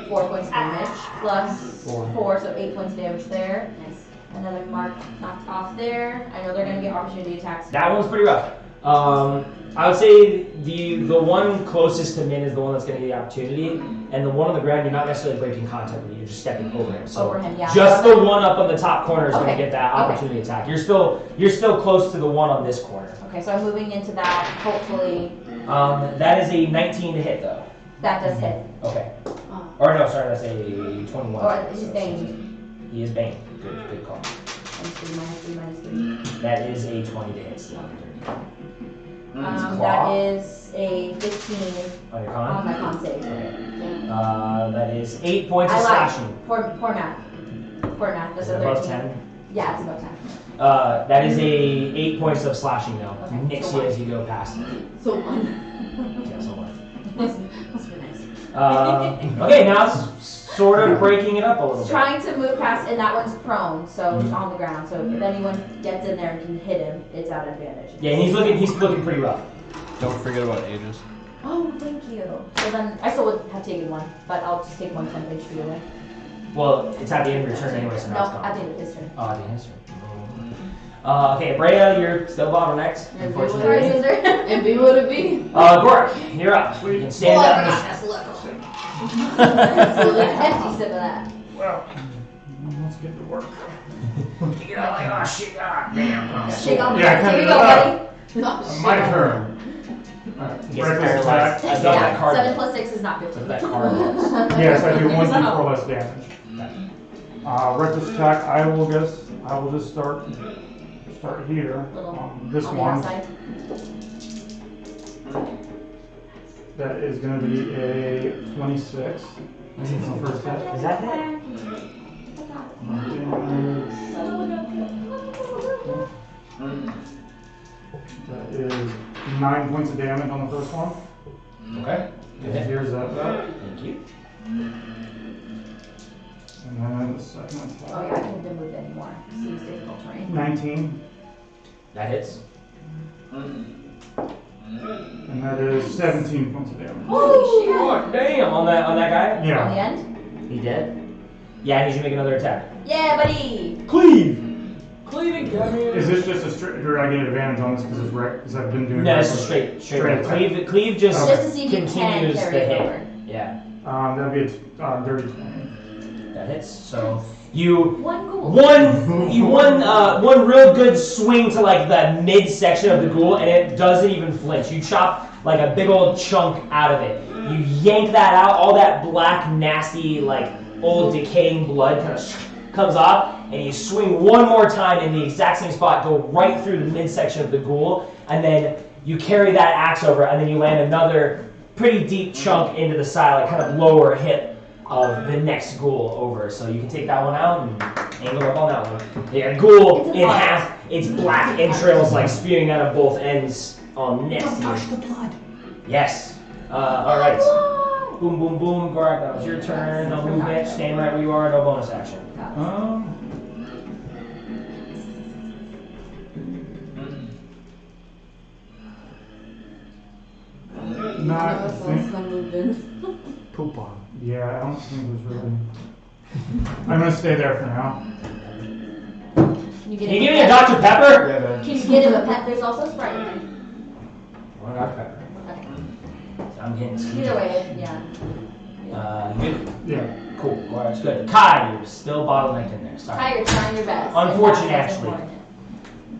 4 points of damage, plus Four. 4, so 8 points of damage there. Nice. Another mark knocked off there. I know they're gonna get opportunity attacks. That one's pretty rough. I would say the one closest to Min is the one that's going to get the opportunity, and the one on the ground you're not necessarily breaking contact with, you're just stepping over him. So Over him, yeah. just the one up on the top corner is going Okay. to get that Okay. opportunity attack. You're still close to the one on this corner. Okay, so I'm moving into that. Hopefully, That is a 19 to hit though. that does hit. Okay. Oh. Or no, sorry, that's a 21. Or he's banged. He is banged. Good call. -3. That is a 20 to hit still. That Claw. is a 15 On your on con? my con save. That is 8 points of I lied. slashing. Poor math. Poor math. That's Is it a above 13. 10? Yeah, it's above 10. That is a 8 points of slashing though. Okay, Nicks so you as you go past it. So one. Yeah, so what? Must be nice. Okay, now it's sort of breaking it up a little bit. Trying to move past, and that one's prone, so Mhm. on the ground. So if anyone gets in there and can hit him, it's at advantage. Yeah, and he's looking pretty rough. don't forget about Aegis. Oh, thank you. So then, I still would have taken one, but I'll just take 1 temp HP away. Well, it's at the end of your turn anyway, so No, now it's gone. at the end of his turn. Oh, at the end of his turn. Okay, Brea, you're still bottlenecked, Sorry, unfortunately. Cinder. It be what it be. Gorak, you're up. You can stand up. That's a hefty sip of that. Well, let's get to work. You're like, oh shit, god damn. Shake on the Yeah, Here we kinda go, do buddy. My turn. Alright, He gets reckless paralyzed. attack. I got that Yeah, card. 7 plus 6 is not Look 15. at that card. Yes, I do 1d4 less damage. Reckless attack. I will just start here. This On the one. outside. That is going to be a 26. That's the first hit. Is that it? That is 9 points of damage on the first one. Okay. Good And hit. here's that back. Thank you. And then the second Oh, yeah, I attack. can't even move anymore. Seems difficult terrain. 19. That hits. And that is 17 points of damage. Holy shit! Oh, damn! On that guy? On Yeah. the end? He dead? Yeah, and he's gonna make another attack. Yeah, buddy! Cleave! Cleaving, come here. Is this just a straight, or I get advantage on this because it's wreck? Because I've been doing No, it's reckless. a straight Straight attack. Cleave just Just to see if you can continues carry the it hit. over. Yeah, That'd be a dirty 20. that hits. So you One ghoul. one real good swing to like the midsection of the ghoul, and it doesn't even flinch. You chop like a big old chunk out of it. You yank that out, all that black, nasty, like old decaying blood kind of comes off, and you swing one more time in the exact same spot, go right through the midsection of the ghoul, and then you carry that axe over, and then you land another pretty deep chunk into the side, like kind of lower hip of the next ghoul over. So you can take that one out and angle up on that one. Yeah, ghoul in half, its black entrails like spewing out of both ends on next to you. Touch the blood. Yes. Alright. Boom, boom, boom. Gorak, that was your turn. No movement. Stand right where you are. No bonus action. Not No, think. some moved in. Poop on. Yeah, I don't think there's really. I'm gonna stay there for now. Can you Can you give me a Dr. Pepper? Yeah, then. Can you get him a pet? There's also Sprite. One Dr. Pepper. Okay. I'm getting Either way, yeah. You? Yeah. Cool. Well, that's good. Kai, you're still bottlenecked in there. Sorry. Kai, you're trying your best. Unfortunate, And that's actually. what's important.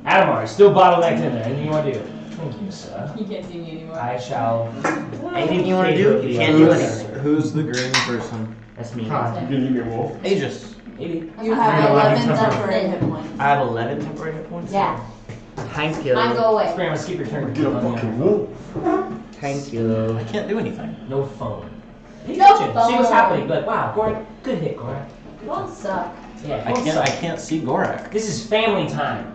Adamar, you're still bottlenecked in there. Anything you want to do? Thank you, sir. You can't see me anymore. I shall. Anything you want to do? favorably You can't do observe. anything. Who's the green person? That's me. Hi. You can give me a wolf. Aegis. Maybe. You have Yeah, 11 11 temporary hit points. I have 11 temporary hit points. Yeah. Thank you. Mine go away. Spring, I'm gonna skip your turn. Get a fucking wolf. Thank you. I can't do anything. No phone. Pay No attention. See what's phone. happening. But wow, Gorak, good hit, Gorak. Won't suck. Yeah, I can't see Gorak. This is family time.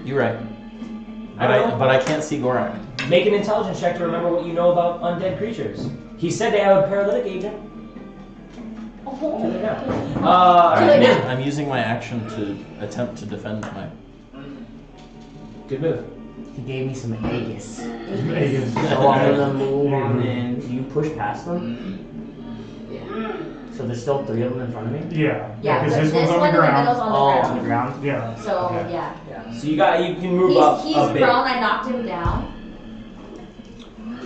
You're right. Alright. But I can't see Gorak. Make an intelligence check to remember what you know about undead creatures. He said they have a paralytic agent. Alright, Nim. I'm using my action to attempt to defend my. Good move. He gave me some Aegis. Vegas. So I'm gonna move on in. Do you push past them? So there's still 3 of them in front of me? Yeah. Yeah, Because this this one's on one the in the middle's ground. on the Oh, ground. on the ground? Yeah. So, Okay. yeah. So you can move up He's a bit. prone, I knocked him down.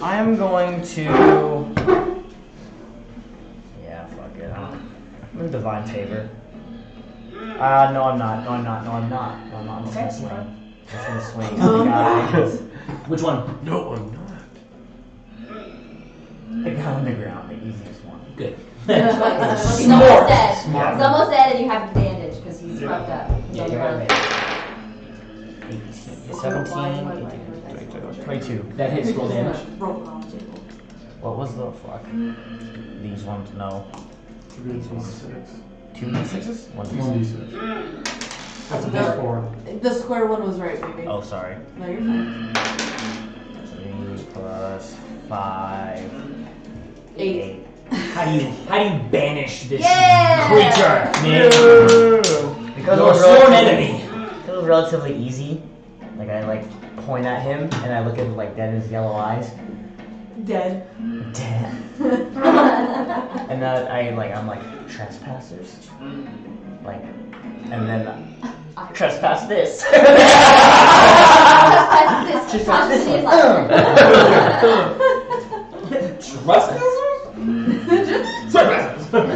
I am going to. Yeah, fuck it. I'm in divine favor. No, I'm not. No, I'm not. No, I'm not. No, I'm not. I'm just gonna swing. I'm just gonna swing. Oh, The guy. Which one? No, I'm not. The guy on the ground, the easiest one. Good. He's almost dead. He's almost dead and you have the bandage because he's fucked up. He's Yeah, on you the got ground. it. 17, 22. That hits roll damage. Broken on the table. What was the fuck? These ones, no. 2d6. 2d6s? 1d6. 1d6. That's a d4. The square one was right, baby. Oh, sorry. No, you're fine. 3 plus 5. 8. How do you banish this Yeah! creature, man? Because Your sworn enemy. It was relatively easy. Like I point at him and I look at him like dead in his yellow eyes. Dead. Dead. And then I'm like trespassers. Like, and then I trespass this. Trespass this.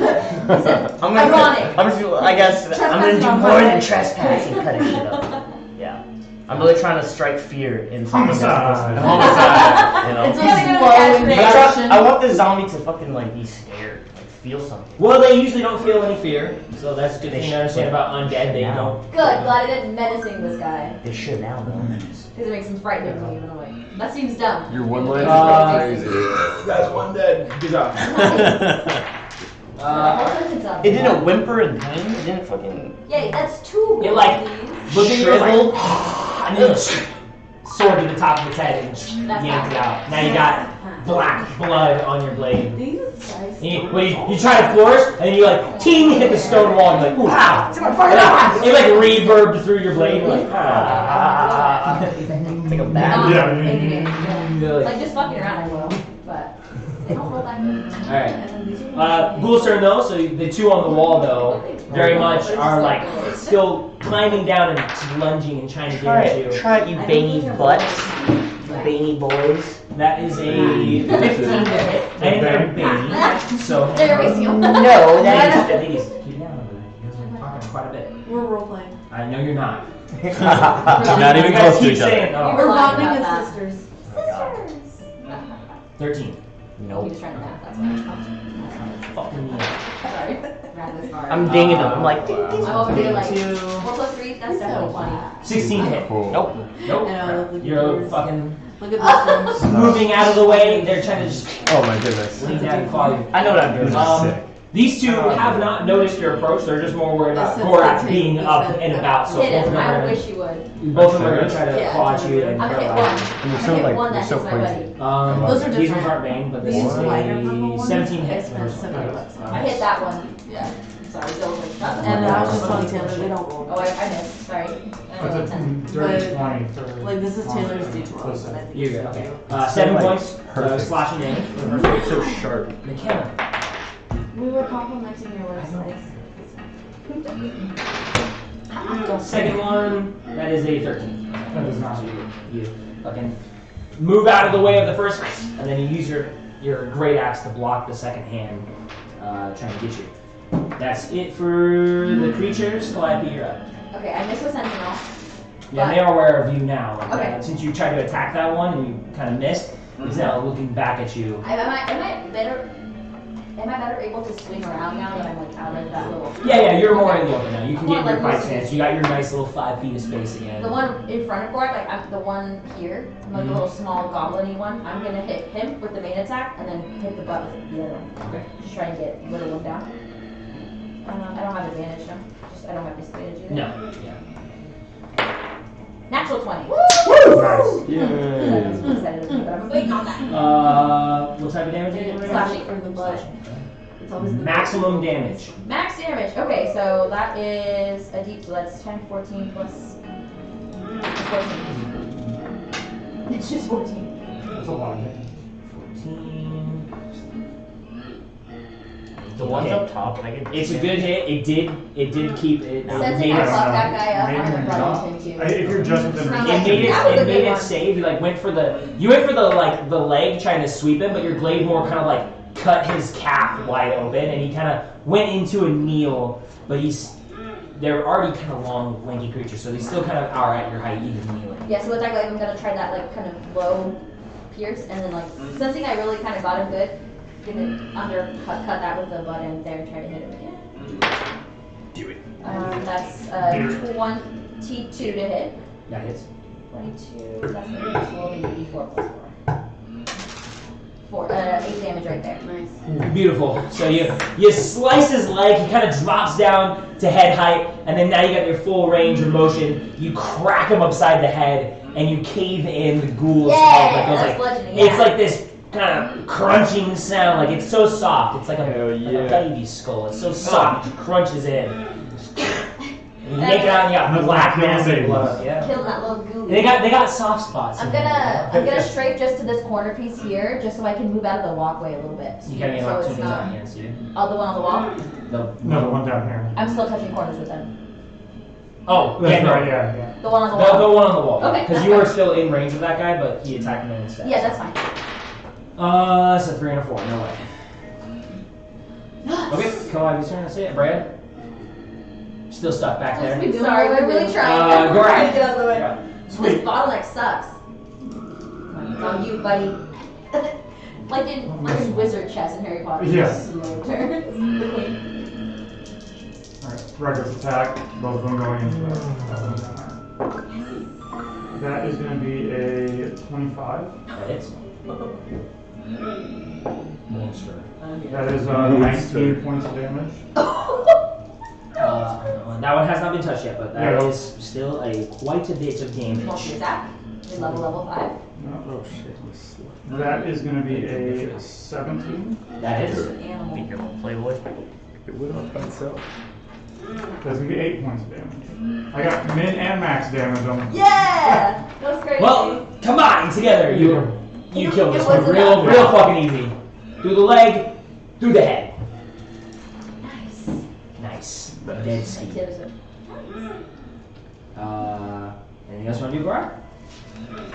I'm gonna. Ironic. I guess I'm gonna do more than trespass and cut his shit up. Yeah. I'm really trying to strike fear in something that's supposed to be Homicide. You know? It's a Yeah, slow yeah, I want the zombie to fucking be scared, feel something. Well, they usually don't feel any fear, so that's a good They thing to understand should. about undead. They Now. don't. Good, glad I didn't menacing this guy. They should now though. Because it makes him frightened of me even away. That seems dumb. Your one line is Uh, crazy. That's one dead. Good job. It didn't whimper in pain. It didn't fucking. Yeah, that's 2. It like please. look at you Shriveled. and then sword to the top of its head and yanked it out. Now you got black blood on your blade. Jesus Christ. You try to flourish, and then you ting, hit the stone wall, and you're like, ooh, ow! It reverbed through your blade, you're like, ah. It's like a bat. Yeah. Like just fucking around, I will. But they don't roll that good. Alright. Ghoul's turn though, so the 2 on the wall though, very much are still climbing down and lunging and trying to get you. Try it, you veiny butts. You veiny boys. That is a 15 to hit, and they're baby, so. There we go. No, Ladies, keep down over there. You guys are talking quite a bit. We're role playing. I know you're not. Not even You guys close to keep each other. saying, oh, We're lying bonding about as that. sisters. Sisters. 13. He Nope. was trying to math, that's why. Fucking yeah. Sorry. Ran this far. I'm dinging them. I'm like, I'm over here like, two. 4 plus 3, that's definitely 20. 16 to hit. Cool. Nope. Nope. I know, look at You're these. fucking Look at this one. moving out of the way. They're trying to just Oh my goodness. lean down and claw you. I know what I'm doing. Sick. These two have not noticed your approach. They're just more worried about This is Gorak the being two. up This and is about. So Hit both of him. them I are wish you would. both of them are gonna try to Yeah, claw at you and I'm gonna hit paralyze one. And you're I'm so gonna hit like one you're that so hits my buddy. pointy. you. Those are These different. ones aren't main, but this These is lighter a purple ones, 17 I hit. spent $70 on. I hit that one. Yeah. Sorry, Bill was like, And I was just telling Taylor, they don't roll. Oh, I missed. Sorry. I rolled a That's a 10. dirty But, 20 for. Like, this is Taylor's on- D12, and I think You're it's good. Okay. good. 7 Like, points. perfect. Slashing damage. It's so sharp. McKenna. We were complimenting your website. Second one, that is a 13. That does not you fucking move out of the way of the first, and then you use your great axe to block the second hand, trying to get you. That's it for the creatures. Calliope, you're up. Okay, I missed the sentinel. Yeah, they are aware of you now. Like, Okay. since you tried to attack that one and you kind of missed, he's now looking back at you. Am I better able to swing around now that I'm like out of that little? Yeah, you're more in the open now. You can More get in your like fight this. stance. You got your nice little 5 feet of space again. The one in front of Gorak, like I'm the one here, like the little small goblin-y one. I'm gonna hit him with the main attack and then hit the butt with the other one. Okay. Just try and get little one down. I don't have advantage now. I don't have disadvantage either. No. Yeah. Natural 20. Nice. Yay. I'm excited, but I'm waiting on that. What type of damage are you doing? Slashing. For the butt. It's always the Maximum damage. Max damage. Okay, so that is a deep, so that's 10, 14 plus 14. It's just 14. That's a lot of hit. 14. The ones up top, I get. It's a good hit. It did keep it. Sensing I fucked that guy up, I'm Maybe gonna not. run into him I- too. If you're just within Sounds reach. like It that was a made good it one. save. You like went for the leg trying to sweep him, but your blade more kind of like cut his cap wide open, and he kind of went into a kneel. But they're already kind of long, lanky creatures, so they still kind of are at your height, even kneeling. Yeah, so with that guy, I'm gonna try that like kind of low pierce, and then like sensing I really kind of got him good, gonna cut that with the butt end there and try to hit him again. Do it. That's 22 to hit. That hits. 22. That's gonna be 4 plus 4. 8 damage right there. Nice. Beautiful. So you slice his leg, he kind of drops down to head height, and then now you got your full range of motion. You crack him upside the head, and you cave in the ghoul's head. Like, that's goes like, bludgeoning. it's Yeah. like this kind of crunching sound. Like, it's so soft. It's like Hell a yeah. baby skull. It's so soft. It crunches in. And you make it out, and you got That's black like massive killing blood. Yeah. Kill that little goo. They got soft spots. I'm in there. gonna strafe just to this corner piece here, just so I can move out of the walkway a little bit. You can't get an So it's opportunity not. on against you. Oh, the one on the wall. No, the one down here. I'm still touching corners with them. Oh, That's yeah, no. right, yeah. The one on the The wall. one on the wall. Okay, Because that's you were fine. still in range of that guy, but he attacked me instead. Yeah, that's fine. So 3 and a 4, no way. Okay, Calliope's turn, that's it. Brad? Still stuck back there. Sorry, we're really trying. Gorak. Get out of the way. This Sweet. bottleneck sucks. On you, buddy. like in wizard chess in Harry Potter. Yes. Slow turns. Alright, reckless attack, both of them going into that one down there. That is going to be a 25. That hits. Monster. That is 19 points of damage. That one has not been touched yet, but that Yeah. is still quite a bit of Multi damage. attack. We level 5. Oh shit. That is going to be a 17. That hits. Animal. Be careful, Playboy. It would off by itself. That's going to be 8 points of damage. I got min and max damage on them. Yeah! That's crazy. Well, combined together, you killed this It one was real enough. fucking easy. Through the leg, through the head. Nice. Nice. Dead ski. Anything else you want to do, Gorak?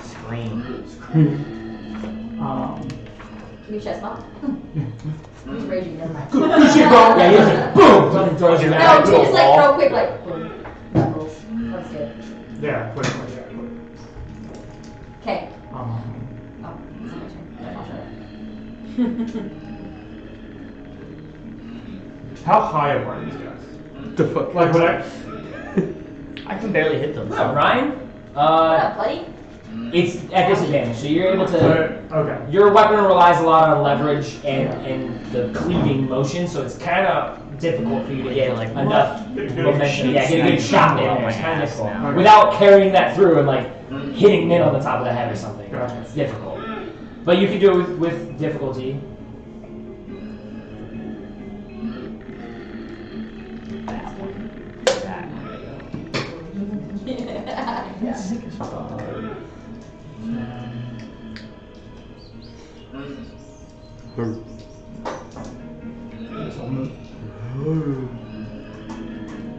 Scream. Can you chest bump? He's raging, never mind. Good shit, bro. Yeah, he's like, boom! Fucking throws you No, back. just like throw quick, like, boom. Knuckles. That's good. Yeah, quick, yeah, quick. Okay. Um, Oh, it's my turn. I'll shut up. How high up are these guys? The fuck? Like, what I can barely hit them. Ryan, What up, buddy? it's at disadvantage, so you're able to. Okay. Your weapon relies a lot on leverage and the cleaving motion, so it's kind of difficult for you to get Like, enough what? momentum. Yeah, get a good shot in Oh there. my It's kind of ass difficult now. without carrying that through and like hitting Min on the top of the head or something. Gotcha. It's difficult, but you can do it with difficulty.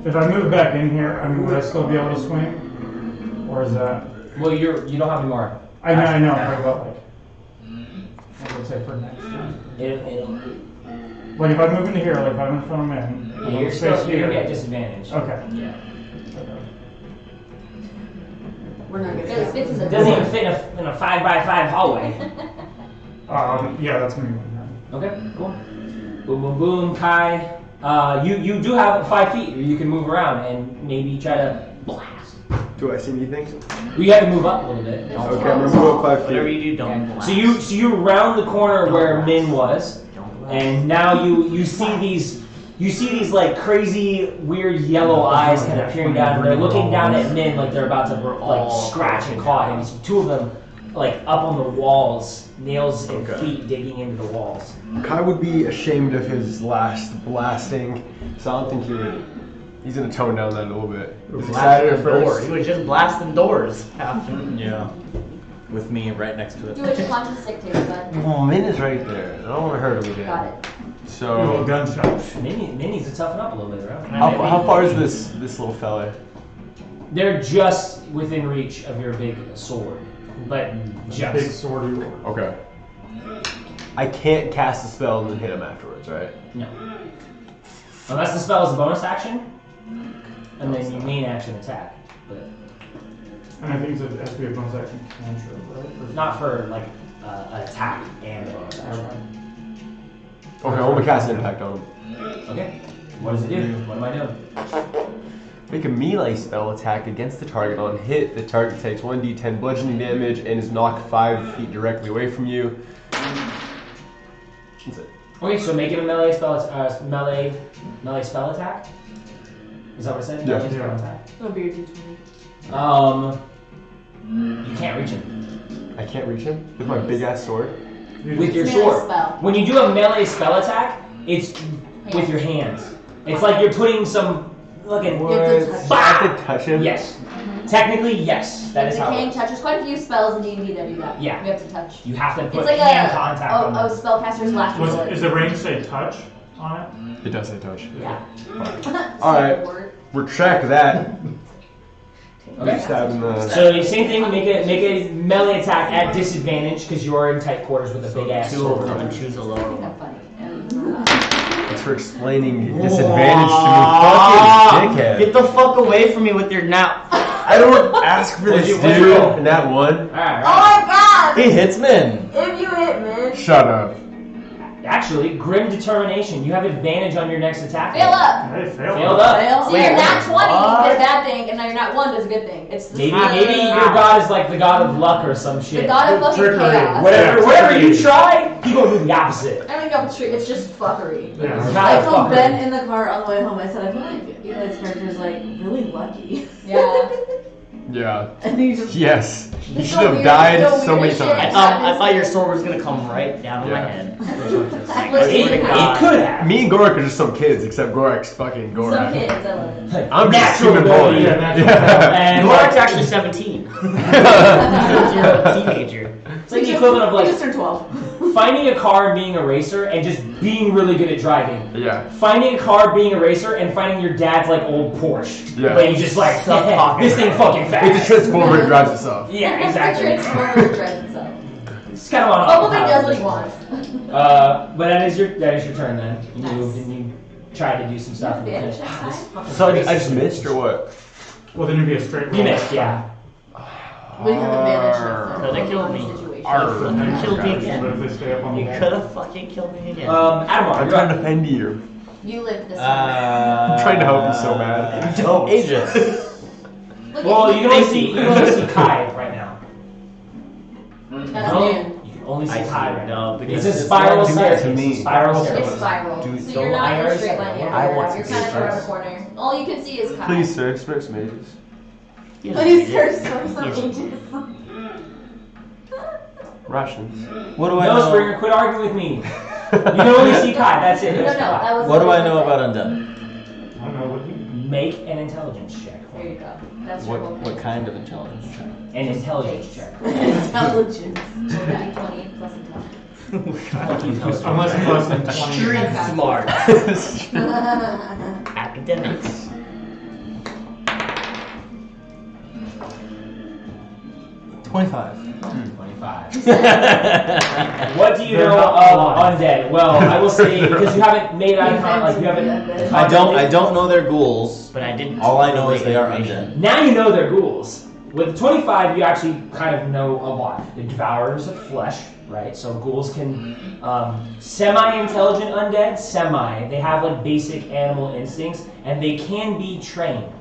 If I move back in here, I mean, would I still be able to swing? Or is that... Well, you don't have any more. I know, but like... I would say for next time. It'll, Like, if I move into here, like, if I'm in front of men, yeah, you're still you're at disadvantage. Okay. Yeah. We're not gonna. It fits in the It doesn't even door. fit in a 5x5 hallway. Yeah, that's me. Okay, cool. Boom, boom, boom, Kai. You do have 5 feet. You can move around and maybe try to blast. Do I see anything? You have to move up a little bit. Okay, I'm gonna move up 5 Whatever feet. you do, don't blast. So you round the corner where Min was, and now you see these like crazy weird yellow eyes kind of peering down, and they're looking down at Min like they're about to like scratch and claw him. You see 2 of them like up on the walls, nails and Okay. feet digging into the walls. Kai would be ashamed of his last blasting, so I don't think he would. He's gonna tone down that a little bit. He's excited at Doors. first. He was just blasting doors after. Yeah. With me right next to it. Do what you want to stick to, bud. Oh, Min is right there. I don't want to hurt him again. Got it. Little So, gunshots. Minnie's to toughen up a little bit, right? how far is this little fella? They're just within reach of your big sword, but Big just swordy war. Okay. I can't cast a spell and then hit him afterwards, right? no. Unless the spell is a bonus action, and then you main action attack, but And I think it has to be a bonus action cantrip, right? Or- not for like an attack and a bonus action. Okay, I'm gonna cast impact on him. Okay. What does it do? What am I doing? Make a melee spell attack against the target. On hit, the target takes 1d10 bludgeoning damage and is knocked 5 feet directly away from you. That's it. Okay, so make it a melee spell attack. Is that what it said? Yeah. Melee spell Yeah. attack. It'll be your D20. You can't reach him I can't reach him with my big ass sword. with your Melee sword. spell. When you do a melee spell attack, it's with your hands. It's like you're putting some fucking. You have to touch I have to touch him? Yes. Technically, yes. That is The how. king It works. touch. There's quite a few spells in D&D that do that. Yeah. You have to touch. You have to put It's like hand a contact on them. spellcaster's last resort. Is the range say touch on it? It does say touch. Yeah. Alright. Retract that. Okay. Stab in the. So same thing. Make a melee attack at disadvantage because you are in tight quarters with a big ass Two of sword. them and choose a lower Isn't one. that funny? Thanks for explaining disadvantage to me. Fucking dickhead. Get the fuck away from me with your now. I don't ask for this, What'd you dude. roll? In that one. Oh Alright. my god! He hits Min. If you hit, man. Shut up. Actually, grim determination. You have advantage on your next attack. Fail up. Hey, failed. Failed up. So Wait, your nat 20 what? did a bad thing, and now your nat 1 does a good thing. It's Maybe your god is like the god of luck or some shit. the god of fucking Trickery. chaos. Whatever you try, he gonna do the opposite. I mean, no, it's just fuckery. Yeah. It's I kinda told fuckery. Ben in the car on the way home, I said, I feel like Eli's character is like really lucky. Yeah. Yeah. And he just. Yes. You It's should so have weird, died it's so so many weird shit. times. I thought your sword was gonna come right down on my Yeah. head. It could have. Me and Gorak are just some kids, except Gorak's fucking Some Gorak. kids, I love it. I'm just Natural human boy. ability. Yeah, natural And Gorak's actually 17. You're a teenager. it's like the equivalent of He like just turned 12. finding a car and being a racer and just being really good at driving. Yeah. Finding a car, being a racer, and finding your dad's like old Porsche. Yeah. But you just like, this thing fucking fast. It's a transformer that drives itself. Yeah, exactly. Transformer drives itself. It's kind of on Bumblebee autopilot. does what he wants. But that is your turn then. You Nice. moved and you tried to do some stuff. And you Advantage finished. next This fucking So I racist just dude. missed or what? Well, then it'd be a straight roll. You missed, yeah. We have advantage next Could have killed me. Situation. You killed me But again. if they stay up on the You wall. could have fucking killed me again. Adamar, I'm you're trying up. to defend you. You lived this I'm trying to help him so bad. Don't. Aegis. Well, you can only see Kai right now. That's No, weird. you can only see I see. Kai right now. No, because It's a it's spiral not doing it to staircase. me. It's a spiral It's staircase. spiral. Dude, So don't you're not in hire a straight line someone. here. I want to You're see kind of around the first. corner. All you can see is Kai. Please, sir, spare some ages. Please search for some ages. Rations. What do I No, know? Springer, quit arguing with me. You can only see Kai. That's it. No, That's Kai. that was What do I what know was about saying. undead? I don't know what you. Make an intelligence check. There you go. That's your What focus. kind of intelligence check? An intelligence check. Intelligence. Roll that d20 plus intelligence. Unless it's less than 20. Street Okay. smart. Academics. 25. 25. What do you know of undead? Well, I will say because you haven't made eye contact, like you haven't. I don't know their ghouls. But I didn't. All I know is they are information. undead. Now you know they're ghouls. With 25, you actually kind of know a lot. The devourers of flesh, right? So ghouls can semi-intelligent undead, semi. They have like basic animal instincts, and they can be trained.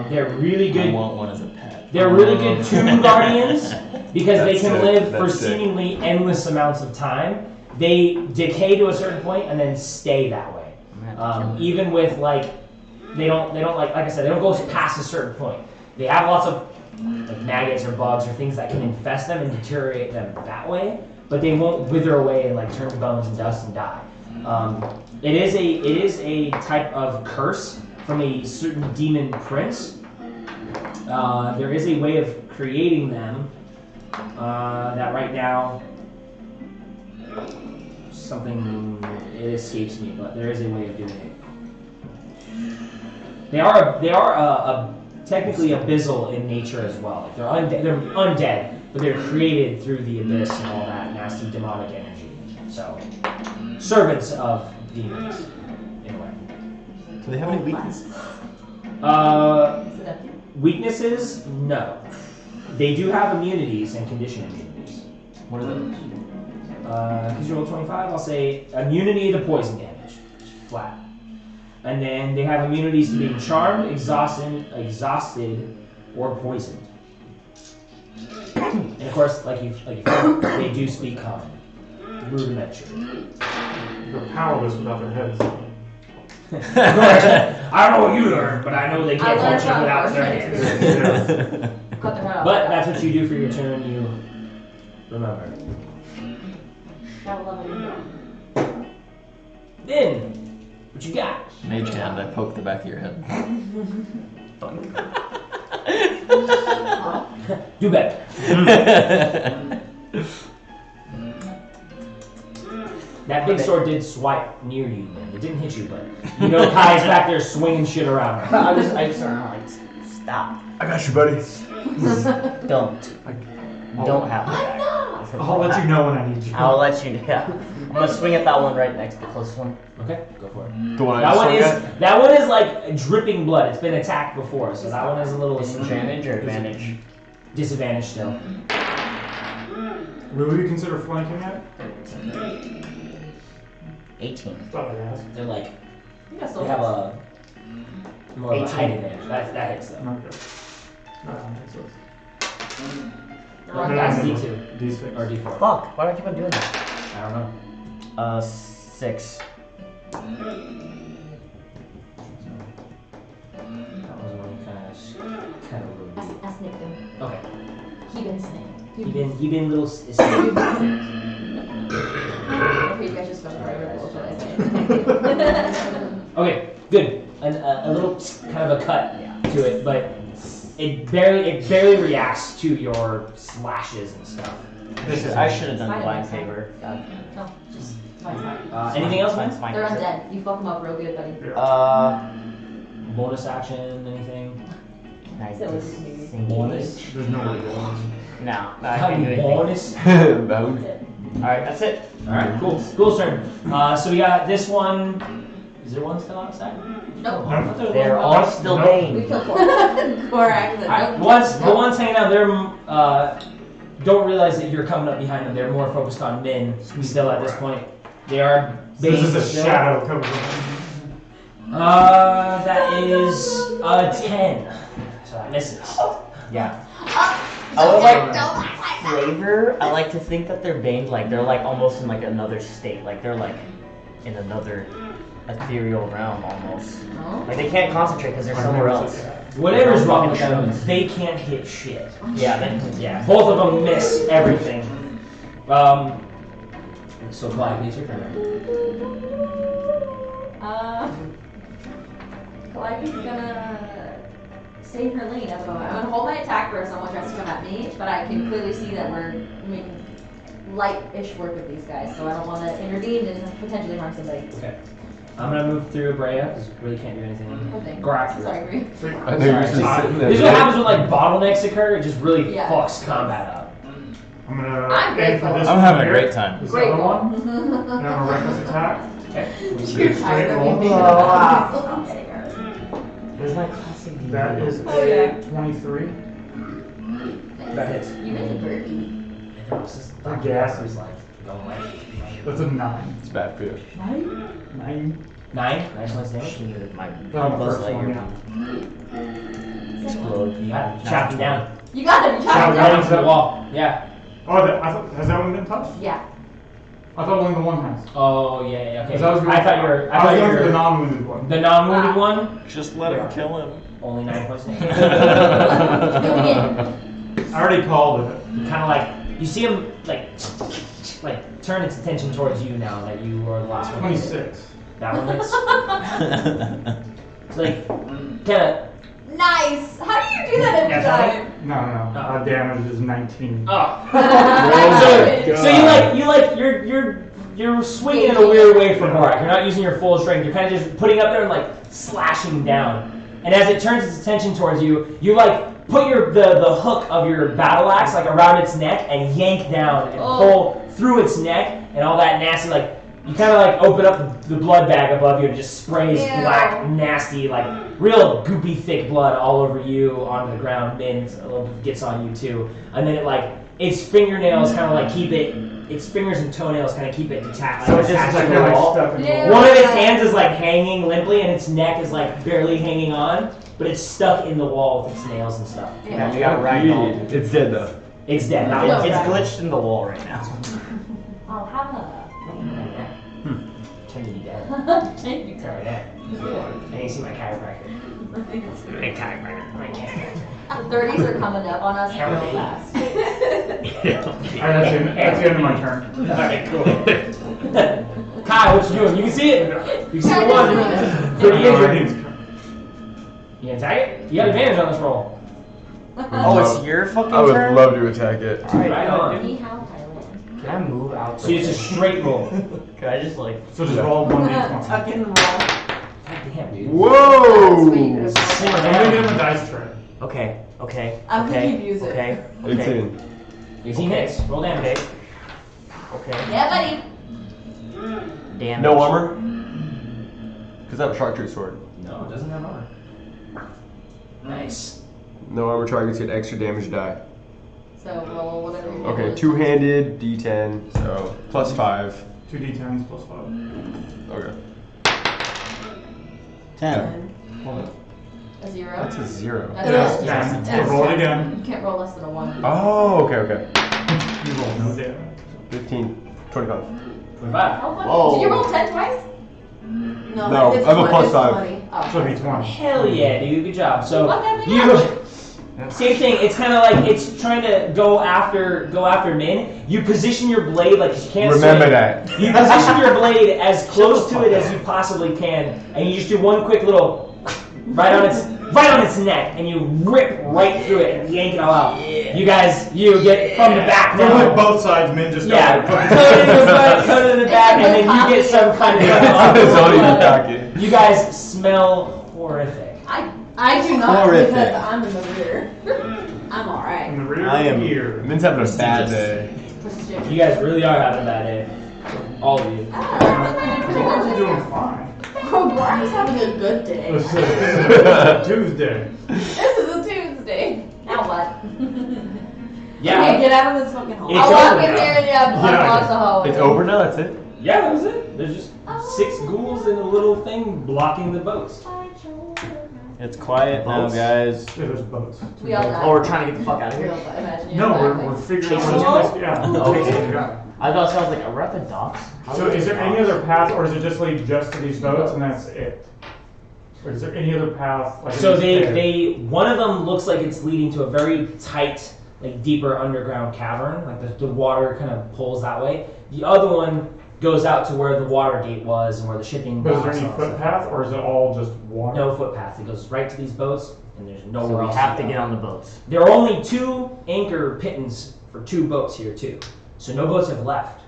They're really I good. want one as a pet. They're really good tomb guardians because they That's can sick. live for That's sick. seemingly endless amounts of time. They decay to a certain point and then stay that way. I'm gonna have to kill him. Even with like, they don't like I said, they don't go past a certain point. They have lots of like maggots or bugs or things that can infest them and deteriorate them that way, but they won't wither away and like turn to bones and dust and die. It is a type of curse from a certain demon prince. There is a way of creating them that right now it escapes me, but there is a way of doing it. They are technically abyssal in nature as well. They're undead, but they're created through the abyss and all that nasty demonic energy. So servants of demons in a way. Do they have any weaknesses? Seductive. Weaknesses? No. They do have immunities and condition immunities. What are those? Because you roll 25, I'll say immunity to poison damage. Flat. And then they have immunities to being charmed, exhausted, or poisoned. And of course, like you found, they do speak common. Rudimentary. They're powerless without their heads. I don't know what you learned, but I know they can't I learned function without from their first-hand hands. Cut their head off. But that's what you do for your turn, you remember. That will love it. Then, what you got? Mage hand, I poke the back of your head. Do better. That big sword did swipe near you, man. It didn't hit you, but you know Kai's back there swinging shit around. I just don't know, like, stop. I got you, buddy. Don't have that. I'll let you know when I need you. I'll let you. Yeah. I'm gonna swing at that one right next, the closest one. Okay, go for it. The one I That just one swung is at? that one is like dripping blood. It's been attacked before, so that one is a little Disadvantage or advantage? disadvantage still. Will you consider flanking it? 18. Thought I'd ask. They're like You got they have a more of a 18. height advantage. That hits them. Okay. No, I don't think so. That's D2 D6. or D4. Fuck, why do I keep on doing that? I don't know. 6. That was one kind of I snicked him. okay. He been snicked. He been little. Okay, you guys just spelled it right. What should I say? Okay, good. A little kind of a cut to it, but it barely reacts to your slashes and stuff. I should have done Fine, blind it's fine. favor. God. No, just mine's fine. Anything else, Mine's man? fine. They're undead. You fuck them up real good, buddy. Bonus action, anything? Nice. So it's maybe. Bonus. There's no way to go. No, I can't do anything. Bonus. Bound. Alright, that's it. Alright, cool. Cool's turn. So we got this one. Is there one still outside? Nope. I thought there was They're one all outside. still We Bane. killed 4. Korak. Alright, the ones hanging out, they're don't realize that you're coming up behind them. They're more focused on Min still at this point. They are This is a still. shadow covering. That is a 10. So that misses. Yeah. I would like flavor. I like to think that they're baned like they're like almost in like another state, like they're like in another ethereal realm almost. Like they can't concentrate because they're somewhere else. Whatever's wrong with them, they can't hit shit. Yeah, Both of them miss everything. So Clyde, it's your turn. Calliope's gonna stay in her lane at the moment. I'm gonna hold my attack for if someone tries to come at me, but I can clearly see that we're making light-ish work of these guys, so I don't want to intervene and potentially harm somebody. Okay. I'm gonna move through Brea because we really can't do anything. Okay. Gorak. Sorry, Green. I know you're just sitting there. This is what happens when like bottlenecks occur. It just really Yeah. fucks combat up. I'm gonna I'm aim for grateful. this I'm one having a here, great time. This Great other goal. one. And I'm a reckless attack. Okay. You're tired of roll. me. There's my classic. That is Oh, yeah. a 23. That hits. You made it great. The gas is like going away. That's a 9. It's bad for you. 9. 9. Nice one, damage. My That was Buzz the first one, Lightyear yeah. explode. You got it. Chop him down. You got it. You Shot shot him it Right down. into the wall. Yeah. Oh, has that one been touched? Yeah. I thought only the one has. Oh yeah. Okay. 'Cause I was going, I thought you were. I was going for the non-wounded one. the non-wounded one. Just let him kill him. Only 9 points. You win. I already called it. Kind of like you see him like turn its attention towards you now that you were the last one. 26. That one hits. It's like kind of. Nice. How do you do that every That's time? No. Damage is 19. Oh. Nice. So you're swinging in a weird way from Gorak. You're not using your full strength. You're kind of just putting up there and like slashing down. And as it turns its attention towards you, you like put the hook of your battle axe like around its neck and yank down and pull through its neck and all that nasty like. You kind of like open up the blood bag above you and just sprays Ew. black, nasty, like real goopy, thick blood all over you onto the ground. Min a little bit gets on you too, and then it like its fingernails kind of like keep it. Its fingers and toenails kind of keep it detached. So it's just attached Like to they're the like wall. stuck in the Yeah. wall. One of its hands is like hanging limply, and its neck is like barely hanging on, but it's stuck in the wall with its nails and stuff. Yeah. We got ragdolled. It's dead though. It's dead. No, It's right. glitched in the wall right now. I'll have a. Tend to be dead. Thank you. Sorry, that. And you see my chiropractor. My chiropractor. My chiropractor. The 30s are coming up on us real fast. Alright, that's the end of my turn. Alright, cool. Kai, what you doing? You can see it. You can see the one. Pretty injured. You gonna attack it? You got advantage on this roll. Oh, it's your fucking I would turn? love to attack it. Right on. Ni hao, Thailand. Can I move out? So it's a straight roll. Can I just like... So just roll 1d20. Fucking roll. God damn, dude. Whoa! I'm gonna give him a dice tray. Okay. I'm gonna keep using it. Okay. 18. 18 hits. Roll damage. Okay. Yeah, buddy. Damage. No armor? Because I have a chartreuse sword. No, it doesn't have armor. Nice. No armor targets get extra damage die. So roll whatever you Okay, two-handed, D10, so plus 5. 2d10s plus 5. Okay. 10. A 0. That's a 0. That's it. Yeah, That's roll it it. again. You can't roll less than a 1. Oh, okay. You roll no damage. 15, 25. 25. How much? Whoa. Did you roll 10 twice? No, it's I have a 20, plus it's 5. 20. Oh. So it'd be 20. Hell yeah, dude. Good job. So What happened you now? same thing. It's kind of like it's trying to go after Min. You position your blade like you can't. Remember swing. that. You position your blade as close to it as you possibly can, and you just do one quick little right on its neck, and you rip right through it and yank it all out. You guys, you get from the back So now. like both sides, men just Yeah, go. toe to the front, toe to the back, and then you get some kind of It's not even cocky. You guys smell horrific. I do not Horrific. because I'm in the rear. I'm In alright. the rear I am here. Min's having a bad day. You guys really are having a bad day. All of you. Yours are doing fine. Oh, Brian's having a good day. This is Tuesday. This is a Tuesday. Now what? Okay, Yeah. get out of this fucking hole. It's I'll walk over in now. here and yeah, Yeah. unlock the hallway. It's over now, that's it? Yeah, that was it. There's just 6 ghouls in a little thing blocking the boats. It's quiet now, guys. Yeah, there's boats. We all died. Oh, we're trying to get the fuck out of We here. all died. Imagine you No, died. we're figuring Chasing out what's them? yeah. Okay. Chasing the guy. I thought it sounds like, we're at the docks? How So we is at there the any docks? other path, or does it just lead just to these boats and that's it? Or is there any other path? Like So in this cave? they one of them looks like it's leading to a very tight, like deeper underground cavern. Like the water kind of pulls that way. The other one goes out to where the water gate was and where the shipping. But is there docks any and all that footpath, or is it all just water? No footpath. It goes right to these boats, and there's So nowhere we else. have to go. get on the boats. There are only 2 anchor pittons for 2 boats here too, so no boats have left.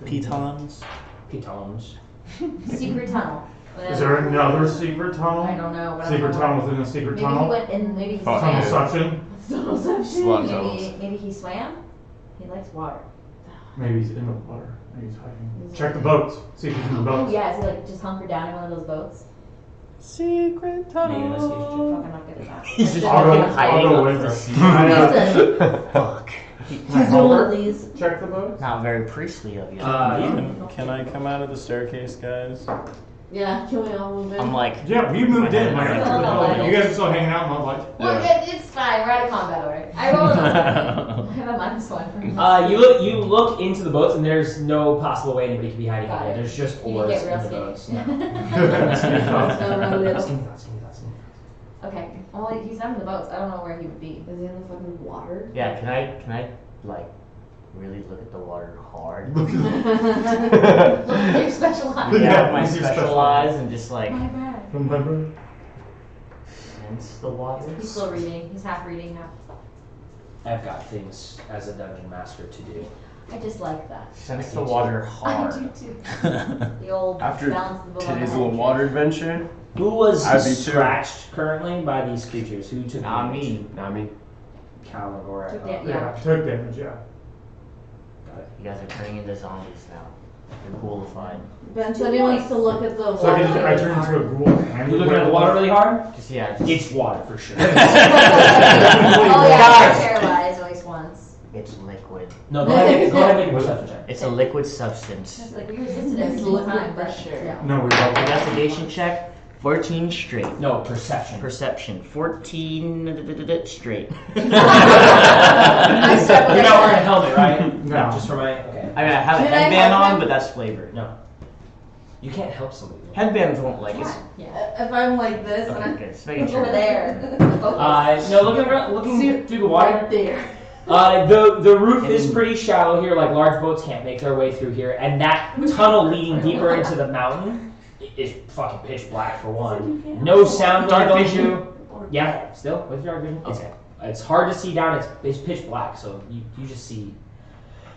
Pitons. Pitons. Secret tunnel. Is there another secret tunnel? I don't know. But I Secret don't know. tunnel within a secret Maybe he tunnel? went in. Maybe he Fuck swam. yeah. Tunnel suction? Slug tunnels. Maybe he swam. He likes water. Maybe he's in the water. Maybe he's hiding. Check the boats. See if he's in the boats. Yeah, is he like just hunkered down in one of those boats? Secret Make an investigation tunnel. Fucking not good at that. He's just I'll go, fucking hiding I'll go up with there. the Fuck. He's doing one of these. Check the boats. Not very priestly of you. Can I come out of the staircase, guys? Yeah, can we all move in? I'm like, Yeah, we moved in. Like, Yeah. you guys are still hanging out, and I'm like, Well, it's fine. We're out of combat order. I rolled a I have a -1. You look into the boats, and there's no possible way anybody could be hiding Got in there. it. There's just You can oars get in real the skinny. boats. No. No, no, no. Skinny thoughts, skinny thoughts, skinny thoughts. Okay. Well, he's not in the boats. I don't know where he would be. Is he in the fucking water? yeah, can I like really look at the water hard? Look at your special eyes. Yeah, my use your special special eyes and just like My bad. remember? sense the water. He's still reading. He's half reading, half. I've got things as a dungeon master to do. I just like that. Sense the water I hard. do too. The old After balance of the book on today's the little head. water adventure. Who was I'd be too. scratched currently by these creatures? Who took Not damage? me. Not me. Caligora. Took da- Yeah, took damage, yeah. Got it. You guys are turning into zombies now. You're ghoulified. Ben said he wants to look at the So I, water. I turned into a ghoul and You looking at the water really hard? Just yeah, just, It's water for sure. Oh yeah, Guys. I paralyzed at least once. it's liquid. No, go ahead and make a perception check. It's a liquid substance. It's like we resisted every It's single liquid time, for but sure. yeah. No, we don't. Investigation check. 14 straight. No, perception. Perception. 14 straight. You're not wearing a helmet, right? No. Just for my. Okay. I mean, I have a Can I headband help on, him? but that's flavored. No. You can't help somebody. Headbands won't like it. Yeah. If I'm like this, and Okay, I'm good. Just making Over sure. there. No, looking through the water. right there. The roof is pretty shallow here. Like large boats can't make their way through here, and that tunnel leading deeper into the mountain is fucking pitch black for one. No sound Dark going vision? through. Yeah, still with dark vision. Okay. It's hard to see down. It's pitch black, so you just see.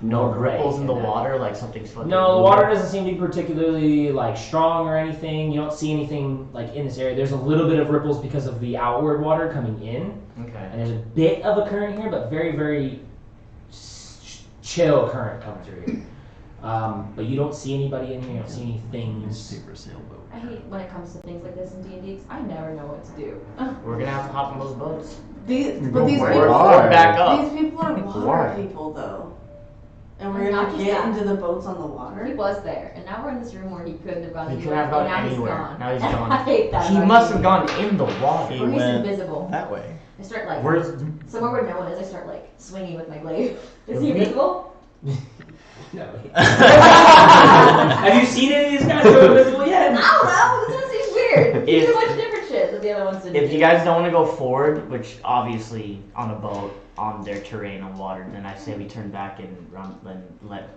No gray ripples in the that. water, like something's fucking. No, the moving. water doesn't seem to be particularly like strong or anything. You don't see anything like in this area. There's a little bit of ripples because of the outward water coming in, Okay. and there's a bit of a current here, but very, very chill current coming through here. But you don't see anybody in here. You don't see any things. Super sailboat. I hate when it comes to things like this in D&D. I never know what to do. We're gonna have to hop on those boats. But these where? people, Why? Back up. these people are water Why? people, though. And It's we're not gonna just get that. into the boats on the He water. was there, and now we're in this room where he couldn't have gone He anywhere. couldn't have gone and now anywhere. He's gone. Now he's gone. I hate that. He about must have D&D. gone in the water. He Or he's went invisible. that way. I start like Where's somewhere where no one is. I start like swinging with my glaive. Is he Mhm. invisible? No. Have you seen any of these guys go invisible I yet? don't know. This one seems weird. He did a If- bunch of different shit that the other ones didn't. If do. you guys don't want to go forward, which obviously on a boat, on their terrain on water, then I say we turn back and run, then let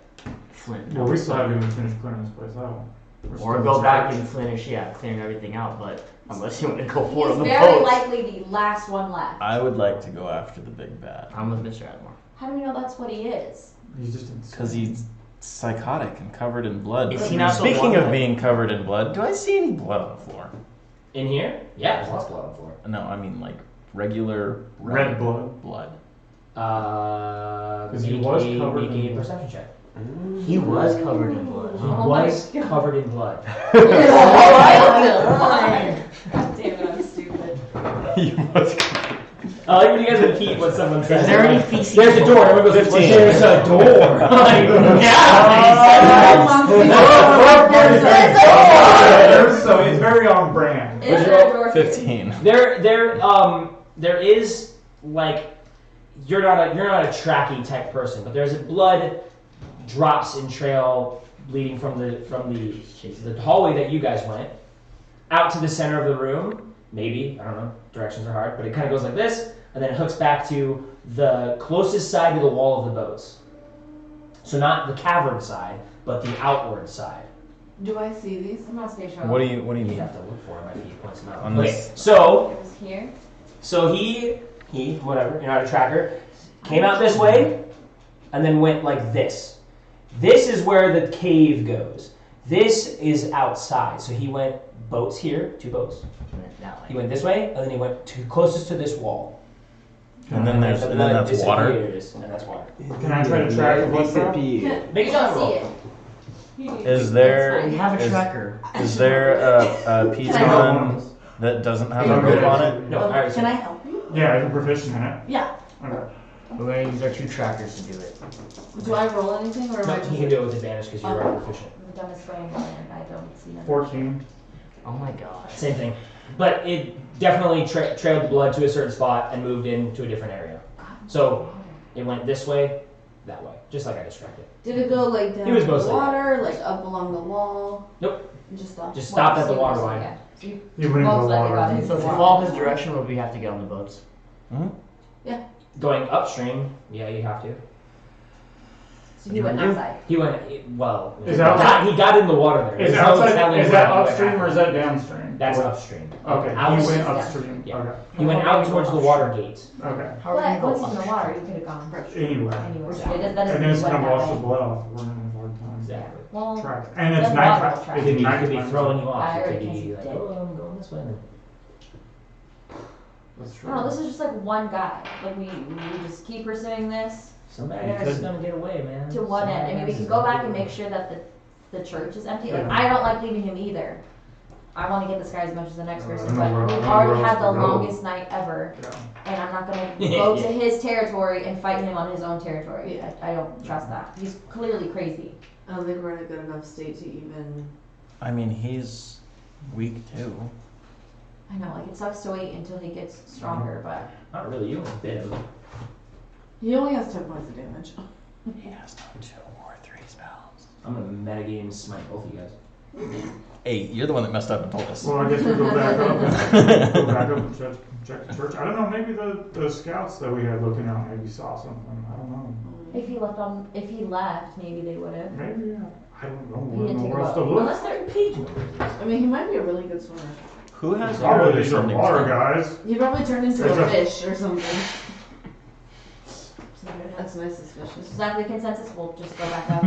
Flint know. Well, we still haven't even finished clearing this place out. We're Or still go in back charge. and finish, clearing everything out, but unless you want to go forward He's on the very boat. likely the last one left. I would like to go after the big bad. I'm with Mr. Admore. How do we know that's what he is? He's just insane. Because he's psychotic and covered in blood. Is he not the Speaking one of that- being covered in blood, do I see any blood on the floor? In here? Yeah, there's lots of blood on the floor. No, I mean like regular Red blood. blood. 'Cause he was covered make in a blood. perception check. He was covered in blood. He Oh my was God. covered in blood. God damn it, I'm stupid. He was covered. I like when you guys repeat what someone says. Is there any feces? There's the door. Everyone goes, 15. there's a door. Like, yeah. So it's very on brand. Is there a door? 15. There is like you're not a tracky type person, but there's a blood drops and trail leading from the hallway that you guys went out to the center of the room. Maybe, I don't know, directions are hard, but it kind of goes like this, and then it hooks back to the closest side to the wall of the boats. So not the cavern side, but the outward side. Do I see these? I'm not stay sure. What do you You mean? have to look for him. I think he points them out. On Okay, this- so It was here. he, whatever, you're not a tracker, came out this way, and then went like this. This is where the cave goes. This is outside. So he went boats here, 2 boats. He went this way, and then he went closest to this wall. And then that's water. And that's water. Can I try to track the blood drop? Make You a don't shot see roll. it. Is there We have a is- tracker. Is there a piton that doesn't have a rope on it? No, I already Can I said it. help you? Yeah, I'm proficient in it. Yeah. Okay. We're going to use our 2 trackers to do it. Do I roll anything or am I No, just he can do it with advantage because you're already proficient. The dumbest way in land. I don't see nothing. 14. Oh my gosh. Same thing. But it definitely trailed the blood to a certain spot and moved into a different area. So it went this way, that way, just like I described it. Did it go like down It was the mostly water, like up along the wall? Nope. Just stopped. Just stopped at the See water this? line. Yeah. So you You went into most the likely got water. into So the if we water. follow his direction, would we have to get on the boats? Going upstream, yeah, you have to. So he went outside. He went, well, Is that he got in the water there. Is There's no outside, telling is that what upstream or is happened. that downstream? That's upstream. Okay, Out- he went upstream. Yeah. Okay. He went out towards the water gate. Okay. How are we But going once to he's in the go water, you could have gone Anywhere. anywhere. So that doesn't And then it's went gonna that wash the way. blood off. We're gonna have a hard time. Exactly. Well, Track. And it's Then night water will time. track. It It's could be, night could be time. throwing you off. I It could already be think like, he's dead. oh, I'm going this way. That's true. no, this is just like one guy. Like we just keep pursuing this Somebody Yeah, could gonna get away, man. to one end. I mean, we can go back and make sure that the church is empty. Like I don't like leaving him either. I want to get this guy as much as the next person, I know but where- we've I know already where had else the to go. longest night ever, Yeah. and I'm not gonna go to Yeah. his territory and fight him on his own territory. Yeah. I don't trust that. He's clearly crazy. I don't think we're in a good enough state to even. I mean, he's weak too. I know, like it sucks to wait until he gets stronger, but Not really, you only bit him. He only has 10 points of damage. He has no 2 or 3 spells. I'm gonna metagame smite both of you guys. Hey, you're the one that messed up and told us. Well, I guess we go back up and go back up and check the church. I don't know, maybe the scouts that we had looking out maybe saw something. I don't know. if he left, maybe they would have. Maybe, yeah. I don't know. He I didn't don't know take where a else to boat. look. Unless they're I mean, he might be a really good swimmer. Who has Probably these are sending water spells? guys. He probably turned into It's a a- fish or something. That's my suspicion. This is exactly consensus. We'll just go back up.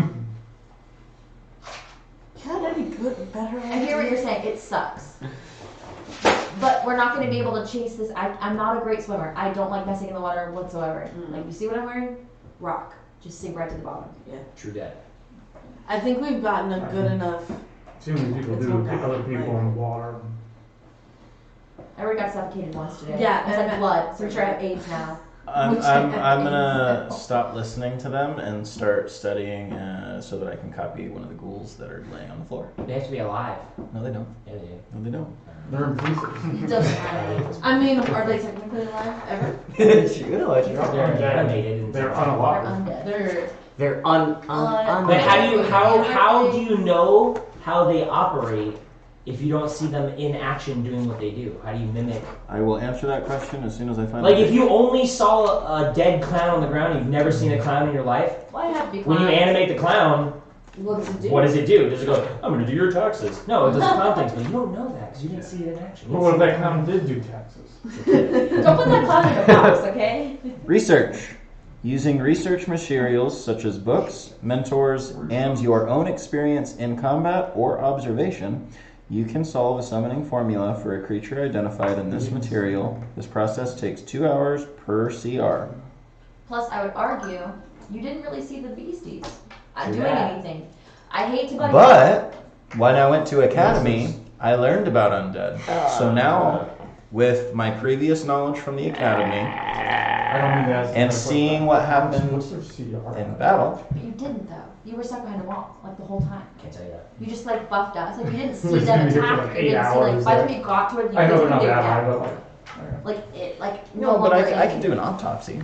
Got any good, better I hear what you're saying. It sucks. But we're not going to be able to chase this. I'm not a great swimmer. I don't like messing in the water whatsoever. Like, you see what I'm wearing? Rock. Just sink right to the bottom. True dead. I think we've gotten a good enough. Too many people It's do, not bad, other people right. in the water. I already got suffocated once today. Yeah, I had and- blood. So I'm sure I have AIDS now. I'm Which I gonna stop listening to them and start studying so that I can copy one of the ghouls that are laying on the floor. They have to be alive. No, they don't. Yeah, they do. No, they don't. They're in pieces. It doesn't matter. I mean, are they technically alive ever? They're animated and They're They're unalive. undead. They're. They're But how do you know how they operate if you don't see them in action doing what they do? How do you mimic? I will answer that question as soon as I find Like out. if you only saw a dead clown on the ground, you've never seen a clown in your life. Why have to be When you clowns? animate the clown, What does it do? what does it do? Does it go, I'm gonna do your taxes? No, it does clown things, but you don't know that because you didn't see it in action. But what if that clown did do taxes? Don't put that clown in your box, okay? Research. Using research materials such as books, mentors, and your own experience in combat or observation, you can solve a summoning formula for a creature identified in this material. This process takes 2 hours per CR. Plus, I would argue, you didn't really see the beasties doing Yeah. anything. I hate to buddy. But when I went to Academy, I learned about undead. So now with my previous knowledge from the academy I don't mean to ask. and seeing what happened What's their CR? in battle. But you didn't though. You were stuck behind a wall like the whole time. Can't tell you that. You just like buffed out. It's like you didn't see was them gonna be here for, attack. like, You 8 didn't see like hours by the there. time you got to it, you I know they're couldn't not do that it. high, but like. Like it, like No, but longer I can anything. do an autopsy.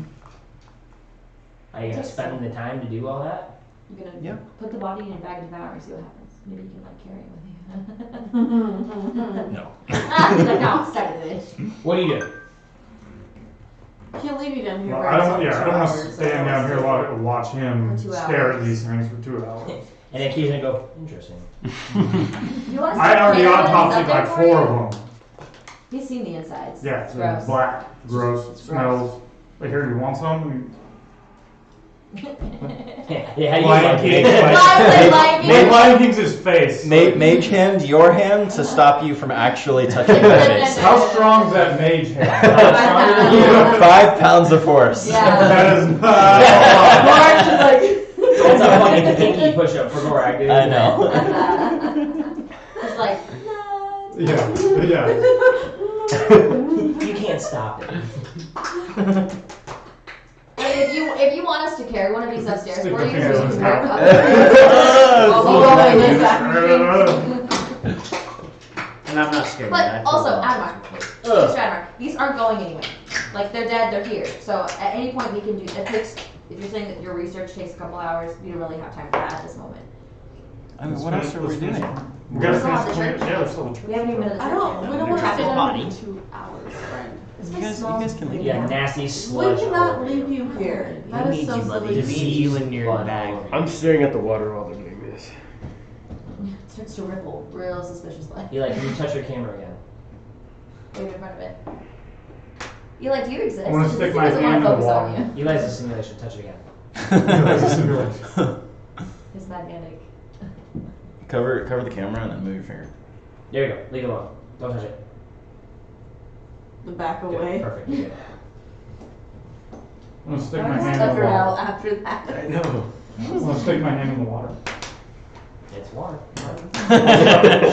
Are you gonna spend the time to do all that? You're gonna Yeah. put the body in a bag of devour and see what happens. Maybe you can like carry it with you. No. No, stuck with it. What do you do? He'll leave you down here. Well, for I don't, like yeah, I 2 don't want hours, to stand so- down here and watch him For 2 stare at hours. these things for 2 hours. And occasionally go, interesting. You want to I already carry autopsied this up like there for 4 you? of them. He's seen the insides. Yeah, It's it's gross. black, gross, It's smells. Like, here, you want some? Yeah, how you Lion like King, it? Lion King's his face. Mage hand, your hand to stop you from actually touching my face. How strong is that mage hand? Yeah. 5 pounds of force. Yeah. That is not. Mark is like. That's a fucking pinky push-up for Gorak, dude. I know. He's like, Yeah, yeah. You can't stop it. if you want us to carry one of these upstairs Stick for my you, fingers so in you his can work mouth. up. Oh, my And I'm not scared. But also, Admar, these aren't going anywhere. Like they're dead, they're here. So at any point we can do. It takes. If you're saying that your research takes a couple hours, we don't really have time for that at this moment. I mean, what else are we doing? We gotta Let's go on finish the cleaning. church. Yeah, there's still a church. We haven't even been to the I church don't. yet. We don't Your want to trapped sit down body. for 2 hours, friend. You guys can leave. Yeah, nasty We sludge. all cannot over leave you. you here. We That is need so you, buddy. silly. We need you in your Blood bag. all over you. I'm staring at the water while they're doing this. It starts to ripple real suspiciously. Eli, can you touch your camera again? Wait in front of it. Eli, do you exist? I wanna Because stick this my doesn't wanna hand in the focus on water. you. Eli's a simulation. Touch it again. It's magnetic. Cover the camera and then move your finger. There you go. Leave it alone. Don't touch it. The back Good. away. Perfect. You're good. I'm gonna stick I my was hand in stuck the her water. out after that. I know. I'm gonna stick my hand in the water. It's water.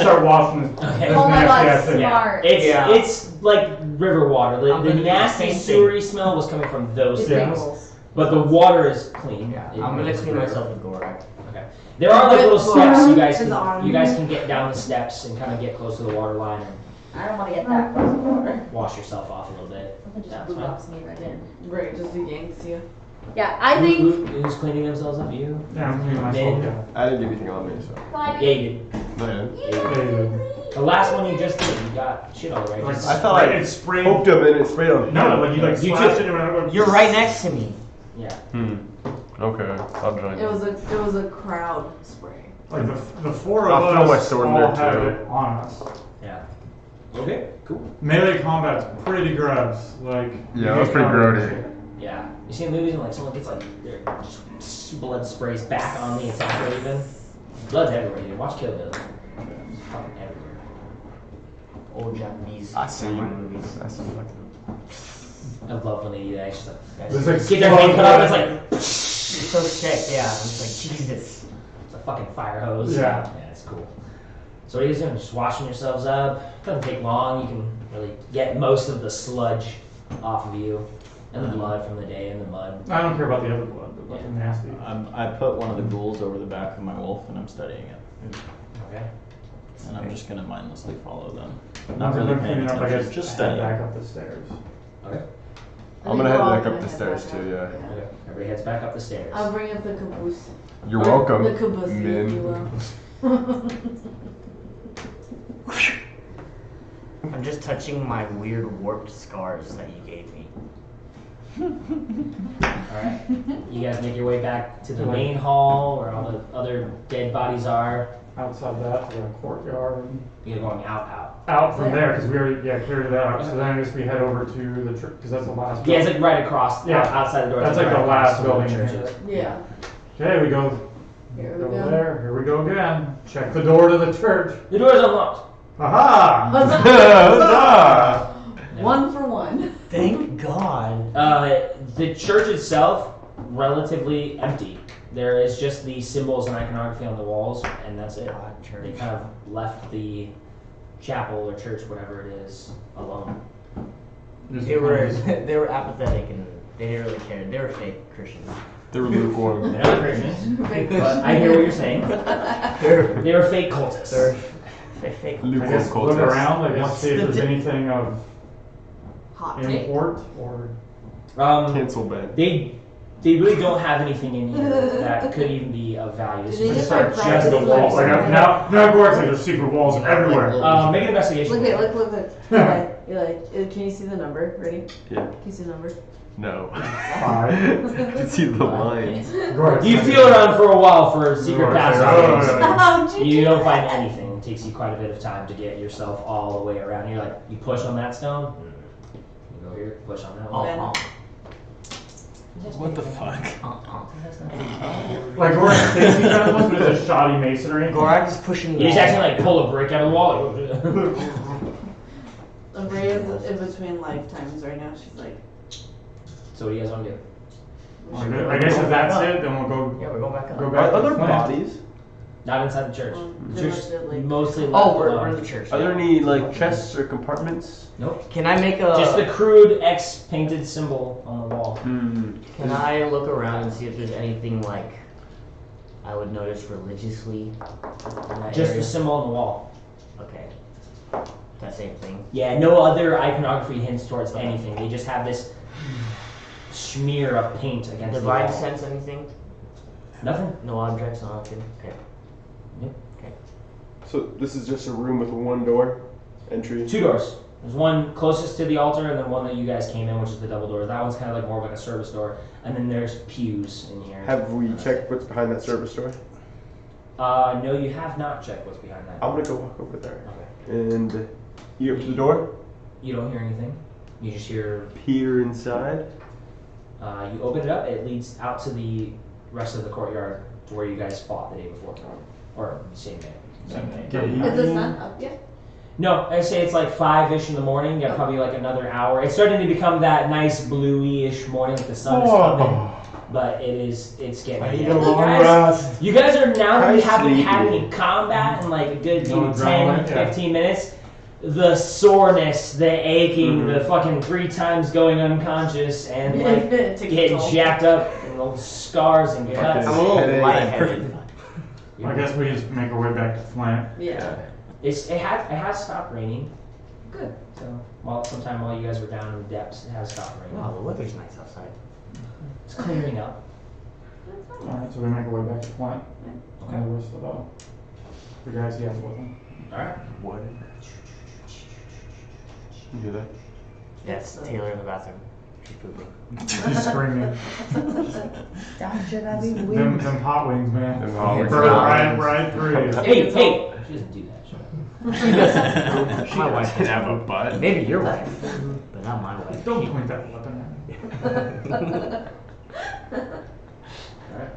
Start washing this. Okay. this Oh my nasty god, ass thing. smart. It's like river water. The I'm gonna do the nasty same thing. sewery smell was coming from those It's Yeah. things, wrinkles. but the water is clean. Yeah, It I'm gonna is clean river. myself with Gorak. Okay. There are like little steps His arm. you guys can get down the steps and kind of get close to the water line and I don't want to get that close to the water. wash yourself off a little bit. I just That's blue fine. box me right in. Great, just yanks you. Yeah, I think. Who's cleaning themselves up? You? Yeah, I'm cleaning myself. Men. Yeah. I didn't do anything on me, so. Yeah, you did. Man. Yeah, you did. The last one you just did, you got shit all right. Like, Just- I thought I it sprayed. poked him and it sprayed on. No, like you like You splashed took- it and You're right next to me. Yeah. Okay, I'll join It you. was a crowd spray. Like the 4 of I'll throw my us sword in all there, had too. it on us. Yeah. Okay, cool. Melee combat's pretty gross. Like Yeah, it was pretty grody. Yeah. You see in movies when like someone gets like their just blood sprays back on the attacker even? Blood's everywhere, dude. Watch Kill Bill. It's fucking everywhere. Old Japanese I see. samurai movies. I see. I love when they do that. It's just like, There's like get their hand cut off, it's like, It's so sick, yeah. I'm just like, Jesus. it's a fucking fire hose. Yeah. Yeah, it's cool. So what are you guys doing? Just washing yourselves up. Doesn't take long. You can really get most of the sludge off of you and the blood from the day and the mud. I don't care about the other blood, but like the nasty. I put one of the ghouls over the back of my wolf and I'm studying it. Okay. And I'm just gonna mindlessly follow them. Once Not I'm really done paying cleaning up, I attention, guess just head studying. back up the stairs. Okay. I'm gonna head We're all back gonna up the head stairs back too, up. yeah. Okay. Everybody heads back up the stairs. I'll bring up the caboose. You're Or welcome, The caboose, if you Min. will. I'm just touching my weird warped scars that you gave me. Alright. You guys make your way back to the main hall where all the other dead bodies are. Outside that, we're in a courtyard. You're going out. Out from there, because we already cleared it out. So then I guess we head over to the church, because that's the last. Yeah, it's like right across, Yeah. outside the door. That's it's like the right across last from the building in churches. Yeah. Okay, we go Here we over go. there. Here we go again. Check the door to the church. The door's unlocked. Aha! Huzzah! One for one. Thank God. The church itself, relatively empty. There is just the symbols and iconography on the walls, and that's it. God, They church. kind of left the chapel or church, whatever it is, alone. Just They were apathetic and they didn't really care. They were fake Christians. They were lukewarm. They're not Christians, but I hear what you're saying. They were fake cultists. They're fake. I Lukewarm guess look cultists. around. I guess see if there's anything of Hot take. import or. Cancel Ben. They really don't have anything in here that could even be of value. This Did they is just just start the practicing walls. Like now Gork's like there's secret walls everywhere. Make an investigation. Look. Eli, can you see the number? Ready? Yeah. Can you see the number? No. 5. I can see the lines. Gork's You like- feel around for a while for secret Gork's passages. like, How'd you You do don't that? find anything. It takes you quite a bit of time to get yourself all the way around. You're like, you push on that stone. You go here, push on that one. What the fuck? Like Gork thinks he kind of looks, but it's a shoddy masonry. Gorak is pushing the You just wall. actually like pull a brick out of the wall. Bray is in between lifetimes right now. She's like, So what do you guys want to do? I guess if that's it, then we'll go. Yeah, we're going back up. Go back Are to the there plant. bodies? Not inside the church. they Church must have, like- mostly left Oh, we're alone. in the church. Are there any like chests or compartments? Nope. Can I make a? Just the crude X painted symbol on the wall. Can I look around and see if there's anything like I would notice religiously in that Just area? the symbol on the wall. Okay. That same thing. Yeah, no other iconography hints towards anything. They just have this smear of paint against the Divine wall. sense anything? Nothing. No objects, no nothing. Okay. So this is just a room with one door entry. 2 doors. There's one closest to the altar, and then one that you guys came in, which is the double door. That one's kind of like more of like a service door. And then there's pews in here. Have we checked what's behind that service door? No, you have not checked what's behind that. I'm gonna go walk over there. Okay. And you up to the door? You don't hear anything. You just hear. Peer inside. You open it up. It leads out to the rest of the courtyard to where you guys fought the day before, or same day. Is the sun up yet? No, I say it's like 5-ish in the morning. You got probably like another hour. It's starting to become that nice bluey-ish morning with the sun is coming. But it's getting. I need yeah. a long rest. You guys are now that you I'm haven't had sleepy. any combat in like a good No maybe adrenaline, 10, yeah. 15 minutes. The soreness, the aching, the fucking 3 times going unconscious and like Takes a getting toll. jacked up and those scars and cuts. I'm a little Headache. lightheaded. I guess we just make our way back to Flint. Yeah. It has stopped raining. Good. So sometime while you guys were down in the depths, it has stopped raining. Wow, the weather's nice outside. It's clearing up. Alright, so we make our way back to Flint. Okay. And the rest of the guys he has with him. All right. What? You hear that? Yes, Taylor in the bathroom. She's pooping. She's screaming. Should I be Them hot wings, man. Them hot wings. Right through you. Hey, she doesn't do that. Shut up. My wife Doesn't have a butt. Maybe your wife, but not my wife. Don't point that weapon at me. Alright.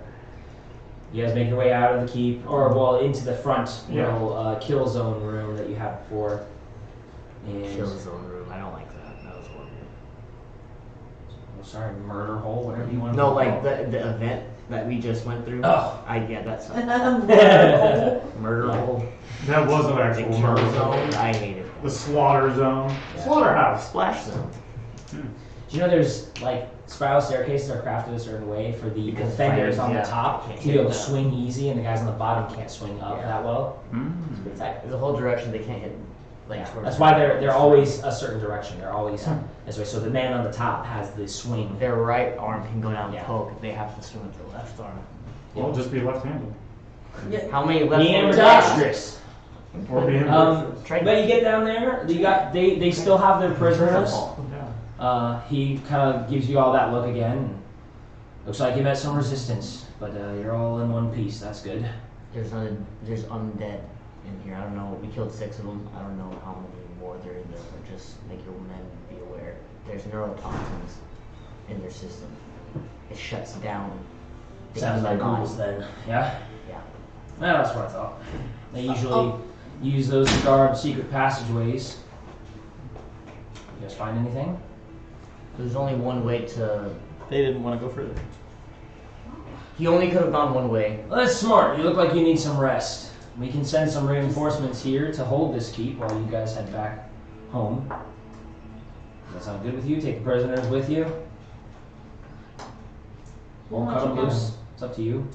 You guys make your way out of the keep, or well, into the front little kill zone room that you had before. And Kill zone room. I don't like that. That was horrible. oh, sorry, murder hole, whatever you want. No, like the event that we just went through. Oh. That sucked. Murder Murder hole. That was an The actual kill murder zone. zone. I hate it. The slaughter zone. Yeah. Slaughterhouse. Splash zone. Do you know there's like spiral staircases are crafted a certain way for the Because defenders on yeah, the top can't to be able to get that. swing easy, and the guys on the bottom can't swing up Yeah. that well. It's like the whole direction they can't hit. Like Yeah, towards that's why the- they're always a certain direction. They're always this way. So the man on the top has the swing. Their right arm can go down Yeah. and poke. They have to swing with their left arm. Well, just be left-handed. How many left The arms? ambidextrous. Or be Try- But you get down there, they still have their prisoners. Yeah. He kind of gives you all that look again. Looks like you met some resistance, but you're all in one piece. That's good. There's undead in here. I don't know. We killed 6 of them. I don't know how many more there are in there, but just make your men be aware. There's neurotoxins in their system. It shuts down. things Sounds in like their body. ghouls then. Yeah. Yeah. Well, that's what I thought. They usually use those to guard secret passageways. You guys find anything? There's only one way to. They didn't want to go further. He only could have gone one way. Well, that's smart. You look like you need some rest. We can send some reinforcements here to hold this keep while you guys head back home. that sound good with you? Take the prisoners with you. Won't Why cut don't them you go? loose. It's up to you.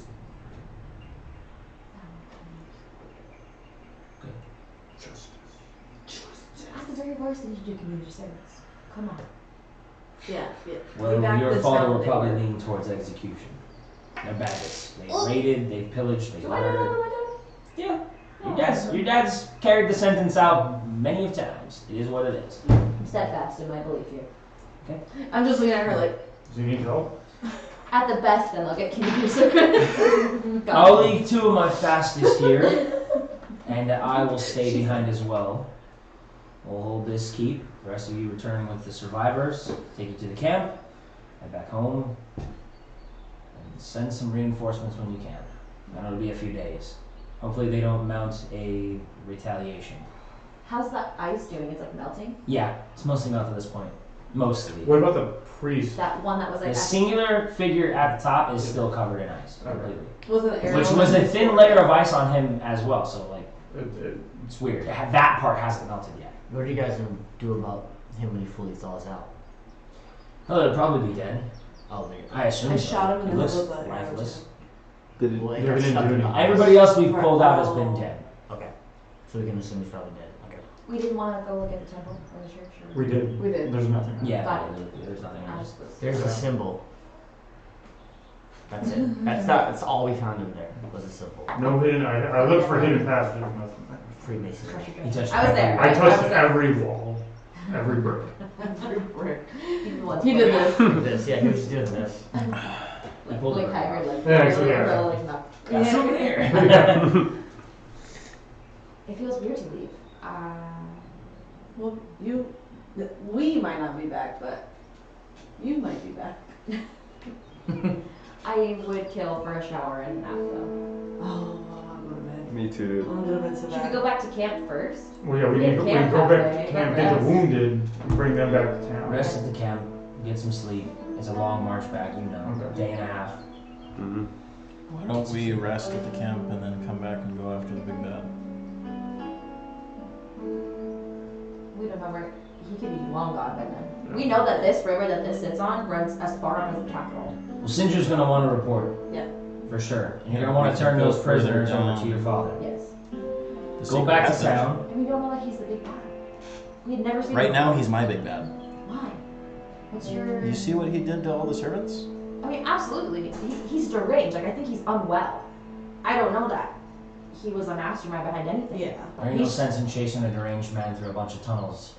At the very worst, they need to do community service. Come on. Yeah, yeah. Well, We back your the father town will they probably were. lean towards execution. They're bandits. They raided, they pillaged, they Do I know murdered. what I Yeah. Your dad's carried the sentence out many of times. It is what it is. I'm steadfast in my belief here. I'm just looking at her like, Do you need help? At the best, then look at community service. I'll leave two of my fastest here, and I will stay behind as well. We'll hold this keep. The rest of you returning with the survivors. Take you to the camp. Head back home. And send some reinforcements when you can. And it'll be a few days. Hopefully they don't mount a retaliation. How's the ice doing? It's like melting. Yeah, it's mostly melted at this point. Mostly. What about the priest? That one that was like. The singular figure at the top is still covered in ice, Okay. completely. was it an arrow? Which was a thin layer of ice on him as well, so like, It, it's weird. That part hasn't melted yet. What do you guys do about him when he fully thaws out? Oh, they'll probably be dead. Oh, they I assume I so. shot him in He the looks head with an arrow, lifeless. Did it, well, it Yeah, got we didn't stuck do in the anything. ice. Everybody else we've pulled out has been dead. Okay, so we can assume he's probably dead. Okay. We didn't want to go look at the temple or the church. Or... we did. We did. There's nothing. Yeah, Got there's nothing I else. just was. There's a symbol. That's it. That's all we found in there was a symbol. No hidden. I looked for hidden passages. Nothing there. Freemasonry. He touched I was there. I was touched there. every wall, every brick. He did this. This, yeah, he was doing this. He pulled Like it. Hagrid, like. Yeah, actually, yeah. umbrella, like, no. Got some Yeah. It feels weird to leave. Well, we might not be back, but you might be back. I would kill for a shower and a nap though. Oh, I'll go to bed. me too, dude. I'll go to bed to Should we that. go back to camp first? Well, yeah, we We need to we can't go that back way. to camp, Go get the rest. wounded, and bring them back to town. Rest at the camp, get some sleep. It's a long march back, you know. Okay. Day and a half. Mm-hmm. Why don't we rest at the camp and then come back and go after the big bad? We don't know where he could be long gone by then. We know that this river that this sits on runs as far up as the capital. Well, Singer's gonna want to report. Yeah. For sure. And you're Yeah, gonna want we to can turn go those further prisoners over down. to your father. Yes. The Go secret back to passage. town. And we don't know that he's the big bad. We had never seen Right him now, before. he's my big bad. Why? What's your? You see what he did to all the servants? I mean, absolutely. He's deranged. Like I think he's unwell. I don't know that he was a mastermind behind anything. Yeah. There ain't no sense in chasing a deranged man through a bunch of tunnels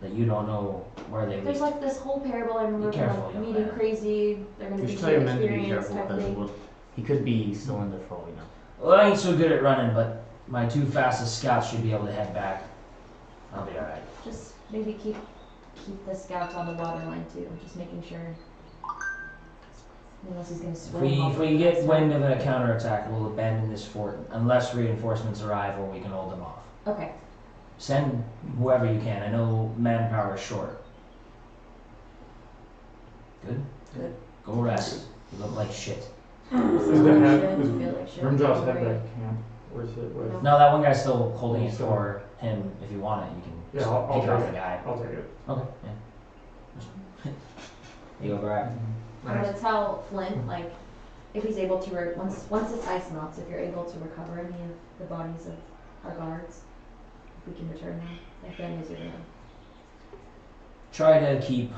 that you don't know where they There's lead. like this whole parable I remember Be from careful, like young meeting man. crazy. They're gonna You be should tell your men to be experience careful type of because thing. he could be still in there for all we know. Well, I ain't so good at running, but my two fastest scouts should be able to head back. I'll be alright. Just maybe keep the scouts on the water line too. Just making sure. Unless he's gonna swim. If we get wind of a counterattack, we'll abandon this fort unless reinforcements arrive or we can hold them off. Okay. Send whoever you can. I know manpower is short. Good? Good. Go rest. You look like shit. Is the head, Shit, is feel like shit. Grimjaw's head Right. back at camp? Where's it? Where's No, that one guy's still holding it So- for him. If you want it, you can Yeah, just I'll pick it off take the it. guy. I'll take it. Okay, yeah. You go grab. I'm gonna tell Flint, like, if he's able to, once this ice melts, if you're able to recover any of the bodies of our guards, if we can return them, their families are gonna. Try to keep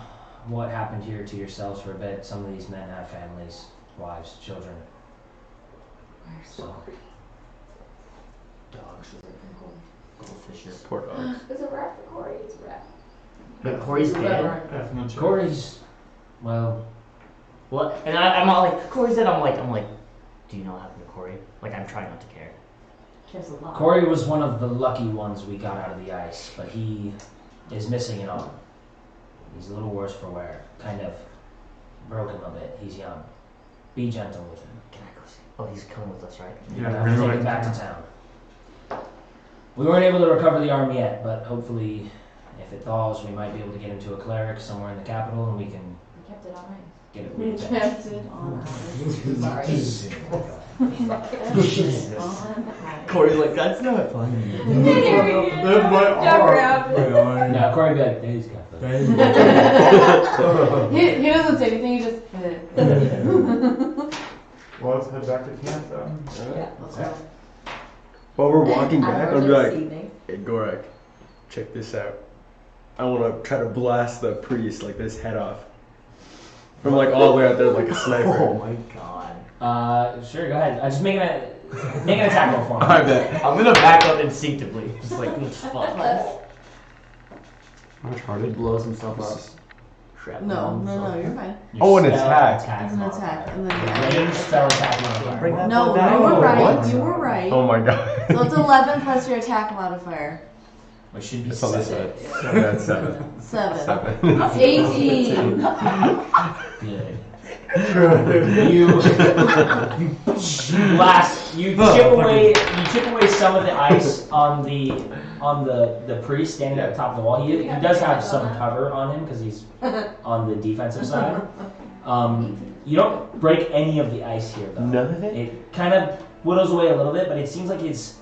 what happened here to yourselves for a bit. Some of these men have families, wives, children. So, Dogs. Goldfishes. Poor dogs. It's a wrap for Corey, it's a wrap. But Corey's dead. Definitely. Corey's, well, What? And I'm not like Corey's dead. I'm like, do you know what happened to Corey? Like I'm trying not to care. Cares a lot. Corey was one of the lucky ones we got out of the ice, but he is missing an arm. He's a little worse for wear. Kind of broken a bit. He's young. Be gentle with him. Can I go see? Oh, he's coming with us, right? Yeah, We're we're gonna gonna go take him back to town. We weren't able to recover the arm yet, but hopefully, if it thaws, we might be able to get him to a cleric somewhere in the capital, and we can We kept it on ice. get it We reattached. kept it on ice. Sorry. Corey's like, that's not funny. That's my Jump arm. around. No, Corey would be like, "Thanks, Captain." He doesn't say anything, he just. Well, let's head back to camp then. Yeah. Let's go. While we're walking back, I'll be like, Evening. hey, Gorak, check this out. I want to try to blast the priest, like, this head off. From, like, all the way out there like a sniper. Oh my god. Sure, go ahead. Just make an attack roll for me. I bet. I'm gonna back up instinctively. Just like, fuck. How much He harder? blows himself up. Shrapnel No, on himself. you're fine. Oh, an Spell attack. It's an attack, and then Range spell attack modifier. Bring that No, one you back. were right. What? You were right. Oh my god. So it's 11 plus your attack modifier. Which should be It's on this 7. side. Yeah, it's 7. 7. 7. 18. Good. You blast. You chip away some of the ice on the priest standing at the top of the wall. He does have some cover on him because he's on the defensive side. You don't break any of the ice here, though. None of it? It kind of whittles away a little bit, but it seems like it's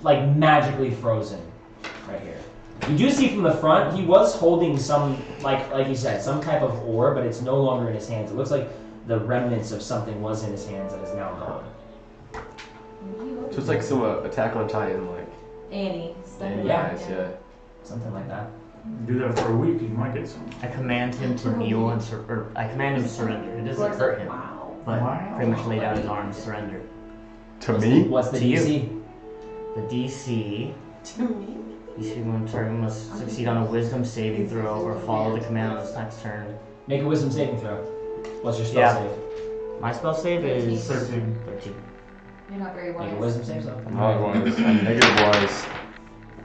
like magically frozen right here. You do see from the front, he was holding some, like you said, some type of ore, but it's no longer in his hands. It looks like the remnants of something was in his hands that is now gone. So it's like some Attack on Titan, like. Annie. Yeah. Yeah. Something like that. Do that for a week, you might get some. I command him to kneel and I command him to surrender. It doesn't hurt him, but pretty much lay down his arms, surrender. To me? What's the To you. DC? The DC. Each human target must succeed on a wisdom saving throw or follow the command on its next turn. Make a wisdom saving throw. What's your spell Yeah. save? My spell save is 13. 13. You're not very Make a wise. wisdom save, so. Not wise. Negative wise.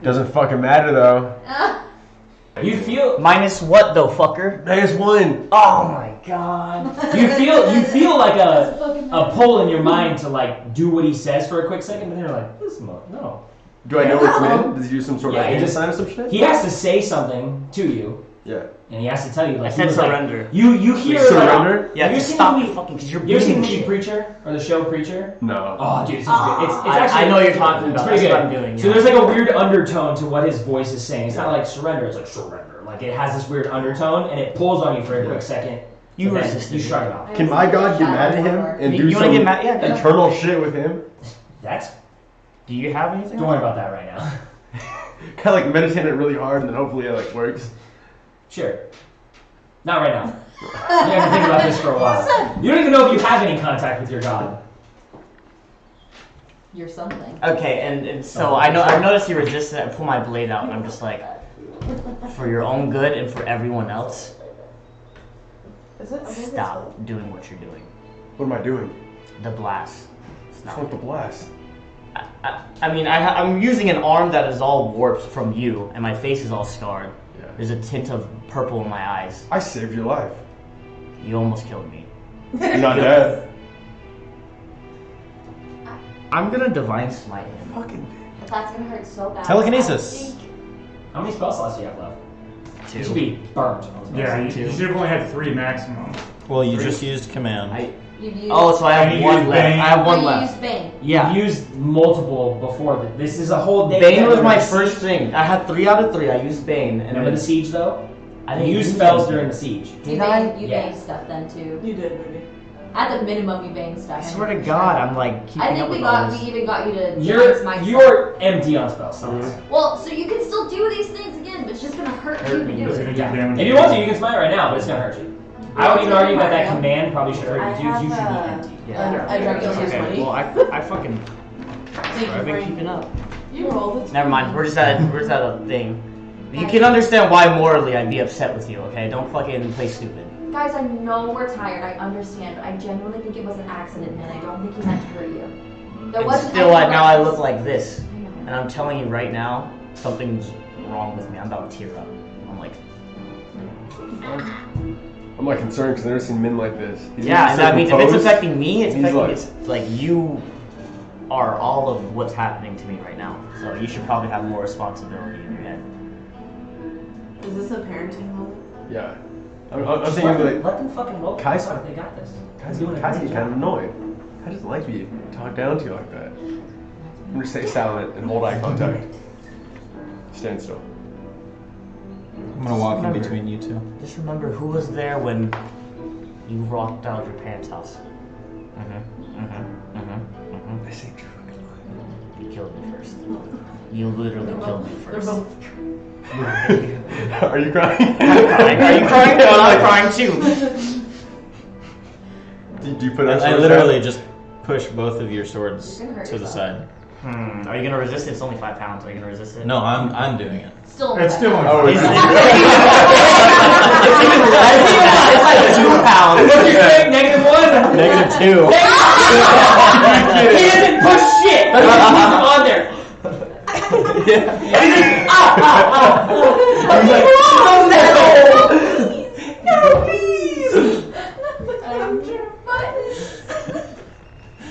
Doesn't fucking matter though. You feel Minus what though, fucker? -1. Oh my god. you feel like a pull in your mind to like do what he says for a quick second, but then you're like, no. Do I know it's min? Does he do some sort of Yeah, he hand just- sign or some shit? He has to say something to you, Yeah. and he has to tell you like I said he was like- surrender. you hear Surrender? Like, Yeah, have you just seen stop the movie? fucking because you're You ever seen the beating movie shit. Preacher or the show Preacher? No. Oh, dude, it's so good. It's actually I know what you're talking it's about. pretty That's good. what I'm doing. So Yeah. there's like a weird undertone to what his voice is saying. It's not like surrender. It's like surrender. Like it has this weird undertone, and it pulls on you for a quick second. You but then resisted You it. shrug it off. Can my god get mad at him and do You wanna some get mad? Yeah, go. internal shit with him? Do you have anything? Don't worry about that right now. Kind of like meditate it really hard and then hopefully it like works. Sure. Not right now. You have to think about this for a while. You don't even know if you have any contact with your god. You're something. Okay, and so I noticed you resisted it. I pull my blade out and I'm just like, for your own good and for everyone else, stop doing what you're doing. What am I doing? The blast. What's Stop. wrong with the blast? I mean, I'm using an arm that is all warped from you, and my face is all scarred. Yeah. There's a tint of purple in my eyes. I saved your life. You almost killed me. You're not dead. I'm gonna divine smite him. Fucking But that's gonna hurt so bad. Telekinesis. How many spell slots do you have left? You should 2. be burnt. Yeah, you should have only had 3 maximum. Well, you just used command. You've used, Oh, so I have You one used left. Bane. I have one you left. used Bane. Yeah. You used multiple before. This is a whole day. Bane was my Remember the first siege? thing. I had 3 out of 3. I used Bane, and Remember the then siege though? I You didn't used use spells anything. during the siege. You Did I? banged, you Yeah. banged stuff then too. You did, baby. At the minimum, you banged stuff. I swear to God, I'm like keeping I up think with we all got, this. we even got you to You're empty on spell slots. Well, so you can still do these things again, but it's just gonna hurt you to do It's it. gonna do damage. If you want to, you can smite right now, but it's gonna hurt you. I would even argue that that command probably should hurt you too. 'Cause you should be empty. Yeah. I dropped Okay, you Okay, well, I fucking Thank I've you been for keeping up. You rolled it. Never mind. We're just at a thing. You can understand why morally I'd be upset with you. Okay, don't fucking play stupid. Guys, I know we're tired, I understand, but I genuinely think it was an accident, and I don't think he meant to hurt you. There And wasn't still, any now I reckless- look like this, I know. and I'm telling you right now, something's wrong with me. I'm about to tear up. I'm like, I'm like concerned because I've never seen men like this. He's yeah, in and a I mean, if certain it's pose. affecting me, it's He's affecting. like- It's like you are all of what's happening to me right now. So you should probably have more responsibility in your head. Is this a parenting moment? Yeah. I'm thinking like, Let them fucking roll. Kai's- They got this. Kai's Doing a Kai's great getting kind job. of annoyed. Kai doesn't like to be talked down to like that. I'm gonna stay silent and hold eye contact. Stand still. I'm gonna walk in between you two. Just remember who was there when you rocked out your parents' house. I saved your fucking life. You killed me first. You literally killed me first. Are you crying? Are you crying? No, I'm crying too. Did you put us? I literally just push both of your swords You're gonna hurt to the yourself. side. Are you gonna resist it? It's only 5 pounds. Are you gonna resist it? No, I'm doing it. Still It's still on. Oh, It's it's it's like 2 pounds. What's your strength? -1? -2. He doesn't push shit. He just puts him on there.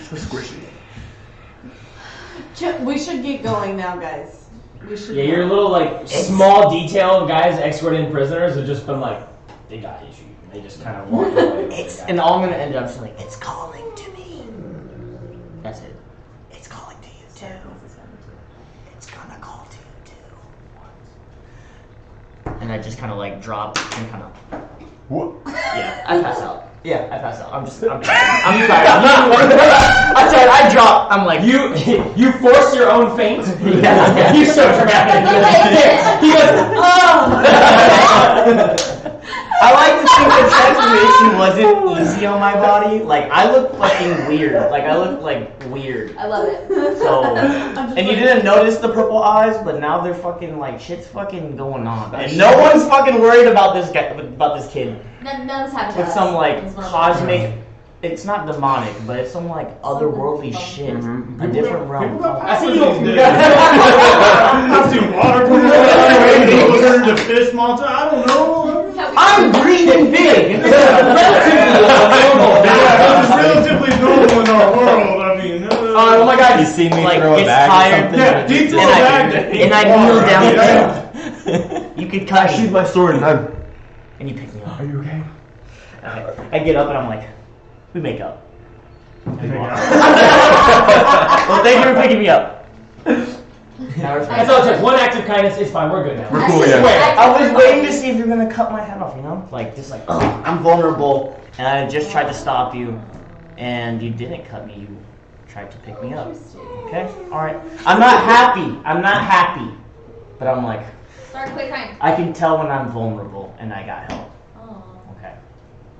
so squishy. We should get going now, guys. We should. Yeah, go. your little like small detail of guys escorting prisoners have just been like, they got issues. And they just kind of walk away. And all I'm gonna end up saying, it's calling to me. That's it. It's calling to you too. It's gonna call to you too. And I just kind of like drop and kind of. What? Yeah, I pass out. Yeah, I pass out. I'm tired. I'm tired. I drop. I'm like, You force your own feint? Yeah. You're so dramatic. He goes, I like to think the transformation wasn't easy on my body. Like, I look fucking weird. Like, I look like weird. I love it. So, and you didn't notice the purple eyes, but now they're fucking like, shit's fucking going on. And no one's fucking worried about this guy, about this kid. None of this happened to With us. some like It's one of cosmic, it's not demonic, but it's some like otherworldly shit. A different realm. I see you. I've seen water coming out of the way. Turn to fish monster. I don't know. I'm green and big. And this is Relatively normal in our world. I mean, oh my god, You see me like, throw a gets bag tired. or something? Yeah, deep throw a bag. And I kneel down. You could cut I sheathed my sword and I'm. and you pick me up. Are you okay? I get up and I'm like, we make up. Well, thank you for picking me up. Now we're that's all it took. One act of kindness, it's fine, we're good now. We're cool, yeah. Wait, I was waiting to see if you're gonna cut my head off, you know? Like, just like, oh, I'm vulnerable, and I just tried to stop you, and you didn't cut me, you tried to pick me up. Okay? Alright. I'm not happy, but I'm like, Start quit crying. I can tell when I'm vulnerable, and I got help. Oh. Okay,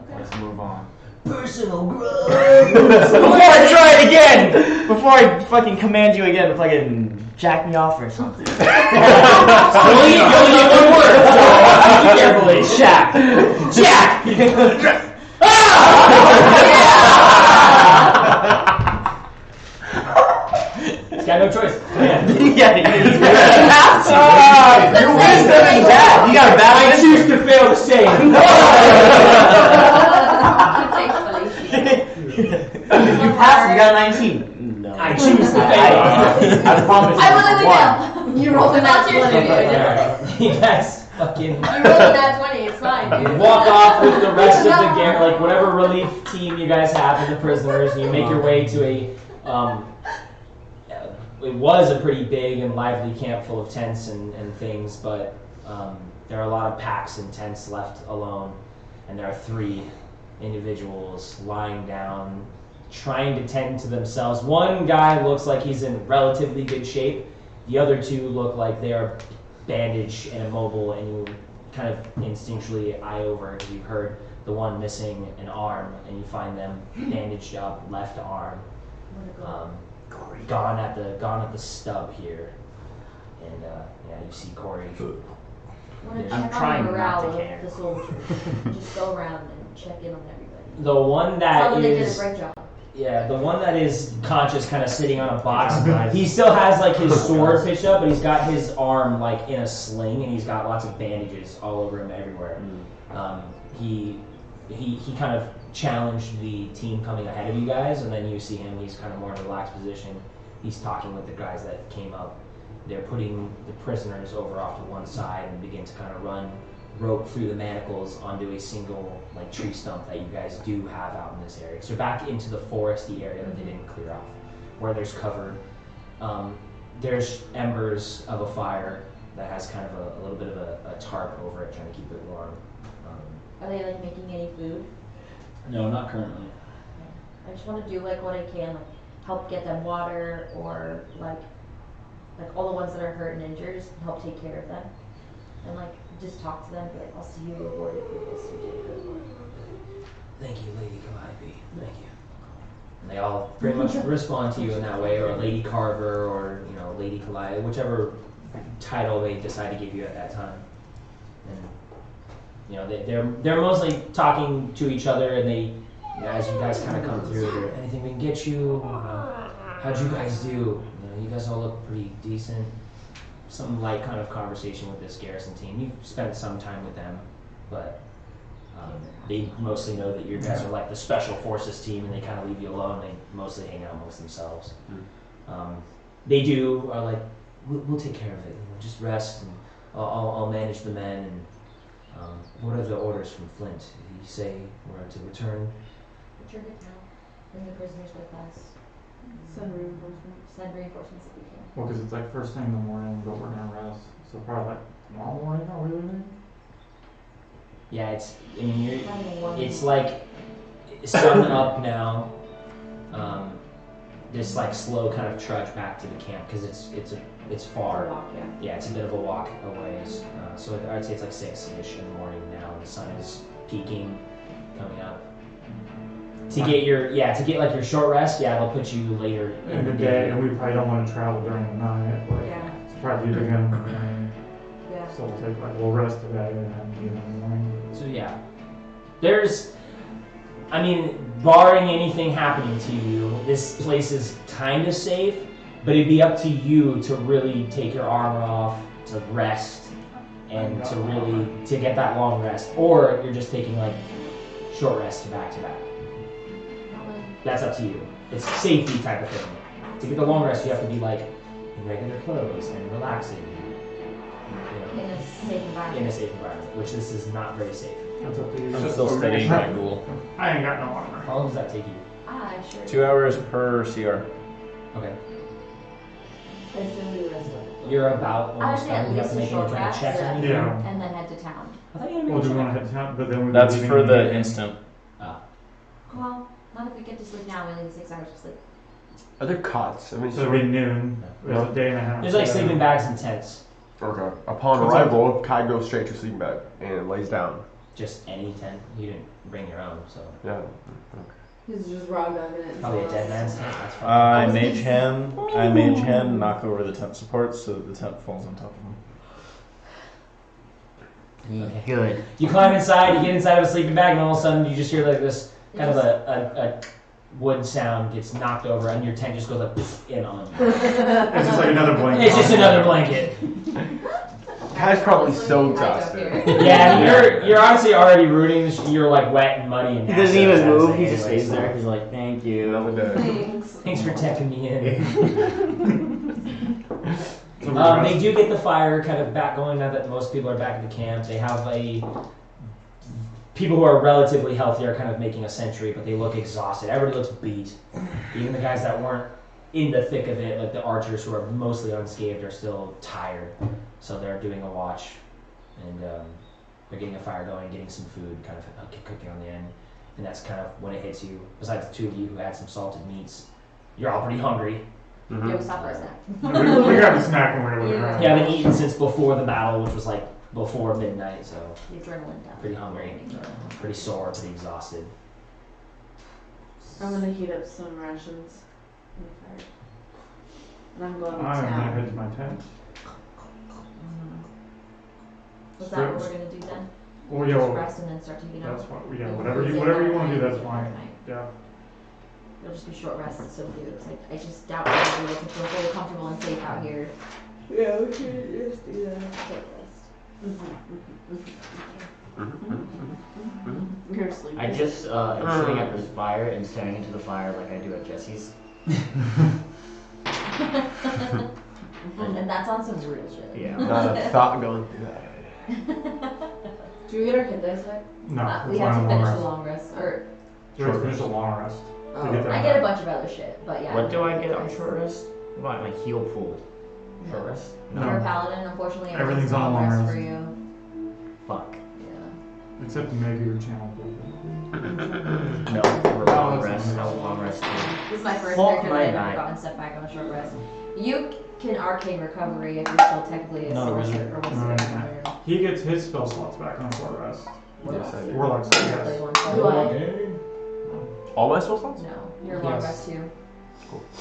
Okay. let's move on. Personal growth! Before I try it again! Before I fucking command you again to fucking jack me off or something. You only get one word. Be carefully. Jack. Jack! He's got no choice. Yeah, you have to. Your wisdom is bad. You got a bad I choose to fail to save. You passed, you got 19. No. I choose to fail. I promise I willingly you. fail. You rolled a Not nat seriously, 20. dude. You guys fucking You rolled a nat 20. It's fine, dude. walk off with the rest of the gang, like whatever relief team you guys have in the prisoners, and you make your way to a it was a pretty big and lively camp full of tents and things, but there are a lot of packs and tents left alone, and there are 3 individuals lying down trying to tend to themselves. One guy looks like he's in relatively good shape. The other 2 look like they are bandaged and immobile, and you kind of instinctually eye over because you've heard the one missing an arm, and you find them bandaged up, left arm, gone at the stub here, and yeah, you see Corey. I'm trying not morale to of care. the soldiers. Just go around and check in on everybody. The one Tell that them they did a is great job. yeah, the one that is conscious, kind of sitting on a box. He still has like his sword pitched up, but he's got his arm like in a sling, and he's got lots of bandages all over him everywhere. He kind of challenged the team coming ahead of you guys, and then you see him. He's kind of more in a relaxed position. He's talking with the guys that came up. They're putting the prisoners over off to one side and begin to kind of run rope through the manacles onto a single like tree stump that you guys do have out in this area. So back into the foresty area that they didn't clear off, where there's cover. There's embers of a fire that has kind of a little bit of a tarp over it, trying to keep it warm. Are they like making any food? No, not currently. I just want to do like what I can, like help get them water, or like all the ones that are hurt and injured, just help take care of them, and like just talk to them. Be like, I'll see you rewarded for this. You did good work. Thank you, Lady Calliope. Thank you. And they all pretty much respond to you in that way, or Lady Carver, or Lady Calliope, whichever title they decide to give you at that time. And they're mostly talking to each other, and they, as you guys kind of come through, anything we can get you? How'd you guys do? You guys all look pretty decent. Some light kind of conversation with this garrison team. You've spent some time with them, but they mostly know that you guys are like the special forces team, and they kind of leave you alone. They mostly hang out amongst themselves. They are like, we'll take care of it. Just rest, and I'll manage the men. And what are the orders from Flint? Did he say we're to return? Return to town. Bring the prisoners with us. Send reinforcements. Send reinforcements if we can. Well, because it's like first thing in the morning, but we're gonna rest. So probably like tomorrow morning, are we leaving? Yeah, it's like sun up now. This like slow kind of trudge back to the camp because it's far. Walk, yeah. Yeah, it's a bit of a walk a ways. So I'd say it's like 6-ish in the morning now. The sun is peaking, coming up. To get like your short rest, they'll put you later In the day, and we probably don't want to travel during the night. Like, Yeah. it's probably leave again in the morning. Yeah. So we'll take we'll rest today and then leave in the morning. So barring anything happening to you, this place is kind of safe, but it'd be up to you to really take your armor off, to rest, and to get that long rest, or you're just taking like short rest back to back. That's up to you. It's safety type of thing. To get the long rest, you have to be like in regular clothes and relaxing. In a safe environment. In a safe environment, which this is not very safe. That's up to you. I'm still studying my ghoul. I ain't got no armor. How long does that take you? Sure. 2 hours per CR. Okay. I still do rest up. You're about I almost would say done. at You have least to a make any short kind of rest, check or anything? Yeah. and then head to town. I thought you had to Well, make do a we want to check. head to town? But then we That's leaving for in the evening. instant. Well, not if we get to sleep now. We only have 6 hours of sleep. Are there cots? I mean, So it'll be noon. It's a day and a half. There's like sleeping bags and tents. okay. Upon arrival, Kai goes straight to sleeping bag and lays down. Just any tent. You didn't bring your own, so Yeah. He's just raw dogging it. probably a dead man's tent. That's fine. I mage hand, knock over the tent supports so that the tent falls on top of him. Okay. Good. You climb inside. You get inside of a sleeping bag, and all of a sudden you just hear like this kind of a wood sound gets knocked over, and your tent just goes like in on you. It's just like another blanket. It's just another blanket. Kai's probably so I don't exhausted. care. Yeah, you're honestly already rooting. You're like wet and muddy and He doesn't nasty even outside move. the He thing just anyway, stays so- there. He's like, thank you. Another day. Thanks. Thanks for checking me in. So we They rest. do get the fire kind of back going now that most people are back at the camp. They have people who are relatively healthy are kind of making a sentry, but they look exhausted. Everybody looks beat. Even the guys that weren't in the thick of it, like the archers who are mostly unscathed, are still tired. So they're doing a watch, and they're getting a fire going, getting some food, kind of cooking on the end. And that's kind of when it hits you. Besides the two of you who had some salted meats, you're all pretty hungry. Yeah, we stopped for a snack. We grabbed a snack and we were looking around. You haven't eaten since before the battle, which was like before midnight, so The adrenaline down. pretty hungry, pretty sore, pretty exhausted. I'm gonna heat up some rations in the fire. And I'm going to I'm gonna town. head to my tent. Was that what we're gonna do then? Well, yeah, Just well, rest and then start taking that's out? fine. Yeah, You'll whatever lose you it whatever that you want to do, night, that's the fine. other night. Yeah. It'll just be short rest, so do. It's like, I just doubt we're gonna be able to feel very comfortable and safe out here. Yeah, we should just do that. Short rest. You're sleeping. I just am sitting at this fire and staring into the fire like I do at Jesse's. And that's on some real shit. Yeah. Not a thought going through that. Do we get our kid dice back? No, We it's have on to the long finish the rest. long rest, or, We have to finish the long rest. oh, get that I get a back. bunch of other shit, but yeah. What do I get on short rest? What, my heal pool? Short rest? You're a paladin, unfortunately. Everything's on a long long rest rest. for you. Fuck. Yeah. Except maybe your channel. No, we're long rest. I was long rest too. This is my first Fuck character my that I've night. ever gotten set back on a short rest. You can arcane recovery if you're still technically a Not a sorcerer wizard. or wizard. He gets his spell slots back on a short rest. Yes, I do. Warlock's I never played yes. one. So do I? All my spell slots? No, you're a long Yes. rest too.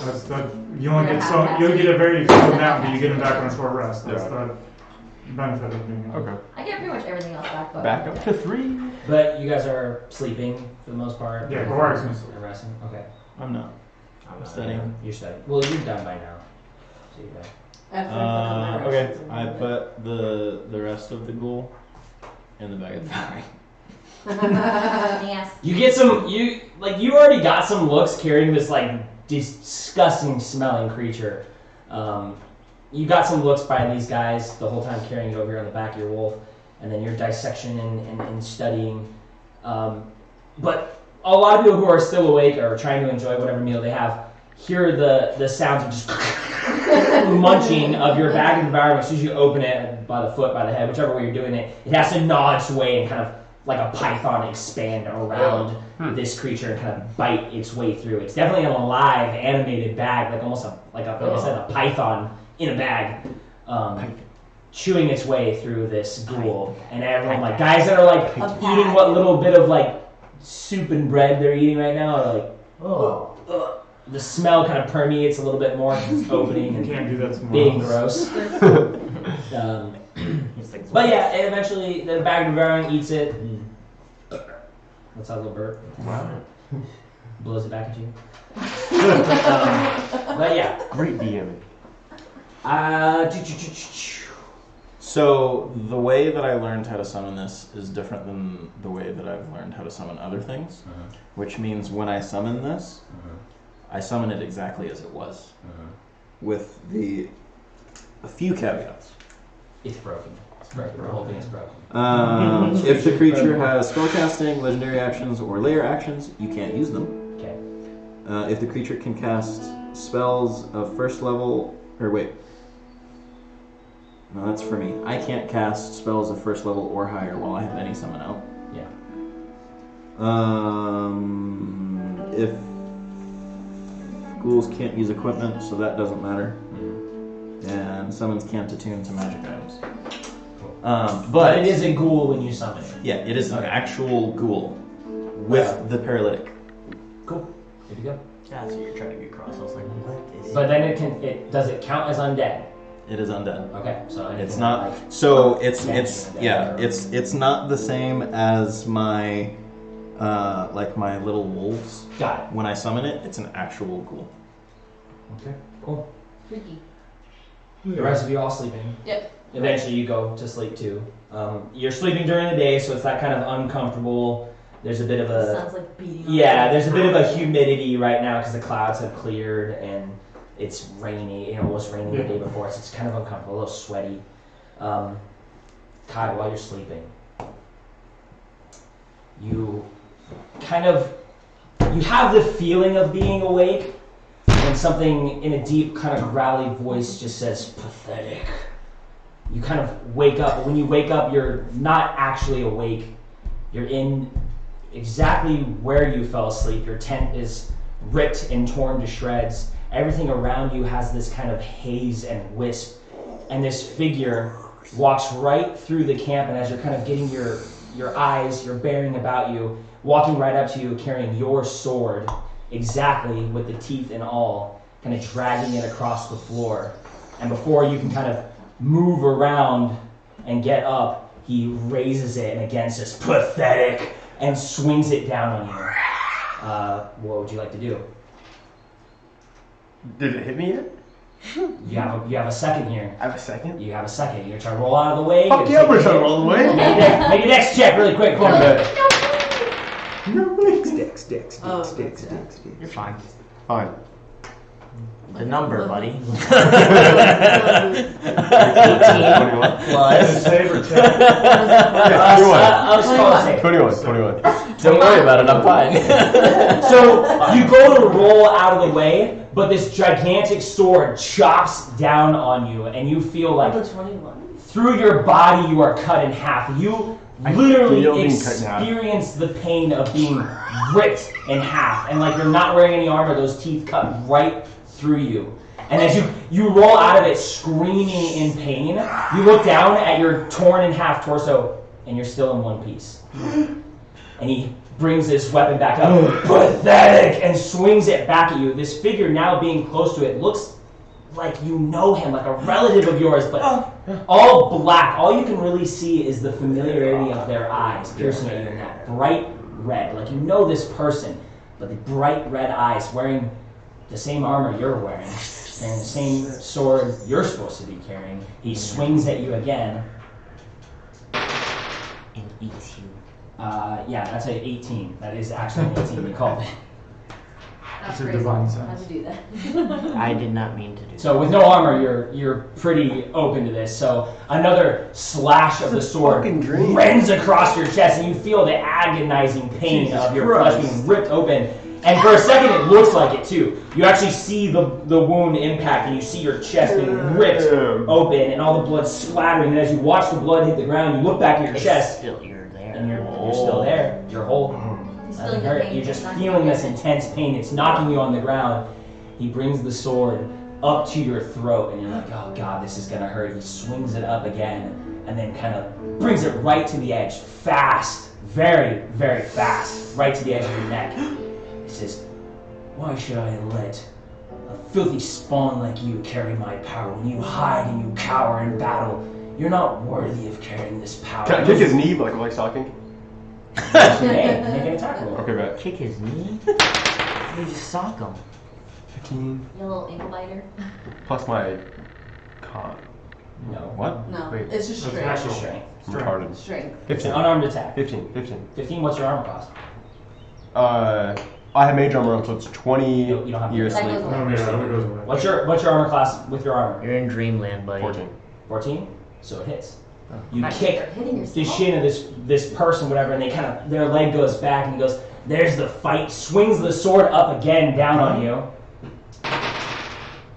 That's that. You only You're get half some. You get a very few half amount, but you half. get them back on a short rest. That's Yeah. the benefit of being. Okay. I get pretty much everything else back, but Back up to 3. But you guys are sleeping for the most part. Yeah, Gorg's gonna sleep. And resting. Okay. I'm not. I'm not Studying. You're studying. Well, you're done by now. So you're done. After I fuck up my Okay, rations and I all put the rest of the ghoul in the bag of throwing. yes. You get some. You already got some looks carrying this like disgusting smelling creature. You got some looks by these guys the whole time carrying it over here on the back of your wolf, and then your dissection and studying. But a lot of people who are still awake or trying to enjoy whatever meal they have hear the sounds of just munching of your bag of environment. As soon as you open it by the foot, by the head, whichever way you're doing it, it has to gnaw its way and kind of like a python expand around this creature and kind of bite its way through. It's definitely an alive, animated bag, like almost like I said, a python in a bag, chewing its way through this ghoul. And everyone, like guys that are like eating what little bit of like soup and bread they're eating right now, are like, oh. The smell kind of permeates a little bit more because it's opening You and can't do that tomorrow. being gross. But yeah, and eventually the bag of devouring eats it. What's that little bird? Blows it back at you. But yeah. Great DMing. So the way that I learned how to summon this is different than the way that I've learned how to summon other things, which means when I summon this, I summon it exactly as it was, with a few caveats. It's broken. It's broken. The whole thing is broken. If the creature has spellcasting, legendary actions, or layer actions, you can't use them. Okay. If the creature can cast spells of first level, or wait, no, that's for me. I can't cast spells of first level or higher while I have any summon out. Yeah. If ghouls can't use equipment, so that doesn't matter. And summons can't attune to magic items. But it is a ghoul when you summon it. Yeah, it is an actual ghoul with the paralytic. Cool. Good to go. That's what you're trying to get across. I was like, what is But then does it count as undead? It is undead. Okay, so It's anything not. like So magic undead or- it's not the same as my like my little wolves. Got it. When I summon it, it's an actual ghoul. Okay, cool. Freaky. The rest of you all sleeping. Yep. Eventually you go to sleep too. You're sleeping during the day, so it's that kind of uncomfortable. There's a bit of a Sounds like beating. on yeah. the There's a bit of house. a humidity right now because the clouds have cleared and it's rainy. It was raining the day before, so it's kind of uncomfortable, a little sweaty. Kai, while you're sleeping, you have the feeling of being awake when something in a deep kind of growly voice just says pathetic. You kind of wake up, but when you wake up you're not actually awake. You're in exactly where you fell asleep. Your tent is ripped and torn to shreds. Everything around you has this kind of haze and wisp, and this figure walks right through the camp, and as you're kind of getting your eyes, your bearing about you, walking right up to you carrying your sword, exactly with the teeth and all, kind of dragging it across the floor. And before you can kind of move around and get up, he raises it and again says, pathetic, and swings it down on you. What would you like to do? Did it hit me yet? You have a second here. I have a second? You have a second. You're trying to roll out of the way. Fuck yeah, we're trying to roll the way. Make a dex check really quick for me. Sticks. Oh, You're fine. Fine. The number, buddy. 18 plus. Save or check? I was calling safe. 21. Don't worry about it, I'm fine. So you go to roll out of the way, but this gigantic sword chops down on you, and you feel like The 21. through your body you are cut in half. You literally feel being cut in half. experience the pain of being ripped in half, and like you're not wearing any armor, those teeth cut right through you. And as you roll out of it screaming in pain, you look down at your torn in half torso, and you're still in one piece. And he brings this weapon back up, pathetic, and swings it back at you. This figure now being close to it looks like you know him, like a relative of yours, but all black. All you can really see is the familiarity of their eyes piercing at you in that bright red. Like you know this person, but the bright red eyes, wearing the same armor you're wearing, and the same sword you're supposed to be carrying. He swings at you again. And eats you. Yeah, that's an 18. That is actually an 18. You called it. That's It's a crazy. divine How'd sense. you do that? I did not mean to do So with no armor, you're pretty open to this. So another slash of the sword fucking dream. rends across your chest, and you feel the agonizing pain Jesus of your Christ. flesh being ripped open. And for a second, it looks like it too. You actually see the wound impact, and you see your chest being ripped open, and all the blood splattering. And as you watch the blood hit the ground, you look back at your It's chest, still, you're there. and you're still there. You're whole. He's Doesn't feeling the hurt. pain. You're just Not feeling this good. intense pain. It's knocking you on the ground. He brings the sword up to your throat, and you're like, oh God, this is gonna hurt. He swings it up again, and then kind of brings it right to the edge, fast, very, very fast, right to the edge of your neck. He says, why should I let a filthy spawn like you carry my power when you hide and you cower in battle? You're not worthy of carrying this power. Can I kick his knee like stalking? Hey, make an attack roll. Okay, bet. Kick his knee? You just sock him. 15 You little ankle biter. plus my con. No. What? No, Wait. it's just That's straight. That's your strength. Retarded. Strength. It's an 15. unarmed attack. 15. 15, what's your armor cost? I have mage armor on, so it's 20 You don't have years That sleep. goes away. No, yeah, that goes away. What's your armor class with your armor? You're in dreamland, buddy. 14. 14? So it hits. You Nice. kick Hitting the yourself. shin of this person, whatever, and they kind of, their leg goes back and he goes, there's the fight, swings the sword up again down on you.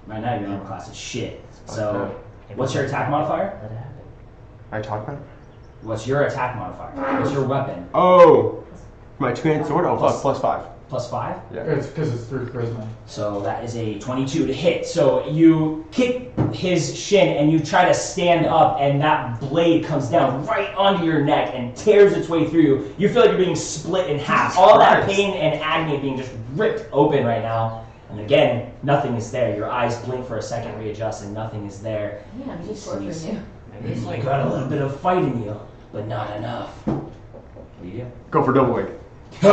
Right now your armor class is shit. So, what's your attack modifier? Let it happen. I talk about it? What's your attack modifier? What's your weapon? Oh! My two-handed sword? Oh, plus 5. Plus 5? Yeah. It's because it's through charisma. So that is a 22 to hit. So you kick his shin and you try to stand up, and that blade comes down right onto your neck and tears its way through you. You feel like you're being split in half. All that Christ. pain and agony being just ripped open right now. And again, nothing is there. Your eyes blink for a second, readjust, and nothing is there. Yeah, I'm just torturing you. You got a little bit of fight in you, but not enough. What do you do? Go for double wig. Hey,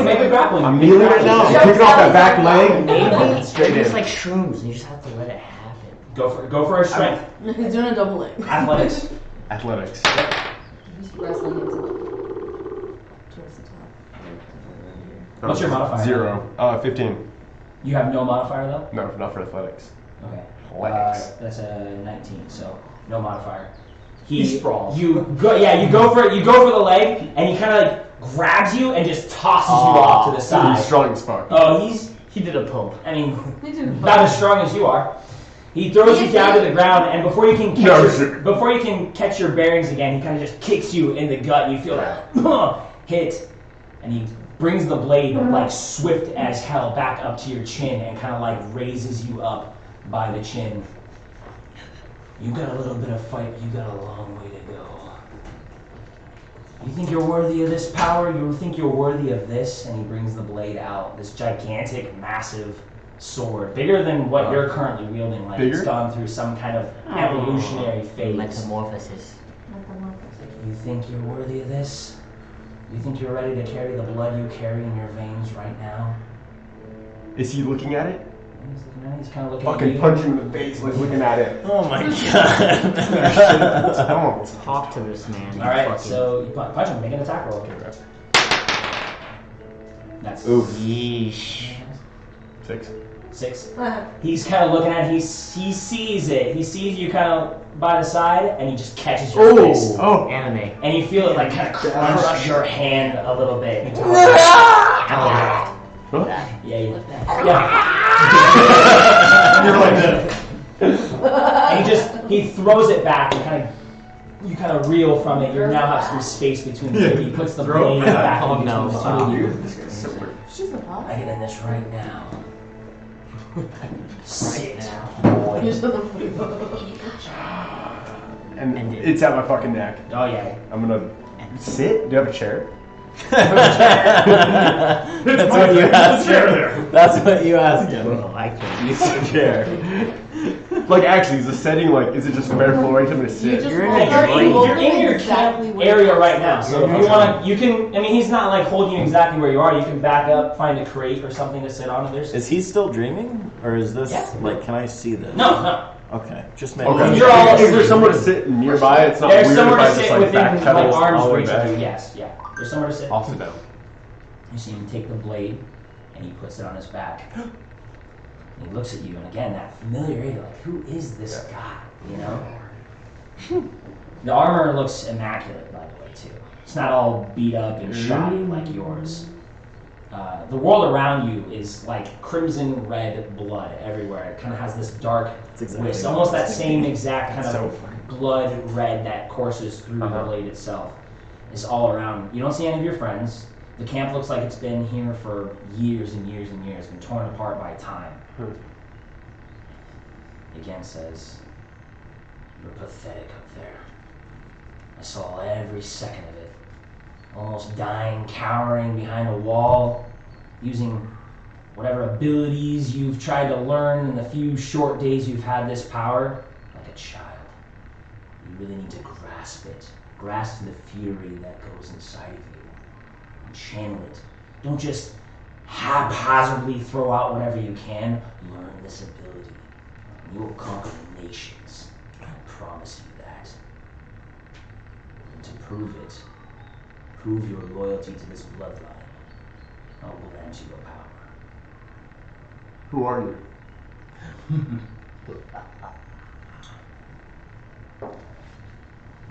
make a grappling. I'm kneeling right now. I'm kicking off that back leg. Maybe Straight it's in. like shrooms, and you just have to let it happen. Go for a strength. He's doing a double leg. Athletics. Athletics. He's wrestling into Towards the top. What's your modifier? 0. 15. You have no modifier though? No, not for athletics. Okay. Athletics. That's a 19, so no modifier. He sprawls. You go for the leg, and he kind of like grabs you and just tosses you off to the He's side. strong as fuck. Oh, He did a pull. I mean, He did not as strong as you are. He throws you down to the ground, and before you can catch your bearings again, he kind of just kicks you in the gut, and you feel that hit, and he brings the blade like swift as hell back up to your chin and kind of like raises you up by the chin. You got a little bit of fight, but you got a long way to go. You think you're worthy of this power? You think you're worthy of this? And he brings the blade out, this gigantic, massive sword, bigger than what you're currently wielding. Like it's Bigger? gone through some kind of evolutionary phase. Metamorphosis. You think you're worthy of this? You think you're ready to carry the blood you carry in your veins right now? Is he looking at it? He's looking at it, he's kind of looking at Fucking you. punch him in the face like looking at it. Oh my god. Come on. Talk to this man. you All right, fucking- so you punch him. Make an attack roll. That's Oof. Yeesh. 6. 6. He's kind of looking at it. He sees it. He sees you kind of by the side, and he just catches your fist. Oh. Anime. And you feel it like kind of crush your hand a little bit. And yeah, you You're like this. And he throws it back and you kind of reel from it. You now have some space between the two. He puts the blade back in between the two of you. She's the boss. I get in this right now. Sit, boy. And it's at my fucking neck. Oh yeah. I'm gonna sit. Do you have a chair? That's what you asked him. That's what you asked him. Oh, I can't Use a chair. Like, actually, is the setting like? Is it just bare floor? I'm gonna sit. You're You're in your camp area right now, so if you want to, you can. I mean, he's not like holding you exactly where you are. You can back up, find a crate or something to sit on. And there's Is he still dreaming, or is this like? Can I see this? no. Okay, just make. Okay. You're all- Is there somewhere to sit nearby? It's not There's weird somewhere if I to just sit like within like backpedal all arm's the way reach of back. you. Yes, yeah. There's somewhere to sit. I'll sit down. You see him take the blade, and he puts it on his back. And he looks at you, and again, that familiarity, like, who is this guy, you know? The armor looks immaculate, by the way, too. It's not all beat up and shoddy like yours. The world around you is like crimson red blood everywhere. It kind of has this dark wisp, almost that same exact kind of blood red that courses through the blade itself is all around. You don't see any of your friends. The camp looks like it's been here for years and years and years, been torn apart by time. Again says, "You're pathetic up there. I saw every second of it. Almost dying, cowering behind a wall, using whatever abilities you've tried to learn in the few short days you've had this power, like a child. You really need to grasp it. Grasp the fury that goes inside of you. And channel it. Don't just haphazardly throw out whatever you can. Learn this ability. And you will conquer nations. I promise you that. And to prove it, prove your loyalty to this bloodline. I will grant you your power." Who are you?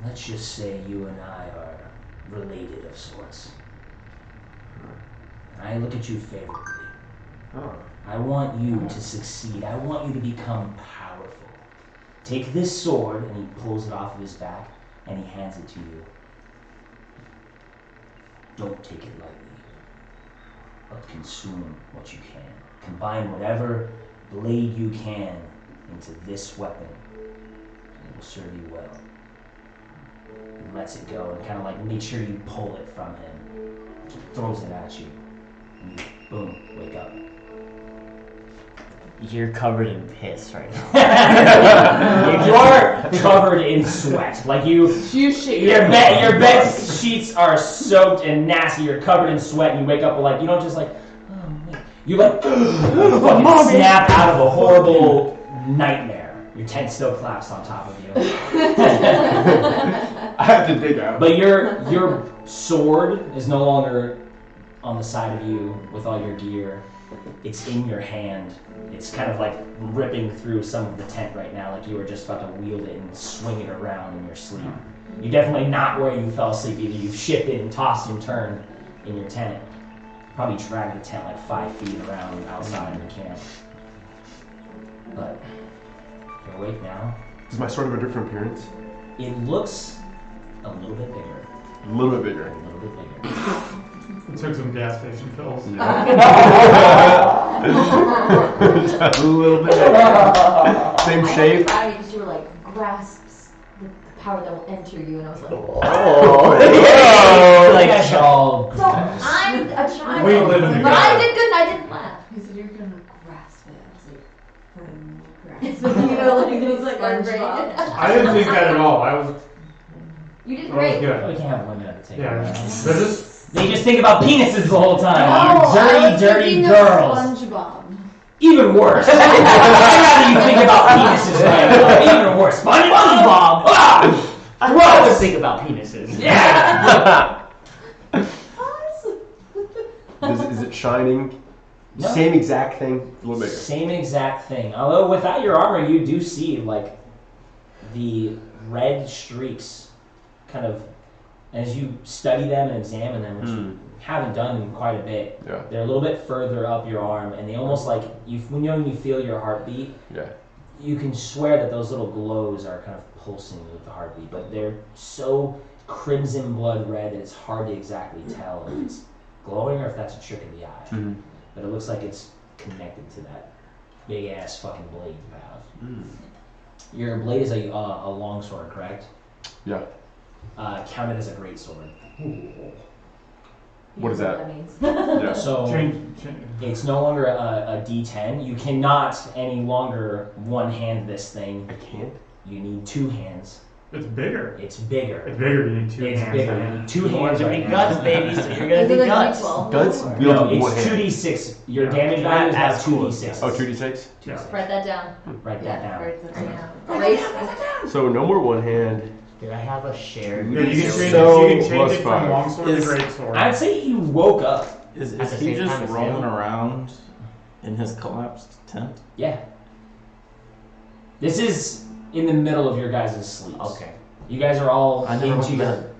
Let's just say you and I are related of sorts. And I look at you favorably. Oh. I want you to succeed. I want you to become powerful. Take this sword, and he pulls it off of his back, and he hands it to you. Don't take it lightly, but consume what you can. Combine whatever blade you can into this weapon, and it will serve you well. He lets it go and kind of like make sure you pull it from him. Throws it at you. And you, boom, wake up. You're covered in piss right now. You are covered in sweat. Like your bed sheets are soaked and nasty. You're covered in sweat, and you wake up with like, you don't just like, oh, wait. You like fucking snap out of a horrible nightmare. Your tent still collapsed on top of you. I have to dig out. But your sword is no longer on the side of you with all your gear. It's in your hand. It's kind of like ripping through some of the tent right now, like you were just about to wield it and swing it around in your sleep. You're definitely not where you fell asleep either. You've shifted and tossed and turned in your tent. Probably dragged the tent like 5 feet around outside of the camp. But you're awake now. Is my sword have a different appearance? It looks a little bit bigger. A little bit bigger. A little bit bigger. Took some gas station pills. A little bit bigger. Same shape. You were like, grasps the power that will enter you, and I was like, Like a child. so I'm a child. We live in But I did good and I didn't laugh. He said, "You're gonna grasp it." I was like, You know, like it was like our brain. I didn't think that at all. You did I was great. good. We can't have women at the table. Yeah. They're just. They just think about penises the whole time. Oh, You I dirty, was dirty thinking of girls. SpongeBob. Even worse. I'd rather you think about penises right now. Even worse. SpongeBob. I always think about penises. Yeah. Is it shining? No. Same exact thing, a little bigger. Same exact thing. Although without your armor, you do see like the red streaks, kind of, as you study them and examine them, which you haven't done in quite a bit. Yeah. They're a little bit further up your arm, and they almost like when you feel your heartbeat. Yeah. You can swear that those little glows are kind of pulsing with the heartbeat, but they're so crimson blood red that it's hard to exactly tell if it's glowing or if that's a trick of the eye. Mm-hmm. But it looks like it's connected to that big ass fucking blade you have. Your blade is a long sword, correct? Yeah. Count it as a great sword. What is that? means. Yeah. So it's no longer a D10. You cannot any longer one hand this thing. I can't. You need two hands. It's bigger. It's bigger. It's bigger. You need two It's hands. bigger. You need two hands You're right gonna be now. guts, baby. So you're gonna be Is it like guts. D12? Guts? We No, don't need one it's hand. 2d6. Your Yeah. damage value is now That's cool. 2d6. Oh, 2d6? Yeah. Write that down. Write that down. Write that down. So no more one hand. Did I have a shared? Yeah, you can change So it. You can change plus it from five. longsword to Is- greatsword. I'd say you woke up. Is At the he same time just as rolling him? around in his collapsed tent? Yeah. This is in the middle of your guys' sleeps. Okay. You guys are all I never went into to your. bed.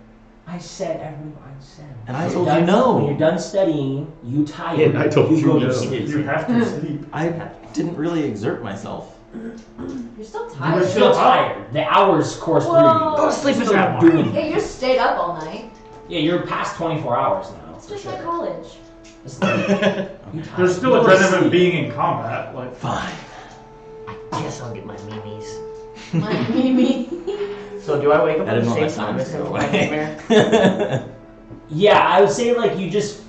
I said everyone. I said. And I When told you're you done- no. When you're done studying, you tired. And I told you go no. to sleep. You have to sleep. I didn't really exert myself. You're still You tired. were You're still still up. tired. The hours course through you. Whoa. Go to sleep You're and still grab doing one. Yeah, it. you stayed up all night. Yeah, you're past 24 hours now. It's for just sure. like college. It's like- you tired. There's still You a go to dread of sleep. it being in combat. Like, Fine. I guess I'll get my memes. My Mimi. So do I wake up I at didn't the want same my time son as to him go in my away. nightmare? Yeah, I would say like you just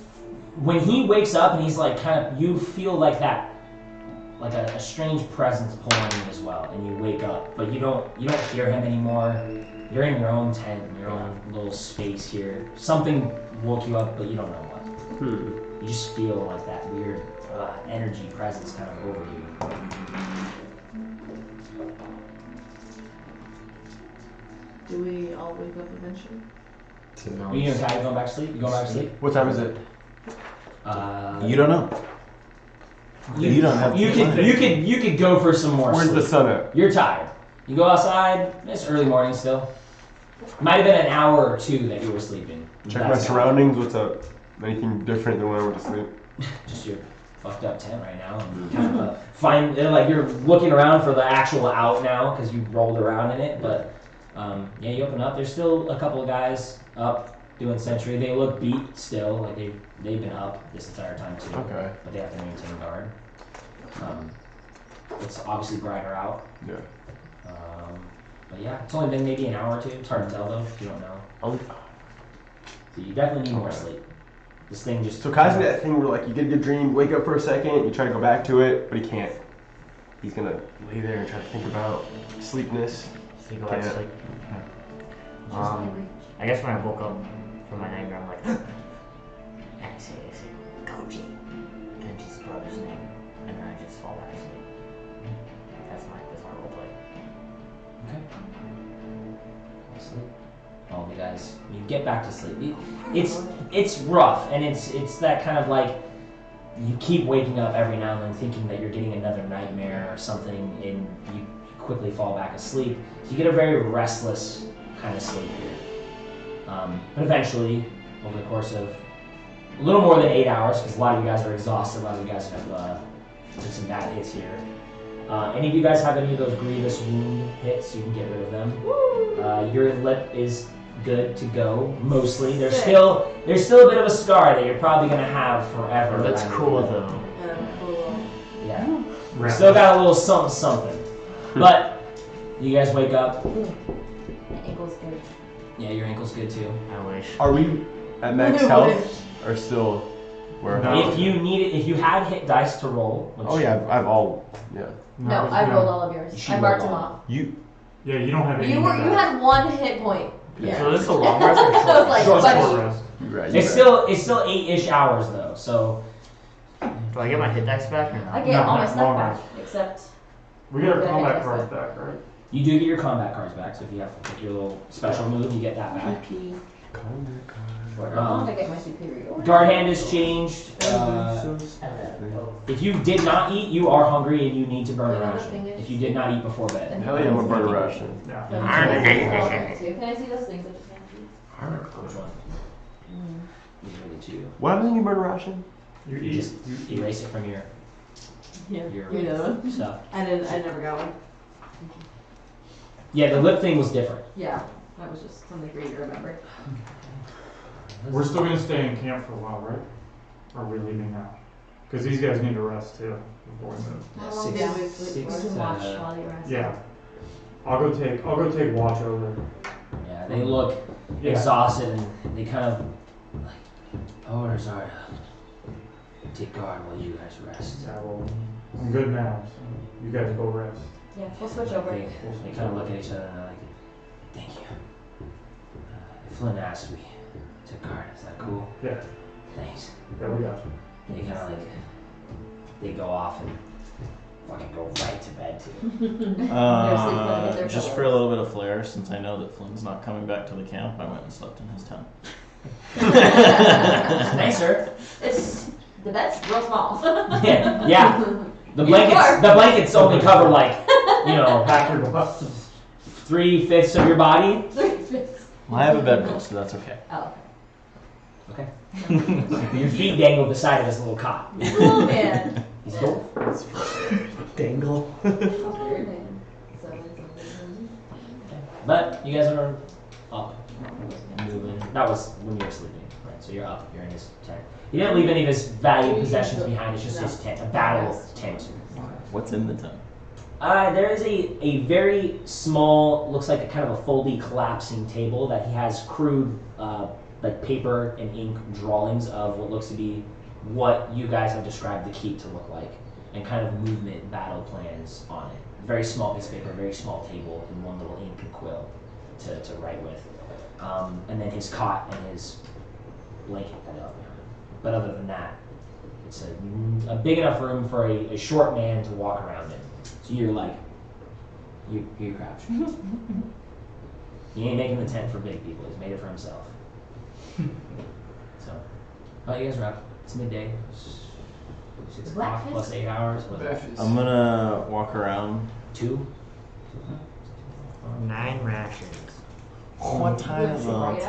when he wakes up and he's like kind of you feel like that like a strange presence pulling you as well, and you wake up, but you don't hear him anymore. You're in your own tent, in your own little space here. Something woke you up, but you don't know what. You just feel like that weird energy presence kind of over you. Do we all wake up eventually? Are you tired? Going back to sleep? You going back to sleep? What time is it? You don't know. You don't have You time. could go for some more Where's sleep. the sun at? You're tired. You go outside. It's early morning still. Might have been an hour or two that you were sleeping. Check my That's surroundings. What's up? Anything different than when I went to sleep? Just your fucked up tent right now. And kind of find like you're looking around for the actual out now because you rolled around in it. But yeah, you open up. There's still a couple of guys up doing sentry. They look beat still. Like they've been up this entire time too. Okay. But they have to maintain guard. It's obviously brighter out. Yeah. But yeah, it's only been maybe an hour or two. It's hard to tell though if you don't know. So you definitely need more Okay. sleep. This thing just. So Kai's got that thing where like you get a good dream, wake up for a second, you try to go back to it, but he can't. He's gonna lay there and try to think about sleepness. So you go back to Yeah. sleep. I guess when I woke up from my nightmare, I'm like, and I say, Koji, and his brother's name, and then I just fall back asleep. That's my role play. Okay. Sleep. All of you guys, you get back to sleep. It's rough, and it's that kind of like you keep waking up every now and then thinking that you're getting another nightmare or something, and you quickly fall back asleep. So you get a very restless kind of sleep here. But eventually, over the course of a little more than 8 hours, because a lot of you guys are exhausted, a lot of you guys have took some bad hits here. Any of you guys have any of those grievous wound hits? You can get rid of them. Your lip is good to go, mostly. There's still a bit of a scar that you're probably gonna have forever. That's around cool your lip. though. Cool. Yeah. You still got a little something, something. But you guys wake up. My ankle's good. Yeah, your ankle's good too. I wish. Are we at max health or still where? No. If you needed, if you had hit dice to roll. Which Oh yeah, I've all yeah. No, I rolled all of yours. She I marked rolled them all. off. You yeah, you don't have any. You had 1 hit point. yeah. So this is a long rest or I was short like, rest? Short buddy. rest. You're right. It's still 8-ish hours though. So Do I get my hit dice back or not? I get No, all my no, stuff long back, rest. except We got our Yeah, combat that's cards back, right? you do get your combat cards back. So if you have like, your little special move, you get that back. Or not I get my superior. Guard hand has changed. If you did not eat, you are hungry and you need to burn a You know the ration. thing is- If you did not eat before bed. Hell yeah, I'm gonna burn a ration. Yeah. Can I see those things I just handed Which one? you? These are the two. What happens when you burn a ration? You just erase it from your Yeah. your You know. stuff. I never got one. Yeah, the lip thing was different. Yeah, that was just something for you to remember. We're still gonna stay in camp for a while, right? Or are we leaving now? Because these guys need to rest too before we move. How long Six- did we six we can to- watch while you rest? Yeah. I'll go take watch over. Yeah, they look Yeah. exhausted and they kind of like orders are to take guard while you guys rest. Yeah, well, I'm good now, so you guys go rest. Yeah, we'll switch over. They kind of look at each other and they're like, "Thank you." If Flynn asked, we took guard. Is that cool? Yeah. Thanks. Yeah, we got you. They kind of like they go off and fucking go right to bed too. Just for a little bit of flair, since I know that Flynn's not coming back to the camp, I went and slept in his tent. It's nicer. It's the bed's real small. Yeah. The blankets only cover like, you know, Half your butt. 3/5 of your body. Well, I have a bedroll, so that's okay. Oh, Okay. Your feet dangle beside of this little cot. okay. Oh man. He's cool. Dangle. Weird name. But you guys are up, moving. That was when you were sleeping, right? So you're up. You're in his tent. He didn't leave any of his valued possessions behind. It's just his tent, a battle tent. What's in the tent? There is a very small, looks like a kind of a foldy collapsing table that he has crude, like paper and ink drawings of what looks to be what you guys have described the keep to look like, and kind of movement battle plans on it. Very small piece of paper, very small table, and one little ink and quill to write with. And then his cot and his blanket that up. But other than that, it's a big enough room for a short man to walk around in. So you're like, you're crouched. He ain't making the tent for big people. He's made it for himself. So, oh, you guys are up. It's midday. 6 o'clock Breakfast? plus 8 hours. What? I'm gonna walk around. 2? 9 rations. What time is 8 it? hours?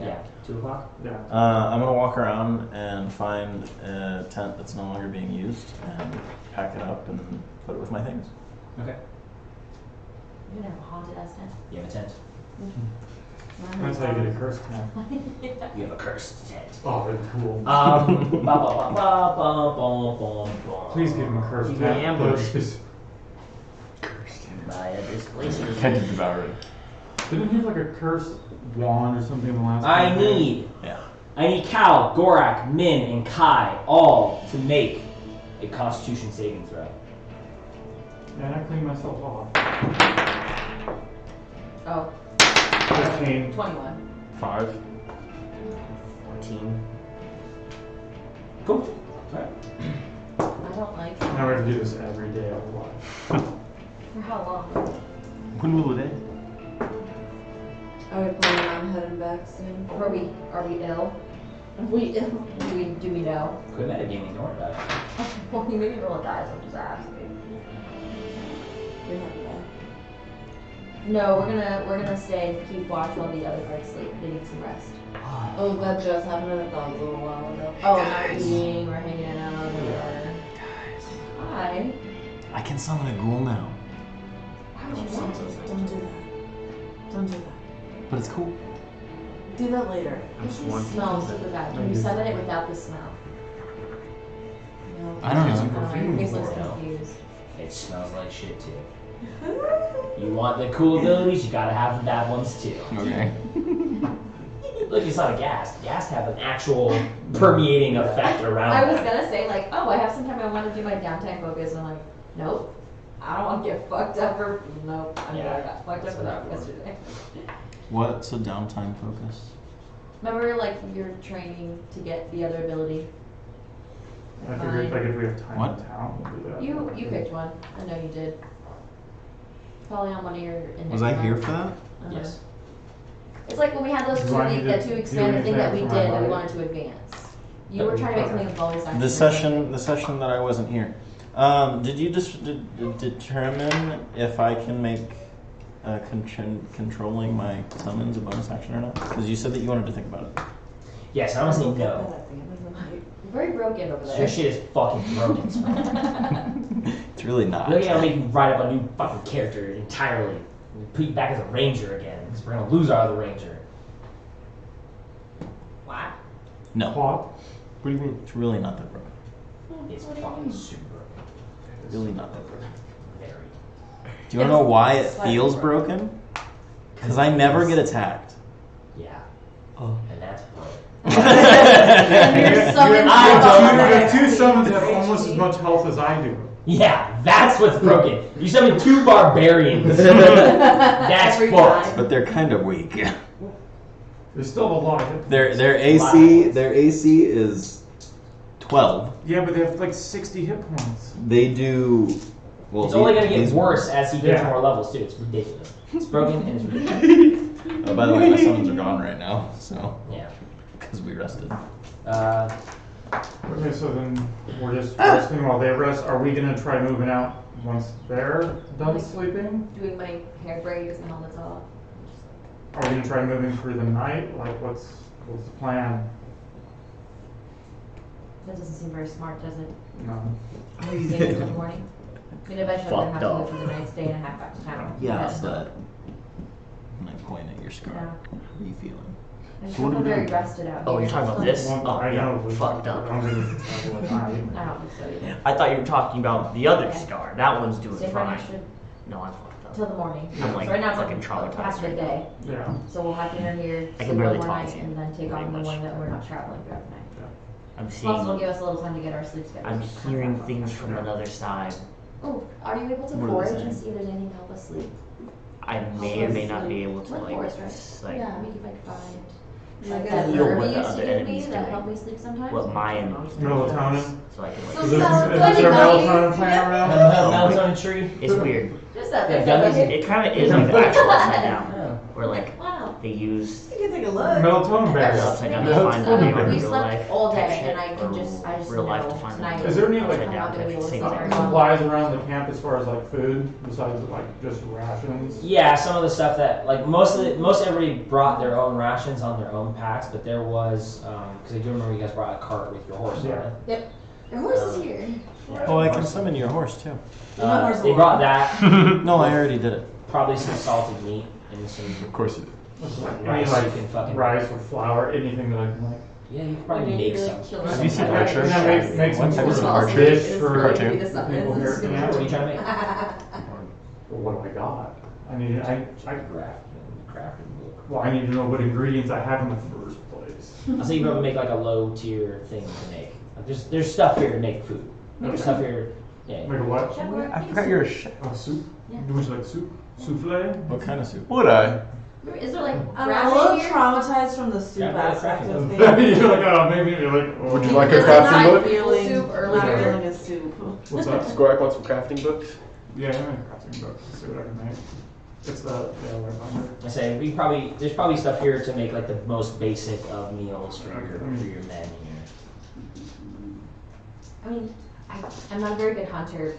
Yeah, 2 o'clock. Yeah. I'm gonna walk around and find a tent that's no longer being used and pack it up and put it with my things. Okay. You're gonna have a haunted ass tent. You have a tent. That's how you get a curse tent. You have a cursed tent. Oh, that'd be cool. Please give him a curse You tent. get ambushed. Please. By a displacer. Can't you devour it? Didn't he have like a cursed wand or something in the last I campaign? need Cal, Gorak, Min, and Kai all to make a Constitution saving throw. Yeah, and I cleaned myself off. Oh, 15. 21. 5. 14. Cool. Alright. I don't like Now we have to do this every day of our life. For how long? When will it end? Are we planning on heading back soon? Are we ill? Are we ill? Do we know? Quit metagaming, don't worry about it. Well, you maybe roll a dice, I'm just asking. We're heading back. No, we're gonna stay and keep watch while the other guards sleep, getting some rest. Oh, that just happened. I thought it was a little while ago. Oh, not eating or hanging out or. Hi. I can summon a ghoul now, Why would you want to? Don't do that. Don't do that. but it's cool. Do that later. This smells super bad. Can you summon it without the smell? No. I don't know. Your face looks confused. It smells like shit too. You want the cool abilities, you gotta have the bad ones too. Okay. Look, it's not a ghast. Ghast have an actual permeating effect around I was them. gonna say like, oh, I have some time I want to do my downtime focus, and I'm like, nope. I don't want to get fucked up or nope. I got fucked up with that yesterday. What's a downtime focus? Remember, like you're training to get the other ability. I figured like if we have time What? in town, we'll do that. You picked one. I know you did. Probably on one of your. Was I here for that? Uh-huh. Yes. It's like when we had those Do I need to to do expand the thing that we anything did for my that we body? wanted to advance. You were trying to make something of bonus action. The session that I wasn't here. Did you just determine if I can make controlling my summons a bonus action or not? Because you said that you wanted to think about it. Yes, I'm gonna say no. Very broken over Your there. shit is fucking broken. It's really not. Look, I'll make you write up a new fucking character entirely. And put you back as a ranger again, because we're gonna lose our other ranger. Wow. No, What? What do you mean? it's really not that broken. It's fucking super broken. Really not that broken. Very. Do you want to know why it Slightly feels broken. broken? Because I never get attacked. Yeah. Oh. And that's broken. And your summons I are don't- The two automatically- summons have almost as much health as I do. Yeah, that's what's broken. You summon 2 barbarians. That's Every fucked. time. But they're kind of weak. There's still a lot of hit. Their AC is 12. Yeah, but they have like 60 hit points. They do. Well, It's only gonna get these- worse as he gets Yeah. more levels too. It's ridiculous. It's broken and it's ridiculous. Oh, by the way, my summons are gone right now, so Yeah. because we rested. Okay, so then we're just resting while they rest. Are we gonna try moving out once they're done sleeping? Doing my hair braids and all that's off. Are we gonna try moving through the night? Like, what's the plan? That doesn't seem very smart, does it? No. Stay until the morning. I mean, eventually I'm gonna have to Fucked go up. for the night, stay and a half back to town. Yeah, but when I point at your scar, Yeah. how are you feeling? I just So what feel do we very do? rested out Oh, here. you're talking about this? Well, Oh, I yeah, know. but fucked I up. don't think it's travel at night. I don't think so either. I thought you were talking about the other scar. That one's doing Stay for fine. an extra No, I'm fucked up. till the morning. I'm like So right now it's fucking like traumatized past right midday. Yeah. So we'll have dinner here, I can sleep barely one more talk night, to you. and then take Pretty on the much. one that we're not traveling throughout the night. I'm Plus, it'll seeing. give us a little time to get our sleep schedule. I'm hearing things from another side. Oh, are you able to What are they forage saying? and see if there's anything to help us sleep? I may or may not be able to Like like, forest, right? like Yeah, we could like find. Like Like a- that You know herb what you the used other to give me enemy's that doing. helped me sleep sometimes. what my enemies do. Melatonin. So I can So like. Is there What a do you melatonin plant around? Melatonin tree. It's weird. Just that. Yeah, that's gummies. it. It kind of is like the actual upside down, Oh. where like Wow. they use You can take a look. Melatonin the berries. upside down Maybe to it's, find the name we of real slept life all type day, shit, and I or just real life know to find tonight. the Is there any, like, upside I'm down not gonna be type able to thing. sleep Any very supplies around the camp as far as like food besides like just rations? Yeah, some of the stuff that like most everybody brought their own rations on their own packs, but there was because I do remember you guys brought a cart with your horse on Yeah. it. Your horse is here. Oh, I can summon your horse too. They brought that, No, I already did it. probably some salted meat and some Of course you do. Any rice like you can fucking. rice or flour, anything that I can like. Yeah, you could probably make some. Have you seen some- Archer? Can I make some Have you sort seen of Archer? dish for Cartoon? people here? What Yeah. are you trying to make? What do I got? I need Crafting book. well, I need to know what ingredients I have in the first place. I'll say you probably make like a low tier thing to make. Like, there's stuff here to make food. There's stuff here. Yeah. Make a what? I forgot you're a chef. A soup? Yeah. Would you like soup? Souffle? What kind of soup? Would I? Is there like I'm a little rations here? traumatized from the soup Yeah, aspect cracking. of You're things. like, oh, maybe you're like, oh. Would you like a Because I'm crafting not book? feeling, Soup not earlier. feeling a soup. What's that? Squack wants some crafting books. Yeah, I'm in a crafting book. Let's see what I can make. It's the right under. I say there's probably stuff here to make like the most basic of meals for your men here. I mean, I'm not a very good hunter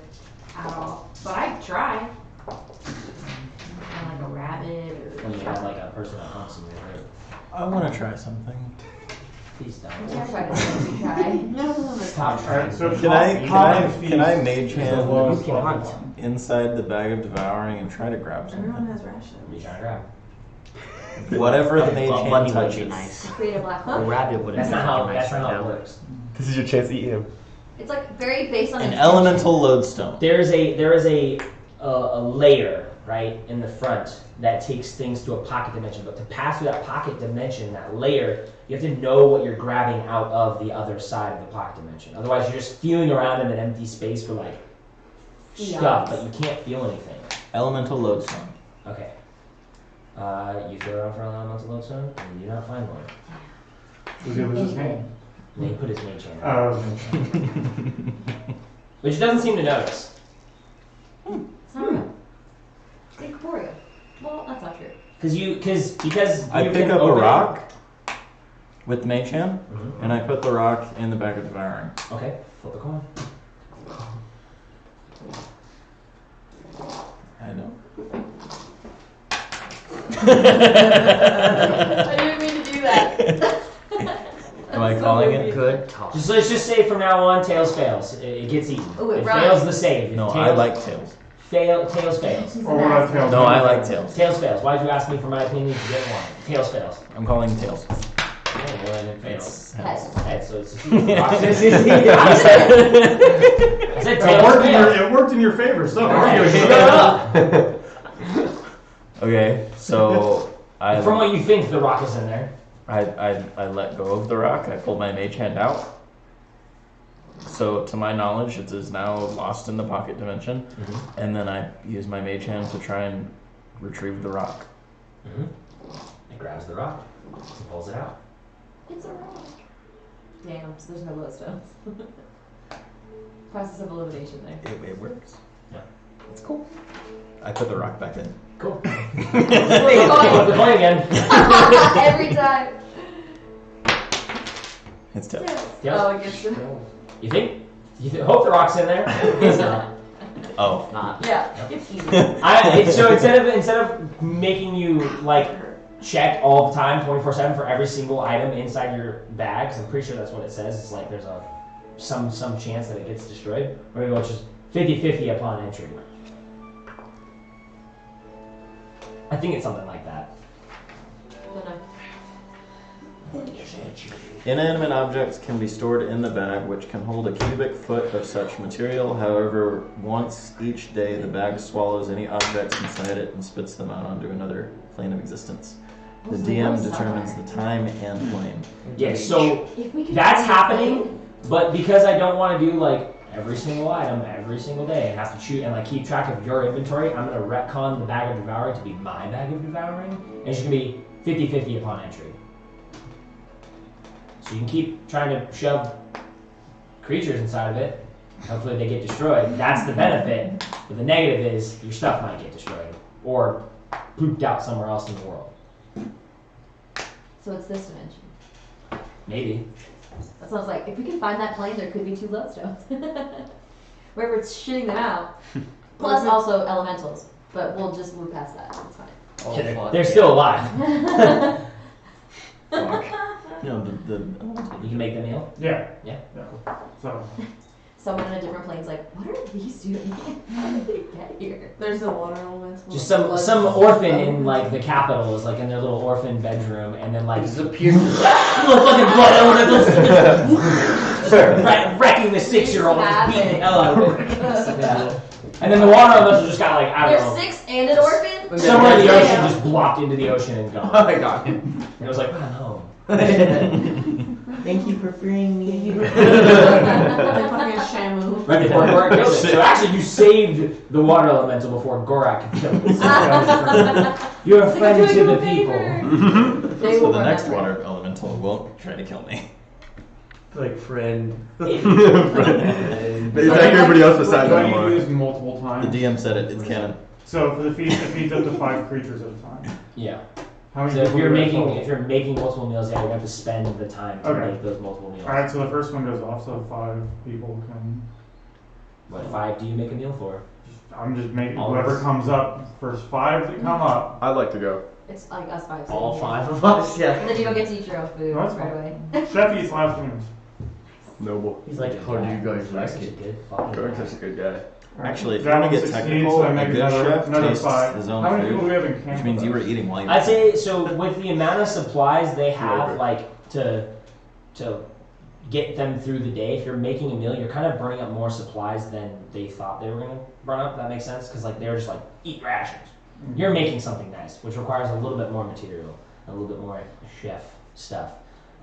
at all, but I try. Kind of like a rabbit When you or. have like a person that hunts in your group. I want to try something. Please don't. Everybody says we try. No, Stop Alright, trying. so Can I mage is the hand lowest You can level hunt. one. inside the bag of devouring and try to grab everyone something? has rations. What are you trying to grab? Whatever the mage Well, hand bunny would be touches. nice. Create a black A hole. rabbit would That's be not how nice that's right not how it now. works. This is your chance to eat him. It's like very based on An intention. elemental lodestone. There is a layer right in the front that takes things to a pocket dimension. But to pass through that pocket dimension, that layer, you have to know what you're grabbing out of the other side of the pocket dimension. Otherwise, you're just feeling around in an empty space for like stuff, but you can't feel anything. Elemental lodestone. Okay. You feel around for an elemental lodestone, and you do not find one. Was it his name? And then he put his mage hand. Oh. Which he doesn't seem to notice. It's not real. It's incorporeal. Well, that's not true. Because I you pick can up a open it- rock with the mage hand, Mhm. and I put the rock in the bag of devouring. Okay, flip the coin. I know. I didn't mean to do that. Am I calling it? Good call. Let's just say from now on, tails fails. It gets eaten. Oh, it it rhymes. fails the save. If No, tails, I like tails. tails fails. Or what I tell No, I like tails. Tails fails. Why'd you ask me for my opinion? You didn't want it. Tails fails. I'm calling tails. Oh, well, then it fails. It's Heads. Head, so it's I said It tails worked, fails. it worked in your favor, so Alright, shut up. Okay, so I From what you think, the rock is in there. I let go of the rock. I pulled my mage hand out. So to my knowledge, it is now lost in the pocket dimension. Mm-hmm. And then I use my mage hand to try and retrieve the rock. Mm-hmm. It grabs the rock and pulls it out. It's a rock. Damn, so there's no lodestones. Process of elimination there. It works. Yeah. It's cool. I put the rock back in. Cool. Wait, Flip the coin again. Every time. It's tails. Tails. Oh, it gets You think? Hope the rock's in there. It's not. Oh. Not. Yeah, it's easy. So instead of making you like check all the time, 24/7 for every single item inside your bag, 'cause I'm pretty sure that's what it says. It's like there's some chance that it gets destroyed. We're gonna go just 50-50 upon entry. I think it's something like that. Inanimate objects can be stored in the bag, which can hold a cubic foot of such material. However, once each day, the bag swallows any objects inside it and spits them out onto another plane of existence. The DM determines the time and plane. Yeah, so If we could that's find happening, but because I don't want to do like every single item every single day and have to shoot and like keep track of your inventory, I'm gonna retcon the bag of devouring to be my bag of devouring, and it's gonna be 50-50 upon entry. So you can keep trying to shove creatures inside of it. Hopefully they get destroyed. That's the benefit. But the negative is your stuff might get destroyed or pooped out somewhere else in the world. So it's this dimension. Maybe. That sounds like if we can find that plane, there could be two lodestones. Wherever it's shitting them out. Plus also elementals. But we'll just move past that. It's fine. Yeah, they're still alive. Fuck. No, You can make them ill. Yeah. Yeah. So, Someone in a different plane's like, what are these doing? How did they get here? There's the water elements. Just some orphan in like the capital is like in their little orphan bedroom, and then like Disappears. fucking blood elementals wrecking the 6-year-old, just beating the hell out of it. Yeah. And then the water elemental just got like I don't know. There's 6 and an orphan? Somewhere in the ocean just blopped into the ocean and gone. I got him. And it was like, oh Thank you for freeing me. Like fucking Shamu. right before Gorak killed it. So actually you saved the water elemental before Gorak could kill it. You're a friend to the people. They So will the next remember. water elemental won't try to kill me. Like friend. They attack everybody else besides so you Omar. use multiple The times. DM said it. It's canon. So for the feast, it feeds up to 5 creatures at a time. Yeah. How many So if people you're do we have making total? multiple meals, yeah, you have to spend the time to Okay. make those multiple meals. Alright, so the first one goes off, so 5 people can. What 5 do you make a meal for? I'm just making All whoever of us. comes up, first 5 that come up. I'd like to go. It's like us 5. All yeah. 5 of us? Yeah. And then you don't get to eat your own food That's right fine. away. Chef eats last meals. Noble. He's like, how do you guys like Such a it? good fucking Gorak's guy. such a good guy. Actually, if you That want to one's get 16, technical, so I a make good another chef tastes 5. his How own many people do food, we have in camp? which means you were with us? eating while you I'd say so with the amount of supplies they have, Over. like to get them through the day. If you're making a meal, you're kind of burning up more supplies than they thought they were gonna burn up. That makes sense because like they're just like eat rations. You're making something nice, which requires a little bit more material, a little bit more chef stuff.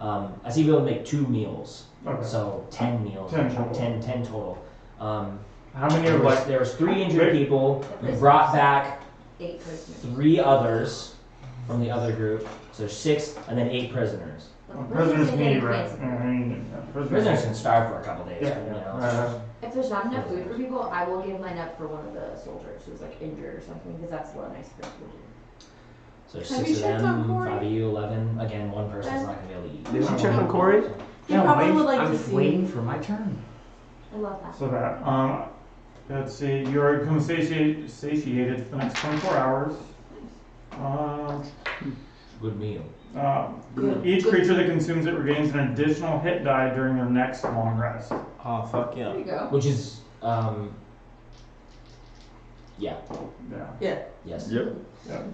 I see people make 2 meals, Okay. so 10 meals, 10 total. 10 total. How many are like. There was 3 injured people. We brought back 8 prisoners. 3 others from the other group. So there's 6 and then 8 prisoners. Prisoners can eat, right? Fancy. Prisoners can starve for a couple days. Yeah, You know. If there's not enough food for people, I will give mine up for one of the soldiers who's like injured or something, because that's what a nice person would do. So Have 6 you of checked on them, Corey? 5 of you, 11. Again, one person's not gonna be able to eat. Did you check on Corey? He probably would like I'm to just see. waiting for my turn. I love that. So that, let's see, you are become satiated for the next 24 hours. Good meal. Each creature that consumes it regains an additional hit die during their next long rest. Oh, fuck yeah. There you go. Which is, yeah, Yeah. yes. Yep.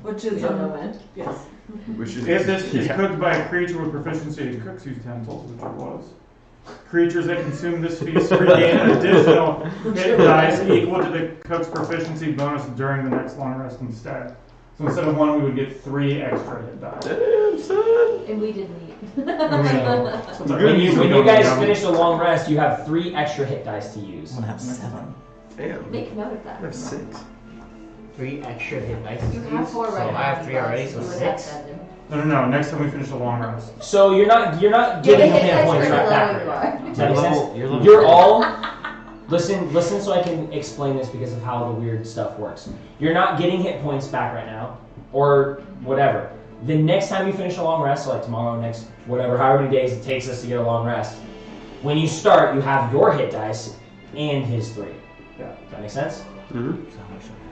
Which is We don't know when. Yes. Which is If this is yeah. cooked by a creature with proficiency in cook's utensils, which it was, creatures that consume this feast regain an additional hit dice equal to the cook's proficiency bonus during the next long rest instead. So instead of 1, we would get 3 extra hit dice. Damn, son. And we didn't eat. So When you guys finish a long rest, you have 3 extra hit dice to use. I'm gonna have 7. Damn. Make note of that. I have 6. 3 extra hit dice. You have 4 So right now. I have 3 already, so You would have 6. 7. No, next time we finish a long rest. So you're not Yeah, getting the hit hit dice points are right low back. you Right? are. Does that make sense? You're You're all listen so I can explain this because of how the weird stuff works. You're not getting hit points back right now, or whatever. The next time you finish a long rest, so like tomorrow, next whatever, however many days it takes us to get a long rest, when you start, you have your hit dice and his 3. Yeah. Does that make sense? Mm-hmm.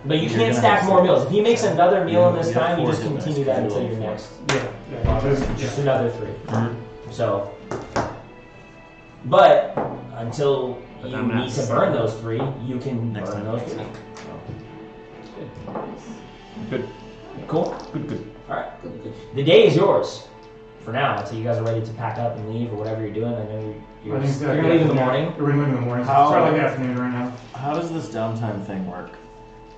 But you You're can't gonna stack have more some- meals. If he makes another meal in this You have time, you 4 just hit dice, continue that because until you your rolled next. Yeah. Just another 3. Mm-hmm. So, but until But you I'm gonna need have to to burn save those 3, you can Next burn time. those 3. Good. Cool. Good. All right. The day is yours for now until you guys are ready to pack up and leave or whatever you're doing. I know you're gonna leave in the morning. We're gonna leave in the morning. How- It's probably like afternoon right now. How does this downtime thing work?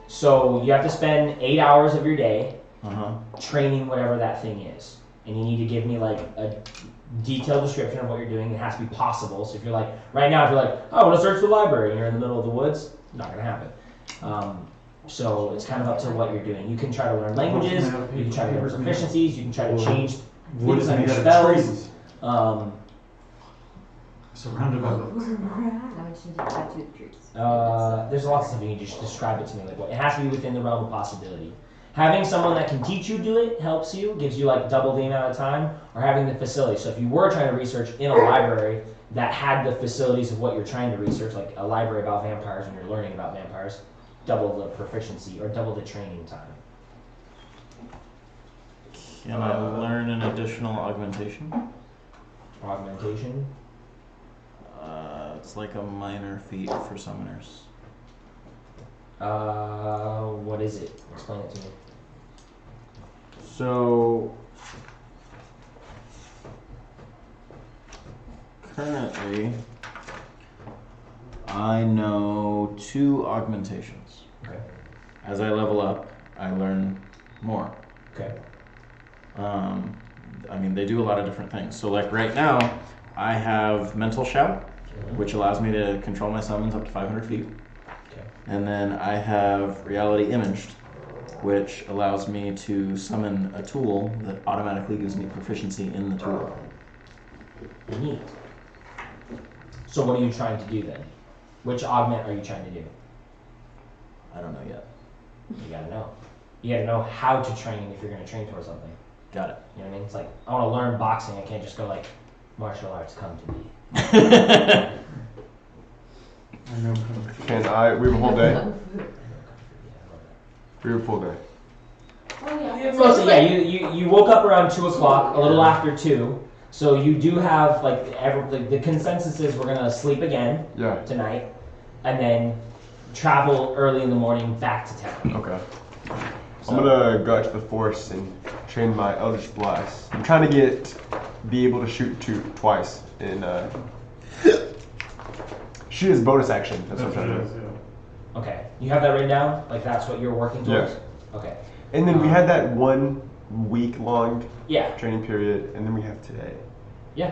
So you have to spend 8 hours of your day Uh-huh. training whatever that thing is, and you need to give me like a detailed description of what you're doing. It has to be possible. So if you're like right now, if you're like, oh, I want to search the library, and you're in the middle of the woods, not gonna happen. So it's kind of up to what you're doing. You can try to learn languages, you can try to learn proficiencies, you can try to change Wood is things on made your out of spells. trees. Surrounded by books. Now I just need to tattoo the trees. There's lots of stuff you can just describe it to me. Like what it has to be within the realm of possibility. Having someone that can teach you do it helps you, gives you like double the amount of time, or having the facility. So if you were trying to research in a library that had the facilities of what you're trying to research, like a library about vampires and you're learning about vampires, double the proficiency or double the training time. Can I learn an additional augmentation? Augmentation. It's like a minor feat for summoners. What is it? Explain it to me. So currently, I know 2 augmentations. Okay. As I level up, I learn more. Okay. I mean, they do a lot of different things. So, like right now, I have Mental Shout, which allows me to control my summons up to 500 feet. Okay. And then I have Reality Imaged, which allows me to summon a tool that automatically gives me proficiency in the tool. Neat. So what are you trying to do then? Which augment are you trying to do? I don't know yet. You gotta know. You gotta know how to train if you're gonna train towards something. Got it. You know what I mean? It's like, I wanna learn boxing, I can't just go like, martial arts, come to me. Can I? We have a whole day. Oh, We have a full day. yeah. Mostly, yeah, you woke up around 2 o'clock, a little after 2. So you do have, like, the consensus is we're gonna sleep again Yeah. tonight, and then travel early in the morning back to town. Okay. So- I'm gonna go out to the forest and train my Eldritch Blast. I'm trying to be able to shoot twice in shoot as bonus action. That's what I'm trying to do. Okay, you have that written down? Like that's what you're working towards? Yeah. Okay. And then we had that 1 week long Yeah, training period, and then we have today. yeah.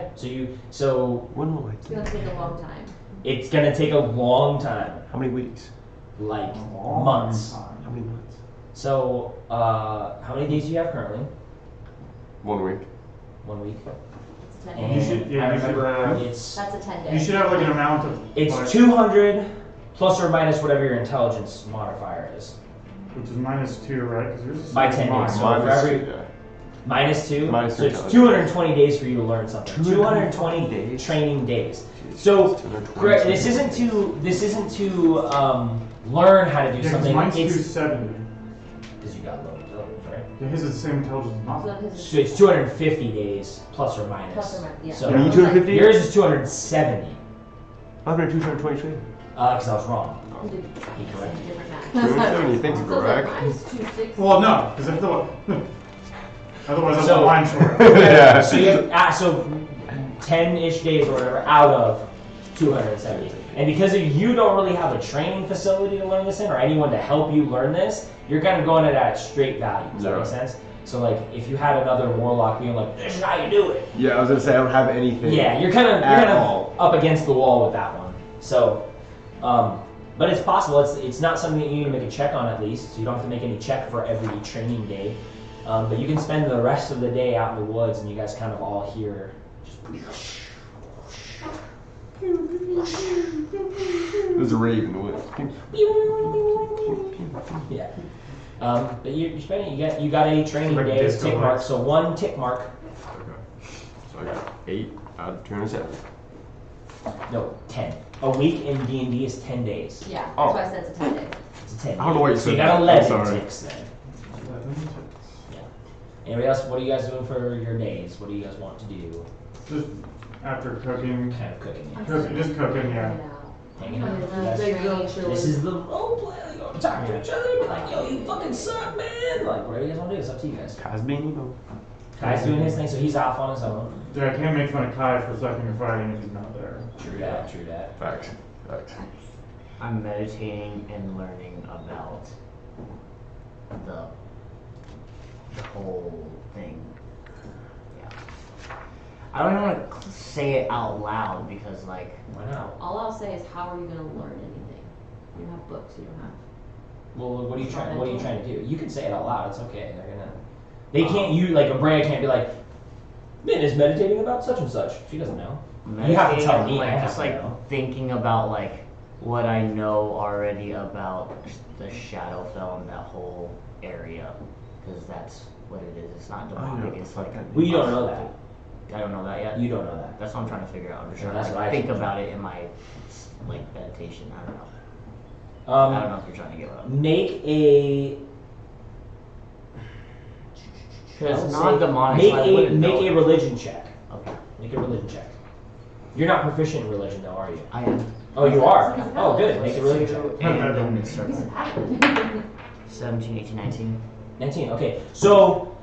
So When will I It's do? gonna take a long time. it's gonna take a long time, How many weeks? like months. How many months? So, how many days do you have currently? 1 week. 1 week. 10 You days. should, yeah, I you should remember have, it's That's a 10 day. you should have like an amount of. it's like, 200 plus or minus whatever your intelligence modifier is. Which is -2, right? Because yours is By same 10 as days. mine. So for every yeah. -2, Minus so your it's intelligence. 220 days for you to learn something. 220 days? training days. So, 220 Greg, this isn't to learn how to do Yeah, because something. mine's It's 270. because you got low intelligence, right? Yeah, his is the same intelligence as mine. So his is So it's 250 days plus or minus. plus or minus, yeah. So You need 250? yours is 270. I've been 223. Because I was wrong. You did He corrected me. different math. 270, thanks, So it's like, Greg. mine's 260. Well, no, because if the otherwise I'm So- blind short. Yeah. So you so 10-ish days or whatever out of 270. And because you don't really have a training facility to learn this in or anyone to help you learn this, you're kind of going at it at straight value. Does that Yeah. make sense? So like if you had another warlock being like, this is how you do it. Yeah, I was gonna say I don't have anything. Yeah, you're kind of up against the wall with that one. So, but it's possible. It's not something that you need to make a check on at least. So you don't have to make any check for every training day. But you can spend the rest of the day out in the woods, and you guys kind of all hear just. There's a rave in the woods. Yeah. But you're spending. You got a training Like a day disco tick mark. lights. So 1 tick mark. Okay. So I got 8 out of 270. No, 10. A week in D&D is 10 days. Yeah, that's Oh. why I said it's a 10 day. It's a 10. I don't know why you So you said got that. 11 I'm sorry. ticks then. Anybody else? What are you guys doing for your days? What do you guys want to do? Just after cooking, Kind of cooking. Yeah. just cooking, yeah. Hanging out. Yeah. You guys- Big girl chilling. This is the role play. You go talk to each other. Be like, yo, you fucking suck, man. Like, whatever you guys want to do, it's up to you guys. Kai's being ego. Kai's doing his thing, so he's off on his own. Yeah, I can't make fun of Kai for sucking or fighting if he's not there. True that. True that. Facts. Facts. I'm meditating and learning about the whole thing. Yeah. I don't even want to say it out loud because, like, Why not? All I'll say is, how are you going to learn anything? You don't have books, you don't have. Well, what are you trying? What are you trying to do? You can say it out loud. It's okay. They're gonna. They can't. You like Abrea can't be like, Min is meditating about such and such. She doesn't know. You have to tell me. I like, have just to like know. thinking about like what I know already about the Shadowfell and that whole area, because that's what it is. It's not demonic. It's like We don't know that. I don't know that yet. You don't know that. That's what I'm trying to figure out. I'm just Yeah, trying that's to what I think think. about it in my like meditation. I don't know. I don't know if you're trying to get what I'm. Make a. Because non-demonic. Make so I a wouldn't make know a it. religion check. Okay. Make a religion check. You're not proficient in religion, though, are you? I am. Oh, you are. Oh, good. Make a religion check. And then it's He's circle. an addict. 17, 18, 19. 19. Okay. So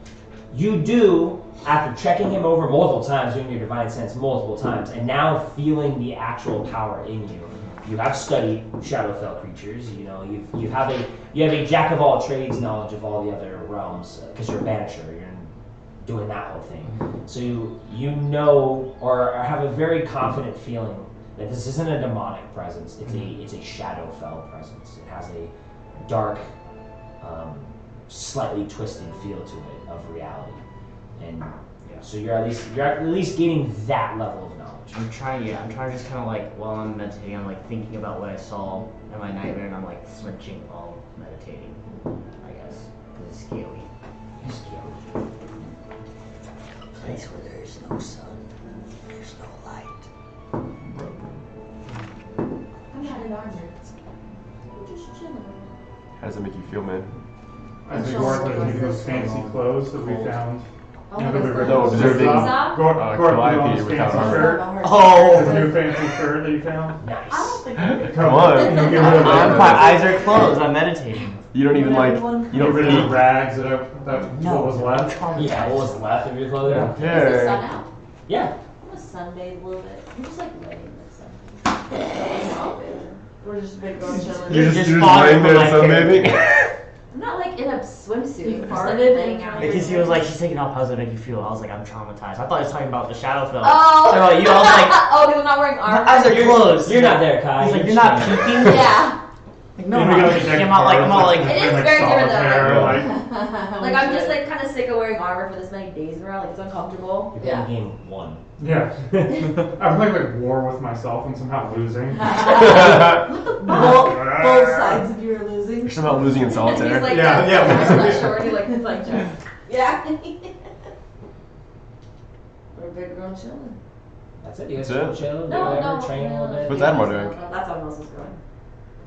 you do, after checking him over multiple times, doing your divine sense multiple times, and now feeling the actual power in you. You have studied Shadowfell creatures. You know you have a jack of all trades knowledge of all the other realms because you're a banisher. You're doing that whole thing. So you know or have a very confident feeling that this isn't a demonic presence. It's a Shadowfell presence. It has a dark, slightly twisted feel to it of reality, and so you're at least gaining that level of knowledge. I'm trying just kind of like, while I'm meditating, I'm like thinking about what I saw in my nightmare and I'm like flinching while meditating, I guess, because it's scary. It's scary. A place where there is no sun, there's no light. I'm not in armor. I'm just chilling. How does it make you feel, man? I think Gork was making those fancy clothes that we found. Oh, You know, that we read No, those observing. Gork put on Calliope his without fancy armor. shirt. Oh! His new fancy shirt that you found. Nice. I don't think Come on. You get rid of My the, eyes are closed, I'm meditating. You don't even like. Everyone- You get don't rid of the feel. rags that what was left. Yeah, what was left of your clothing? Yeah. Is the sun Yeah. out? Yeah. I'm gonna sunbathe a little bit. I'm just like laying in the sun. We're just big girl chilling. You're just fodder laying for there my sunbathing. I'm not like in a swimsuit. You I'm just like farted? laying out. Because he was like, she's taking off, how's it make you feel? I was like, I'm traumatized. I thought he was talking about the Shadowfell. Oh! So like, you know, I was like, oh, because I'm not wearing armor. my eyes are closed. You're not there, Kai. He's like, You're you're not chilling. peeking? Yeah. Like, no, And we got the deck I'm not like, I'm not cards, like. It is like very different solitaire, though. like, Like I'm just like kind of sick of wearing armor for this many days in a row. Like it's uncomfortable. You're playing game 1. yeah. I'm playing like war with myself and somehow losing. Both sides of you are losing. You're somehow losing in He's solitaire. like, Yeah, yeah. Not sure. He like just. Yeah. We're big grown chilling. That's it. You guys That's still chill, do No, whatever, no. train a little bit. What's Adamar doing? That's how Moses is going.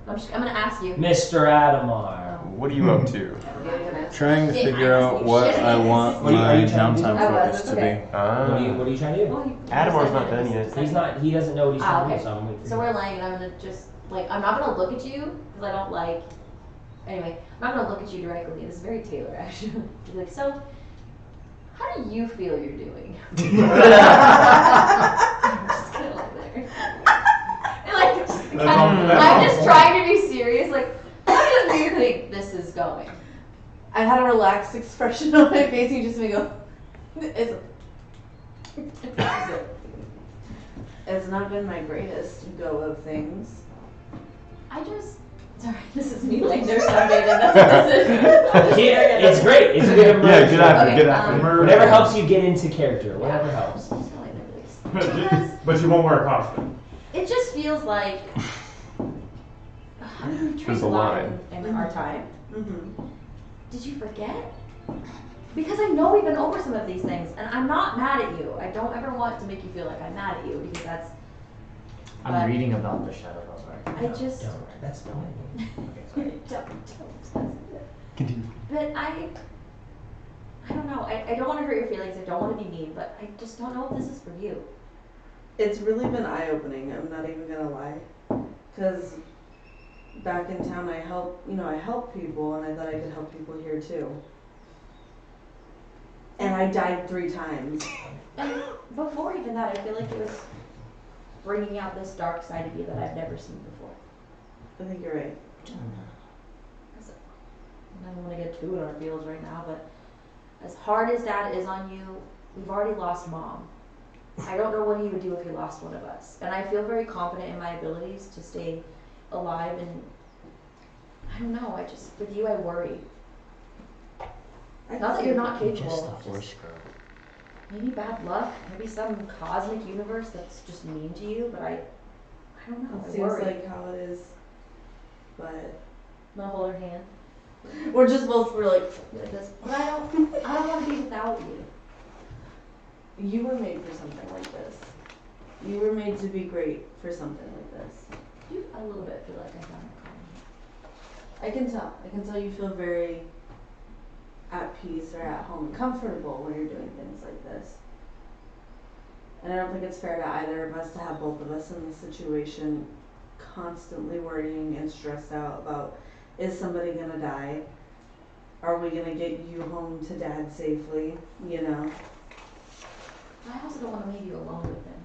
I'm gonna ask you. Mr. Adamar. What are you up to? Trying to figure out what I want What are my you trying to do? downtime focus to be. What are you trying to do? Adamar's not done yet. He doesn't know what he's trying to okay. do, so I'm waiting for So you. we're laying, and I'm gonna just like I'm not gonna look at you because I don't like. Anyway, I'm not gonna look at you directly. This is very Taylor actually. Be like, so how do you feel you're doing? Just kinda like there. And like, I'm just trying to be serious. Like, how do you think this is going? I had a relaxed expression on my face. You just made me go. It's not been my greatest go of things. Sorry, this is me like there's somebody that that's It's great. It's a good immersion. Yeah, good after, Okay, good after. Whatever helps you get into character. Whatever helps. But you won't wear a costume. It just feels like we There's a line. in our time. Mm-hmm. Did you forget? Because I know we've been over some of these things, and I'm not mad at you. I don't ever want to make you feel like I'm mad at you because that's. I'm But- reading about the Shadow of Right. I just. Don't worry, that's fine. Don't. Continue. But I don't know. I don't want to hurt your feelings. I don't want to be mean, but I just don't know if this is for you. It's really been eye-opening. I'm not even gonna lie, because back in town I help people, and I thought I could help people here too. And I died 3 times. And before even that, I feel like it was bringing out this dark side of you that I've never seen before. I think you're right. I don't want to get too in our feels right now, but as hard as Dad is on you, we've already lost Mom. I don't know what he would do if he lost one of us. And I feel very confident in my abilities to stay alive, and I don't know, with you I worry. Not that you're not Just capable. a horse girl. Maybe bad luck, maybe some cosmic universe that's just mean to you, but I don't know, It I seems worry. like how it is, but I'm gonna hold her hand we're like like this, but I don't want to be without you. you were made for something like this. You were made to be great for something like this. You a little bit feel like I found a calm. I can tell. I can tell you feel very at peace or at home and comfortable when you're doing things like this. And I don't think it's fair to either of us to have both of us in this situation constantly worrying and stressed out about, is somebody gonna die? Are we gonna get you home to Dad safely? You know? I also don't want to leave you alone with him.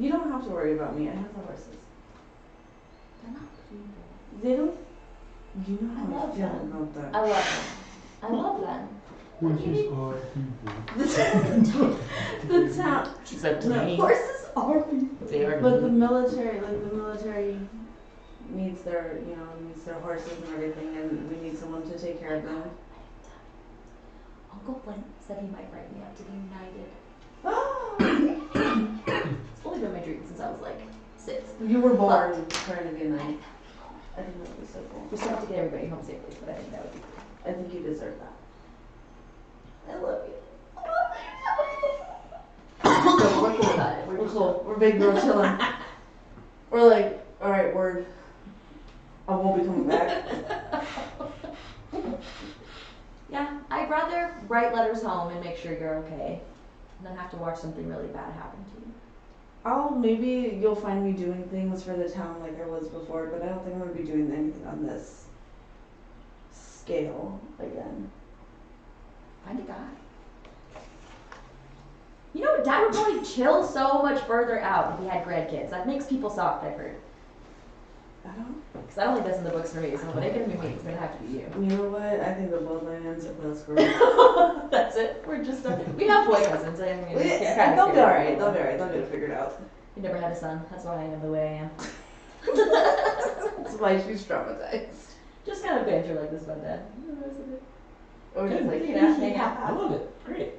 You don't have to worry about me. I have the horses. They're not people. They don't. You know I how I love feel them. about that. I love them. I love them. Horses are people. The town. She said to The me. horses are people. They are But the me. military needs their horses and everything, and we need someone to take care of them. Uncle Flint said he might write me up to be knighted. It's only been my dream since I was like 6. You were born trying to be a knight. I think that would be so cool. We still have to get everybody home safely, but I think that would be cool. I think you deserve that. I love you. So we're cool about it. We're cool. We're big girl chilling. We're like, alright, word. I won't be coming back. Yeah, I'd rather write letters home and make sure you're okay than have to watch something really bad happen to you. Maybe you'll find me doing things for the town like I was before, but I don't think I'm gonna be doing anything on this scale again. Find a guy. You know, Dad would probably chill so much further out if he had grandkids. That makes people soft, I've heard. Because I don't think that's in the books for me, so when it can be me, it's gonna have to be you. You know what? I think the bloodline ends up with us girls. That's it. We're just we have boy cousins. I mean, They'll be alright. They'll be alright. They'll get it figured out. You never had a son. That's why I am the way I am. That's why she's traumatized. Just kind of banter like this about Dad. Or Good. just like, yeah. I love it. Great.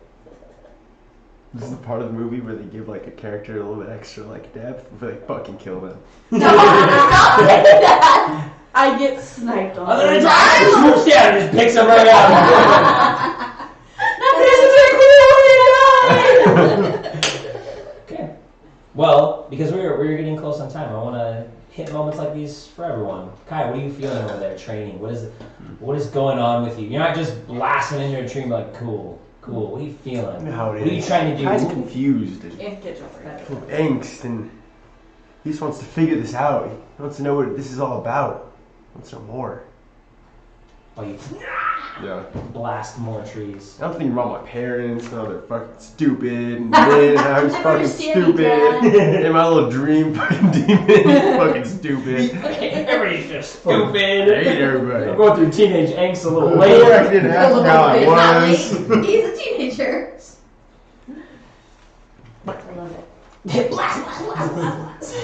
This is the part of the movie where they give like a character a little bit extra like depth before they fucking kill them. Stop saying that! I get sniped on. Other than that, he swoops down and just picks him right up. Okay. Well, because we're getting close on time, I want to hit moments like these for everyone. Kai, what are you feeling over there training? What is going on with you? You're not just blasting into a tree like cool. What are you feeling? How it What are you is. trying to do? Kai's confused and Can't get over full of angst, and he just wants to figure this out. He wants to know what this is all about. He wants to know more. Oh, you Yeah. blast more trees. I'm thinking about my parents, how they're fucking stupid, and then I was fucking Understand, stupid, Dad. and my little dream fucking demon is fucking stupid. Everybody's just I stupid. hate everybody. I'm going through teenage angst a little Later, later. I didn't ask how I was. He's a teenager. I love it. Blast.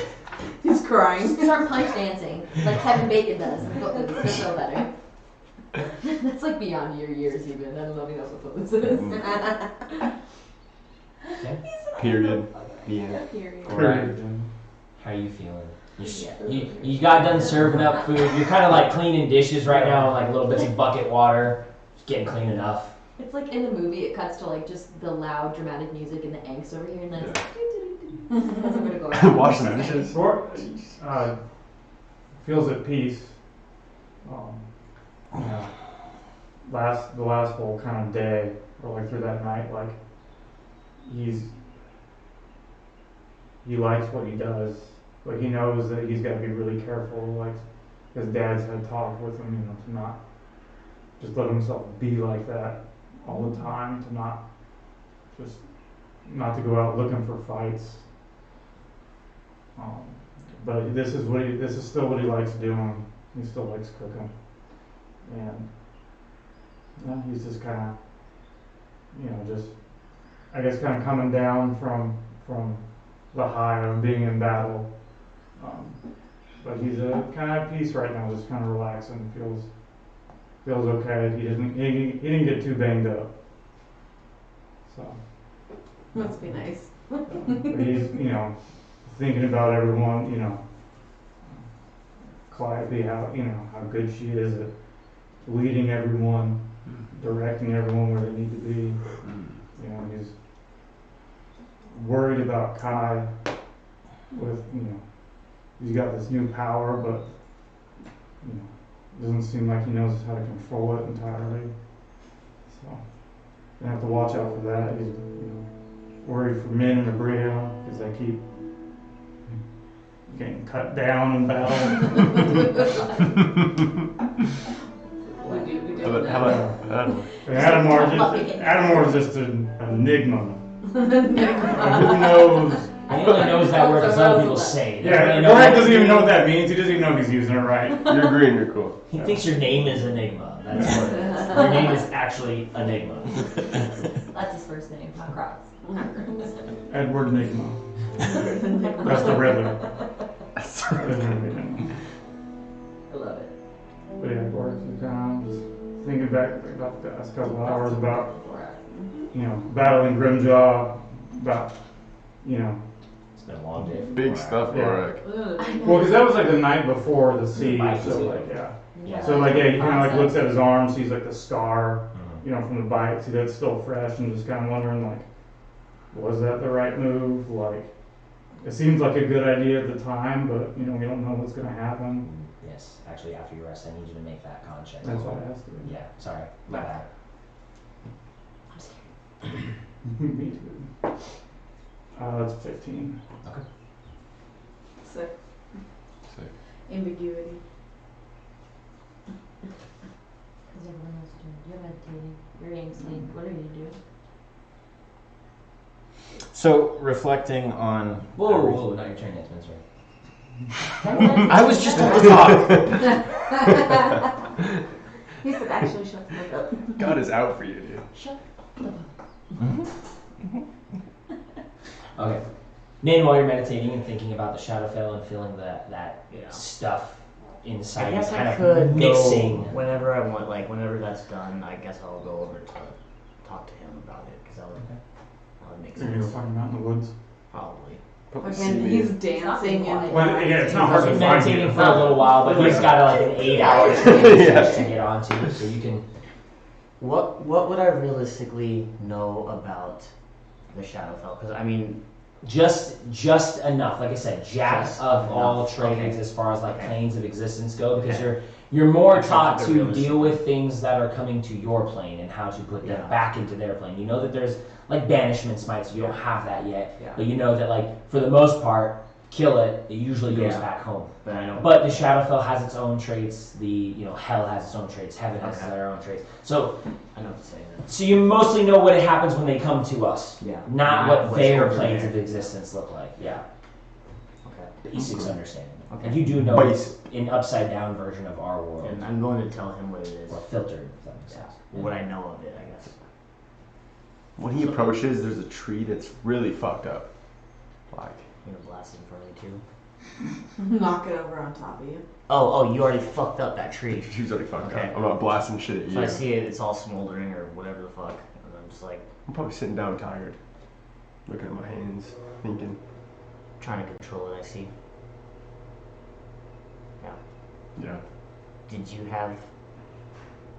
He's crying. Start punch dancing like Kevin Bacon does. It's so better. That's like beyond your years even. I don't know if he knows what footloose is. Period. Yeah. Alright. How are you feeling? You got done serving up food. You're kind of like cleaning dishes right now, like little bits of bucket water. Just getting clean enough. It's like in the movie, it cuts to like just the loud dramatic music and the angst over here, and then it's like, that's I'm gonna go around. Wash the dishes. Feels at peace. The last whole kind of day, or like through that night, like he likes what he does. Like he knows that he's got to be really careful. Like his dad's had talk with him, to not just let himself be like that all the time. To not to go out looking for fights. But this is still what he likes doing. He still likes cooking, and he's just kind of, I guess, kind of coming down from the high of being in battle. But he's kind of at peace right now, just kind of relaxing. Feels okay. He didn't get too banged up. So Must be nice. but he's thinking about everyone, quietly how good she is at leading everyone, directing everyone where they need to be. He's worried about Kai with, he's got this new power, but, doesn't seem like he knows how to control it entirely. So, gonna have to watch out for that. He's, worried for Min and Abria, because they keep getting cut down in battle. How about Adamor's just an enigma. Who knows? He only knows that word because other people say it. Yeah, Greg doesn't even know what that means. He doesn't even know if he's using it right. You're agreeing, you're cool. He thinks your name is Enigma. That's what it is. Your name is actually Enigma. That's his first name, not Crocs. Edward Enigma. That's the Riddler. I love it. But yeah, Gordon, kind of just thinking back about the past couple of hours about, battling Grimjaw, about, It's been a long day. Big stuff, Yeah. Warwick. Well, because that was like the night before the siege, so like, yeah. So like, yeah, he kind of like looks at his arm, sees like the scar, from the bite, see that's still fresh, and just kind of wondering like, was that the right move? Like, it seems like a good idea at the time, but we don't know what's gonna happen. Yes, actually, after you rest, I need you to make that con check. That's why I asked you. Yeah, sorry. My bad. I'm scared. Me too. That's 15. Okay. Sick. Sick. Ambiguity. Because everyone else is doing it. You're meditating. You're angsty. What are you doing? So, reflecting on. Whoa, now you're turning it, Spencer. I was just about to talk. He said, actually, shut the fuck up. God is out for you, dude. Shut the fuck up. Okay. Then while you're meditating and thinking about the Shadowfell and feeling that Yeah. stuff I inside you guess kind I of could mixing. go whenever I want. Like whenever that's done, I guess I'll go over to talk to him about it because that would make You're gonna go sense. find him out in the woods. Probably. Fucking, he's dancing and Well, yeah, it's not hard to He's find meditating you. for a little while, but he's Yeah. got like an 8-hour Yeah. to get onto, so you can. What would I realistically know about the Shadowfell? Because I mean, Just enough, like I said, jack Just of enough. all trades Okay. as far as like Okay. planes of existence go, because Okay. you're more That's taught like to a realistic- deal with things that are coming to your plane and how to put them Yeah. back into their plane. You know that there's like banishment smites, you don't have that yet, Yeah. but you know that like for the most part, kill it usually goes Yeah. back home. but I don't. But the Shadowfell has its own traits. Hell has its own traits. Heaven has Okay. their own traits. So I know what to say then. so you mostly know what happens when they come to us, Yeah. not Not what what's their over planes there. of existence look like. Yeah, Okay. basics understanding. Okay. And you do know Basic. it's an upside down version of our world, And I'm going to tell him what it is. or filtered. If that makes Yeah. sense. What I know of it, I guess. When he approaches, there's a tree that's really fucked up. Like, I'm gonna blast him for me too. knock it over on top of you. Oh, you already fucked up that tree. she's already fucked Okay. up. I'm not blasting shit at So you. I see it, it's all smoldering or whatever the fuck, and I'm just like I'm probably sitting down tired, looking at my hands, thinking. trying to control it. I see. Yeah. Yeah. Did you have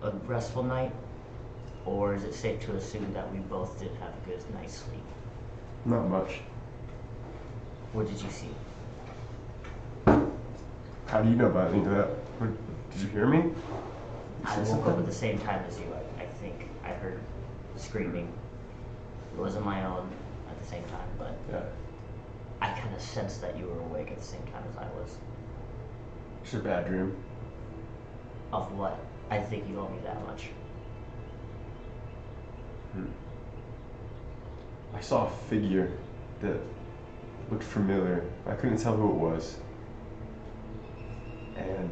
a restful night, or is it safe to assume that we both did have a good night's sleep? Not much. What did you see? How do you know about any of that? Did you hear me? I woke up at the same time as you. I think I heard screaming. It wasn't my own at the same time, but Yeah. I kind of sensed that you were awake at the same time as I was. It's a bad dream. Of what? I think you owe me that much. I saw a figure that looked familiar. I couldn't tell who it was. And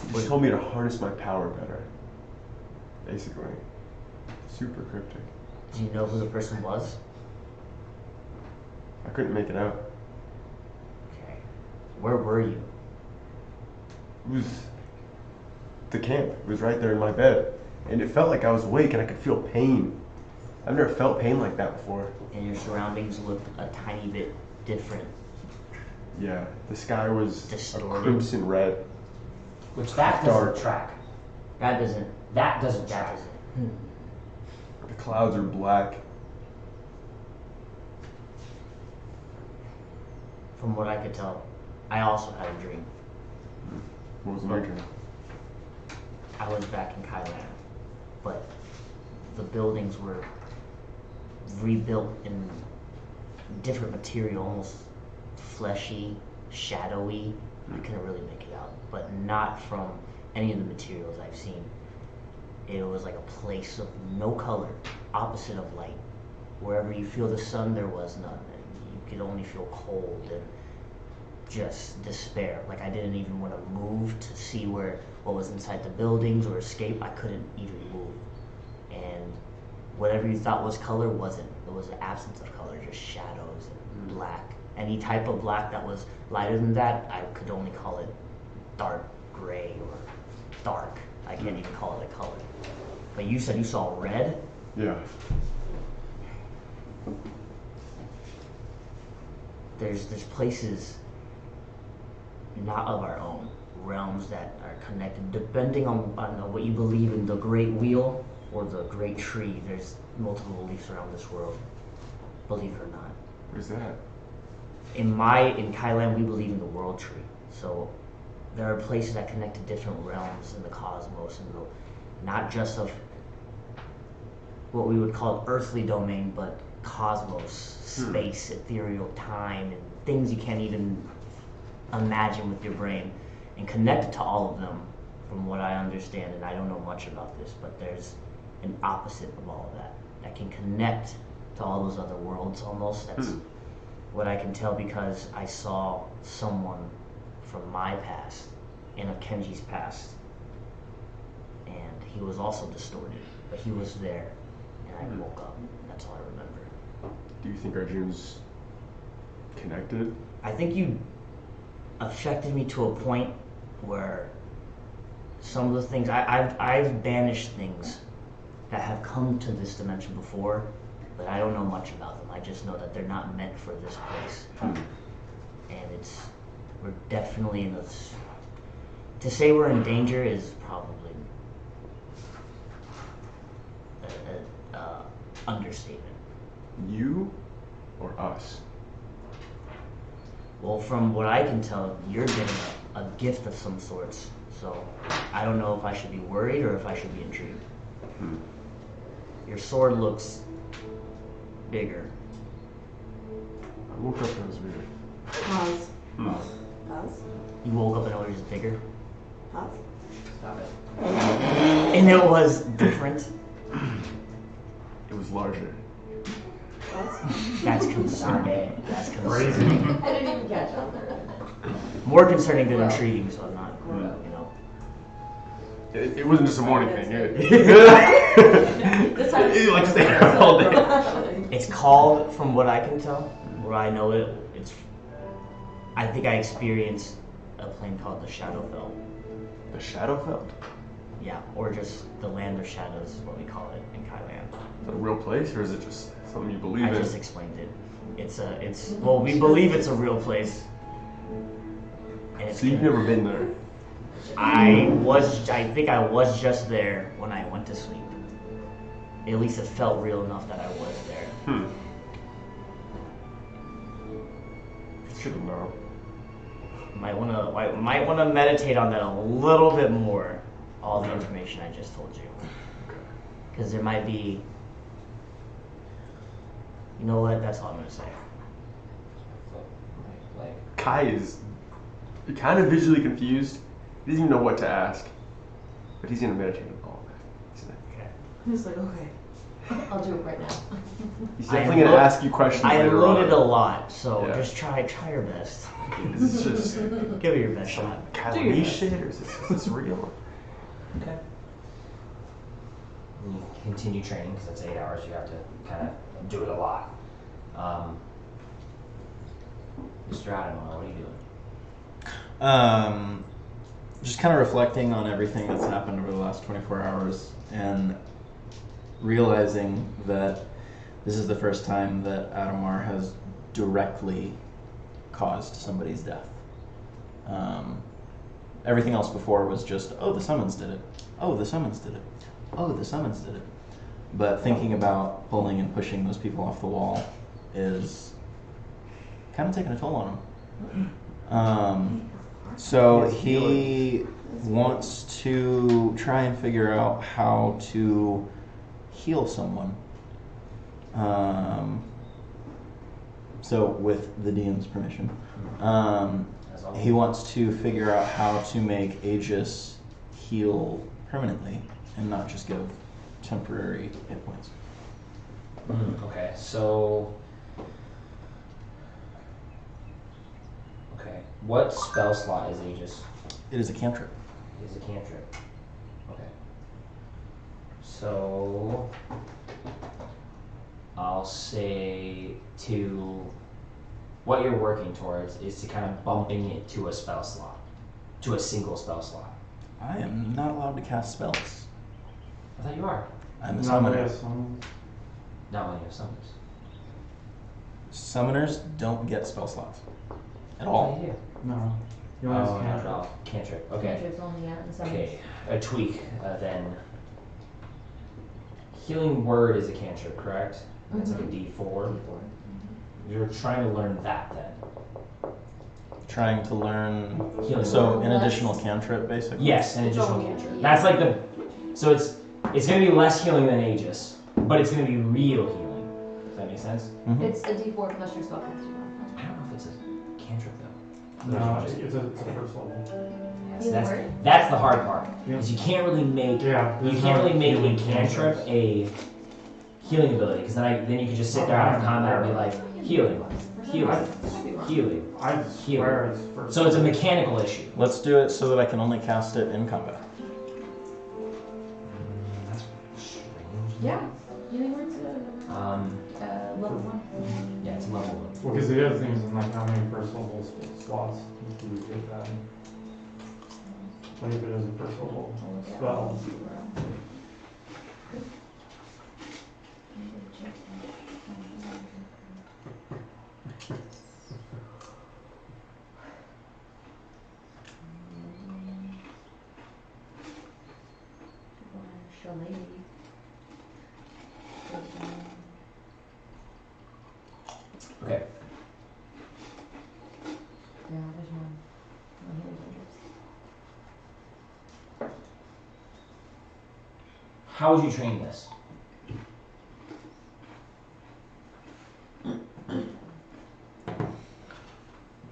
he just told me to harness my power better. Basically. Super cryptic. Do you know who the person was? I couldn't make it out. Okay. Where were you? It was the camp. It was right there in my bed. And it felt like I was awake and I could feel pain. I've never felt pain like that before. And your surroundings looked a tiny bit different. Yeah, the sky was Distorted. a crimson red. Which that Dark. doesn't track. That doesn't. That doesn't That track. doesn't. The clouds are black. From what I could tell, I also had a dream. What was in your dream? I was back in Thailand, but the buildings were rebuilt in different material, almost fleshy, shadowy. I couldn't really make it out, but not from any of the materials I've seen. It was like a place of no color, opposite of light. Wherever you feel the sun, there was none. And you could only feel cold and just despair. Like I didn't even want to move to see what was inside the buildings or escape. I couldn't even move. And whatever you thought was color wasn't. There was an absence of color, just shadows and black. Any type of black that was lighter than that, I could only call it dark gray or dark. I can't even call it a color. But you said you saw red? Yeah. There's places not of our own, realms that are connected. Depending on what you believe in, the great wheel or the great tree, there's multiple beliefs around this world. Believe it or not. Where's that? In Thailand, we believe in the world tree. So there are places that connect to different realms in the cosmos, and not just of what we would call earthly domain, but cosmos, space, ethereal time, and things you can't even imagine with your brain, and connected to all of them, from what I understand, and I don't know much about this, but there's an opposite of all of that that can connect to all those other worlds almost. That's what I can tell, because I saw someone from my past and of Kenji's past, and he was also distorted, but he was there, and I woke up. That's all I remember. Do you think our dreams Connected? I think you affected me to a point where some of the things I've banished things that have come to this dimension before, but I don't know much about them. I just know that they're not meant for this place, and we're definitely in this. To say we're in danger is probably a understatement. You or us? Well, from what I can tell, you're getting a gift of some sorts. So I don't know if I should be worried or if I should be intrigued. Your sword looks bigger. I woke up and it was weird. Pause. Pause. Pause. You woke up and it was bigger? Pause. Stop it. And it was different? It was larger. Pause. That's concerning. That's concerning. I didn't even catch on there. More concerning than intriguing, so I'm not, you know. It wasn't just a morning thing. This time You like stay around all day. It's called, from what I can tell, where I know it, I think I experienced a plane called the Shadowfell. The Shadowfell? Yeah, or just the Land of Shadows is what we call it in Kylan. Is that a real place, or is it just something you believe I in? just explained it. Well, we believe it's a real place. And it's So you've never been there? I think I was just there when I went to sleep. At least it felt real enough that I was there. Should have known. Might wanna meditate on that a little bit more. All the information I just told you, because there might be. You know what? That's all I'm gonna say. Kai is kind of visually confused. He doesn't even know what to ask, but he's gonna meditate on all of it. Okay. He's like, okay. I'll do it right now. He's definitely gonna ask you questions I later on. loaded a lot, so Yeah. just try your best. This is just Give it your best shot. Kylie shit, or is this real? Okay. You continue training because it's 8 hours. You have to kind of do it a lot. Mr. Adamar, what are you doing? Just kind of reflecting on everything that's happened over the last 24 hours and realizing that this is the first time that Adamar has directly caused somebody's death. Everything else before was just, oh, the summons did it. Oh, the summons did it. Oh, the summons did it. But thinking about pulling and pushing those people off the wall is kind of taking a toll on him. So he wants to try and figure out how to heal someone. So with the DM's permission. He wants to figure out how to make Aegis heal permanently and not just give temporary hit points. Okay, so... Okay, what spell slot is Aegis? It is a cantrip. It is a cantrip. Okay. So... I'll say to... What you're working towards is to kind of bumping it to a spell slot. To a single spell slot. I am not allowed to cast spells. I thought you are. I'm a summoner. Not when you have summons. Summoners don't get spell slots. At Oh, all. you do. No. You Oh, want not to at all. Cantrip. Okay. Cantrips only, yeah, and summons. Okay. A tweak then. Healing word is a cantrip, correct? That's like a D4. You're trying to learn that then. Trying to learn. Healing So word. an additional cantrip, basically. Yes, an additional Oh, cantrip. yeah. That's like the. So it's gonna be less healing than Aegis, but it's gonna be real healing. Does that make sense? Mhm. It's a D4 plus your spellcaster. I don't know if it's a cantrip though. No, it's a first level. Yes, Healing that's, word? that's the hard part. Yeah. Is you can't really make Yeah. you there's can't no really make healing a cantrip cantrips. a healing ability because then you could just sit there out of combat and be like healing, healing, healing. I swear it's first So it's a level. mechanical issue. Let's do it so that I can only cast it in combat. That's strange. Yeah. Healing word's good. Level 1. Yeah, it's level 1. Well, because the other thing is, like, how many first level slots do you get that? Like, if it is a first level spell. Okay. Yeah, there's one. How would you train this?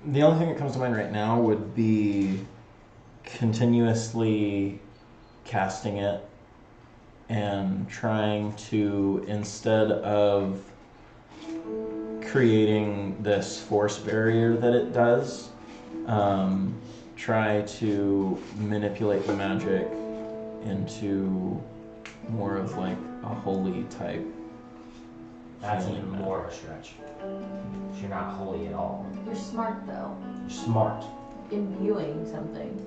The only thing that comes to mind right now would be continuously casting it and trying to, instead of creating this force barrier that it does, try to manipulate the magic into more of like a holy type. That's even more of a stretch. You're not holy at all. You're smart though. You're smart. Imbuing something.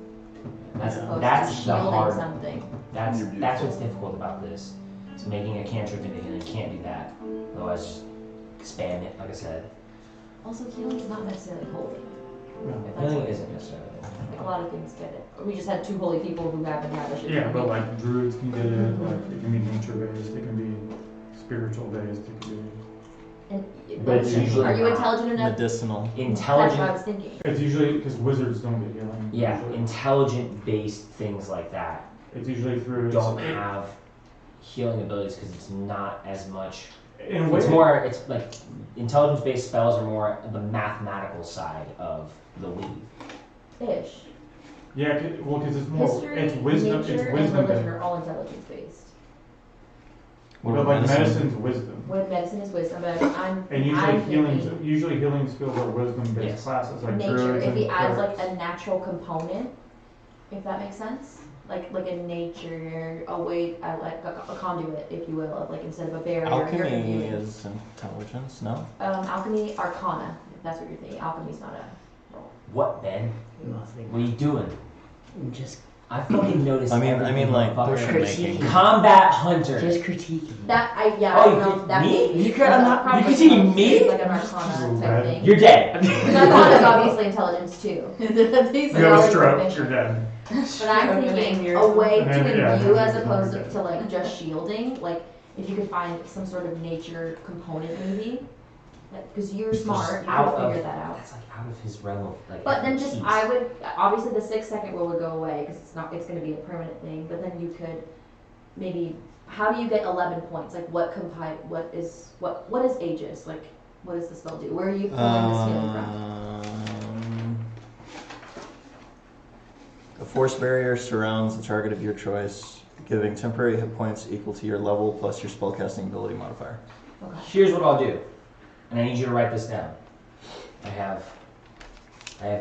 That's As opposed that's to the shielding hard. something. That's You're what's beautiful. difficult about this. It's making a cantrip into healing. Can't do that. Otherwise, just expand it. Like I said, Also, healing is not necessarily holy. Yeah. If that's healing what- isn't necessarily. Like a lot of things get it. We just had 2 holy people who haven't had a shit. Yeah, but like druids can get it, like it can be nature based, it can be spiritual based, it can be. And, But it's usually are you not. intelligent enough? Medicinal. That's what I Intelligent. was thinking. It's usually because wizards don't get healing. Yeah, usually. intelligent-based things like that It's usually through. don't have healing abilities because it's not as much. In a way, It's more. It's like intelligence-based spells are more the mathematical side of the weave. Ish. Yeah, well, because it's more. History, It's wisdom. nature, It's and wisdom religion based. are all intelligence based. What But about like medicine? medicine's wisdom. When medicine is wisdom, but I'm And usually I'm thinking healing skills are wisdom based Yes. classes like nature. druids If he and adds like clerics. a natural component, if that makes sense, like a nature, a way, like a conduit, if you will, of like instead of a barrier. you're Alchemy imbuing. is intelligence, no? Alchemy, arcana, if that's what you're thinking. Alchemy's not a roll. What, Ben? Nothing. What are you doing? Just, I fucking noticed. I mean, everything, like motherfucker. potion making. Combat hunter. just critiquing. That I Oh, I don't you know. could- That me? maybe. You could- I'm not- Probably you could see sounds me? like an arcana type thing. You're dead. Because arcana is obviously intelligence too. You These have are a already stroke, proficient. you're dead. But I'm thinking a way And then, to yeah, imbue then as you can opposed get to like just shielding. Like if you could find some sort of nature component maybe. Because you're Just smart, you out can of- figure that out. That's like out of his realm of like. But then just expertise. I would obviously the 6-second rule would go away because it's going to be a permanent thing. But then you could maybe how do you get 11 points? Like what is Aegis? Like what does the spell do? Where are you pulling this healing from? A force barrier surrounds the target of your choice, giving temporary hit points equal to your level plus your spellcasting ability modifier. Okay. Here's what I'll do, and I need you to write this down. I have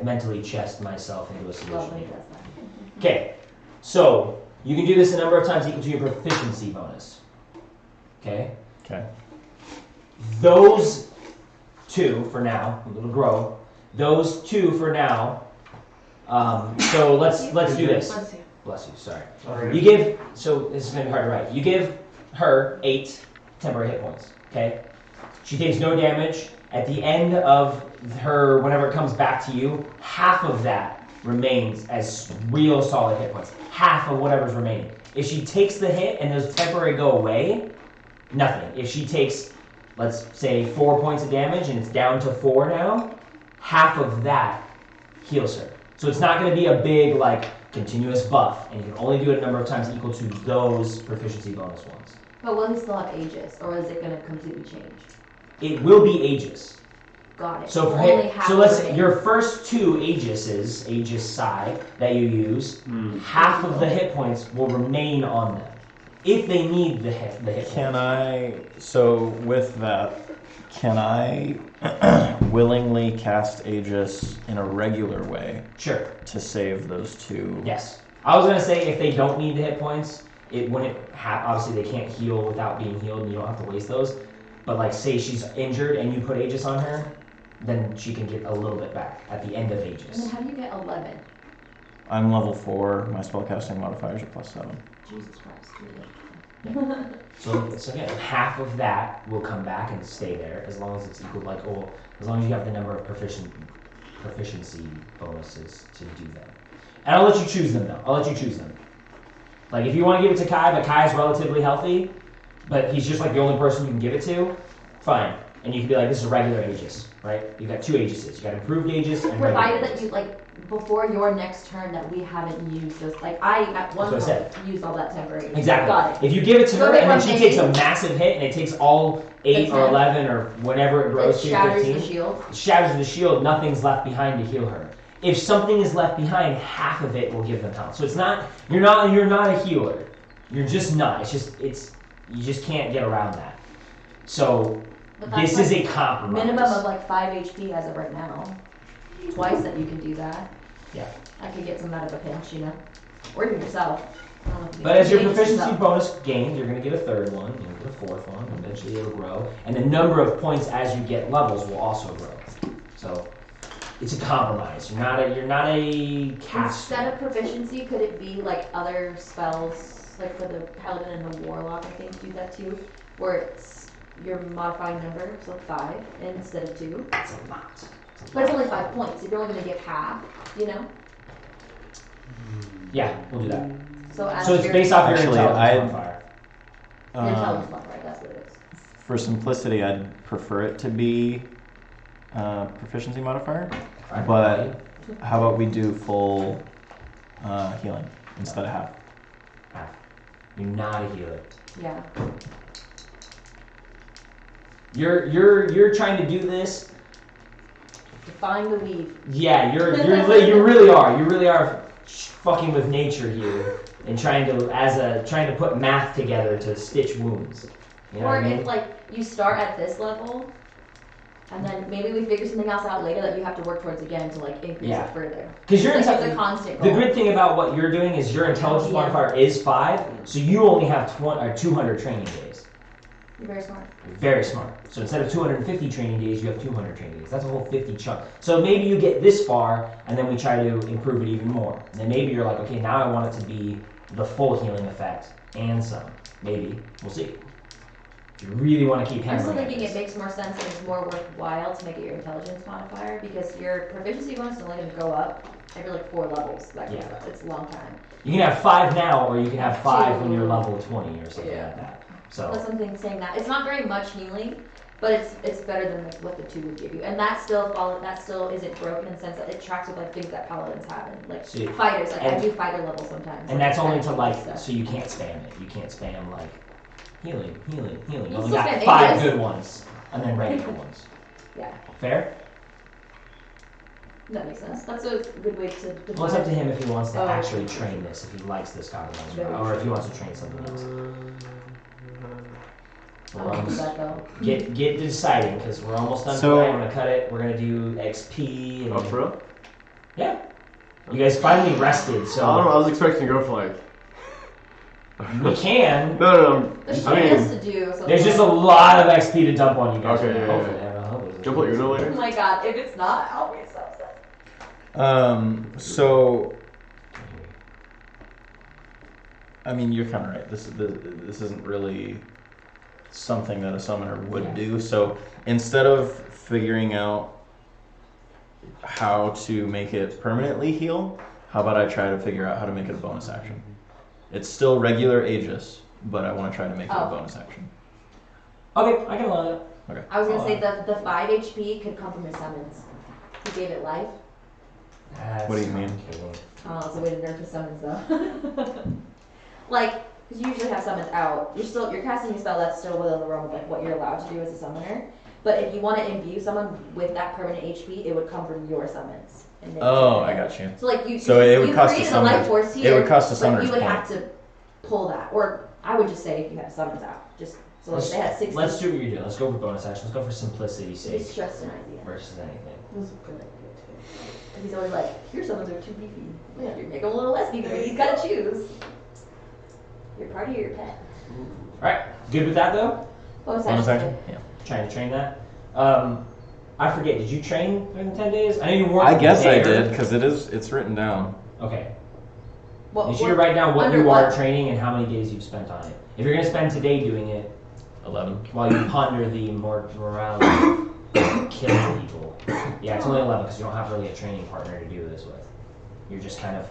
mentally chessed myself into a solution Lovely, here. that's that. Okay, so you can do this a number of times equal to your proficiency bonus. Okay, Okay. those 2 for now. It'll grow. Those 2 for now. So let's do this. Let's see. Bless you. Sorry. Sorry. You give, so this is going to be hard to write. You give her 8 temporary hit points, okay? She takes no damage. At the end of her, whenever it comes back to you, half of that remains as real solid hit points. Half of whatever's remaining. If she takes the hit and those temporary go away, nothing. If she takes, let's say, 4 points of damage and it's down to 4 now, half of that heals her. So it's not going to be a big, like, continuous buff, and you can only do it a number of times equal to those proficiency bonus ones. But will he still have Aegis, or is it going to completely change? It will be Aegis. Got it. So for Only hit, half so let's of it. your first 2 Aegises, Aegis Psi, that you use, half of the hit points will remain on them if they need the hit Can points. I, so with that, can I willingly cast Aegis in a regular way Sure. to save those 2? Yes. I was gonna say if they don't need the hit points, it wouldn't have. Obviously, they can't heal without being healed, and you don't have to waste those. But like, say she's injured and you put Aegis on her, then she can get a little bit back at the end of And Aegis. then how do you get 11? I'm level 4. My spellcasting modifiers are +7. Jesus Christ. So again, half of that will come back and stay there as long as it's equal. Like, oh, as long as you have the number of proficiency bonuses to do them. And I'll let you choose them though. I'll let you choose them. Like, if you want to give it to Kai, but Kai's relatively healthy, but he's just like the only person you can give it to, fine. And you can be like, this is a regular Aegis, right? You got 2 Aegises. You got improved Aegis and regular Provided that Aegis. you, like, before your next turn that we haven't used those, like, I at one That's what I point used all that temporary. Exactly. Got it. If you give it to So her they and then run she maybe- takes a massive hit and it takes all 8 The or 10. 11 or whatever it It grows to, shatters 15, the shield. it shatters the shield, nothing's left behind to heal her. If something is left behind, half of it will give them health. So it's not, you're not a healer. You're just not. You just can't get around that. So But that's this is like a compromise. minimum of like 5 HP as of right now. Twice that you can do that. Yeah. I could get some out of a pinch, you know? Or even yourself. I don't know if you But can as your change proficiency yourself. bonus gains, you're going to get a 3rd one, you'll get a 4th one, eventually it'll grow. And the number of points as you get levels will also grow. So it's a compromise. You're not a caster. Instead of proficiency, could it be like other spells, like for the paladin and the warlock, I think do that too, where it's your modifying number, so 5 instead of 2. That's a lot. But it's only 5 points. If you're only going to get half, you know. Yeah, we'll do that. So as So it's your, based off your Actually, intelligence modifier. your intelligence modifier, that's what it is. For simplicity, I'd prefer it to be proficiency modifier. But how about we do full healing instead of half? Half. You're not a healer. Yeah. You're trying to do this. Define the weave. Yeah, you really are. You really are fucking with nature here and trying to put math together to stitch wounds. You know Or what I mean? if like you start at this level, and then maybe we figure something else out later that you have to work towards again to like increase Yeah. it further. Because you're Like it's a constant the goal. good thing about what you're doing is your intelligence Yeah. modifier is 5, so you only have 200 training days. You're very smart. You're very smart. So instead of 250 training days, you have 200 training days. That's a whole 50 chunk. So maybe you get this far, and then we try to improve it even more. And then maybe you're like, okay, now I want it to be the full healing effect and some. Maybe. We'll see. If you really want to keep I'm hammering still at thinking this. it makes more sense and it's more worthwhile to make it your intelligence modifier because your proficiency bonus is only going to go up every like 4 levels. That goes Yeah. up. It's a long time. You can have 5 now, or you can have 5 when you're Two. level 20 or something Yeah. like that. So That's something saying that. It's not very much healing, but it's better than like what the 2 would give you. And that still isn't broken in the sense that it tracks with like things that paladins have and like See, fighters. Like I and- do fighter level sometimes. and that's only to like, stuff. so you can't spam it. You can't spam like healing. You You only still got spam 5 Aegis. good ones, and then regular ones. Yeah. Fair? That makes sense. That's a good way to define. Well, it's up to him if he wants to Oh. actually train this, if he likes this compromise, or if he wants to train something else. I don't do that though. Get deciding, because we're almost done So- tonight. I'm gonna cut it. We're gonna do XP. And Oh, for real? Yeah. You guys finally rested, I don't know. so I was expecting to go for like. we can. No. There's I something else mean, to do. So There's just a lot of XP to dump on you guys. Okay, yeah, Hopefully, yeah. I don't know. jump on Uno Oh later. my god, if it's not, I'll be so upset. So, I mean, you're kind of right. This isn't really something that a summoner would Yeah. do. So instead of figuring out how to make it permanently heal, how about I try to figure out how to make it a bonus action? It's still regular Aegis, but I want to try to make it a Oh. bonus action. Okay, I can allow that. I was gonna say the 5 HP could come from your summons. You gave it life. What do you mean? Oh, it's a way to nerf his summons though. Like, because you usually have summons out. You're casting a spell that's still within the realm of like what you're allowed to do as a summoner. But if you want to imbue someone with that permanent HP, it would come from your summons. And then Oh, I got you. So like you, So it would you cost a created a life summoner- force here, it would cost a but summoner's you would point. have to pull that. Or I would just say if you have summons out, just so if they had 60. Let's do what you're doing. Let's go for bonus action. Let's go for simplicity's sake It's just an idea. versus anything. It was a good idea too. And he's always like, your summons are too beefy. Yeah, you make them a little less beefy, but he's got to choose. Your party or your pet. Alright, good with that though? Bonus Bonus action. action? Yeah. Trying to train that. I forget. Did you train during the 10 days? I know you weren't. I guess I there. did because it's written down. Okay. What, You should write down what under you are what? training and how many days you've spent on it. If you're gonna spend today doing it, 11. while you ponder the morality of killing people. Yeah, it's only 11 because you don't have really a training partner to do this with. You're just kind of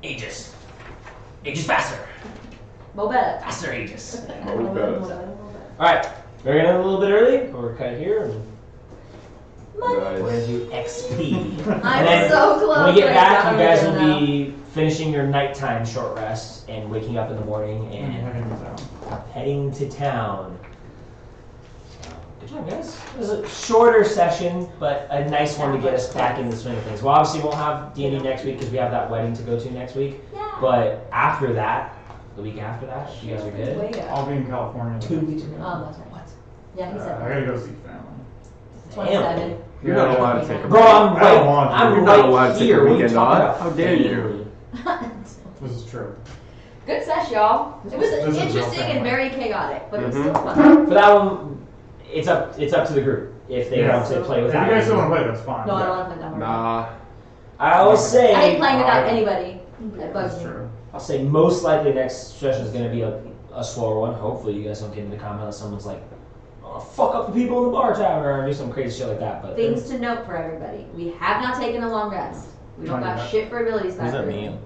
Aegis. Aegis faster. Mobetta. Faster Aegis. Oh, Alright, we're gonna end a little bit early. We're cut here. And Money. we're gonna do XP. I'm And then so close. when we get right back, now. you guys I'm will gonna be finishing your nighttime short rest and waking up in the morning and heading to town. Good job, guys. It was a shorter session, but a nice one to get us back in the swing of things. Well, obviously, we won't have D&D next week because we have that wedding to go to next week. Yeah. But after that, the week after that, if you guys are good. Way up. I'll be in California. 2 weeks from now. Oh, that's right. What? Yeah, he I said gotta go see family. 27. You're not allowed to take a Bro, I'm I don't want right. to. I'm You're right not allowed to take here. a What are you weekend talking off. about? How dare you? This is true. Good sesh, y'all. It was This is real interesting and family. very chaotic, but it was Mhm. still fun. For that one, it's up to the group if they want to play If without you guys still me. want to play, that's fine. No, I don't want to play that one. Nah. I will say. I hate playing without anybody. That bugs That's me. true. I'll say most likely next session is going to be a slower one. Hopefully you guys don't get into combat unless someone's like, oh, fuck up the people in the bar tavern or do some crazy shit like that. But Things to note for everybody. We have not taken a long rest. We don't got shit for abilities What does back that there. mean?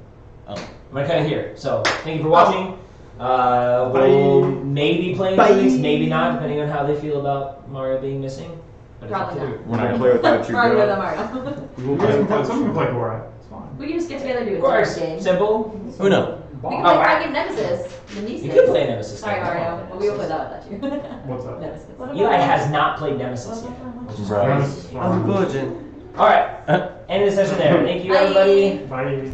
Oh. I'm going to cut it here. So thank you for watching. We'll maybe play in 2 weeks, maybe not, depending on how they feel about Mario being missing. But it's up Probably to not. the We're not gonna play without you, Probably with bro. Mario. We will You guys play can play, without someone you. can play Gorak. It's fine. We can just get together and do a Of course, card game. simple. Uno. We can Bob. play Dragon Nemesis. The Nemesis. You could play Nemesis. Sorry, though. Mario. But we will play that without you. What's up? Nemesis. Eli has not played Nemesis yet. Which is Right. Nemesis is I'm a fine. virgin. Alright, end of the session there. Thank you, Bye. everybody. Bye.